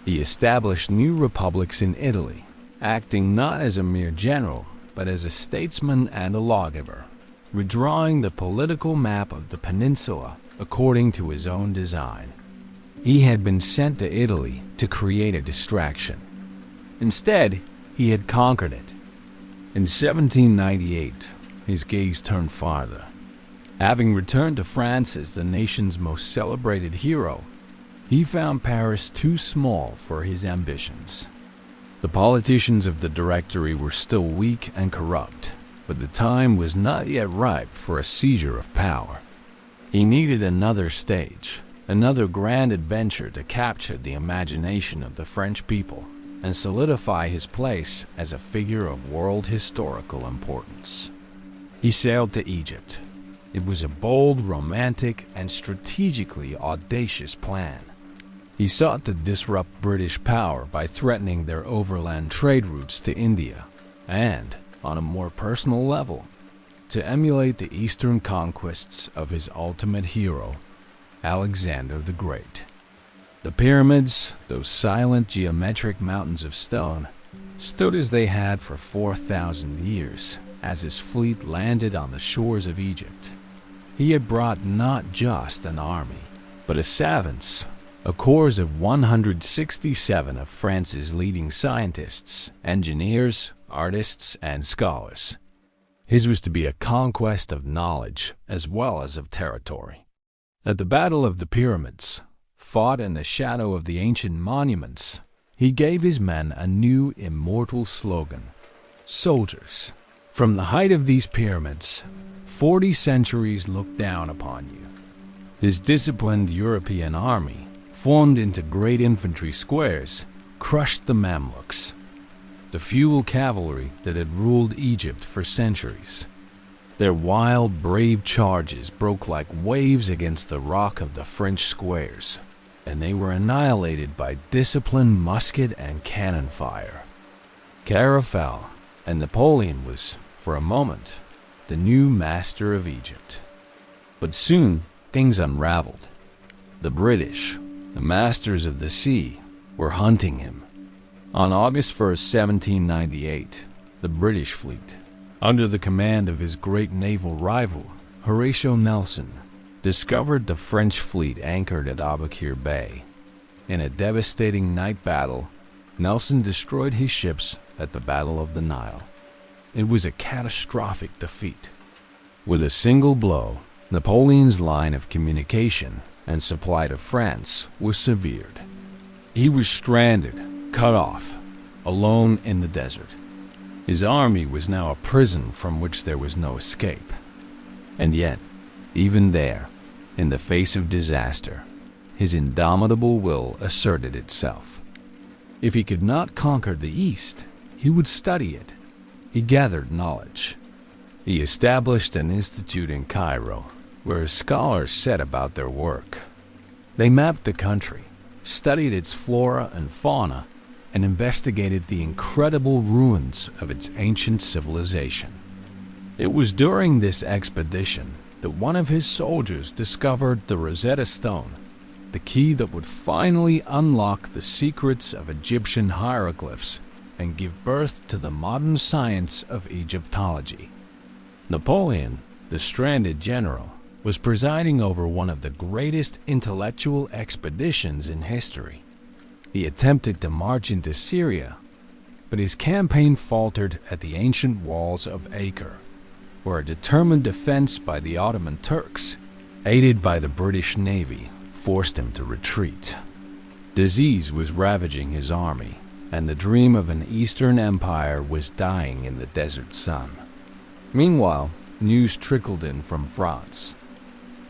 He established new republics in Italy, acting not as a mere general, but as a statesman and a lawgiver, redrawing the political map of the peninsula according to his own design. He had been sent to Italy to create a distraction. Instead, he had conquered it. In 1798, his gaze turned farther. Having returned to France as the nation's most celebrated hero, he found Paris too small for his ambitions. The politicians of the Directory were still weak and corrupt, but the time was not yet ripe for a seizure of power. He needed another stage, another grand adventure to capture the imagination of the French people. and solidify his place as a figure of world historical importance. He sailed to Egypt. It was a bold, romantic, and strategically audacious plan. He sought to disrupt British power by threatening their overland trade routes to India, and, on a more personal level, to emulate the eastern conquests of his ultimate hero, Alexander the Great. The pyramids, those silent geometric mountains of stone, stood as they had for 4,000 years as his fleet landed on the shores of Egypt. He had brought not just an army, but a savants, a corps of 167 of France's leading scientists, engineers, artists, and scholars. His was to be a conquest of knowledge as well as of territory. At the Battle of the Pyramids, fought in the shadow of the ancient monuments, he gave his men a new immortal slogan: "Soldiers, from the height of these pyramids, 40 centuries look down upon you." His disciplined European army, formed into great infantry squares, crushed the Mamluks, the feudal cavalry that had ruled Egypt for centuries. Their wild, brave charges broke like waves against the rock of the French squares, and they were annihilated by disciplined musket and cannon fire. Cara fell, and Napoleon was, for a moment, the new master of Egypt. But soon things unraveled. The British, the masters of the sea, were hunting him. On August 1st, 1798, the British fleet, under the command of his great naval rival, Horatio Nelson, discovered the French fleet anchored at Aboukir Bay. In a devastating night battle, Nelson destroyed his ships at the Battle of the Nile. It was a catastrophic defeat. With a single blow, Napoleon's line of communication and supply to France was severed. He was stranded, cut off, alone in the desert. His army was now a prison from which there was no escape. And yet, even there, in the face of disaster, his indomitable will asserted itself. If he could not conquer the East, he would study it. He gathered knowledge. He established an institute in Cairo, where scholars set about their work. They mapped the country, studied its flora and fauna, and investigated the incredible ruins of its ancient civilization. It was during this expedition that one of his soldiers discovered the Rosetta Stone, the key that would finally unlock the secrets of Egyptian hieroglyphs and give birth to the modern science of Egyptology. Napoleon, the stranded general, was presiding over one of the greatest intellectual expeditions in history. He attempted to march into Syria, but his campaign faltered at the ancient walls of Acre, where a determined defense by the Ottoman Turks, aided by the British Navy, forced him to retreat. Disease was ravaging his army, and the dream of an Eastern Empire was dying in the desert sun. Meanwhile, news trickled in from France.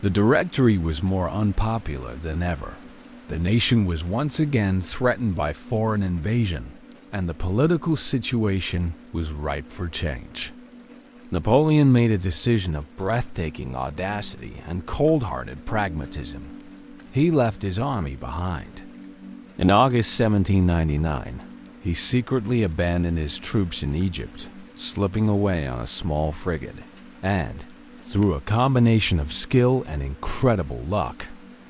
The Directory was more unpopular than ever. The nation was once again threatened by foreign invasion, and the political situation was ripe for change. Napoleon made a decision of breathtaking audacity and cold-hearted pragmatism. He left his army behind. In August 1799, he secretly abandoned his troops in Egypt, slipping away on a small frigate, and, through a combination of skill and incredible luck,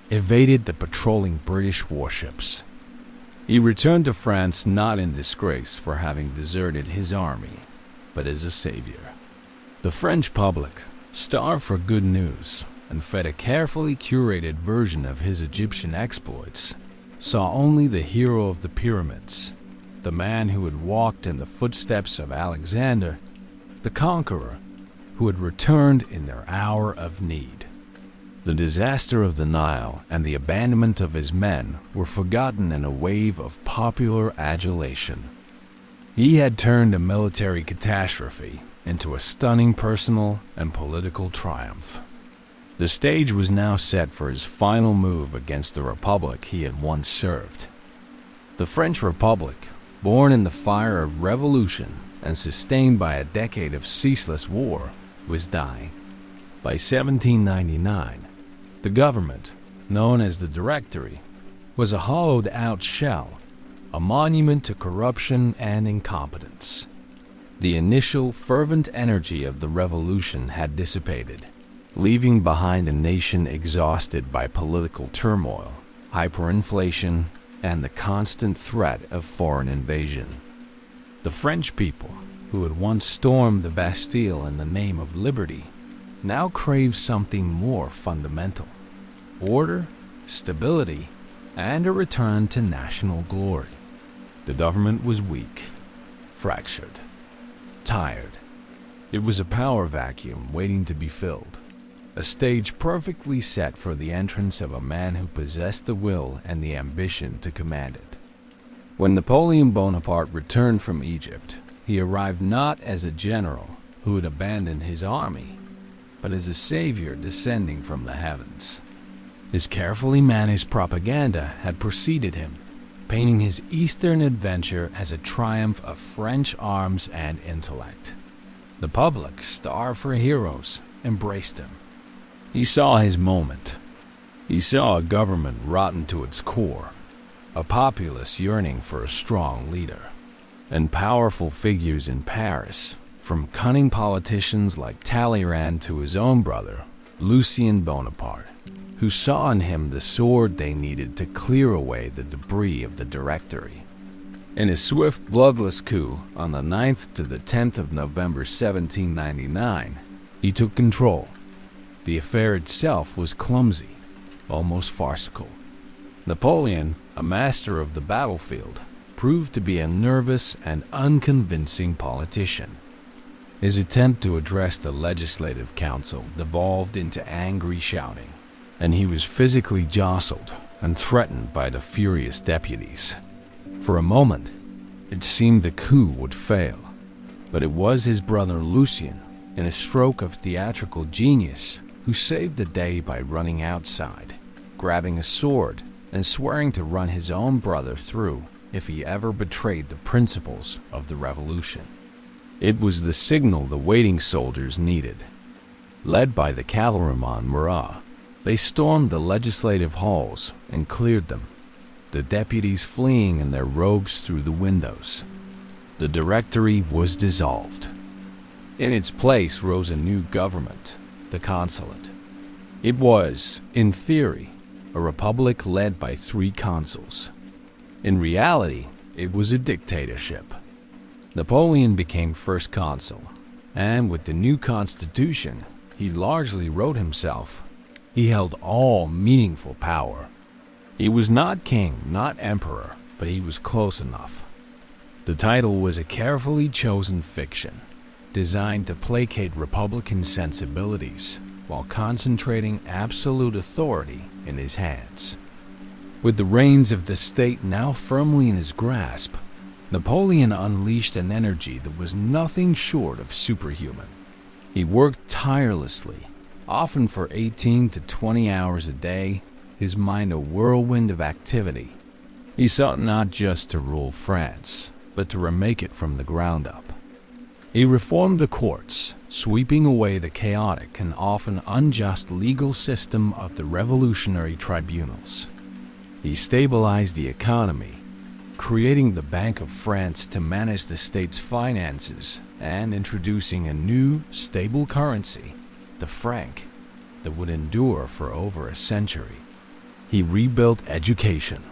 evaded the patrolling British warships. He returned to France not in disgrace for having deserted his army, but as a savior. The French public, starved for good news and fed a carefully curated version of his Egyptian exploits, saw only the hero of the pyramids, the man who had walked in the footsteps of Alexander, the conqueror who had returned in their hour of need. The disaster of the Nile and the abandonment of his men were forgotten in a wave of popular adulation. He had turned a military catastrophe into a stunning personal and political triumph. The stage was now set for his final move against the republic he had once served. The French Republic, born in the fire of revolution and sustained by a decade of ceaseless war, was dying. By 1799, the government, known as the Directory, was a hollowed-out shell, a monument to corruption and incompetence. The initial fervent energy of the revolution had dissipated, leaving behind a nation exhausted by political turmoil, hyperinflation, and the constant threat of foreign invasion. The French people, who had once stormed the Bastille in the name of liberty, now craved something more fundamental: order, stability, and a return to national glory. The government was weak, fractured, tired. It was a power vacuum waiting to be filled, a stage perfectly set for the entrance of a man who possessed the will and the ambition to command it. When Napoleon Bonaparte returned from Egypt, he arrived not as a general who had abandoned his army, but as a savior descending from the heavens. His carefully managed propaganda had preceded him, painting his Eastern adventure as a triumph of French arms and intellect. The public, starved for heroes, embraced him. He saw his moment. He saw a government rotten to its core, a populace yearning for a strong leader, and powerful figures in Paris, from cunning politicians like Talleyrand to his own brother, Lucien Bonaparte, who saw in him the sword they needed to clear away the debris of the Directory. In a swift, bloodless coup on the 9th to the 10th of November 1799, he took control. The affair itself was clumsy, almost farcical. Napoleon, a master of the battlefield, proved to be a nervous and unconvincing politician. His attempt to address the Legislative Council devolved into angry shouting, and he was physically jostled and threatened by the furious deputies. For a moment, it seemed the coup would fail, but it was his brother Lucien, in a stroke of theatrical genius, who saved the day by running outside, grabbing a sword, and swearing to run his own brother through if he ever betrayed the principles of the revolution. It was the signal the waiting soldiers needed. Led by the cavalryman Murat, they stormed the legislative halls and cleared them, the deputies fleeing in their robes through the windows. The Directory was dissolved. In its place rose a new government, the Consulate. It was, in theory, a republic led by 3 consuls. In reality, it was a dictatorship. Napoleon became first consul, and with the new constitution, he largely wrote himself. He held all meaningful power. He was not king, not emperor, but he was close enough. The title was a carefully chosen fiction, designed to placate Republican sensibilities while concentrating absolute authority in his hands. With the reins of the state now firmly in his grasp, Napoleon unleashed an energy that was nothing short of superhuman. He worked tirelessly, often for 18 to 20 hours a day, his mind a whirlwind of activity. He sought not just to rule France, but to remake it from the ground up. He reformed the courts, sweeping away the chaotic and often unjust legal system of the revolutionary tribunals. He stabilized the economy, creating the Bank of France to manage the state's finances and introducing a new, stable currency, the franc, that would endure for over a century. He rebuilt education,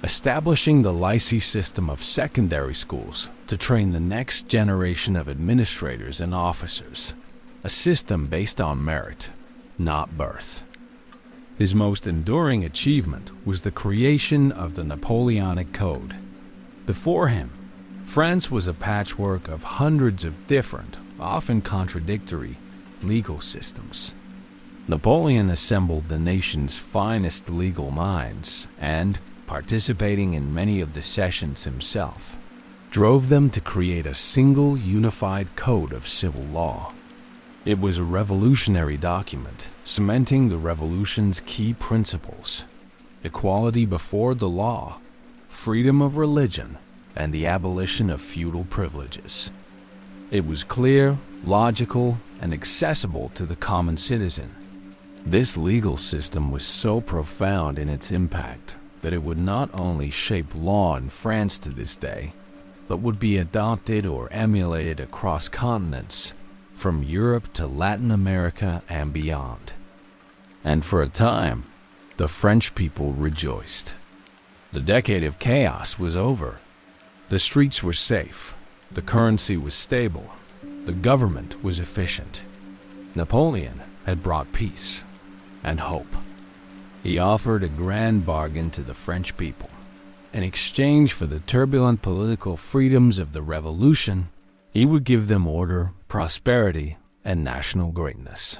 establishing the lycée system of secondary schools to train the next generation of administrators and officers, a system based on merit, not birth. His most enduring achievement was the creation of the Napoleonic Code. Before him, France was a patchwork of hundreds of different, often contradictory, legal systems. Napoleon assembled the nation's finest legal minds and, participating in many of the sessions himself, drove them to create a single unified code of civil law. It was a revolutionary document, cementing the revolution's key principles: equality before the law, freedom of religion, and the abolition of feudal privileges. It was clear, logical, and accessible to the common citizen. This legal system was so profound in its impact that it would not only shape law in France to this day, but would be adopted or emulated across continents, from Europe to Latin America and beyond. And for a time, the French people rejoiced. The decade of chaos was over. The streets were safe, the currency was stable, the government was efficient. Napoleon had brought peace and hope. He offered a grand bargain to the French people. In exchange for the turbulent political freedoms of the Revolution, he would give them order, prosperity, and national greatness.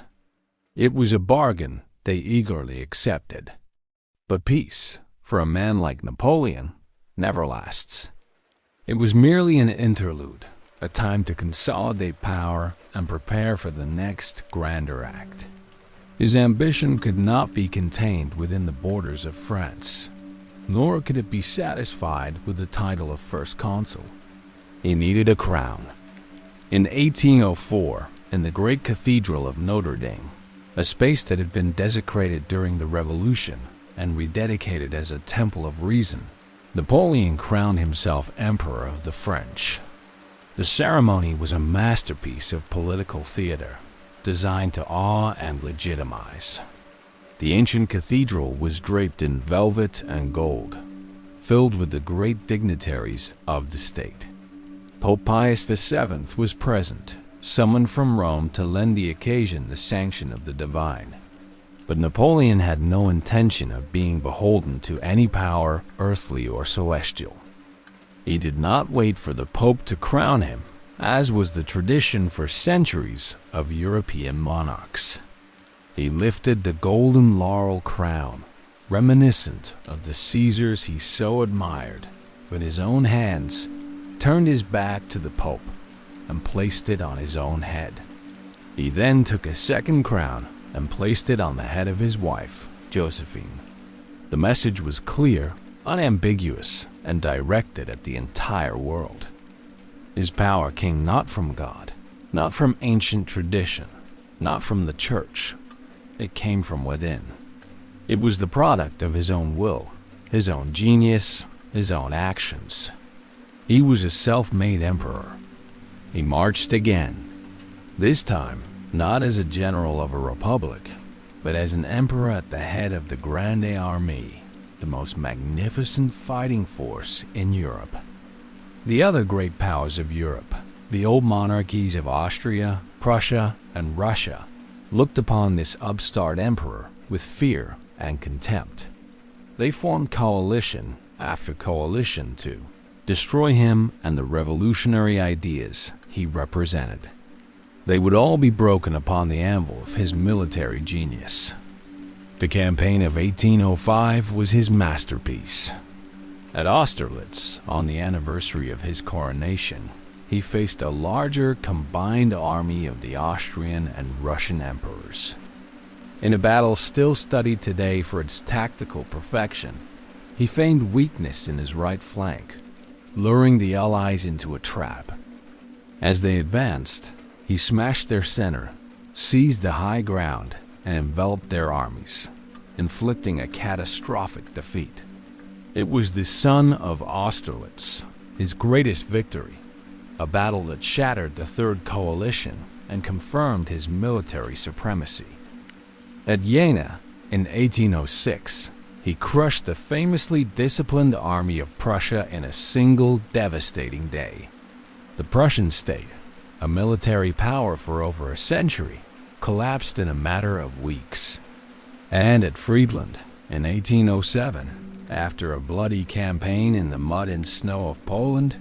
It was a bargain they eagerly accepted. But peace, for a man like Napoleon, never lasts. It was merely an interlude, a time to consolidate power and prepare for the next grander act. His ambition could not be contained within the borders of France, nor could it be satisfied with the title of First Consul. He needed a crown. In 1804, in the great cathedral of Notre Dame, a space that had been desecrated during the Revolution and rededicated as a temple of reason, Napoleon crowned himself Emperor of the French. The ceremony was a masterpiece of political theater, designed to awe and legitimize. The ancient cathedral was draped in velvet and gold, filled with the great dignitaries of the state. Pope Pius VII was present, summoned from Rome to lend the occasion the sanction of the divine. But Napoleon had no intention of being beholden to any power, earthly or celestial. He did not wait for the Pope to crown him, as was the tradition for centuries of European monarchs. He lifted the golden laurel crown, reminiscent of the Caesars he so admired, with his own hands, turned his back to the Pope, and placed it on his own head. He then took a second crown and placed it on the head of his wife, Josephine. The message was clear, unambiguous, and directed at the entire world. His power came not from God, not from ancient tradition, not from the church. It came from within. It was the product of his own will, his own genius, his own actions. He was a self-made emperor. He marched again, this time not as a general of a republic, but as an emperor at the head of the Grande Armée, the most magnificent fighting force in Europe. The other great powers of Europe, the old monarchies of Austria, Prussia, and Russia, looked upon this upstart emperor with fear and contempt. They formed coalition after coalition to destroy him and the revolutionary ideas he represented. They would all be broken upon the anvil of his military genius. The campaign of 1805 was his masterpiece. At Austerlitz, on the anniversary of his coronation, he faced a larger combined army of the Austrian and Russian emperors. In a battle still studied today for its tactical perfection, he feigned weakness in his right flank, luring the Allies into a trap. As they advanced, he smashed their center, seized the high ground, and enveloped their armies, inflicting a catastrophic defeat. It was the Son of Austerlitz, his greatest victory, a battle that shattered the Third Coalition and confirmed his military supremacy. At Jena, in 1806, he crushed the famously disciplined army of Prussia in a single devastating day. The Prussian state, a military power for over a century, collapsed in a matter of weeks. And at Friedland, in 1807, after a bloody campaign in the mud and snow of Poland,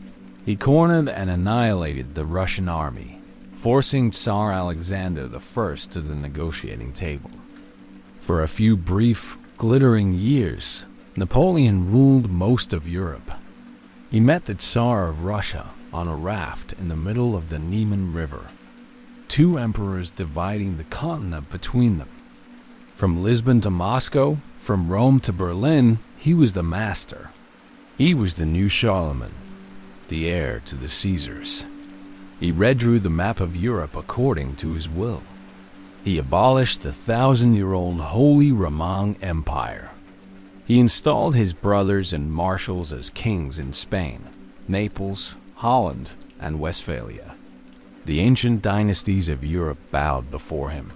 he cornered and annihilated the Russian army, forcing Tsar Alexander I to the negotiating table. For a few brief, glittering years, Napoleon ruled most of Europe. He met the Tsar of Russia on a raft in the middle of the Niemen River, two emperors dividing the continent between them. From Lisbon to Moscow, from Rome to Berlin, he was the master. He was the new Charlemagne, the heir to the Caesars. He redrew the map of Europe according to his will. He abolished the 1,000-year-old Holy Roman Empire. He installed his brothers and marshals as kings in Spain, Naples, Holland, and Westphalia. The ancient dynasties of Europe bowed before him.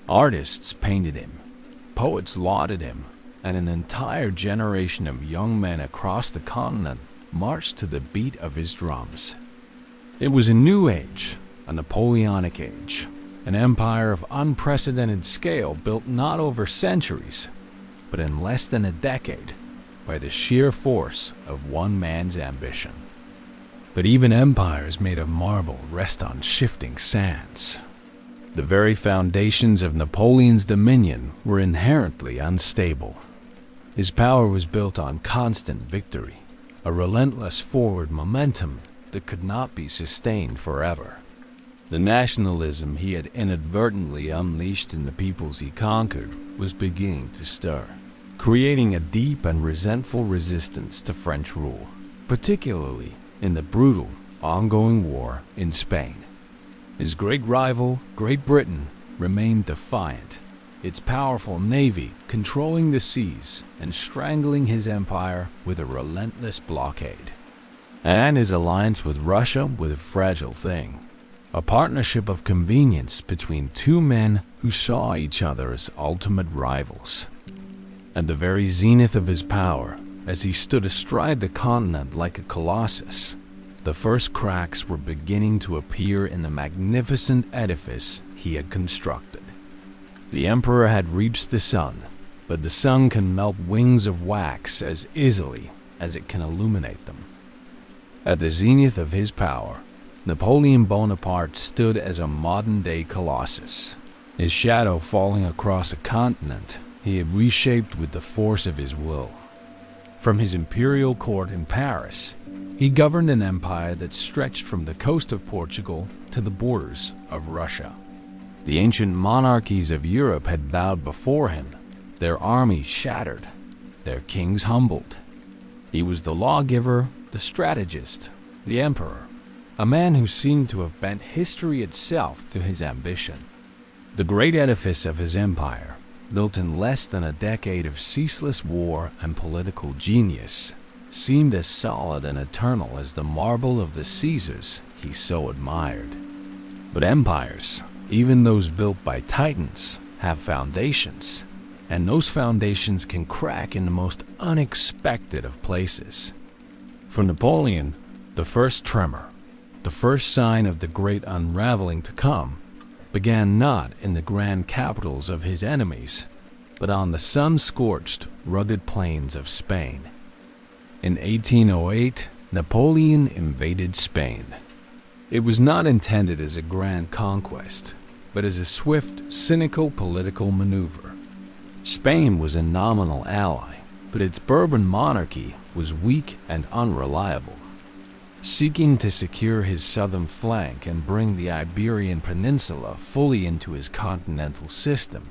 Artists painted him, poets lauded him, and an entire generation of young men across the continent marched to the beat of his drums. It was a new age, a Napoleonic age, an empire of unprecedented scale built not over centuries, but in less than a decade by the sheer force of one man's ambition. But even empires made of marble rest on shifting sands. The very foundations of Napoleon's dominion were inherently unstable. His power was built on constant victory, a relentless forward momentum that could not be sustained forever. The nationalism he had inadvertently unleashed in the peoples he conquered was beginning to stir, creating a deep and resentful resistance to French rule, particularly in the brutal, ongoing war in Spain. His great rival, Great Britain, remained defiant, its powerful navy controlling the seas and strangling his empire with a relentless blockade. And his alliance with Russia was a fragile thing, a partnership of convenience between two men who saw each other as ultimate rivals. At the very zenith of his power, as he stood astride the continent like a colossus, the first cracks were beginning to appear in the magnificent edifice he had constructed. The emperor had reached the sun, but the sun can melt wings of wax as easily as it can illuminate them. At the zenith of his power, Napoleon Bonaparte stood as a modern-day colossus, his shadow falling across a continent he had reshaped with the force of his will. From his imperial court in Paris, he governed an empire that stretched from the coast of Portugal to the borders of Russia. The ancient monarchies of Europe had bowed before him, their armies shattered, their kings humbled. He was the lawgiver, the strategist, the emperor, a man who seemed to have bent history itself to his ambition. The great edifice of his empire, built in less than a decade of ceaseless war and political genius, seemed as solid and eternal as the marble of the Caesars he so admired. But empires, even those built by titans, have foundations, and those foundations can crack in the most unexpected of places. For Napoleon, the first tremor, the first sign of the great unraveling to come, began not in the grand capitals of his enemies, but on the sun-scorched, rugged plains of Spain. In 1808, Napoleon invaded Spain. It was not intended as a grand conquest, but as a swift, cynical political maneuver. Spain was a nominal ally, but its Bourbon monarchy was weak and unreliable. Seeking to secure his southern flank and bring the Iberian Peninsula fully into his continental system,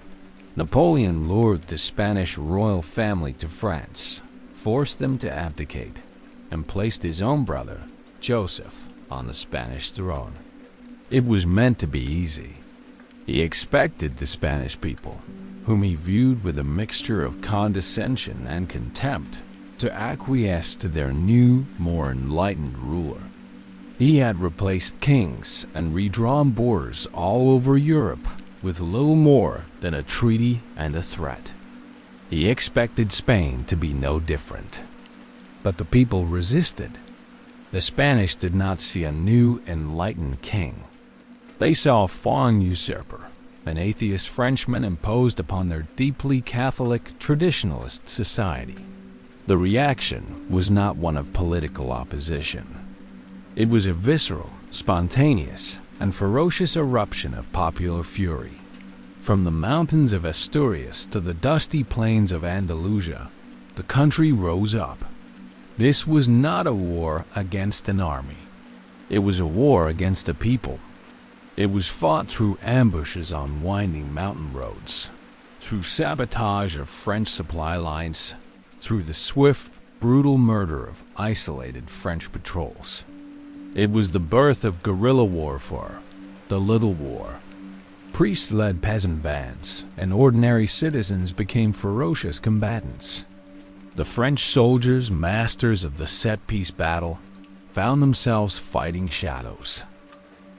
Napoleon lured the Spanish royal family to France, forced them to abdicate, and placed his own brother, Joseph, on the Spanish throne. It was meant to be easy. He expected the Spanish people, whom he viewed with a mixture of condescension and contempt, to acquiesce to their new, more enlightened ruler. He had replaced kings and redrawn borders all over Europe with little more than a treaty and a threat. He expected Spain to be no different. But the people resisted. The Spanish did not see a new, enlightened king. They saw a foreign usurper, an atheist Frenchman imposed upon their deeply Catholic traditionalist society. The reaction was not one of political opposition. It was a visceral, spontaneous, and ferocious eruption of popular fury. From the mountains of Asturias to the dusty plains of Andalusia, the country rose up. This was not a war against an army. It was a war against a people. It was fought through ambushes on winding mountain roads, through sabotage of French supply lines, through the swift, brutal murder of isolated French patrols. It was the birth of guerrilla warfare, the Little War. Priests led peasant bands, and ordinary citizens became ferocious combatants. The French soldiers, masters of the set-piece battle, found themselves fighting shadows.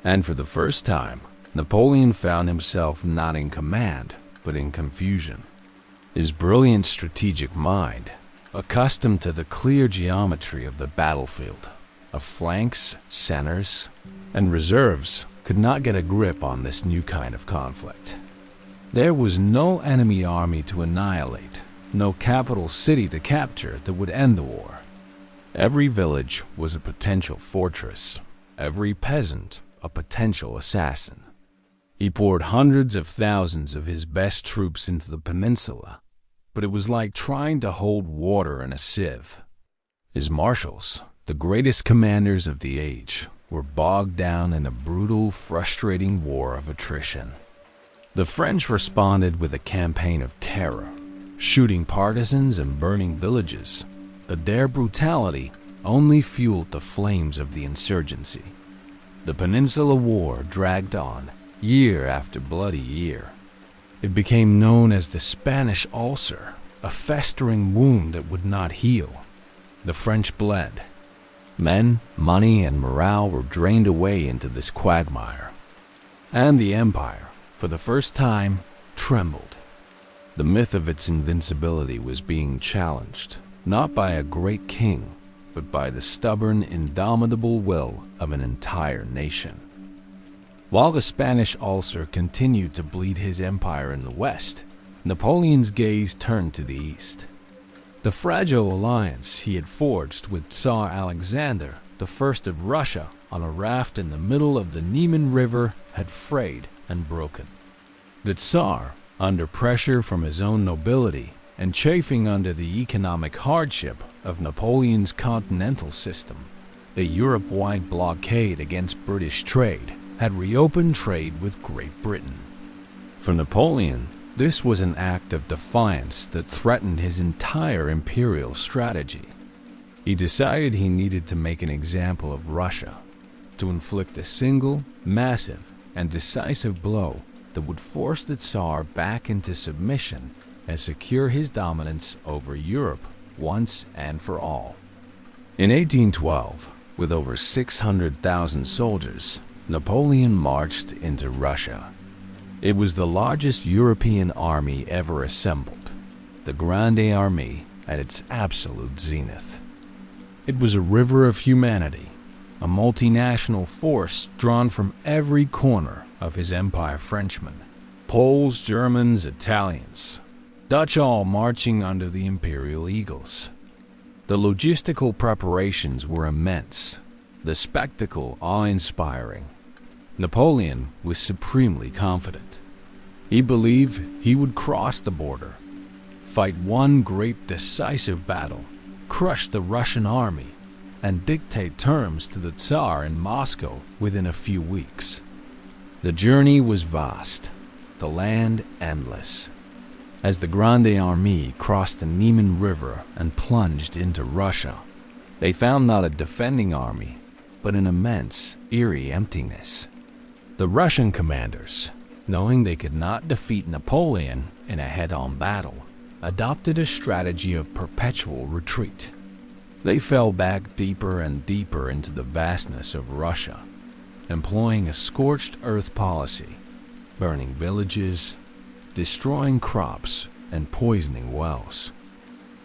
And for the first time, Napoleon found himself not in command, but in confusion. His brilliant strategic mind, accustomed to the clear geometry of the battlefield, of flanks, centers, and reserves, could not get a grip on this new kind of conflict. There was no enemy army to annihilate, no capital city to capture that would end the war. Every village was a potential fortress, every peasant a potential assassin. He poured hundreds of thousands of his best troops into the peninsula, but it was like trying to hold water in a sieve. His marshals, the greatest commanders of the age, were bogged down in a brutal, frustrating war of attrition. The French responded with a campaign of terror, shooting partisans and burning villages, but their brutality only fueled the flames of the insurgency. The Peninsula War dragged on, year after bloody year. It became known as the Spanish ulcer, a festering wound that would not heal. The French bled. Men, money, and morale were drained away into this quagmire. And the empire, for the first time, trembled. The myth of its invincibility was being challenged, not by a great king, but by the stubborn, indomitable will of an entire nation. While the Spanish ulcer continued to bleed his empire in the west, Napoleon's gaze turned to the east. The fragile alliance he had forged with Tsar Alexander I of Russia on a raft in the middle of the Niemen River had frayed and broken. The Tsar, under pressure from his own nobility and chafing under the economic hardship of Napoleon's continental system, a Europe-wide blockade against British trade had reopened trade with Great Britain. For Napoleon, this was an act of defiance that threatened his entire imperial strategy. He decided he needed to make an example of Russia, to inflict a single, massive, and decisive blow that would force the Tsar back into submission and secure his dominance over Europe once and for all. In 1812, with over 600,000 soldiers, Napoleon marched into Russia. It was the largest European army ever assembled, the Grande Armée at its absolute zenith. It was a river of humanity, a multinational force drawn from every corner of his empire. Frenchmen, Poles, Germans, Italians, Dutch, all marching under the imperial eagles. The logistical preparations were immense, the spectacle awe-inspiring. Napoleon was supremely confident. He believed he would cross the border, fight one great decisive battle, crush the Russian army, and dictate terms to the Tsar in Moscow within a few weeks. The journey was vast, the land endless. As the Grande Armée crossed the Niemen River and plunged into Russia, they found not a defending army, but an immense, eerie emptiness. The Russian commanders, knowing they could not defeat Napoleon in a head-on battle, adopted a strategy of perpetual retreat. They fell back deeper and deeper into the vastness of Russia, employing a scorched earth policy, burning villages, destroying crops, and poisoning wells.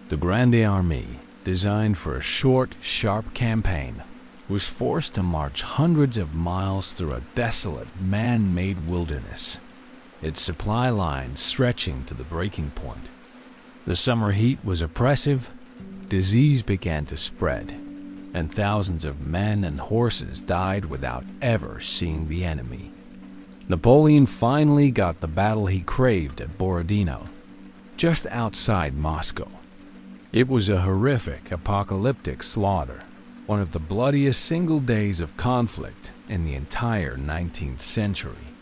The Grande Armée, designed for a short, sharp campaign, was forced to march hundreds of miles through a desolate, man-made wilderness, its supply lines stretching to the breaking point. The summer heat was oppressive, disease began to spread, and thousands of men and horses died without ever seeing the enemy. Napoleon finally got the battle he craved at Borodino, just outside Moscow. It was a horrific, apocalyptic slaughter, one of the bloodiest single days of conflict in the entire 19th century.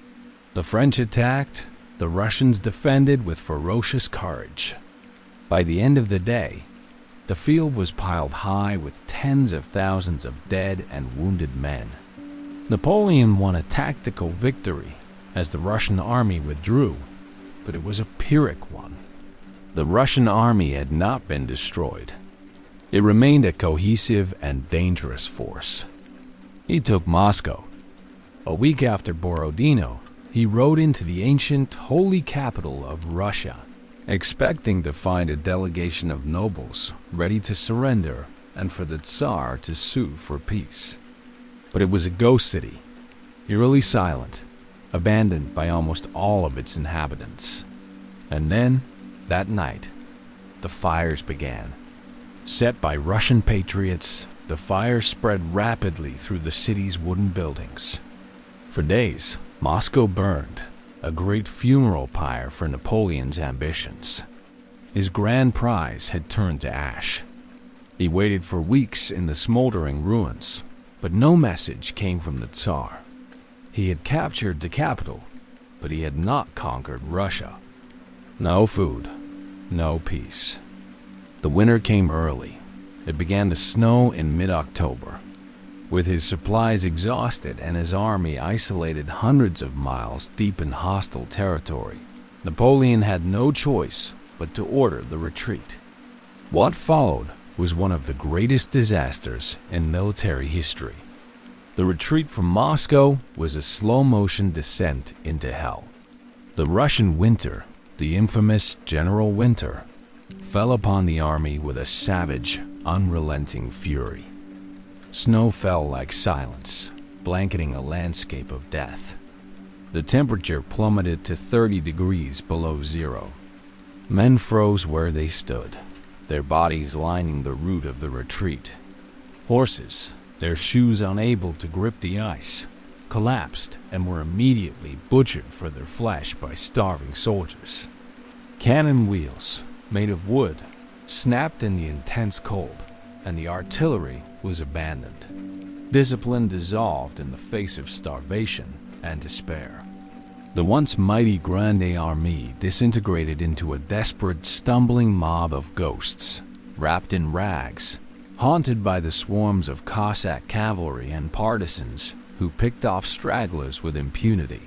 The French attacked, the Russians defended with ferocious courage. By the end of the day, The field was piled high with tens of thousands of dead and wounded men. Napoleon won a tactical victory as the Russian army withdrew, but it was a Pyrrhic one. The Russian army had not been destroyed. It remained a cohesive and dangerous force. He took Moscow. A week after Borodino, he rode into the ancient holy capital of Russia, expecting to find a delegation of nobles ready to surrender and for the Tsar to sue for peace. But it was a ghost city, eerily silent, abandoned by almost all of its inhabitants. And then, that night, the fires began. Set by Russian patriots, the fire spread rapidly through the city's wooden buildings. For days, Moscow burned, a great funeral pyre for Napoleon's ambitions. His grand prize had turned to ash. He waited for weeks in the smoldering ruins, but no message came from the Tsar. He had captured the capital, but he had not conquered Russia. No food, no peace. The winter came early. It began to snow in mid-October. With his supplies exhausted and his army isolated hundreds of miles deep in hostile territory, Napoleon had no choice but to order the retreat. What followed was one of the greatest disasters in military history. The retreat from Moscow was a slow-motion descent into hell. The Russian winter, the infamous General Winter, fell upon the army with a savage, unrelenting fury. Snow fell like silence, blanketing a landscape of death. The temperature plummeted to 30 degrees below zero. Men froze where they stood, their bodies lining the route of the retreat. Horses, their shoes unable to grip the ice, collapsed and were immediately butchered for their flesh by starving soldiers. Cannon wheels, made of wood, snapped in the intense cold, and the artillery was abandoned. Discipline dissolved in the face of starvation and despair. The once mighty Grande Armée disintegrated into a desperate, stumbling mob of ghosts, wrapped in rags, haunted by the swarms of Cossack cavalry and partisans who picked off stragglers with impunity.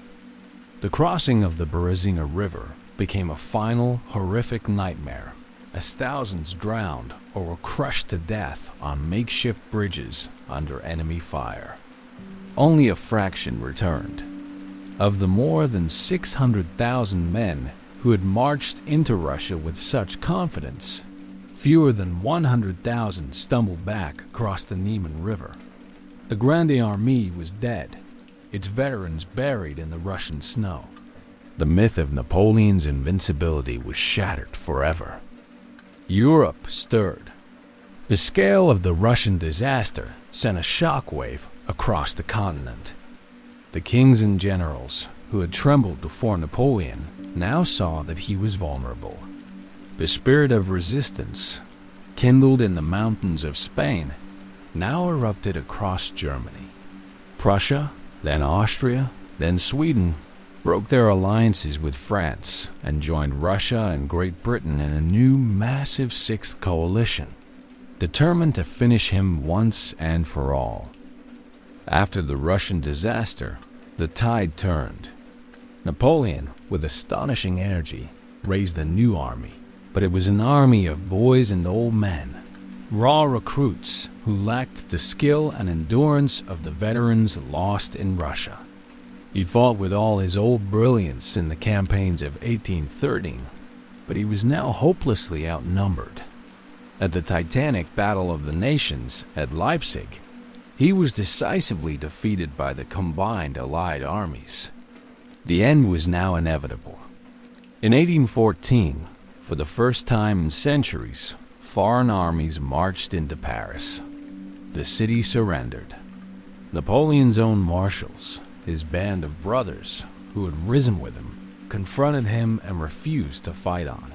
The crossing of the Berezina River became a final, horrific nightmare, as thousands drowned or were crushed to death on makeshift bridges under enemy fire. Only a fraction returned. Of the more than 600,000 men who had marched into Russia with such confidence, fewer than 100,000 stumbled back across the Niemen River. The Grande Armée was dead, its veterans buried in the Russian snow. The myth of Napoleon's invincibility was shattered forever. Europe stirred. The scale of the Russian disaster sent a shockwave across the continent. The kings and generals who had trembled before Napoleon now saw that he was vulnerable. The spirit of resistance, kindled in the mountains of Spain, now erupted across Germany. Prussia, then Austria, then Sweden, broke their alliances with France and joined Russia and Great Britain in a new massive sixth coalition, determined to finish him once and for all. After the Russian disaster, the tide turned. Napoleon, with astonishing energy, raised a new army, but it was an army of boys and old men, raw recruits who lacked the skill and endurance of the veterans lost in Russia. He fought with all his old brilliance in the campaigns of 1813, but he was now hopelessly outnumbered. At the titanic Battle of the Nations at Leipzig, he was decisively defeated by the combined Allied armies. The end was now inevitable. In 1814, for the first time in centuries, foreign armies marched into Paris. The city surrendered. Napoleon's own marshals, his band of brothers who had risen with him, confronted him and refused to fight on.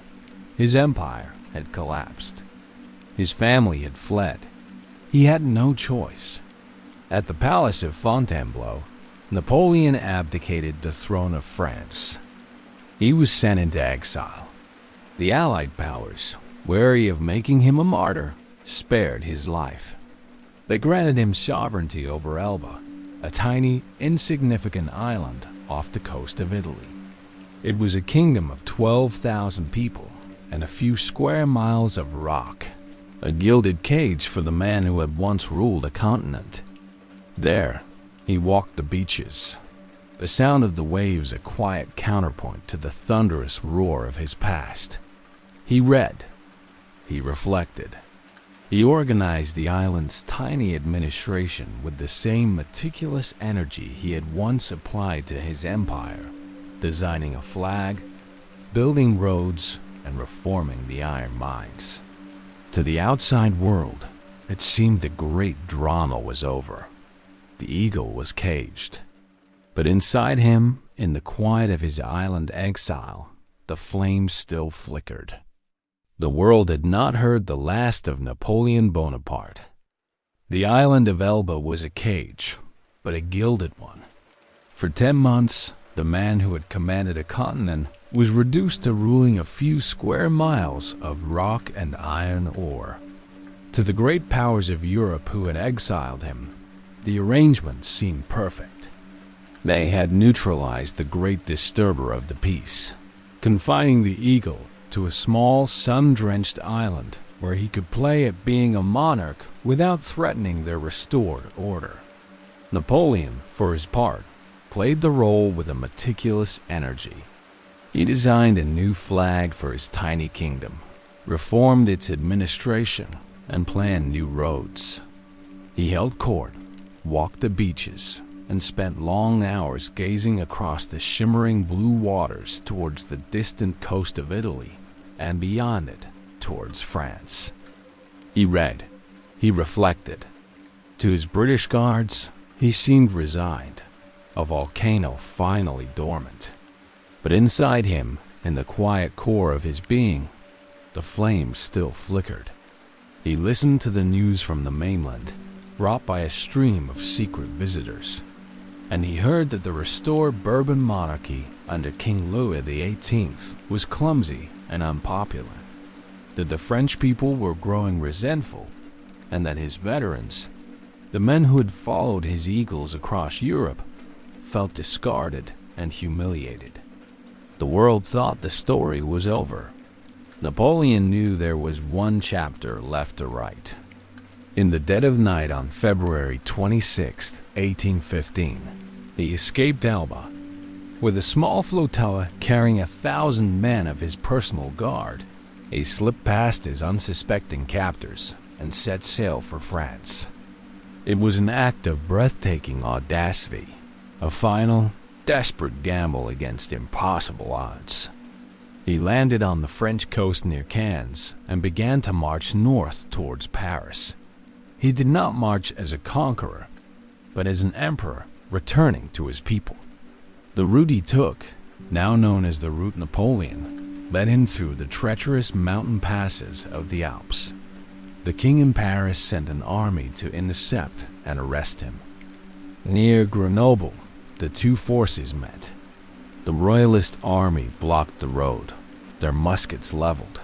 His empire had collapsed. His family had fled. He had no choice. At the palace of Fontainebleau, Napoleon abdicated the throne of France. He was sent into exile. The Allied powers, wary of making him a martyr, spared his life. They granted him sovereignty over Elba, a tiny, insignificant island off the coast of Italy. It was a kingdom of 12,000 people and a few square miles of rock, a gilded cage for the man who had once ruled a continent. There, he walked the beaches, the sound of the waves a quiet counterpoint to the thunderous roar of his past. He read, he reflected. He organized the island's tiny administration with the same meticulous energy he had once applied to his empire, designing a flag, building roads, and reforming the iron mines. To the outside world, it seemed the great drama was over. The eagle was caged. But inside him, in the quiet of his island exile, the flames still flickered. The world had not heard the last of Napoleon Bonaparte. The island of Elba was a cage, but a gilded one. For 10 months, the man who had commanded a continent was reduced to ruling a few square miles of rock and iron ore. To the great powers of Europe who had exiled him, the arrangement seemed perfect. They had neutralized the great disturber of the peace, confining the eagle to a small, sun-drenched island where he could play at being a monarch without threatening their restored order. Napoleon, for his part, played the role with a meticulous energy. He designed a new flag for his tiny kingdom, reformed its administration, and planned new roads. He held court, walked the beaches, and spent long hours gazing across the shimmering blue waters towards the distant coast of Italy, and beyond it, towards France. He read, he reflected. To his British guards, he seemed resigned, a volcano finally dormant. But inside him, in the quiet core of his being, the flames still flickered. He listened to the news from the mainland, brought by a stream of secret visitors, and he heard that the restored Bourbon monarchy under King Louis XVIII was clumsy and unpopular, that the French people were growing resentful, and that his veterans, the men who had followed his eagles across Europe, felt discarded and humiliated. The world thought the story was over. Napoleon knew there was one chapter left to write. In the dead of night on February 26, 1815, he escaped Elba. With a small flotilla carrying 1,000 men of his personal guard, he slipped past his unsuspecting captors and set sail for France. It was an act of breathtaking audacity, a final, desperate gamble against impossible odds. He landed on the French coast near Cannes and began to march north towards Paris. He did not march as a conqueror, but as an emperor returning to his people. The route he took, now known as the Route Napoleon, led him through the treacherous mountain passes of the Alps. The king in Paris sent an army to intercept and arrest him. Near Grenoble, the two forces met. The royalist army blocked the road, their muskets leveled.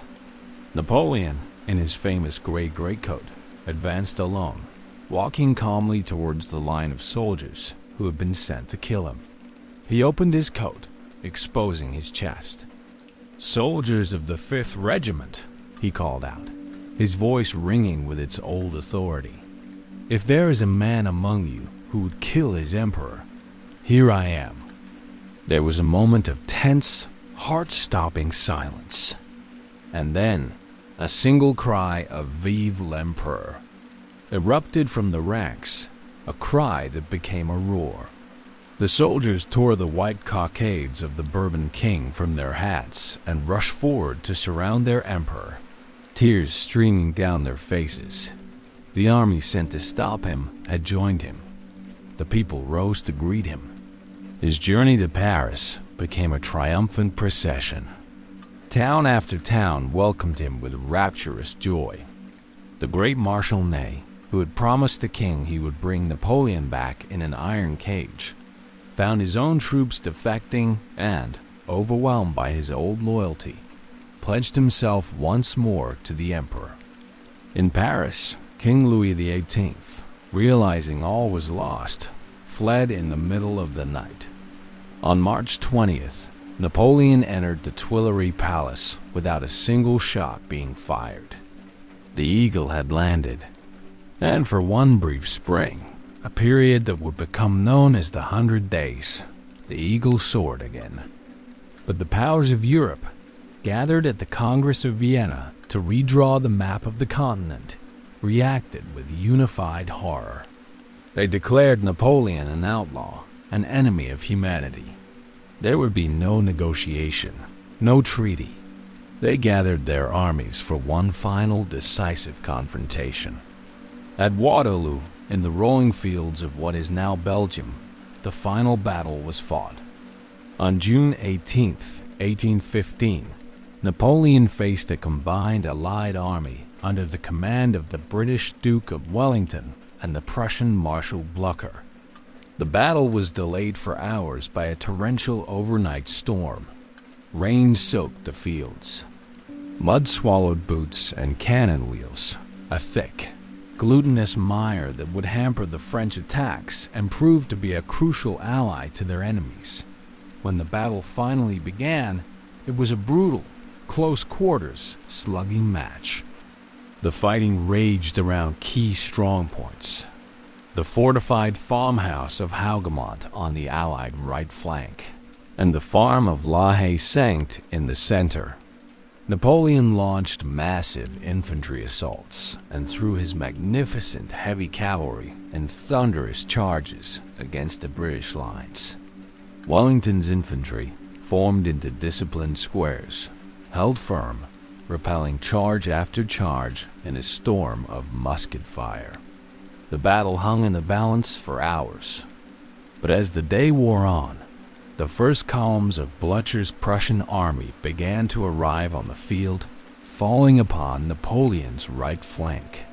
Napoleon, in his famous gray greatcoat, advanced alone, walking calmly towards the line of soldiers who had been sent to kill him. He opened his coat, exposing his chest. "Soldiers of the 5th Regiment," he called out, his voice ringing with its old authority. "If there is a man among you who would kill his emperor, here I am." There was a moment of tense, heart-stopping silence, and then a single cry of "Vive l'Empereur" erupted from the ranks, a cry that became a roar. The soldiers tore the white cockades of the Bourbon king from their hats and rushed forward to surround their emperor, tears streaming down their faces. The army sent to stop him had joined him. The people rose to greet him. His journey to Paris became a triumphant procession. Town after town welcomed him with rapturous joy. The great Marshal Ney, who had promised the king he would bring Napoleon back in an iron cage, found his own troops defecting and, overwhelmed by his old loyalty, pledged himself once more to the emperor. In Paris, King Louis XVIII, realizing all was lost, fled in the middle of the night. On March 20th, Napoleon entered the Tuileries Palace without a single shot being fired. The eagle had landed, and for one brief spring, a period that would become known as the 100 Days, the eagle soared again. But the powers of Europe gathered at the Congress of Vienna to redraw the map of the continent, reacted with unified horror. They declared Napoleon an outlaw, an enemy of humanity. There would be no negotiation, no treaty. They gathered their armies for one final decisive confrontation. At Waterloo, in the rolling fields of what is now Belgium, the final battle was fought. On June 18, 1815, Napoleon faced a combined Allied army under the command of the British Duke of Wellington and the Prussian Marshal Blucher. The battle was delayed for hours by a torrential overnight storm. Rain soaked the fields. Mud swallowed boots and cannon wheels, a thick, glutinous mire that would hamper the French attacks and prove to be a crucial ally to their enemies. When the battle finally began, it was a brutal, close-quarters, slugging match. The fighting raged around key strongpoints. The fortified farmhouse of Hougoumont on the Allied right flank, and the farm of La Haye-Sainte in the center. Napoleon launched massive infantry assaults and threw his magnificent heavy cavalry in thunderous charges against the British lines. Wellington's infantry formed into disciplined squares, held firm, repelling charge after charge in a storm of musket fire. The battle hung in the balance for hours. But as the day wore on, the first columns of Blücher's Prussian army began to arrive on the field, falling upon Napoleon's right flank.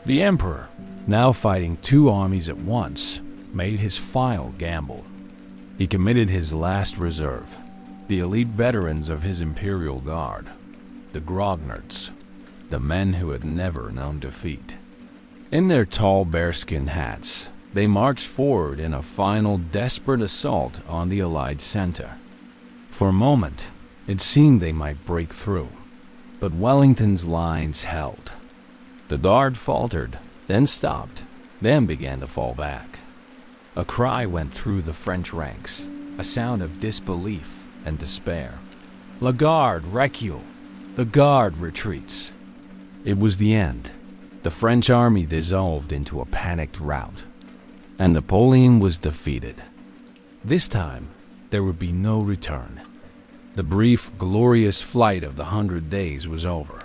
The emperor, now fighting two armies at once, made his final gamble. He committed his last reserve, the elite veterans of his imperial guard, the grognards, the men who had never known defeat. In their tall bearskin hats, they marched forward in a final desperate assault on the Allied center. For a moment, it seemed they might break through, but Wellington's lines held. The guard faltered, then stopped, then began to fall back. A cry went through the French ranks, a sound of disbelief and despair. La Garde recule! The Guard retreats! It was the end. The French army dissolved into a panicked rout, and Napoleon was defeated. This time, there would be no return. The brief, glorious flight of the 100 Days was over.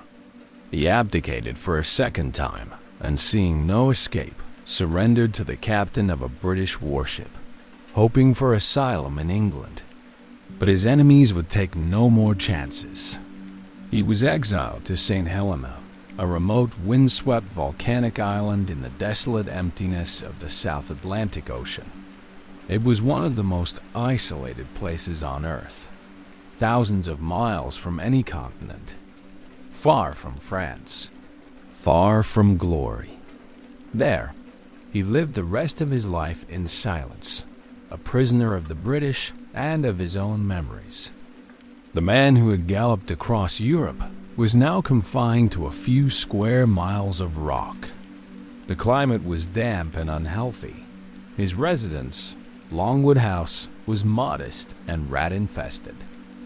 He abdicated for a second time, and seeing no escape, surrendered to the captain of a British warship, hoping for asylum in England. But his enemies would take no more chances. He was exiled to St. Helena, a remote, windswept volcanic island in the desolate emptiness of the South Atlantic Ocean. It was one of the most isolated places on Earth, thousands of miles from any continent, far from France, far from glory. There, he lived the rest of his life in silence, a prisoner of the British and of his own memories. The man who had galloped across Europe was now confined to a few square miles of rock. The climate was damp and unhealthy. His residence, Longwood House, was modest and rat-infested,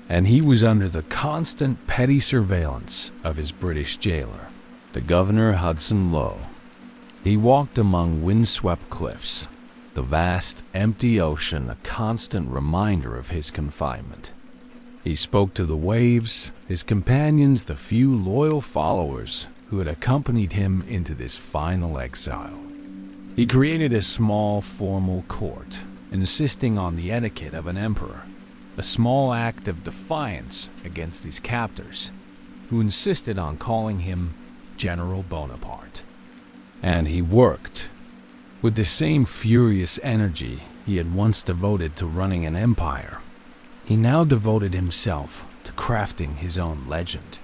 and he was under the constant petty surveillance of his British jailer, the Governor Hudson Lowe. He walked among windswept cliffs, the vast, empty ocean a constant reminder of his confinement. He spoke to the waves, his companions the few loyal followers who had accompanied him into this final exile. He created a small, formal court, insisting on the etiquette of an emperor, a small act of defiance against his captors, who insisted on calling him General Bonaparte. And he worked. With the same furious energy he had once devoted to running an empire, he now devoted himself to crafting his own legend.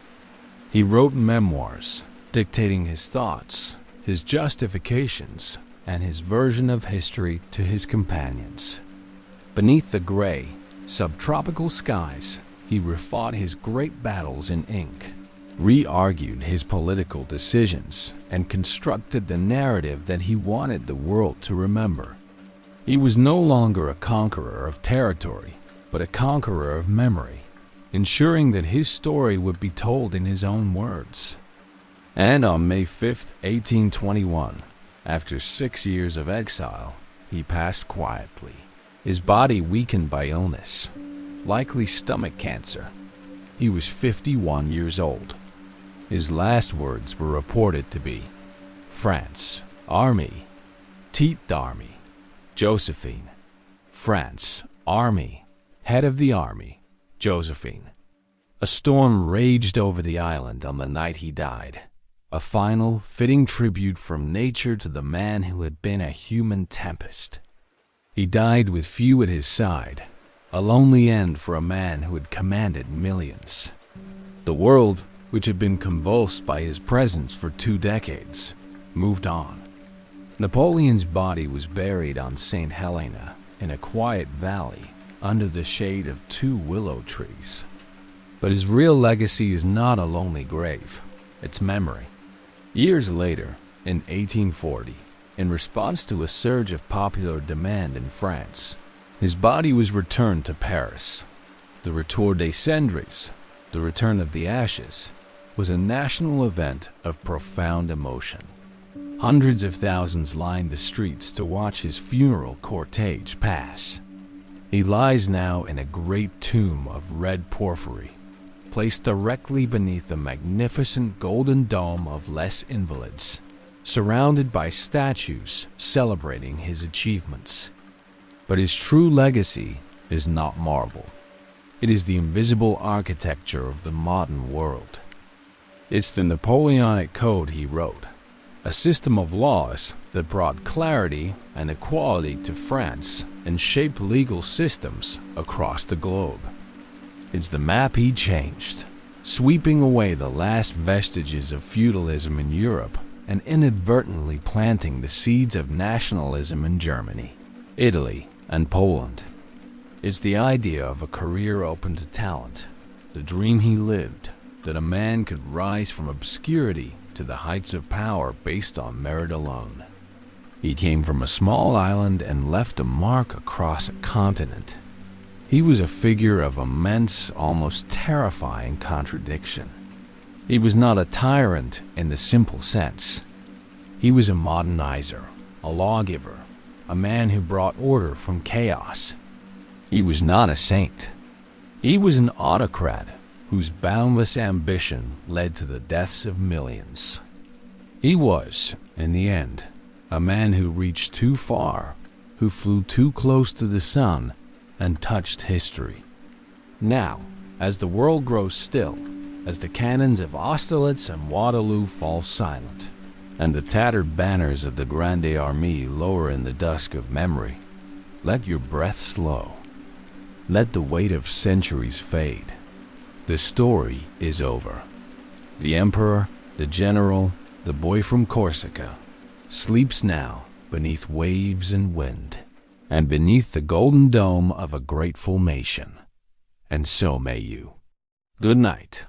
He wrote memoirs, dictating his thoughts, his justifications, and his version of history to his companions. Beneath the gray, subtropical skies, he refought his great battles in ink, re-argued his political decisions, and constructed the narrative that he wanted the world to remember. He was no longer a conqueror of territory, but a conqueror of memory, ensuring that his story would be told in his own words. And on May 5, 1821, after 6 years of exile, he passed quietly, his body weakened by illness, likely stomach cancer. He was 51 years old. His last words were reported to be, "France, Army, Tête d'Armée, Josephine. France, Army, Head of the Army, Josephine." A storm raged over the island on the night he died, a final, fitting tribute from nature to the man who had been a human tempest. He died with few at his side, a lonely end for a man who had commanded millions. The world, which had been convulsed by his presence for 2 decades, moved on. Napoleon's body was buried on St. Helena in a quiet valley under the shade of 2 willow trees. But his real legacy is not a lonely grave, it's memory. Years later, in 1840, in response to a surge of popular demand in France, his body was returned to Paris. The Retour des Cendres, the return of the ashes, was a national event of profound emotion. Hundreds of thousands lined the streets to watch his funeral cortege pass. He lies now in a great tomb of red porphyry, placed directly beneath the magnificent golden dome of Les Invalides, surrounded by statues celebrating his achievements. But his true legacy is not marble. It is the invisible architecture of the modern world. It's the Napoleonic Code he wrote, a system of laws that brought clarity and equality to France and shaped legal systems across the globe. It's the map he changed, sweeping away the last vestiges of feudalism in Europe and inadvertently planting the seeds of nationalism in Germany, Italy, and Poland. It's the idea of a career open to talent, the dream he lived, that a man could rise from obscurity to the heights of power based on merit alone. He came from a small island and left a mark across a continent. He was a figure of immense, almost terrifying contradiction. He was not a tyrant in the simple sense. He was a modernizer, a lawgiver, a man who brought order from chaos. He was not a saint. He was an autocrat whose boundless ambition led to the deaths of millions. He was, in the end, a man who reached too far, who flew too close to the sun, and touched history. Now, as the world grows still, as the cannons of Austerlitz and Waterloo fall silent, and the tattered banners of the Grande Armée lower in the dusk of memory, let your breath slow. Let the weight of centuries fade. The story is over. The emperor, the general, the boy from Corsica, sleeps now beneath waves and wind, and beneath the golden dome of a grateful nation. And so may you. Good night.